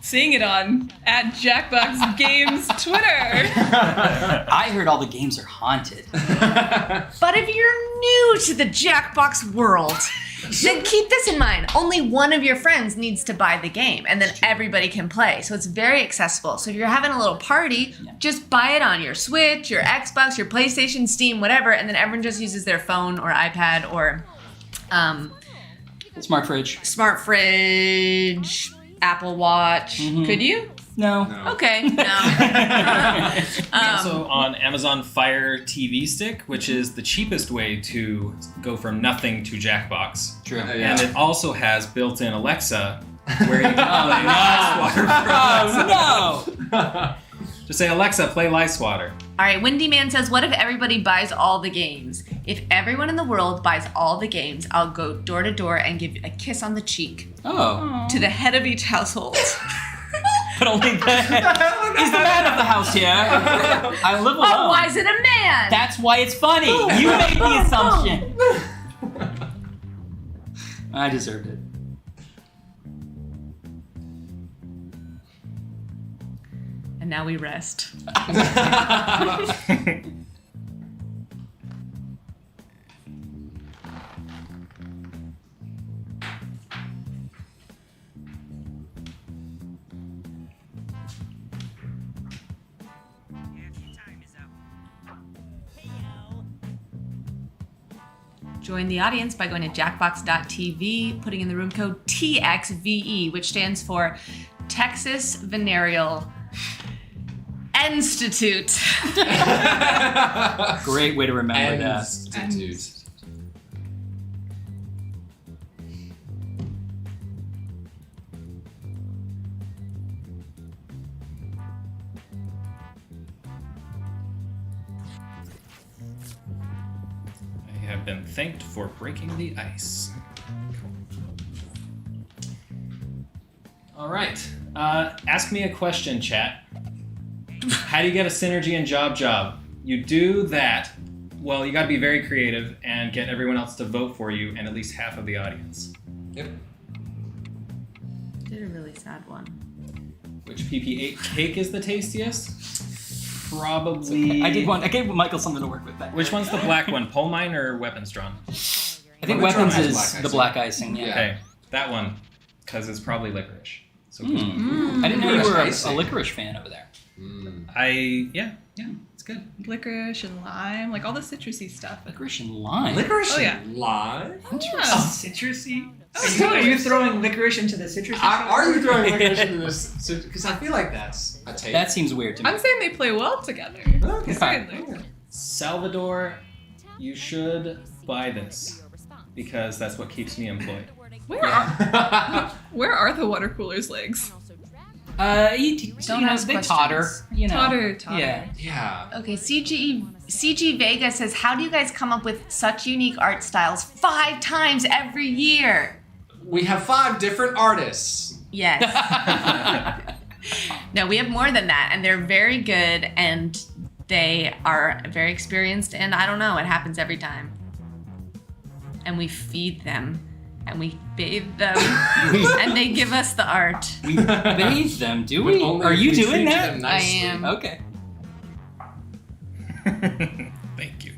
seeing it on @Jackbox Games Twitter. I heard all the games are haunted. But if you're new to the Jackbox world, Then keep this in mind. Only one of your friends needs to buy the game, and then everybody can play. So it's very accessible. So if you're having a little party, just buy it on your Switch, your Xbox, your PlayStation, Steam, whatever, and then everyone just uses their phone or iPad or Smart fridge, Apple Watch. Mhm. Could you? No. Okay, no. Also on Amazon Fire TV Stick, which is the cheapest way to go from nothing to Jackbox. True. And it also has built-in Alexa, where you can play Lice Water for Alexa. no! Just say, Alexa, play Lice Water. All right, Windy Man says, what if everybody buys all the games? If everyone in the world buys all the games, I'll go door to door and give a kiss on the cheek. Oh. To the head of each household. But only the head is the man of the house here. I live alone. Oh, why is it a man? That's why it's funny. You made the assumption. I deserved it. And now we rest. Join the audience by going to jackbox.tv, putting in the room code TXVE, which stands for Texas Venereal Institute. Great way to remember that. Institute. I have been thanked for breaking the ice. All right. Ask me a question, chat. How do you get a synergy in Job? You do that. Well, you got to be very creative and get everyone else to vote for you and at least half of the audience. Yep. Did a really sad one. Which PP8 cake is the tastiest? Probably. I did one. I gave Michael something to work with. That. Which one's the black one? Pole mine or weapons drawn? I think weapons is the black icing. Yeah. Okay, that one, because it's probably licorice. So I didn't know you were a licorice fan over there. Yeah, it's good. Licorice and lime, like all the citrusy stuff. Licorice and lime. Licorice Oh, yeah. and lime? Citrusy? Are you throwing licorice into the citrusy? Are you throwing licorice into this? Because I feel like that's a take. That seems weird to me. I'm saying they play well together. Okay. Certainly. Salvador, you should buy this because that's what keeps me employed. Where are the water cooler's legs? Don't ask they questions. totter. You know. Totter. Yeah. Okay, CG Vega says, how do you guys come up with such unique art styles 5 times every year? We have 5 different artists. Yes. No, we have more than that, and they're very good, and they are very experienced, and I don't know, it happens every time. And we feed them, and we bathe them, and they give us the art. We bathe them, do we? Are you doing that? I am. Okay. Thank you.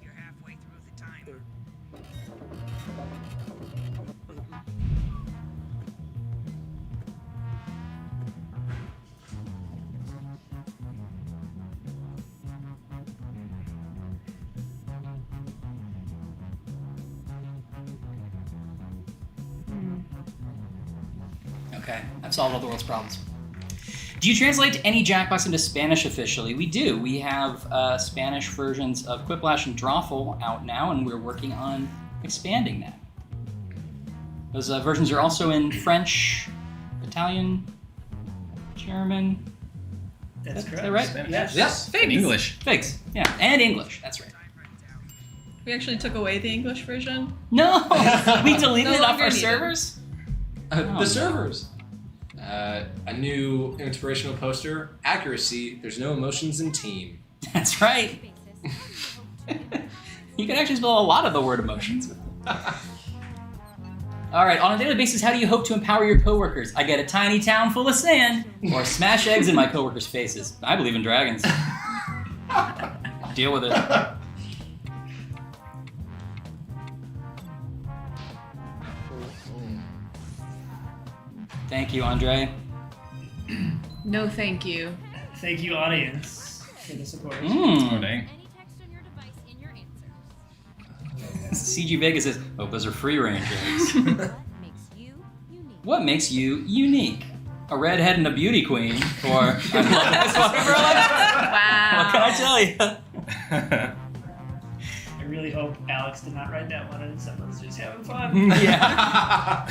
You're halfway through the timer. Okay, I've solved all the world's problems. Do you translate any Jackbox into Spanish officially? We do. We have Spanish versions of Quiplash and Drawful out now, and we're working on expanding that. Those versions are also in French, Italian, German, That's correct. Is that right? Spanish. Yes. Yes. Figs. And English. Figs. Yeah, and English. That's right. We actually took away the English version. No, we deleted No it off longer our needed. servers. The servers. A new inspirational poster. Accuracy. There's no emotions in team. That's right. You can actually spell a lot of the word emotions with it. All right, on a daily basis, how do you hope to empower your coworkers? I get a tiny town full of sand, or smash eggs in my coworkers' faces. I believe in dragons. Deal with it. Thank you, Andre. No, thank you. Thank you, audience, for the support. Mm. Oh, dang. CG Vegas says, "Oh, those are free range eggs." What makes you unique? A redhead and a beauty queen, or I love this one for Wow. What can I tell you? I really hope Alex did not write that one and someone's just having fun. Yeah.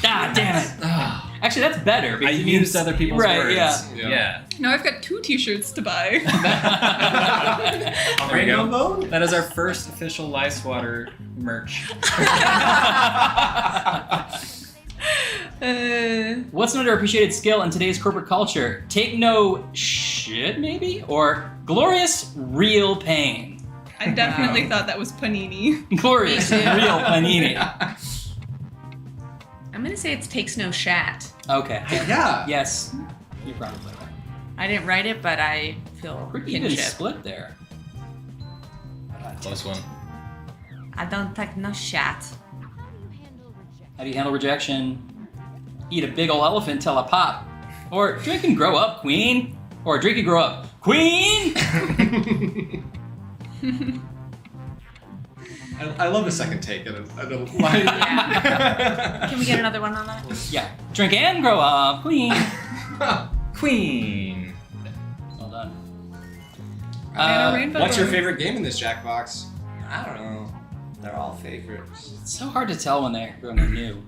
Ah, damn it. Actually, that's better. I because it used means- other people's right, words. Yeah. Now I've got 2 t-shirts to buy. There we go. That is our first official Lice Water merch. What's an underappreciated skill in today's corporate culture? Take no shit, maybe? Or glorious real pain? I definitely thought that was panini. Glorious Me too. real panini. I'm gonna say it takes no shat. Okay. Yeah. Yes. You're probably right. I didn't write it, but I feel Pretty even kinship. split there. Close one. I don't take no shat. How do you handle rejection? Eat a big ol' elephant till I pop. Or drink and grow up, queen. Or drink and grow up, queen! I love a second take at a line. Can we get another one on that? Yeah. Drink and grow up, queen. Queen. Well done. What's your favorite game in this Jackbox? I don't know. They're all favorites. It's so hard to tell when they're new.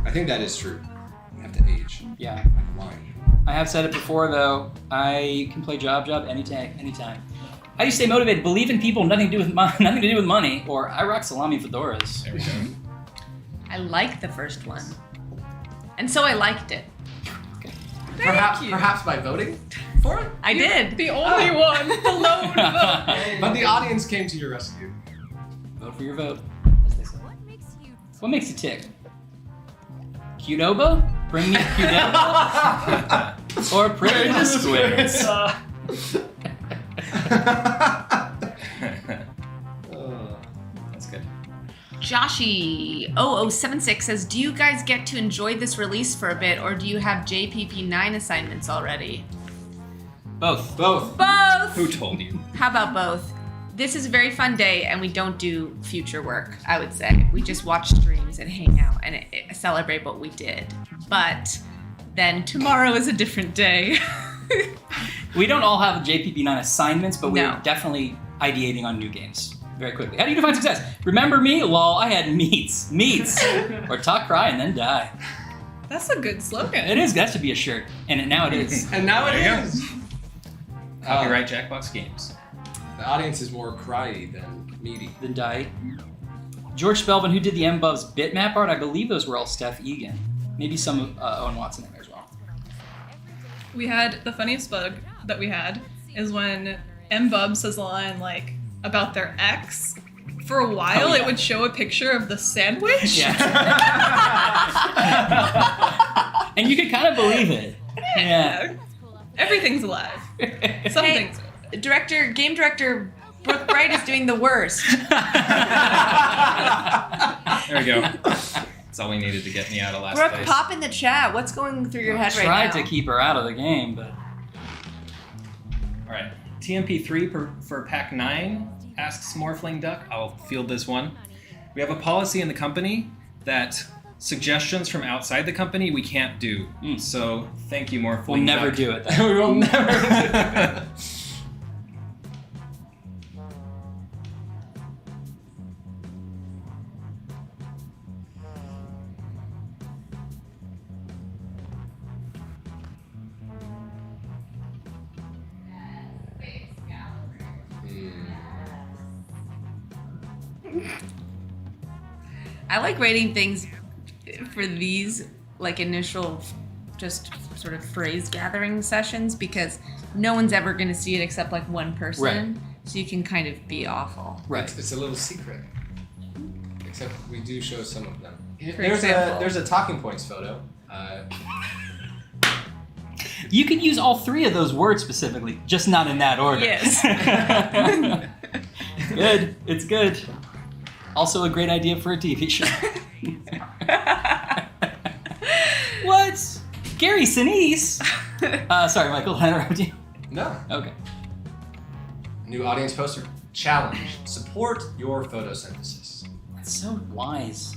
I think that is true. You have to age. Yeah. Like a wine. I have said it before, though. I can play Job anytime. How do you stay motivated? Believe in people, nothing to do with money. Or I rock salami fedoras. There we go. I liked the first one, and so I liked it. Perhaps by voting for it? I did. The only one. The lone vote. But the audience came to your rescue. Vote for your vote, as they say. What makes you tick? Qdoba? Bring me Qdoba? Or pray to squids? That's good. Joshi0076 says, do you guys get to enjoy this release for a bit, or do you have JPP9 assignments already? Both. Both! Who told you? How about both? This is a very fun day, and we don't do future work, I would say. We just watch streams and hang out and celebrate what we did. But then tomorrow is a different day. We don't all have JPP9 assignments, but we're definitely ideating on new games very quickly. How do you define success? Remember me? Lol, I had meats. Or talk, cry, and then die. That's a good slogan. It is. That should be a shirt. And now it is. And now it There you is. Copyright Jackbox Games. The audience is more cryy than meaty. Than die. George Spelvin, who did the M-Bubs bitmap art, I believe those were all Steph Egan. Maybe some of Owen Watson in there as well. We had the funniest bug that we had is when M-Bub says a line like about their ex. For a while, it would show a picture of the sandwich. Yeah. And you could kind of believe it. Yeah. Everything's alive. Some things. Game director Brooke Bright is doing the worst. There we go. That's all we needed to get me out of last Brooke, place. pop in the chat. What's going through your head right now? I tried to keep her out of the game, but... All right. TMP3 for Pack 9 asks Morphling Duck. I'll field this one. We have a policy in the company that suggestions from outside the company we can't do. So thank you, Morphling We'll never Duck. do it. We will never do it. I like writing things for these like initial just sort of phrase gathering sessions because no one's ever going to see it except like one person. Right. So you can kind of be awful. Right. It's a little secret. Except we do show some of them. For example. There's a talking points photo. You can use all 3 of those words specifically, just not in that order. Yes. Good. It's good. Also a great idea for a TV show. What? Gary Sinise? Sorry, Michael, did I interrupt you? No. Okay. New audience poster challenge. Support your photosynthesis. That's so wise.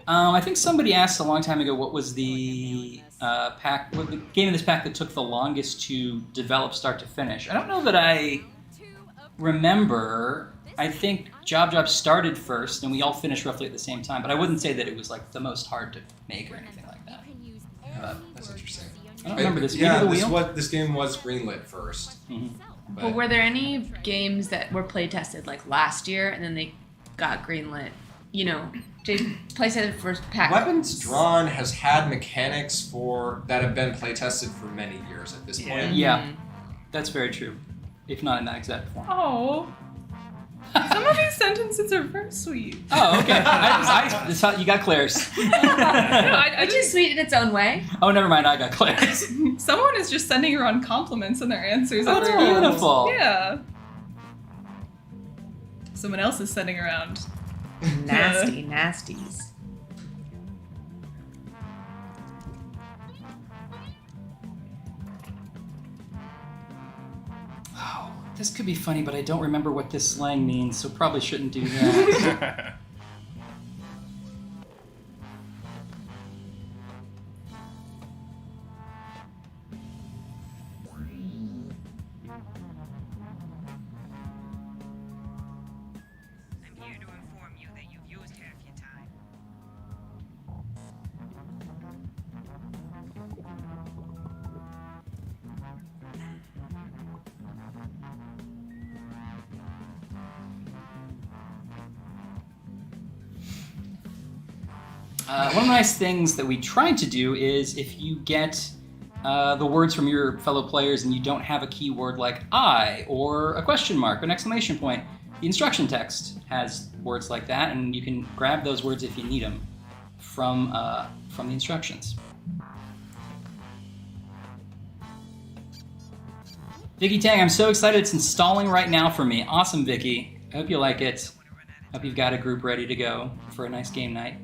I think somebody asked a long time ago what was the the game in this pack that took the longest to develop start to finish. I don't know that I remember. I think Job started first and we all finished roughly at the same time, but I wouldn't say that it was like the most hard to make or anything like that. That's interesting. I don't remember this. Yeah, The wheel? this game was greenlit first. But were there any games that were play tested like last year and then they got greenlit? You know, play tested for pack. Weapons Drawn has had mechanics that have been play tested for many years at this point. Yeah, that's very true. If not in that exact form. Oh. Some of these sentences are very sweet. Oh, okay. You got Claire's. Which is sweet in its own way. Oh, never mind. I got Claire's. Someone is just sending around compliments in their answers. Oh, that's everywhere. beautiful. Yeah. Someone else is sending around. Nasty nasties. Oh, this could be funny, but I don't remember what this slang means, so probably shouldn't do that. I'm here to inform you that you've used half your time. One of the nice things that we tried to do is if you get the words from your fellow players and you don't have a keyword like I or a question mark or an exclamation point, the instruction text has words like that, and you can grab those words if you need them from the instructions. Vicky Tang, I'm so excited it's installing right now for me. Awesome, Vicky. I hope you like it. Hope you've got a group ready to go for a nice game night.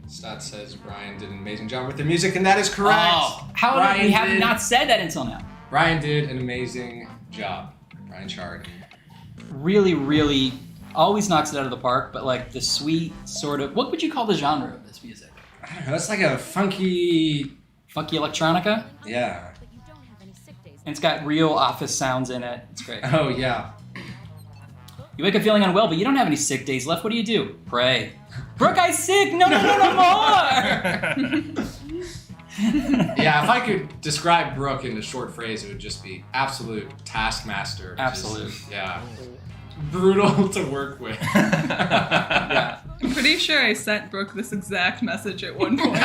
Stott says Brian did an amazing job with the music, and that is correct. Oh, how did we have not said that until now? Brian did an amazing job. Brian Chard. Really, really always knocks it out of the park, but like the sweet sort of, what would you call the genre of this music? I don't know, it's like a funky electronica? Yeah. And it's got real office sounds in it. It's great. Oh, yeah. You wake up feeling unwell, but you don't have any sick days left. What do? Pray. Brooke, I'm sick. No more. Yeah, if I could describe Brooke in a short phrase, it would just be absolute taskmaster. Absolute. Yeah. Brutal to work with. Yeah. I'm pretty sure I sent Brooke this exact message at one point.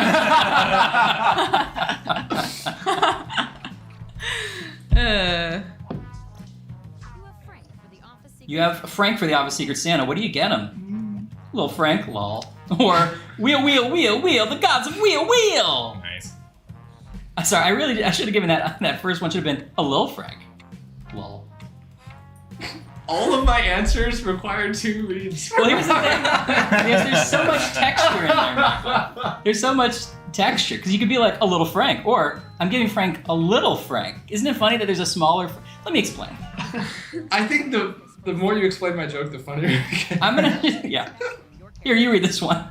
You have Frank for the Office Secret Santa. What do you get him? Little Frank, lol. Or wheel, the gods of wheel. Nice. Sorry, I should have given that first one should have been a little Frank, lol. All of my answers require 2 reads. Well, here's the thing. There's so much texture in there, Michael. There's so much texture because you could be like a little Frank, or I'm giving Frank a little Frank. Isn't it funny that there's a smaller? Let me explain. I think the more you explain my joke, the funnier it gets. I'm gonna yeah. Here, you read this one.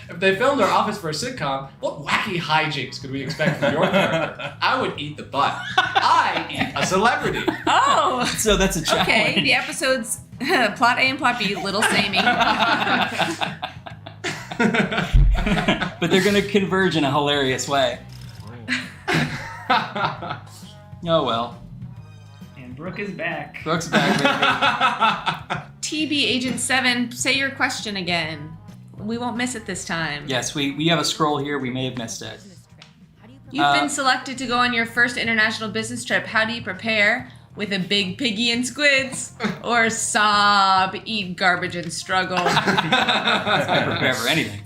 If they filmed our office for a sitcom, what wacky hijinks could we expect from your character? I would eat the butt. I eat a celebrity. Oh, so that's a challenge. Okay, the episodes plot A and plot B, little samey. But they're gonna converge in a hilarious way. Oh well. Brooke is back. Brooke's back, baby. TB Agent 7, say your question again. We won't miss it this time. Yes, we have a scroll here. We may have missed it. You've been selected to go on your first international business trip. How do you prepare? With a big piggy and squids? Or sob, eat garbage and struggle? I prepare for anything.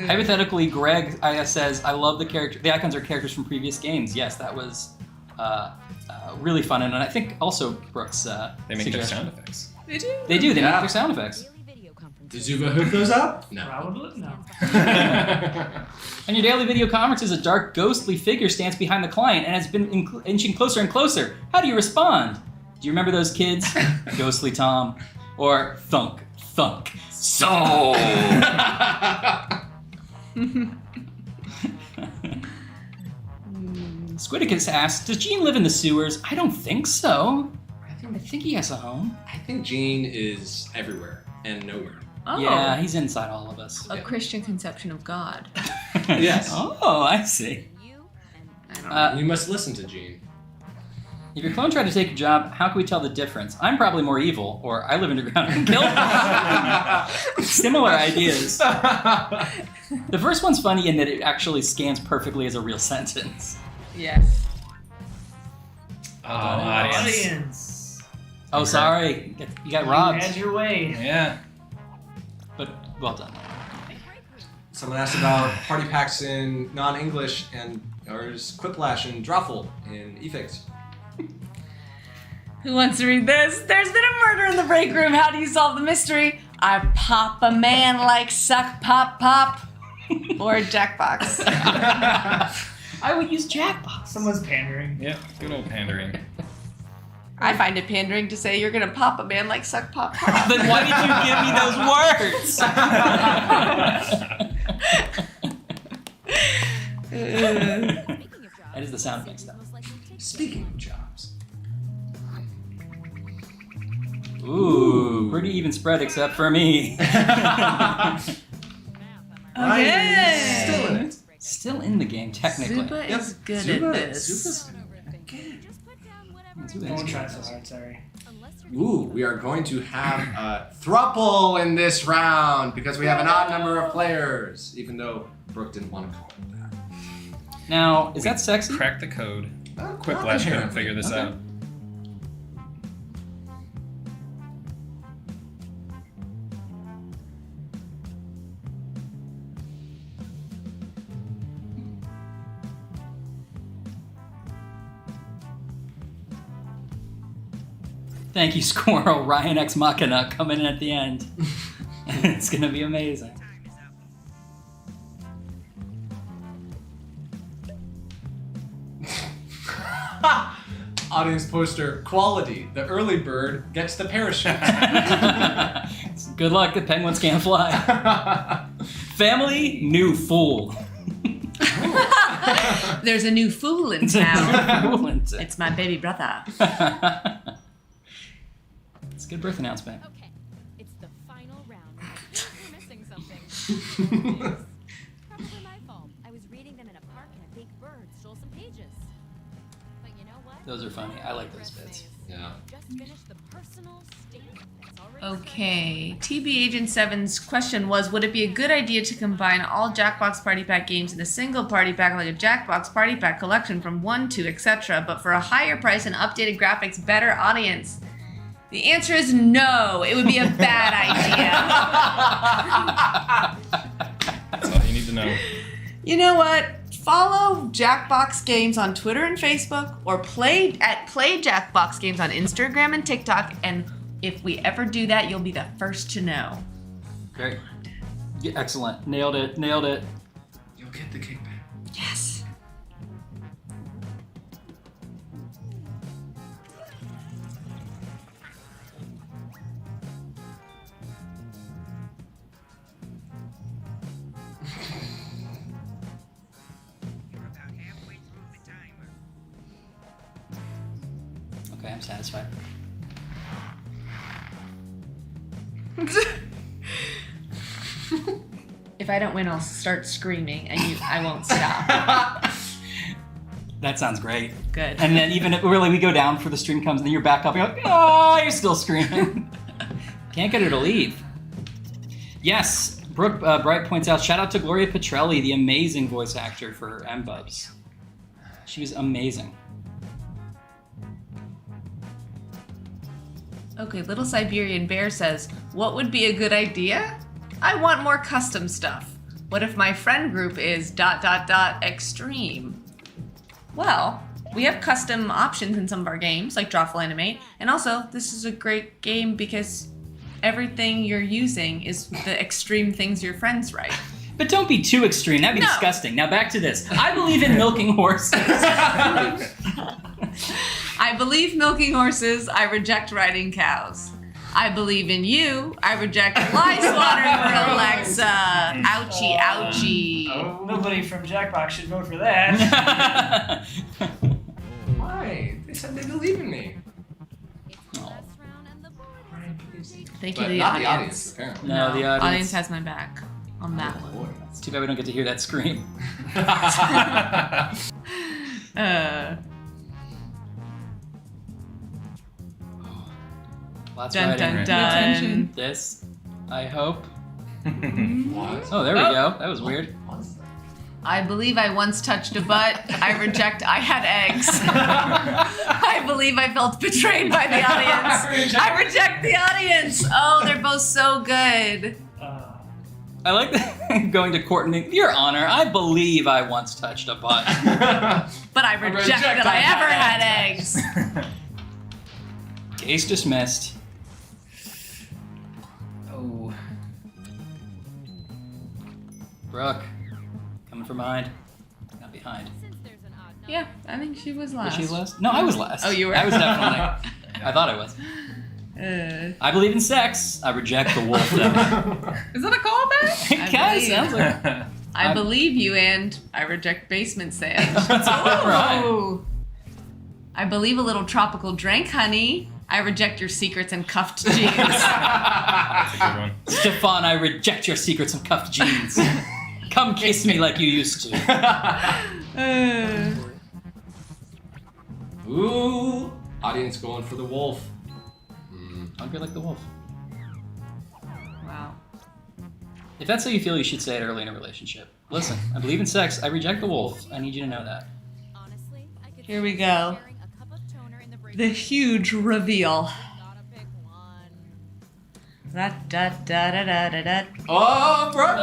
Hypothetically, Greg says, I love the icons are characters from previous games. Yes, that was really fun. And I think also Brooks they make their sound effects. They do? They do. They make their sound effects. Did Zuba hook those up? No. Probably no. And your daily video conferences, a dark, ghostly figure stands behind the client and has been inching closer and closer. How do you respond? Do you remember those kids? Ghostly Tom. Or thunk, thunk. So. Squidicus asks, does Gene live in the sewers? I don't think so. I think he has a home. I think Gene is everywhere and nowhere. Oh. Yeah, he's inside all of us. A Christian conception of God. Yes. Oh, I see. We must listen to Gene. If your clone tried to take your job, how can we tell the difference? I'm probably more evil, or I live underground and kill them. Similar ideas. The first one's funny in that it actually scans perfectly as a real sentence. Yes. Audience. Oh, sorry. You got robbed. You had your way. Yeah. But well done. Someone asked about party packs in non-English, and there's Quiplash and Drawful in eFix. Who wants to read this? There's been a murder in the break room. How do you solve the mystery? I pop a man like suck pop pop. Or Jackbox. I would use Jackbox. Someone's pandering. Yep, good old pandering. I find it pandering to say you're gonna pop a man like suck pop pop. Then why did you give me those words? That is the sound effects stuff. Speaking of jobs. Ooh, pretty even spread except for me. Okay. Still in it. Still in the game, technically. Zuba is good at this. Zuba's Don't try so hard, sorry. Ooh, we are going to have a thruple in this round because we have an odd number of players, even though Brooke didn't want to call it that. Now, is that sexy? Crack the code. Quiplash couldn't figure this out. Thank you, Squirrel. Ryan X Machina coming in at the end. It's going to be amazing. Audience poster quality. The early bird gets the parachute. Good luck, the penguins can't fly. Family, new fool. There's a new fool in town. It's my baby brother. It's a good birth announcement. Okay, it's the final round. You're missing something. Probably my fault. I was reading them in a park and a big bird stole some pages. But you know what? Those are funny. I like those bits. Yeah. Just finished the personal statement that's already Okay, TB Agent 7's question was, would it be a good idea to combine all Jackbox Party Pack games in a single party pack like a Jackbox Party Pack collection from 1 to etc., but for a higher price and updated graphics, better audience? The answer is no. It would be a bad idea. That's all you need to know. You know what? Follow Jackbox Games on Twitter and Facebook, or play Jackbox Games on Instagram and TikTok, and if we ever do that, you'll be the first to know. Great. Yeah, excellent. Nailed it. Nailed it. You'll get the kickback. Yes. Okay, I'm satisfied. If I don't win, I'll start screaming, and I won't stop. That sounds great. Good. And then even if we go down for the stream comes, and then you're back up, you're like, oh, you're still screaming. Can't get her to leave. Yes, Brooke Bright points out, shout out to Gloria Petrelli, the amazing voice actor for M-Bubs. She was amazing. Okay, Little Siberian Bear says, what would be a good idea? I want more custom stuff. What if my friend group is ... extreme? Well, we have custom options in some of our games, like Drawful, Animate, and also this is a great game because everything you're using is the extreme things your friends write. But don't be too extreme. That'd be disgusting. Now back to this. I believe in milking horses. I believe milking horses. I reject riding cows. I believe in you. I reject fly slaughtering for Alexa. Ouchie, ouchie. Oh, nobody from Jackbox should vote for that. Why? They said they believe in me. Thank you But to the not audience. the audience, apparently. No, the audience. has my back on that one. It's too bad we don't get to hear that scream. Lots Dun, of dun, writing. dun. This, I hope. What? Oh, there we go. That was weird. I believe I once touched a butt. I reject I had eggs. I believe I felt betrayed by the audience. I reject the audience. Oh, they're both so good. I like that going to court and being, Your Honor, I believe I once touched a butt. But I reject that I ever had eggs. Case dismissed. Oh. Brooke, coming from behind. Not behind. Yeah, I think she was last. Was she last? No, I was last. Oh, you were? I was definitely. I thought I was. I believe in sex. I reject the wolf devil. Is that a callback? It kind of sounds like. I believe you, and I reject basement sand. Right. Ooh. I believe a little tropical drink, honey. I reject your secrets and cuffed jeans. That's a good one. Stefan, I reject your secrets and cuffed jeans. Come kiss me like you used to. Ooh, audience going for the wolf. Hungry like the wolf. Wow. If that's how you feel, you should say it early in a relationship. Listen, I believe in sex. I reject the wolf. I need you to know that. Here we go. The huge reveal. Da da da da da da da. Oh, bro!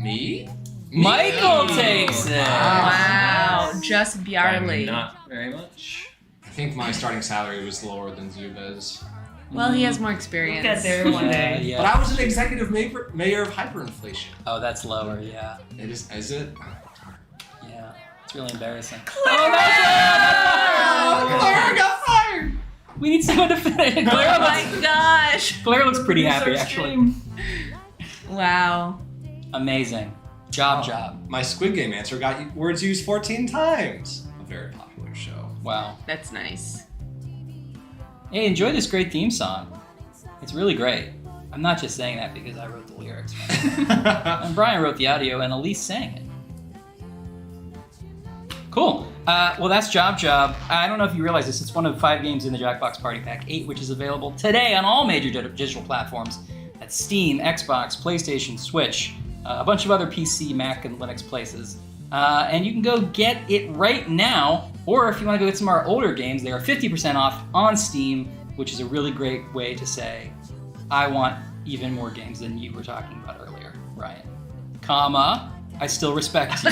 Me? Michael takes it. Wow, just barely. Not very much. I think my starting salary was lower than Zuba's. Well, he has more experience. We'll get there one day. Yeah. But I was an executive mayor of hyperinflation. Oh, that's lower, yeah. It is it? Yeah. It's really embarrassing. Claire got fired! We need someone to finish. Oh my gosh. Claire looks pretty happy, actually. Wow. Amazing. Job. My Squid Game answer got words used 14 times. A very popular show. Wow. That's nice. Hey, enjoy this great theme song. It's really great. I'm not just saying that because I wrote the lyrics. And Brian wrote the audio and Elise sang it. Cool. Well, that's Job. I don't know if you realize this. It's one of 5 games in the Jackbox Party Pack 8, which is available today on all major digital platforms. That's Steam, Xbox, PlayStation, Switch, a bunch of other PC, Mac, and Linux places. And you can go get it right now, or if you want to go get some of our older games, they are 50% off on Steam, which is a really great way to say, I want even more games than you were talking about earlier, Ryan. Comma, I still respect you.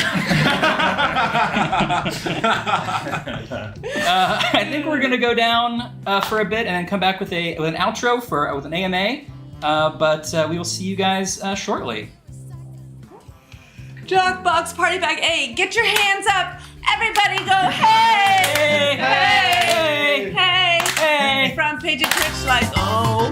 I think we're gonna go down for a bit and then come back with an outro with an AMA. But we will see you guys shortly. Jackbox Party Pack 8, get your hands up! Everybody go, hey! Hey! Hey! Hey! Front page of Twitch like, oh.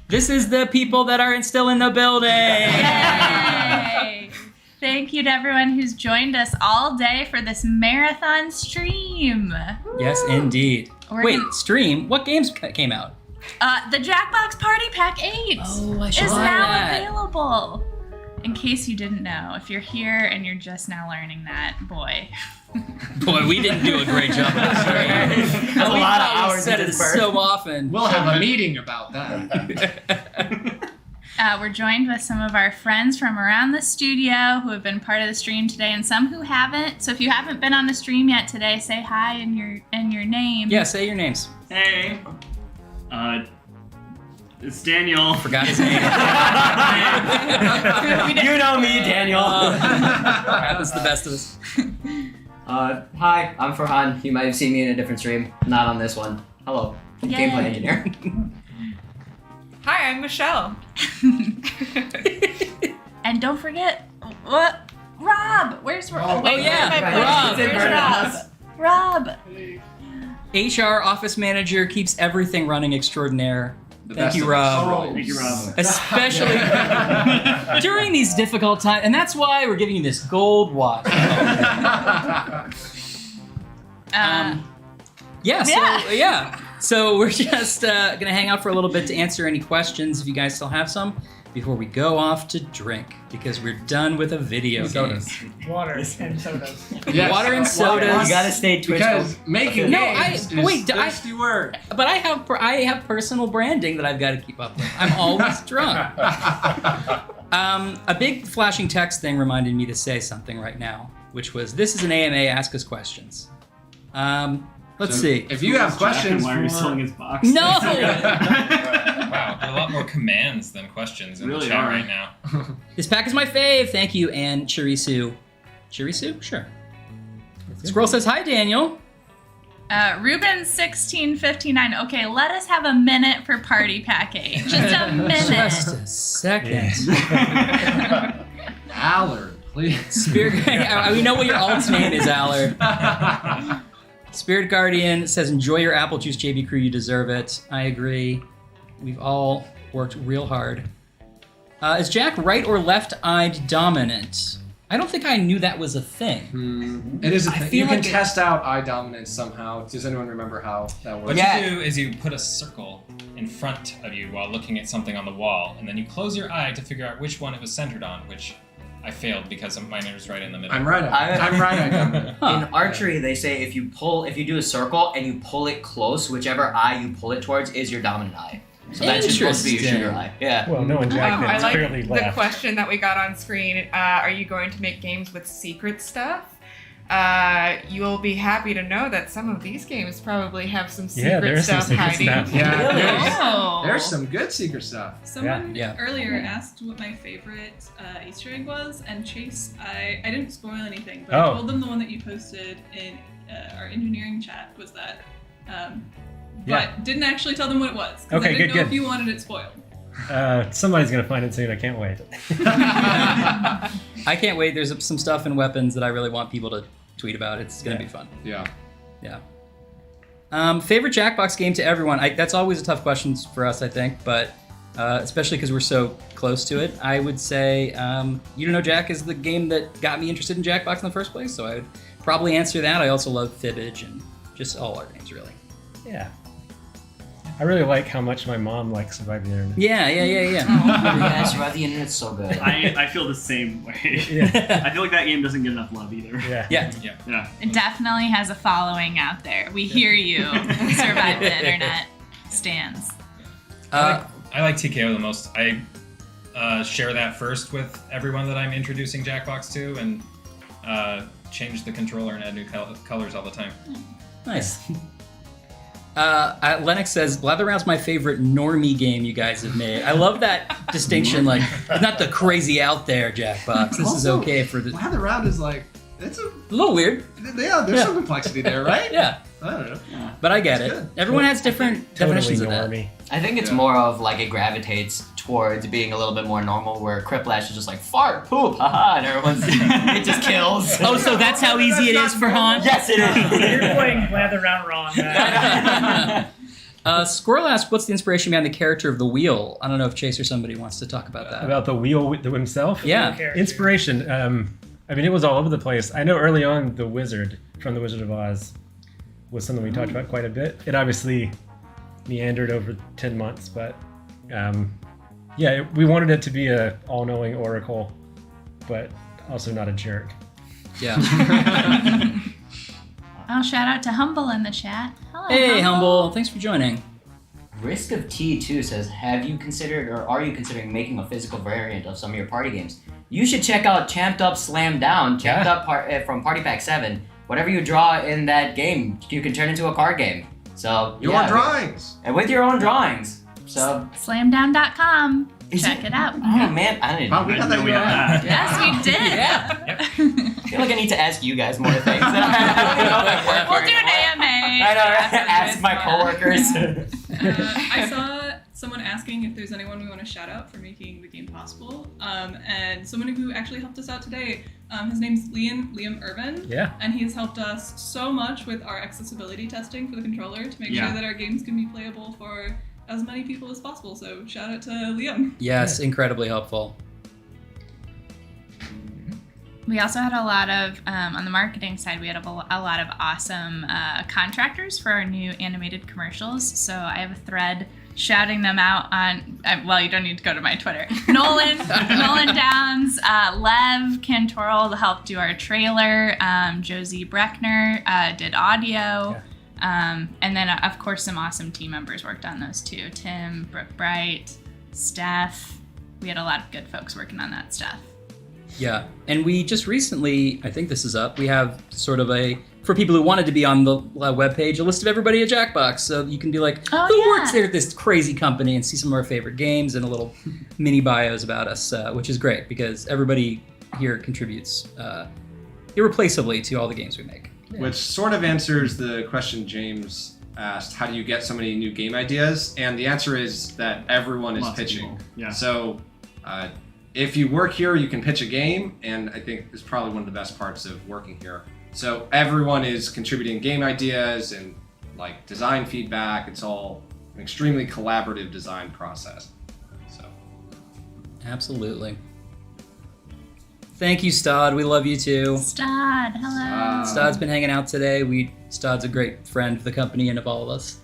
This is the people that are still in the building. Yay! Thank you to everyone who's joined us all day for this marathon stream. Yes, indeed. Wait, stream? What games came out? The Jackbox Party Pack 8 is now available. In case you didn't know, if you're here and you're just now learning that, boy, we didn't do a great job. That's a lot of hours. Said it so often. We'll have a meeting about that. we're joined with some of our friends from around the studio who have been part of the stream today, and some who haven't. So if you haven't been on the stream yet today, say hi and your name. Yeah, say your names. Hey. It's Daniel. Forgot his name. You know me, Daniel. That's the best of us. Hi, I'm Farhan. You might have seen me in a different stream. Not on this one. Hello. Yay. Gameplay engineer. Hi, I'm Michelle. And don't forget, what? Rob! Where's Rob? Oh, yeah, Where's Rob? Rob! HR office manager keeps everything running extraordinaire. Thank you, Rob. Thank you, Rob. Especially during these difficult times, and that's why we're giving you this gold watch. So we're just gonna hang out for a little bit to answer any questions if you guys still have some before we go off to drink, because we're done with a video game. Water and sodas. Yes. Water and sodas. You gotta stay Twitch. Because making games is thirsty work. But I have personal branding that I've got to keep up with. I'm always drunk. A big flashing text thing reminded me to say something right now, which was, this is an AMA, ask us questions. Let's see. If you have questions, why are you selling his box? No. Wow, there are a lot more commands than questions in the chat right now. This pack is my fave. Thank you, and Chirisu. Chirisu? Sure. Squirrel says, hi, Daniel. Ruben1659. Okay, let us have a minute for Party Pack 8. Just a minute. Just a second. Allard, please. Spirit, we know what your alt's name is, Allard. Spirit Guardian says, enjoy your apple juice, JB Crew. You deserve it. I agree. We've all worked real hard. Is Jack right or left-eyed dominant? I don't think I knew that was a thing. It is a thing. You can test out eye dominance somehow. Does anyone remember how that works? What you do is you put a circle in front of you while looking at something on the wall, and then you close your eye to figure out which one it was centered on, which I failed because mine is right in the middle. I'm right. I'm right. In archery, they say if you do a circle and you pull it close, whichever eye you pull it towards is your dominant eye. So that's just supposed to be your sugar eye. Yeah. Well, no one Jack I like clearly the left. question that we got on screen. Are you going to make games with secret stuff? You will be happy to know that some of these games probably have some secret stuff hiding. Yeah, there's some good secret stuff. Someone earlier asked what my favorite Easter egg was, and Chase, I didn't spoil anything, but I told them the one that you posted in our engineering chat was that, but didn't actually tell them what it was. Okay, I didn't know good. if you wanted it spoiled. Somebody's gonna find it soon. I can't wait. I can't wait. There's some stuff in weapons that I really want people to tweet about. It's gonna be fun. Yeah. Favorite Jackbox game to everyone? That's always a tough question for us, I think, but especially because we're so close to it. I would say You Don't Know Jack is the game that got me interested in Jackbox in the first place, so I would probably answer that. I also love Fibbage and just all our games, really. Yeah. I really like how much my mom likes Survive the Internet. Yeah, Survive the Internet's so good. I feel the same way. Yeah. I feel like that game doesn't get enough love either. Yeah. It definitely has a following out there. We hear you. Survive the Internet stands. I like TKO the most. I share that first with everyone that I'm introducing Jackbox to, and change the controller and add new colors all the time. Nice. Lennox says, Blather Around's my favorite normie game you guys have made. I love that distinction, like, not the crazy out there Jackbox. This is okay for the... Blather Around is like, it's a little weird. Yeah, there's some complexity there, right? Yeah. I don't know. But I get it. Everyone has different definitions of that. I think it's more of like it gravitates towards being a little bit more normal, where Criplash is just like fart, poop, haha, and everyone's it just kills. Oh, so that's how easy it is for Han? Yes, it is. You're playing Blather Around wrong. Squirrel asked, what's the inspiration behind the character of the wheel? I don't know if Chase or somebody wants to talk about that. About the wheel himself? Yeah. Inspiration. I mean, it was all over the place. I know early on, the wizard from The Wizard of Oz was something we talked about quite a bit. It obviously meandered over 10 months, but we wanted it to be a all-knowing oracle, but also not a jerk. Yeah. Oh, shout out to Humble in the chat. Hello, Hey, Humble. Thanks for joining. Risk of T2 says, have you considered or are you considering making a physical variant of some of your party games? You should check out Champed Up Slam Down, Champed Up from Party Pack 7. Whatever you draw in that game, you can turn into a card game. So Your drawings. And with your own drawings. So Slamdown.com. Check it out. Oh man, I didn't we got that. Yes, we did. Yeah. I feel like I need to ask you guys more things. We'll do an AMA. I know, ask my coworkers. I saw someone asking if there's anyone we want to shout out for making the game possible. And someone who actually helped us out today, his name's Liam Irvin. Yeah. And he's helped us so much with our accessibility testing for the controller to make sure that our games can be playable for as many people as possible. So shout out to Liam. Yes, incredibly helpful. We also had a lot of, on the marketing side, we had a lot of awesome contractors for our new animated commercials. So I have a thread shouting them out on, well, you don't need to go to my Twitter. Nolan Downs, Lev Cantoral helped do our trailer. Josie Breckner did audio. And then, of course, some awesome team members worked on those too. Tim, Brooke Bright, Steph. We had a lot of good folks working on that stuff. Yeah, and we just recently, I think this is up, we have sort of for people who wanted to be on the webpage, a list of everybody at Jackbox, so you can be like, who works there at this crazy company, and see some of our favorite games and a little mini bios about us, which is great, because everybody here contributes irreplaceably to all the games we make. Which sort of answers the question James asked, how do you get so many new game ideas? And the answer is that everyone is pitching. Yeah. So if you work here, you can pitch a game, and I think it's probably one of the best parts of working here. So everyone is contributing game ideas and like design feedback. It's all an extremely collaborative design process. So Absolutely. Thank you, Stod. We love you too. Stod, hello. Stod's been hanging out today. Stod's a great friend of the company and of all of us.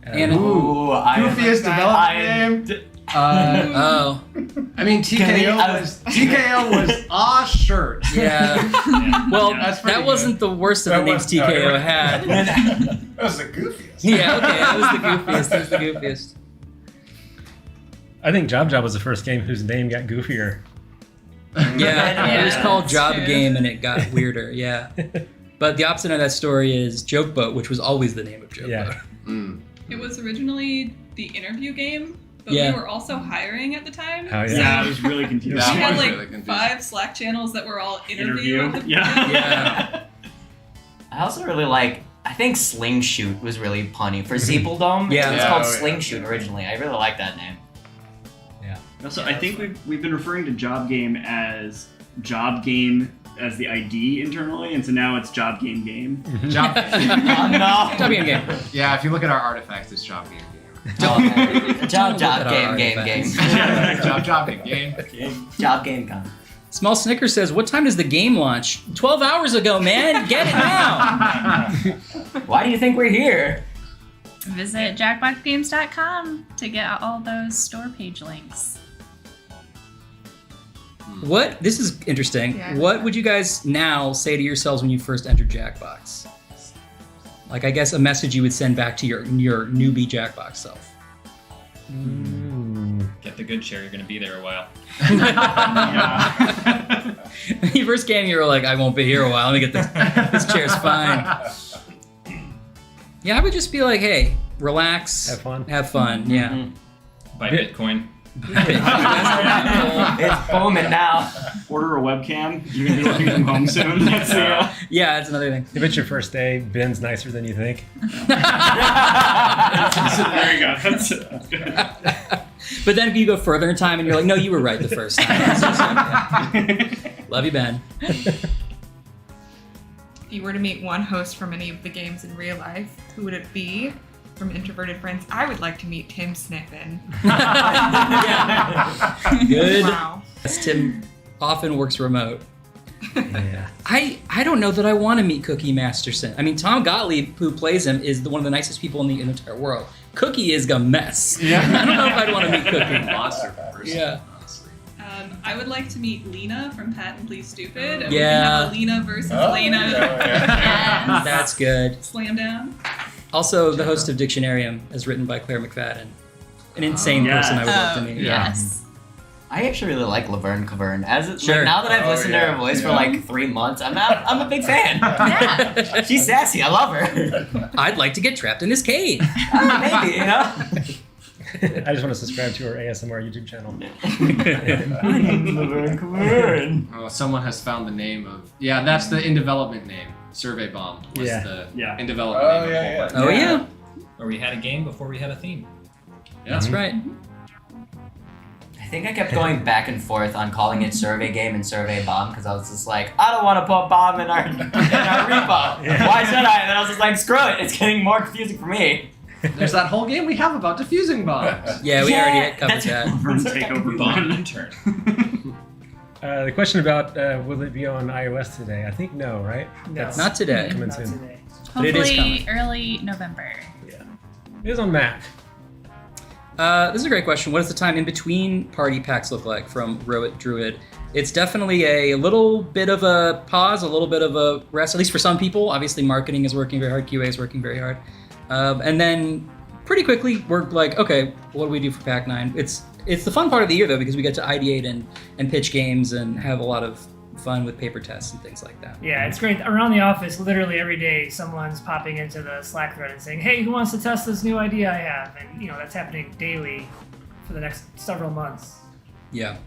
And goofiest development game. I mean, TKO was a shirt. Yeah. Well, that wasn't the worst of the names TKO had. That was the goofiest. Yeah, okay, that was the goofiest. That was the goofiest. I think Job was the first game whose name got goofier. Yeah, it was called Job Game and it got weirder, yeah. But the opposite of that story is Joke Boat, which was always the name of Joke Boat. It was originally the interview game, but Yeah. we were also hiring at the time. Oh, yeah. So Yeah, it was really confusing. we had like really confusing. 5 Slack channels that were all interview. Yeah. I also really like, I think Sling Shoot was really punny. For Zeeple Dome, Yeah. it's Yeah, called oh, yeah. Sling Shoot originally. I really like that name. Also, I think we've been referring to Job Game as Job Game as the ID internally, and so now it's Job Game Game. Job no. Job Game Game. Yeah, if you look at our artifacts, it's Job Game Game. Job Game. Job Game. Job Game Con. Small Snicker says, what time does the game launch? 12 hours ago, man. Get it now. Why do you think we're here? Visit jackboxgames.com to get all those store page links. What? This is interesting. Yeah. What would you guys now say to yourselves when you first entered Jackbox? Like, I guess a message you would send back to your newbie Jackbox self. Get the good chair, you're going to be there a while. When you first came, you were like, I won't be here a while. Let me get this. This chair's fine. Yeah, I would just be like, hey, relax. Have fun. Yeah. Buy Bitcoin. It's booming now. Order a webcam. You're going to be working from home soon. That's Yeah, that's another thing. If it's your first day, Ben's nicer than you think. There you go. That's good. But then if you go further in time and you're like, no, you were right the first time. Love you, Ben. If you were to meet one host from any of the games in real life, who would it be? From Introverted Friends, I would like to meet Tim Sniffen. Good. Wow. Yes, Tim often works remote. Yeah. I don't know that I want to meet Cookie Masterson. I mean, Tom Gottlieb, who plays him, is one of the nicest people in the entire world. Cookie is a mess. Yeah. I don't know if I'd want to meet Cookie. Monster person. Yeah. I would like to meet Lena from Patently Stupid. And Yeah. we can have a Lena versus Lena That's good. slam down. Also, the host of Dictionarium, as written by Claire McFadden. An insane person I would love to meet. Yes. I actually really like Laverne Cavern. Sure. Like, now that I've listened to her voice for like 3 months, I'm a big fan. Yeah. She's sassy. I love her. I'd like to get trapped in this cave. Maybe, you know? I just want to subscribe to her ASMR YouTube channel. My name's Laverne Cavern. Oh, someone has found the name of. Yeah, that's the in development name. Survey Bomb was Yeah. the in development name. Oh, yeah. Where we had a game before we had a theme. Yeah. That's right. I think I kept going back and forth on calling it Survey Game and Survey Bomb because I was just like, I don't want to put bomb in our repo. Why should I? And then I was just like, screw it. It's getting more confusing for me. There's that whole game we have about diffusing bombs. Yeah, we already covered that. Laverne's takeover Bomb intern. The question about will it be on iOS today? I think no, right? No. Not today. Coming Not soon. today. But it is Hopefully coming. early November. It is on Mac. This is a great question. What does the time in between party packs look like from Rowit Druid? It's definitely a little bit of a pause, a little bit of a rest, at least for some people. Obviously, marketing is working very hard, QA is working very hard. And then pretty quickly, we're like, okay, what do we do for Pack 9? It's the fun part of the year, though, because we get to ideate and pitch games and have a lot of fun with paper tests and things like that. Yeah, it's great. Around the office, literally every day, someone's popping into the Slack thread and saying, hey, who wants to test this new idea I have? And, that's happening daily for the next several months. Yeah.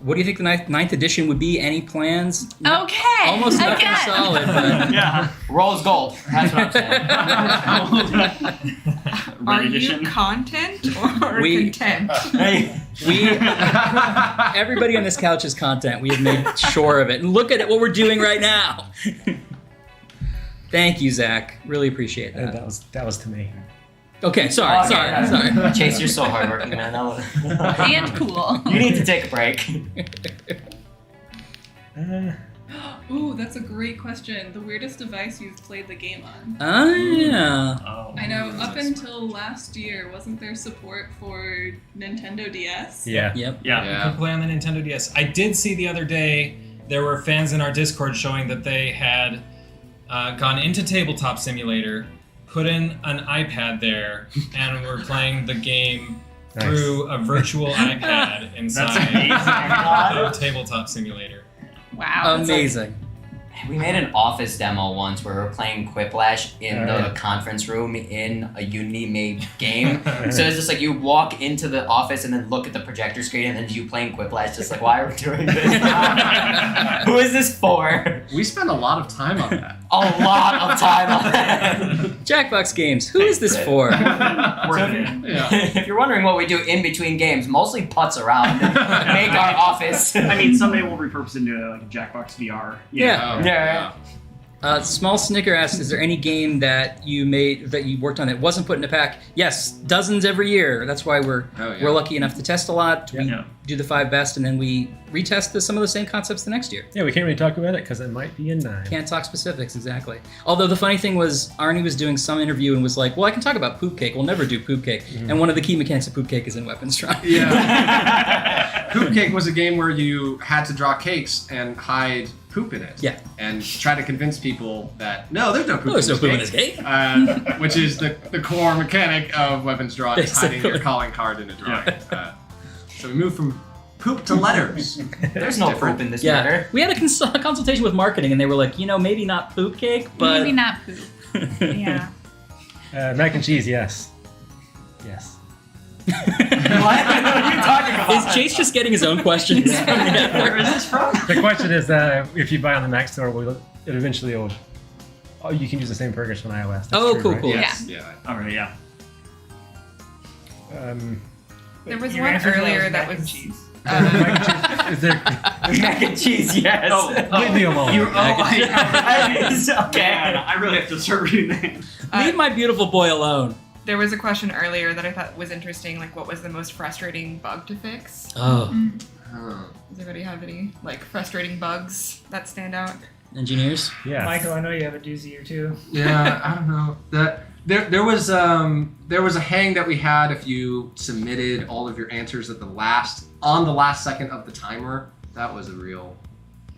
What do you think the ninth edition would be? Any plans? Okay. Almost nothing again. solid, but Yeah. Rolls gold. That's what I'm saying. Are you content or content? Everybody on this couch is content. We have made sure of it. And look at it, what we're doing right now. Thank you, Zach. Really appreciate that. That was to me. Okay, sorry. Chase, you're so hardworking, man. And cool. You need to take a break. Ooh, that's a great question. The weirdest device you've played the game on? Oh, yeah. I know, up until last year, wasn't there support for Nintendo DS? Yeah. Yep. You can play on the Nintendo DS. I did see the other day there were fans in our Discord showing that they had gone into Tabletop Simulator, put in an iPad there, and were playing the game through a virtual iPad inside the Tabletop Simulator. Wow. Amazing. We made an office demo once where we were playing Quiplash in the conference room in a Unity-made game. So it's just like you walk into the office and then look at the projector screen and then you playing Quiplash, just like, why are we doing this? Who is this for? We spent a lot of time on that. A lot of time on that. Jackbox Games, who is this for? If you're wondering what we do in between games, mostly putz around and make our office. I mean, someday we'll repurpose it into like a Jackbox VR. Yeah. Small Snicker asks, is there any game that you worked on that wasn't put in a pack? Yes, dozens every year. That's why we're lucky enough to test a lot. We do the 5 best, and then we retest some of the same concepts the next year. Yeah, we can't really talk about it because it might be in 9. Can't talk specifics, exactly. Although the funny thing was, Arnie was doing some interview and was like, well, I can talk about Poop Cake. We'll never do Poop Cake. Mm-hmm. And one of the key mechanics of Poop Cake is in Weapons Drop. Yeah. Poop Cake was a game where you had to draw cakes and hide poop in it. Yeah. And try to convince people that, no, there's no poop there's no poop in this cake. Which is the core mechanic of Weapons Draw, is hiding your calling card in a drawing. So we moved from poop to letters. There's no poop in this matter. We had a consultation with marketing, and they were like, maybe not Poop Cake, but... Maybe not poop. Yeah. Mac and cheese, yes. Yes. What are you talking about? Is Chase just getting his own questions? Where is this from? The question is, if you buy on the Mac Store, it eventually will... Oh, you can use the same programs on iOS. That's true, right? Cool. Yes. Yeah. All right, yeah. There was Your one answer to that earlier was that mac and was cheese. Is there mac and cheese? Yes. leave me alone. Okay. I really have to start reading that. Leave my beautiful boy alone. There was a question earlier that I thought was interesting, like what was the most frustrating bug to fix? Oh. Does anybody have any like frustrating bugs that stand out? Engineers? Yeah. Michael, I know you have a doozy or two. Yeah, I don't know. There was a hang that we had if you submitted all of your answers at the last second of the timer. That was a real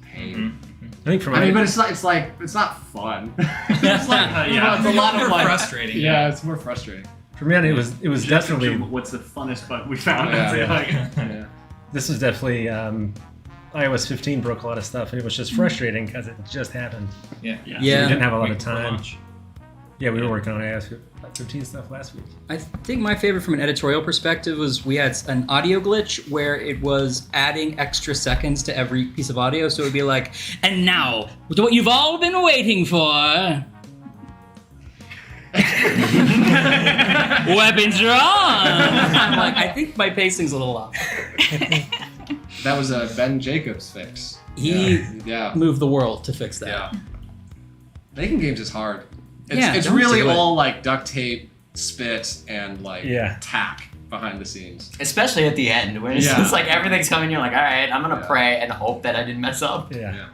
pain. I think but it's not fun. It's like it's a lot of like, frustrating. Yeah, it's more frustrating. For me, it was definitely. What's the funnest bug we found? Yeah. This was definitely iOS 15 broke a lot of stuff, and it was just frustrating because it just happened. Yeah. So we didn't have a lot of time. Yeah, we were working on iOS 15 stuff last week. I think my favorite from an editorial perspective was we had an audio glitch where it was adding extra seconds to every piece of audio. So it would be like, and now, what you've all been waiting for. Weapons drawn! I'm like, I think my pacing's a little off. That was a Ben Jacobs fix. He moved the world to fix that. Yeah. Making games is hard. It's don't really do it. all like duct tape, spit, and like tack behind the scenes. Especially at the end, when it's just like everything's coming, you're like, all right, I'm gonna pray and hope that I didn't mess up. Yeah.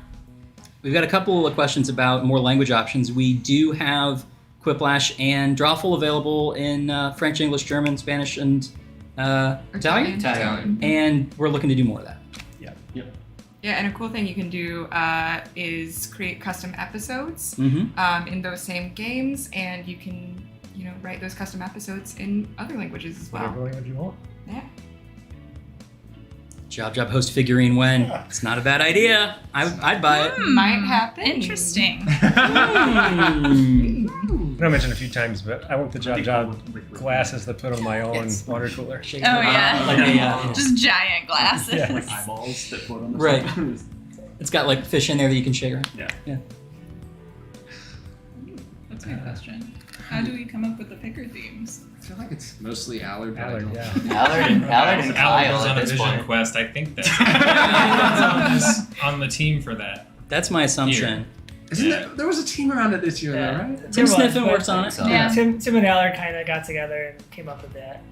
We've got a couple of questions about more language options. We do have Quiplash and Drawful available in French, English, German, Spanish, and Italian. And we're looking to do more of that. Yeah, and a cool thing you can do is create custom episodes Mm-hmm. in those same games, and you can, write those custom episodes in other languages as well. Whatever language you want. Yeah. Job host figurine when. It's not a bad idea. I'd buy it. Might happen. Interesting. I mentioned a few times, but I want the job glasses to put on my own water cooler. Oh yeah. Just giant glasses. Yeah. Eyeballs that float on the Right. side. It's got like fish in there that you can shake around. Yeah. That's a good question. How do we come up with the picker themes? I feel like it's mostly Allard. Allard and Kyle Kyle on a at this vision point. quest. I think that's on the team for that. That's my assumption. There was a team around it this year, though, right? Tim Sniffen works on it. Yeah. Tim and Allard kind of got together and came up with that.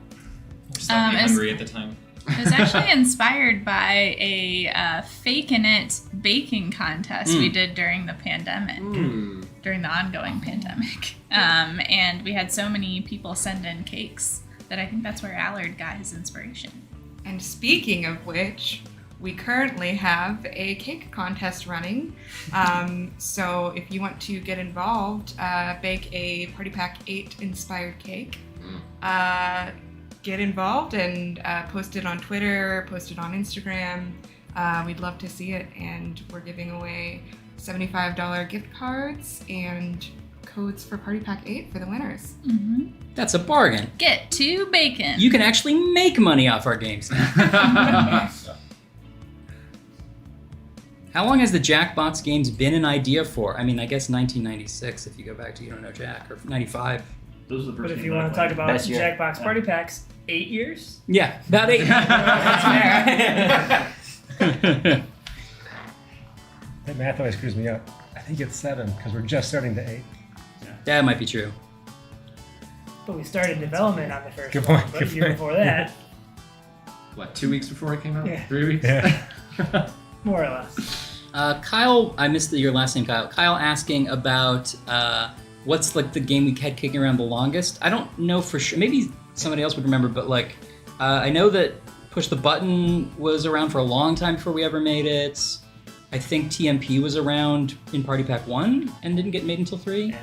Slightly hungry at the time. It was actually inspired by a Fake-in-It baking contest we did during the pandemic, during the ongoing pandemic. And we had so many people send in cakes that I think that's where Allard got his inspiration. And speaking of which, we currently have a cake contest running. So if you want to get involved, bake a Party Pack 8 inspired cake. Get involved and post it on Twitter, post it on Instagram. We'd love to see it. And we're giving away $75 gift cards and codes for Party Pack 8 for the winners. Mm-hmm. That's a bargain. Get to bacon. You can actually make money off our games now. How long has the Jackbox Games been an idea for? I mean, I guess 1996 if you go back to You Don't Know Jack, or 95. Those are the But first if you want to talk about Jackbox Party Packs, 8 years? Yeah, about 8. That math always screws me up. I think it's 7 because we're just starting to 8. That might be true. But we started development on the first Good one, point, but good a year point. before that, What, 2 weeks before it came out? Yeah. 3 weeks? Yeah. more or less. Kyle, I missed your last name, Kyle. Kyle asking about what's like the game we had kicking around the longest. I don't know for sure. Maybe somebody else would remember, but like I know that Push the Button was around for a long time before we ever made it. I think TMP was around in Party Pack 1 and didn't get made until 3. Yeah.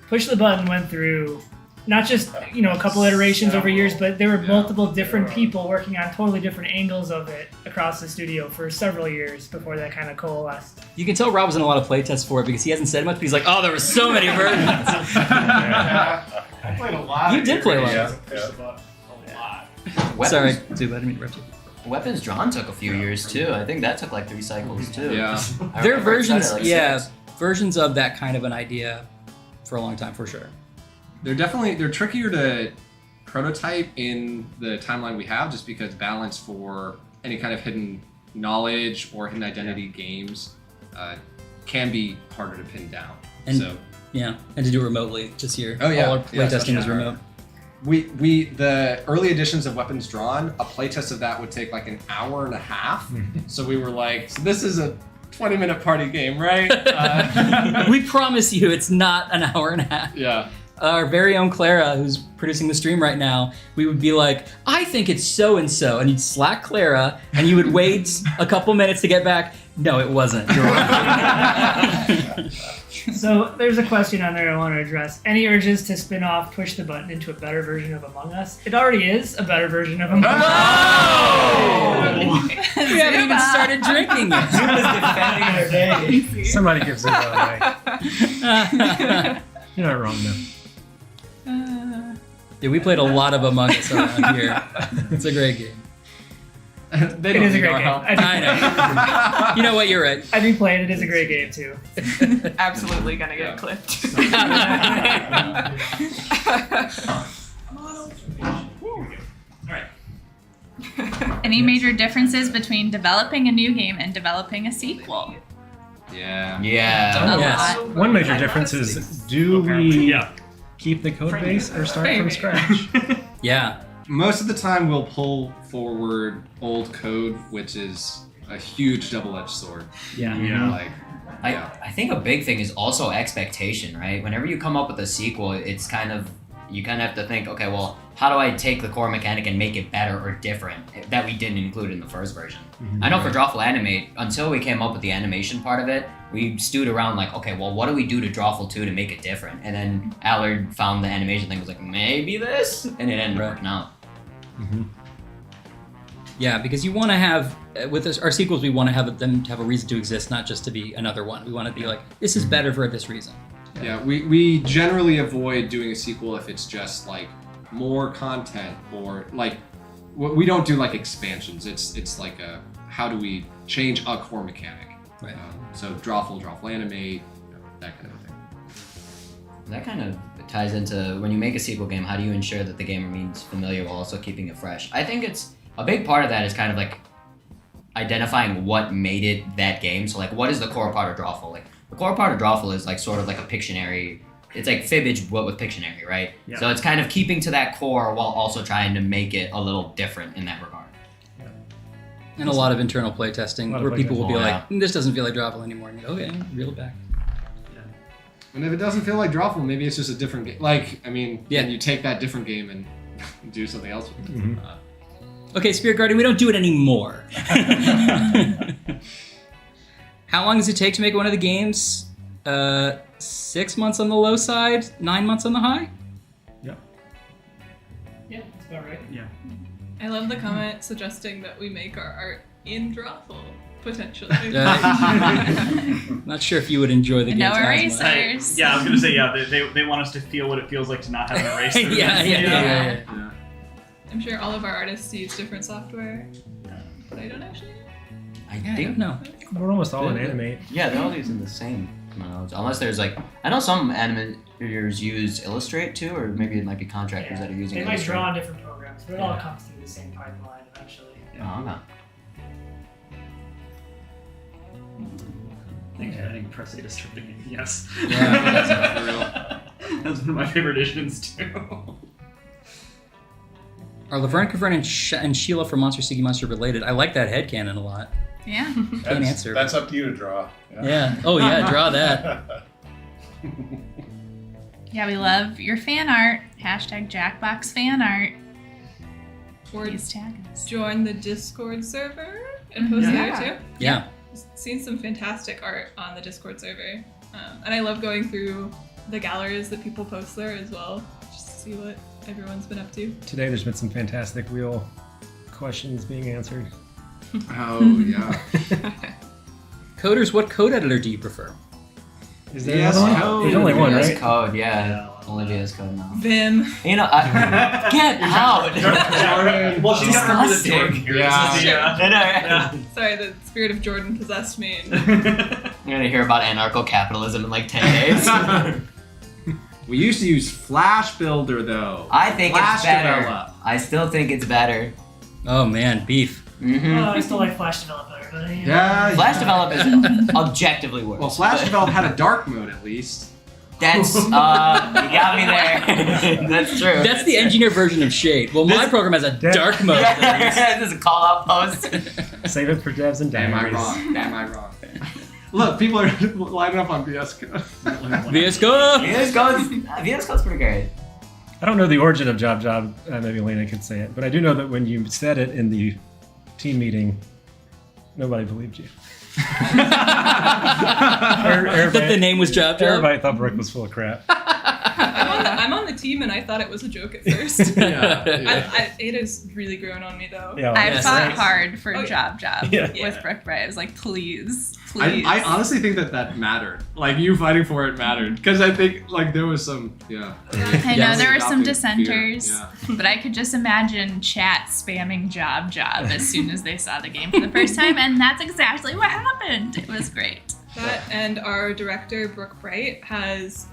Push the Button went through not just a couple iterations over years, but there were multiple different people working on totally different angles of it across the studio for several years before that kind of coalesced. You can tell Rob was in a lot of playtests for it because he hasn't said much, but he's like, oh, there were so many versions. I played a lot. You did play a lot. A lot. Sorry, dude, I didn't mean to interrupt you. Weapons Drawn took a few years too. I think that took like 3 cycles too. Yeah. There are versions, it started at, like, 6. versions of that kind of an idea for a long time, for sure. They're trickier to prototype in the timeline we have just because balance for any kind of hidden knowledge or hidden identity games can be harder to pin down. And and to do remotely this year. Oh yeah, all our playtesting was remote. We the early editions of Weapons Drawn, a playtest of that would take like an hour and a half. So we were like, so this is a 20-minute party game, right? We promise you it's not an hour and a half. Yeah. Our very own Clara, who's producing the stream right now, we would be like, I think it's so and so, and you'd slack Clara, and you would wait a couple minutes to get back. No, it wasn't. You're right. So there's a question on there I want to address. Any urges to spin off Push the Button into a better version of Among Us? It already is a better version of Among Us. We haven't even started drinking yet. defending our day. Somebody gives it away. You're not wrong, though. Yeah, we played a lot of Among Us around here. It's a great game. It is a great game. I know. You know what? You're right. I've been playing it. It is a great game too. Absolutely gonna get clipped. Any major differences between developing a new game and developing a sequel? Yeah. Yeah. Yes. One major difference is, do we keep the code base or start from scratch? Yeah. Most of the time we'll pull forward old code, which is a huge double-edged sword. Yeah. Like, I think a big thing is also expectation, right? Whenever you come up with a sequel, it's kind of, you kind of have to think, okay, well, how do I take the core mechanic and make it better or different that we didn't include in the first version? Mm-hmm. I know for Drawful Animate, until we came up with the animation part of it, we stewed around like, okay, well, what do we do to Drawful 2 to make it different? And then Allard found the animation thing, was like, maybe this? And it ended up working out. Mm-hmm. Yeah, because you want to have, with our sequels, we want to have them to have a reason to exist, not just to be another one. We want to be like, this is better for this reason. Yeah, we generally avoid doing a sequel if it's just like more content or like, we don't do like expansions. It's like a, how do we change a core mechanic? Right. So Drawful, Animate, that kind of thing. That kind of ties into when you make a sequel game, how do you ensure that the game remains familiar while also keeping it fresh? I think it's a big part of that is kind of like identifying what made it that game. So like, what is the core part of Drawful? Like the core part of Drawful is like sort of like a Pictionary. It's like Fibbage, but with Pictionary, right? Yeah. So it's kind of keeping to that core while also trying to make it a little different in that regard. And a lot of internal playtesting where people will be Yeah. like, this doesn't feel like Drawful anymore. And you go, okay, reel it back. And if it doesn't feel like Drawful, maybe it's just a different game. Like, I mean, Yeah. then you take that different game and do something else with it. Okay, Spirit Guardian, we don't do it anymore. How long does it take to make one of the games? 6 months on the low side, 9 months on the high? Yeah, that's about right. Yeah. I love the comment suggesting that we make our art in Drawful, potentially. Not sure if you would enjoy the game. No erasers. Yeah, I was gonna say, they want us to feel what it feels like to not have an eraser. Yeah. I'm sure all of our artists use different software, but I don't actually know. I don't know. We're almost all in Animate. Yeah, they're all using the same modes. Unless there's like, I know some animators use Illustrate too, or maybe it might be contractors that are using They might Illustrate. draw on different programs, but it all comes through the same pipeline eventually. Oh, okay. Thanks for adding Press A to start the game. Yes. Yeah, that's for real. That's one of my favorite editions too. Are Laverne Cavern and Sheila from Monster Seeking Monster related? I like that headcanon a lot. Yeah. Can't answer. That's up to you to draw. Yeah. Oh yeah, draw that. Yeah, we love your fan art. Hashtag Jackbox fan art. Or Please tag us. join the Discord server and post there too. Yeah. Seen some fantastic art on the Discord server, and I love going through the galleries that people post there as well, just to see what everyone's been up to. Today there's been some fantastic wheel questions being answered. Oh, yeah. Coders, what code editor do you prefer? Is there another one? There's only one, VS right? Code, yeah. Only VS Code now. Vim. You know, get out! Well, she's got her with Jordan here. Yeah. Sorry, the spirit of Jordan possessed me. You're gonna hear about anarcho-capitalism in like 10 days. We used to use Flash Builder though. I think Flash it's better. Develop. I still think it's better. Oh man, beef. I still like Flash Develop better, but Yeah, Flash Develop is objectively worse. Well, Flash Develop had a dark mode at least. That's you got me there. That's true. That's the engineer version of Shade. Well, my program has a dark mode. This is a call out post. Save it for devs and Am I diaries. wrong? Am I wrong? Look, people are lining up on VS Code. VS Code! VS Code's pretty great. I don't know the origin of Job. Maybe Elena could say it, but I do know that when you said it in the team meeting, nobody believed you. That the name was Job. Everybody thought Brooke was full of crap. I'm on the team, and I thought it was a joke at first. It has really grown on me, though. Yeah, I fought hard for Job Yeah. with Brooke Bright. I was like, please. I honestly think that mattered. Like, you fighting for it mattered. Because I think, like, there was some, I know there were some dissenters, but I could just imagine chat spamming Job as soon as they saw the game for the first time, and that's exactly what happened. It was great. That and our director, Brooke Bright, has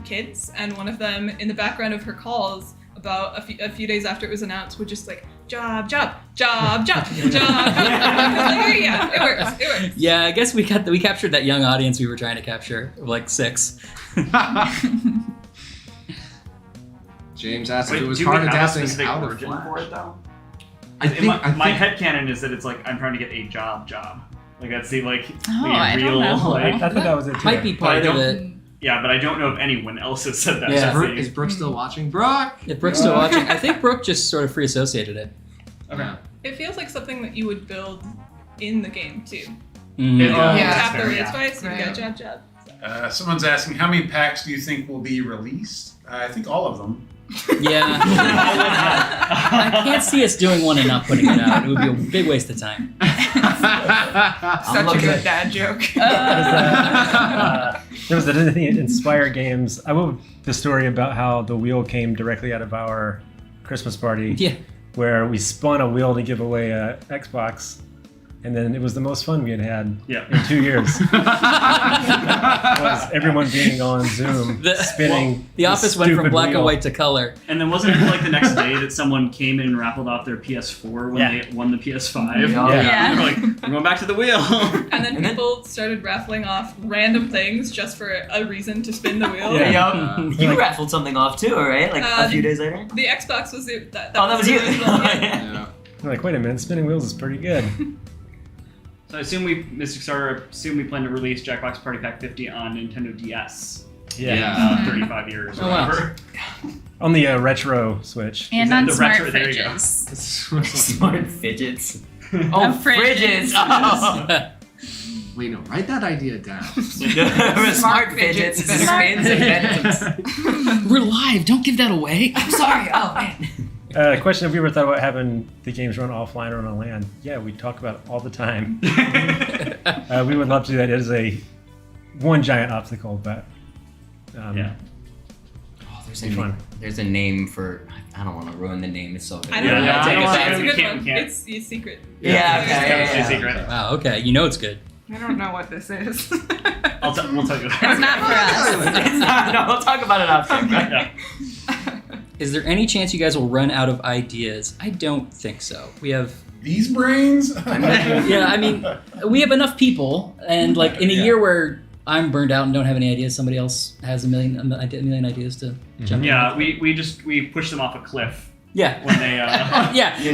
kids, and one of them, in the background of her calls, about a few days after it was announced, would just like, Job. Like, yeah, it works. Yeah, I guess we captured that young audience we were trying to capture, like 6. James asked if Wait, it was do hard we have a adapting specific out of origin Flash. for it though? I think my headcanon is that it's like I'm trying to get a job. Like that's the like I real don't know. like. I thought that was it too. Might be part of it. Yeah, but I don't know if anyone else has said that. Yeah. Is Brooke still watching? Brooke! If Brooke's still watching, I think Brooke just sort of free associated it. Okay. It feels like something that you would build in the game too. Afterwards, right? So you got Job. Someone's asking, how many packs do you think will be released? I think all of them. Yeah. I can't see us doing one and not putting it out. It would be a big waste of time. Such a good dad joke. There was the Inspire Games. I wrote the story about how the wheel came directly out of our Christmas party. Yeah. Where we spun a wheel to give away a Xbox. And then it was the most fun we had in 2 years. Was everyone being on Zoom, spinning. The office went from black and white to color. And then wasn't it like the next day that someone came in and raffled off their PS4 when they won the PS5? Yeah. They were like, we're going back to the wheel. And then people started raffling off random things just for a reason to spin the wheel. You raffled something off too, right? Like a few days later? The Xbox was it. That was you. I'm like, wait a minute, spinning wheels is pretty good. So I assume Mystic Star plan to release Jackbox Party Pack 50 on Nintendo DS. Yeah. 35 years or Oh, wow. whatever. On the retro Switch. And on smart retro, there you go. fridges. Smart fidgets. Oh, fridges. Oh. Wait, no, write that idea down. Smart fidgets. Spins and phantoms. We're live. Don't give that away. I'm sorry. Oh, man. Question: have you ever thought about having the games run offline or on LAN? Yeah, we talk about it all the time. We would love to do that. It is one giant obstacle, but There's a name for. I don't want to ruin the name. It's so good. I don't know. It's a good one. can't. It's secret. Yeah. Secret. Wow. Okay. You know it's good. I don't know what this is. We'll tell you. It's not for us. It's not. No, we'll talk about it after. Is there any chance you guys will run out of ideas? I don't think so. We have these brains. Yeah, I mean, we have enough people, and like in a year where I'm burned out and don't have any ideas, somebody else has a million ideas to jump in. Yeah, we push them off a cliff. Yeah. When they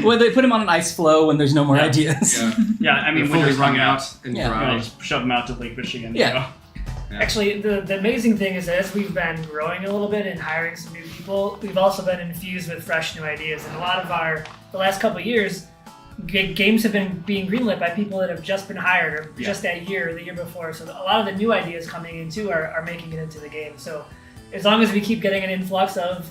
when they put them on an ice floe when there's no more ideas. Yeah, I mean, They're when fully they're wrung running out and dry. just shove them out to Lake Michigan. Yeah. Actually, the amazing thing is that as we've been growing a little bit and hiring some new people, we've also been infused with fresh new ideas. And a lot of the last couple of years, games have been being greenlit by people that have just been hired or just that year or the year before. So a lot of the new ideas coming in too are making it into the game. So as long as we keep getting an influx of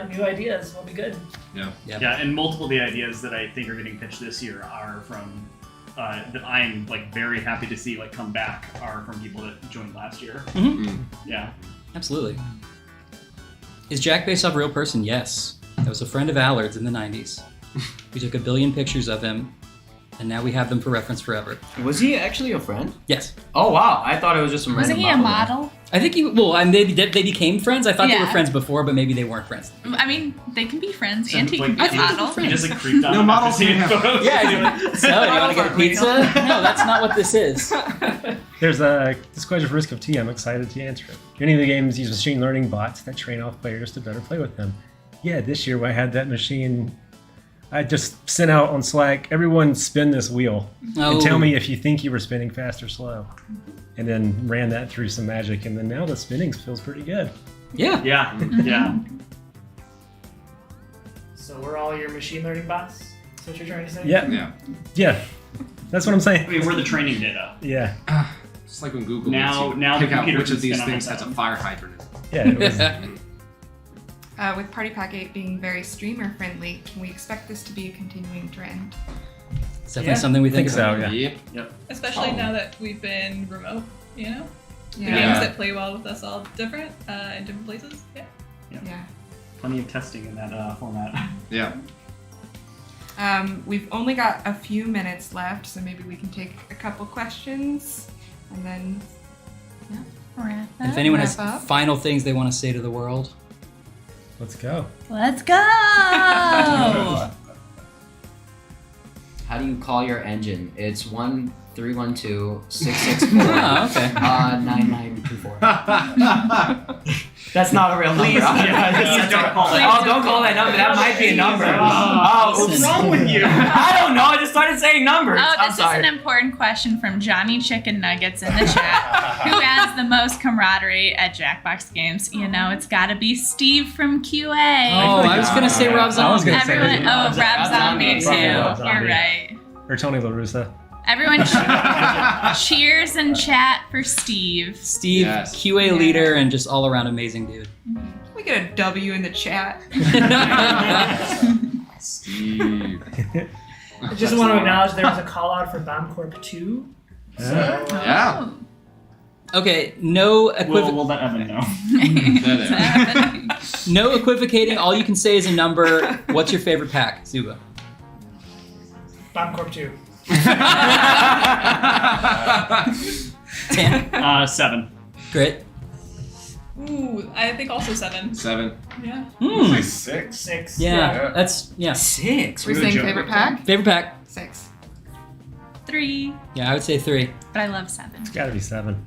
new ideas, we'll be good. Yeah, and multiple of the ideas that I think are getting pitched this year are from that I'm like very happy to see like come back are from people that joined last year. Mm-hmm. Yeah, absolutely. Is Jack based off a real person? Yes. That was a friend of Allard's in the 90s. We took 1 billion pictures of him, and now we have them for reference forever. Was he actually a friend? Yes. Oh wow! I thought it was just some Wasn't random he a model? I think they became friends. I thought they were Yeah. friends before, but maybe they weren't friends. I mean, they can be friends, So, and he like, can be a I model. You just like creeped on No him models after seeing can have- photos. Yeah. So, do you want to get a pizza? No, that's not what this is. There's this question for Risk of Tea. I'm excited to answer it. Do any of the games use machine learning bots that train off players to better play with them? Yeah, this year I had that machine. I just sent out on Slack, everyone spin this wheel and tell me if you think you were spinning fast or slow. And then ran that through some magic, and then now the spinning feels pretty good. Yeah. Yeah. Yeah. So we're all your machine learning bots? Is what you're trying to say? Yeah. That's what I'm saying. I mean, we're the training data. Yeah. It's like when Google Now lets you the pick out computer which can of these spin on things its has a own. fire hydrant. Yeah. It was, With Party Pack 8 being very streamer friendly, can we expect this to be a continuing trend? It's definitely something we think so. about. Yeah. Yep. Especially now that we've been remote, you know? The Yeah. games that play well with us all different, in different places. Yeah. Yeah. Plenty of testing in that format. Yeah. We've only got a few minutes left, so maybe we can take a couple questions and then Wrap And if up. anyone has Wrap up. final things they want to say to the world, let's go. Let's go! How do you call your engine? It's 1312-664 Oh, okay. 9924. That's not a real number. Please, don't call that. Oh, don't call that number. That might be a number. What's wrong with you? I don't know. I just started saying numbers. Oh, I'm this sorry. is an important question from Johnny Chicken Nuggets in the chat. Who has the most camaraderie at Jackbox Games? You know, it's got to be Steve from QA. Oh, I was gonna say Rob Zombie. I was gonna say Everyone, that. Rob Zombie too. Rob Zombie. You're right. Or Tony La Russa. Everyone cheers in chat for Steve. Steve, Yes. QA leader, and just all around amazing dude. we get a W in the chat. Steve. I just want to acknowledge there was a call out for Bomb Corp 2. So, Yeah. Okay, no We'll let Evan know. no equivocating. All you can say is a number. What's your favorite pack, Zuba? Bomb Corp 2. 10. 7. Great. Ooh, I think also 7. 7. Yeah. Hmm. 6. 6. Yeah, that's 6. We're saying favorite pack? Favorite pack? 6. 3. Yeah, I would say 3. But I love 7. It's got to be 7.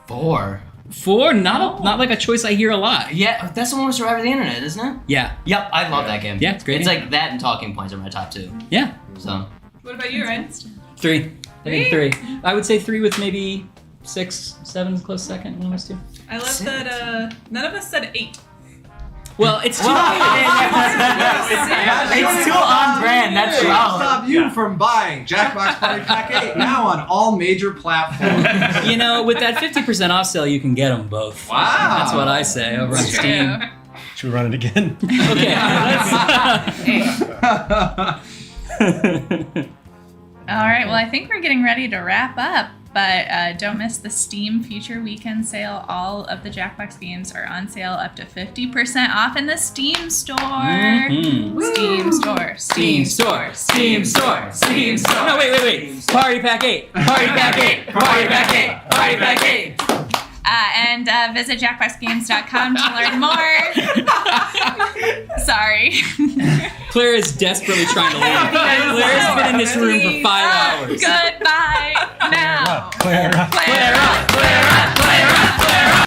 4. 4? Not like a choice I hear a lot. Yeah, that's the one with Survivor the Internet, isn't it? Yeah. Yep, I love that game. Yeah, it's great. It's like that and Talking Points are my top 2. Yeah. So. What about you, Ryan? 3. I think 3. I would say 3 with maybe 6, 7 close second. One of those two. I love that none of us said 8. Well, it's too. It's too on brand. That's wrong. Stop you from buying Jackbox Party Pack 8 now on all major platforms. You know, with that 50% off sale, you can get them both. Wow. That's what I say over on Steam. Should we run it again? Okay. All right, well, I think we're getting ready to wrap up, but don't miss the Steam Future Weekend sale. All of the Jackbox games are on sale up to 50% off in the Steam Store. Mhm. Steam Store. Steam Store. Steam Store. Steam Store. No, wait. Party Pack 8. Party Pack 8. Party Pack 8. Party Pack 8. And visit jackboxgames.com to learn more. Sorry. Claire is desperately trying to leave. Claire's been in this room for 5 hours. Goodbye now. Clear up. Clear up. Clear up. Clear up. Clear up.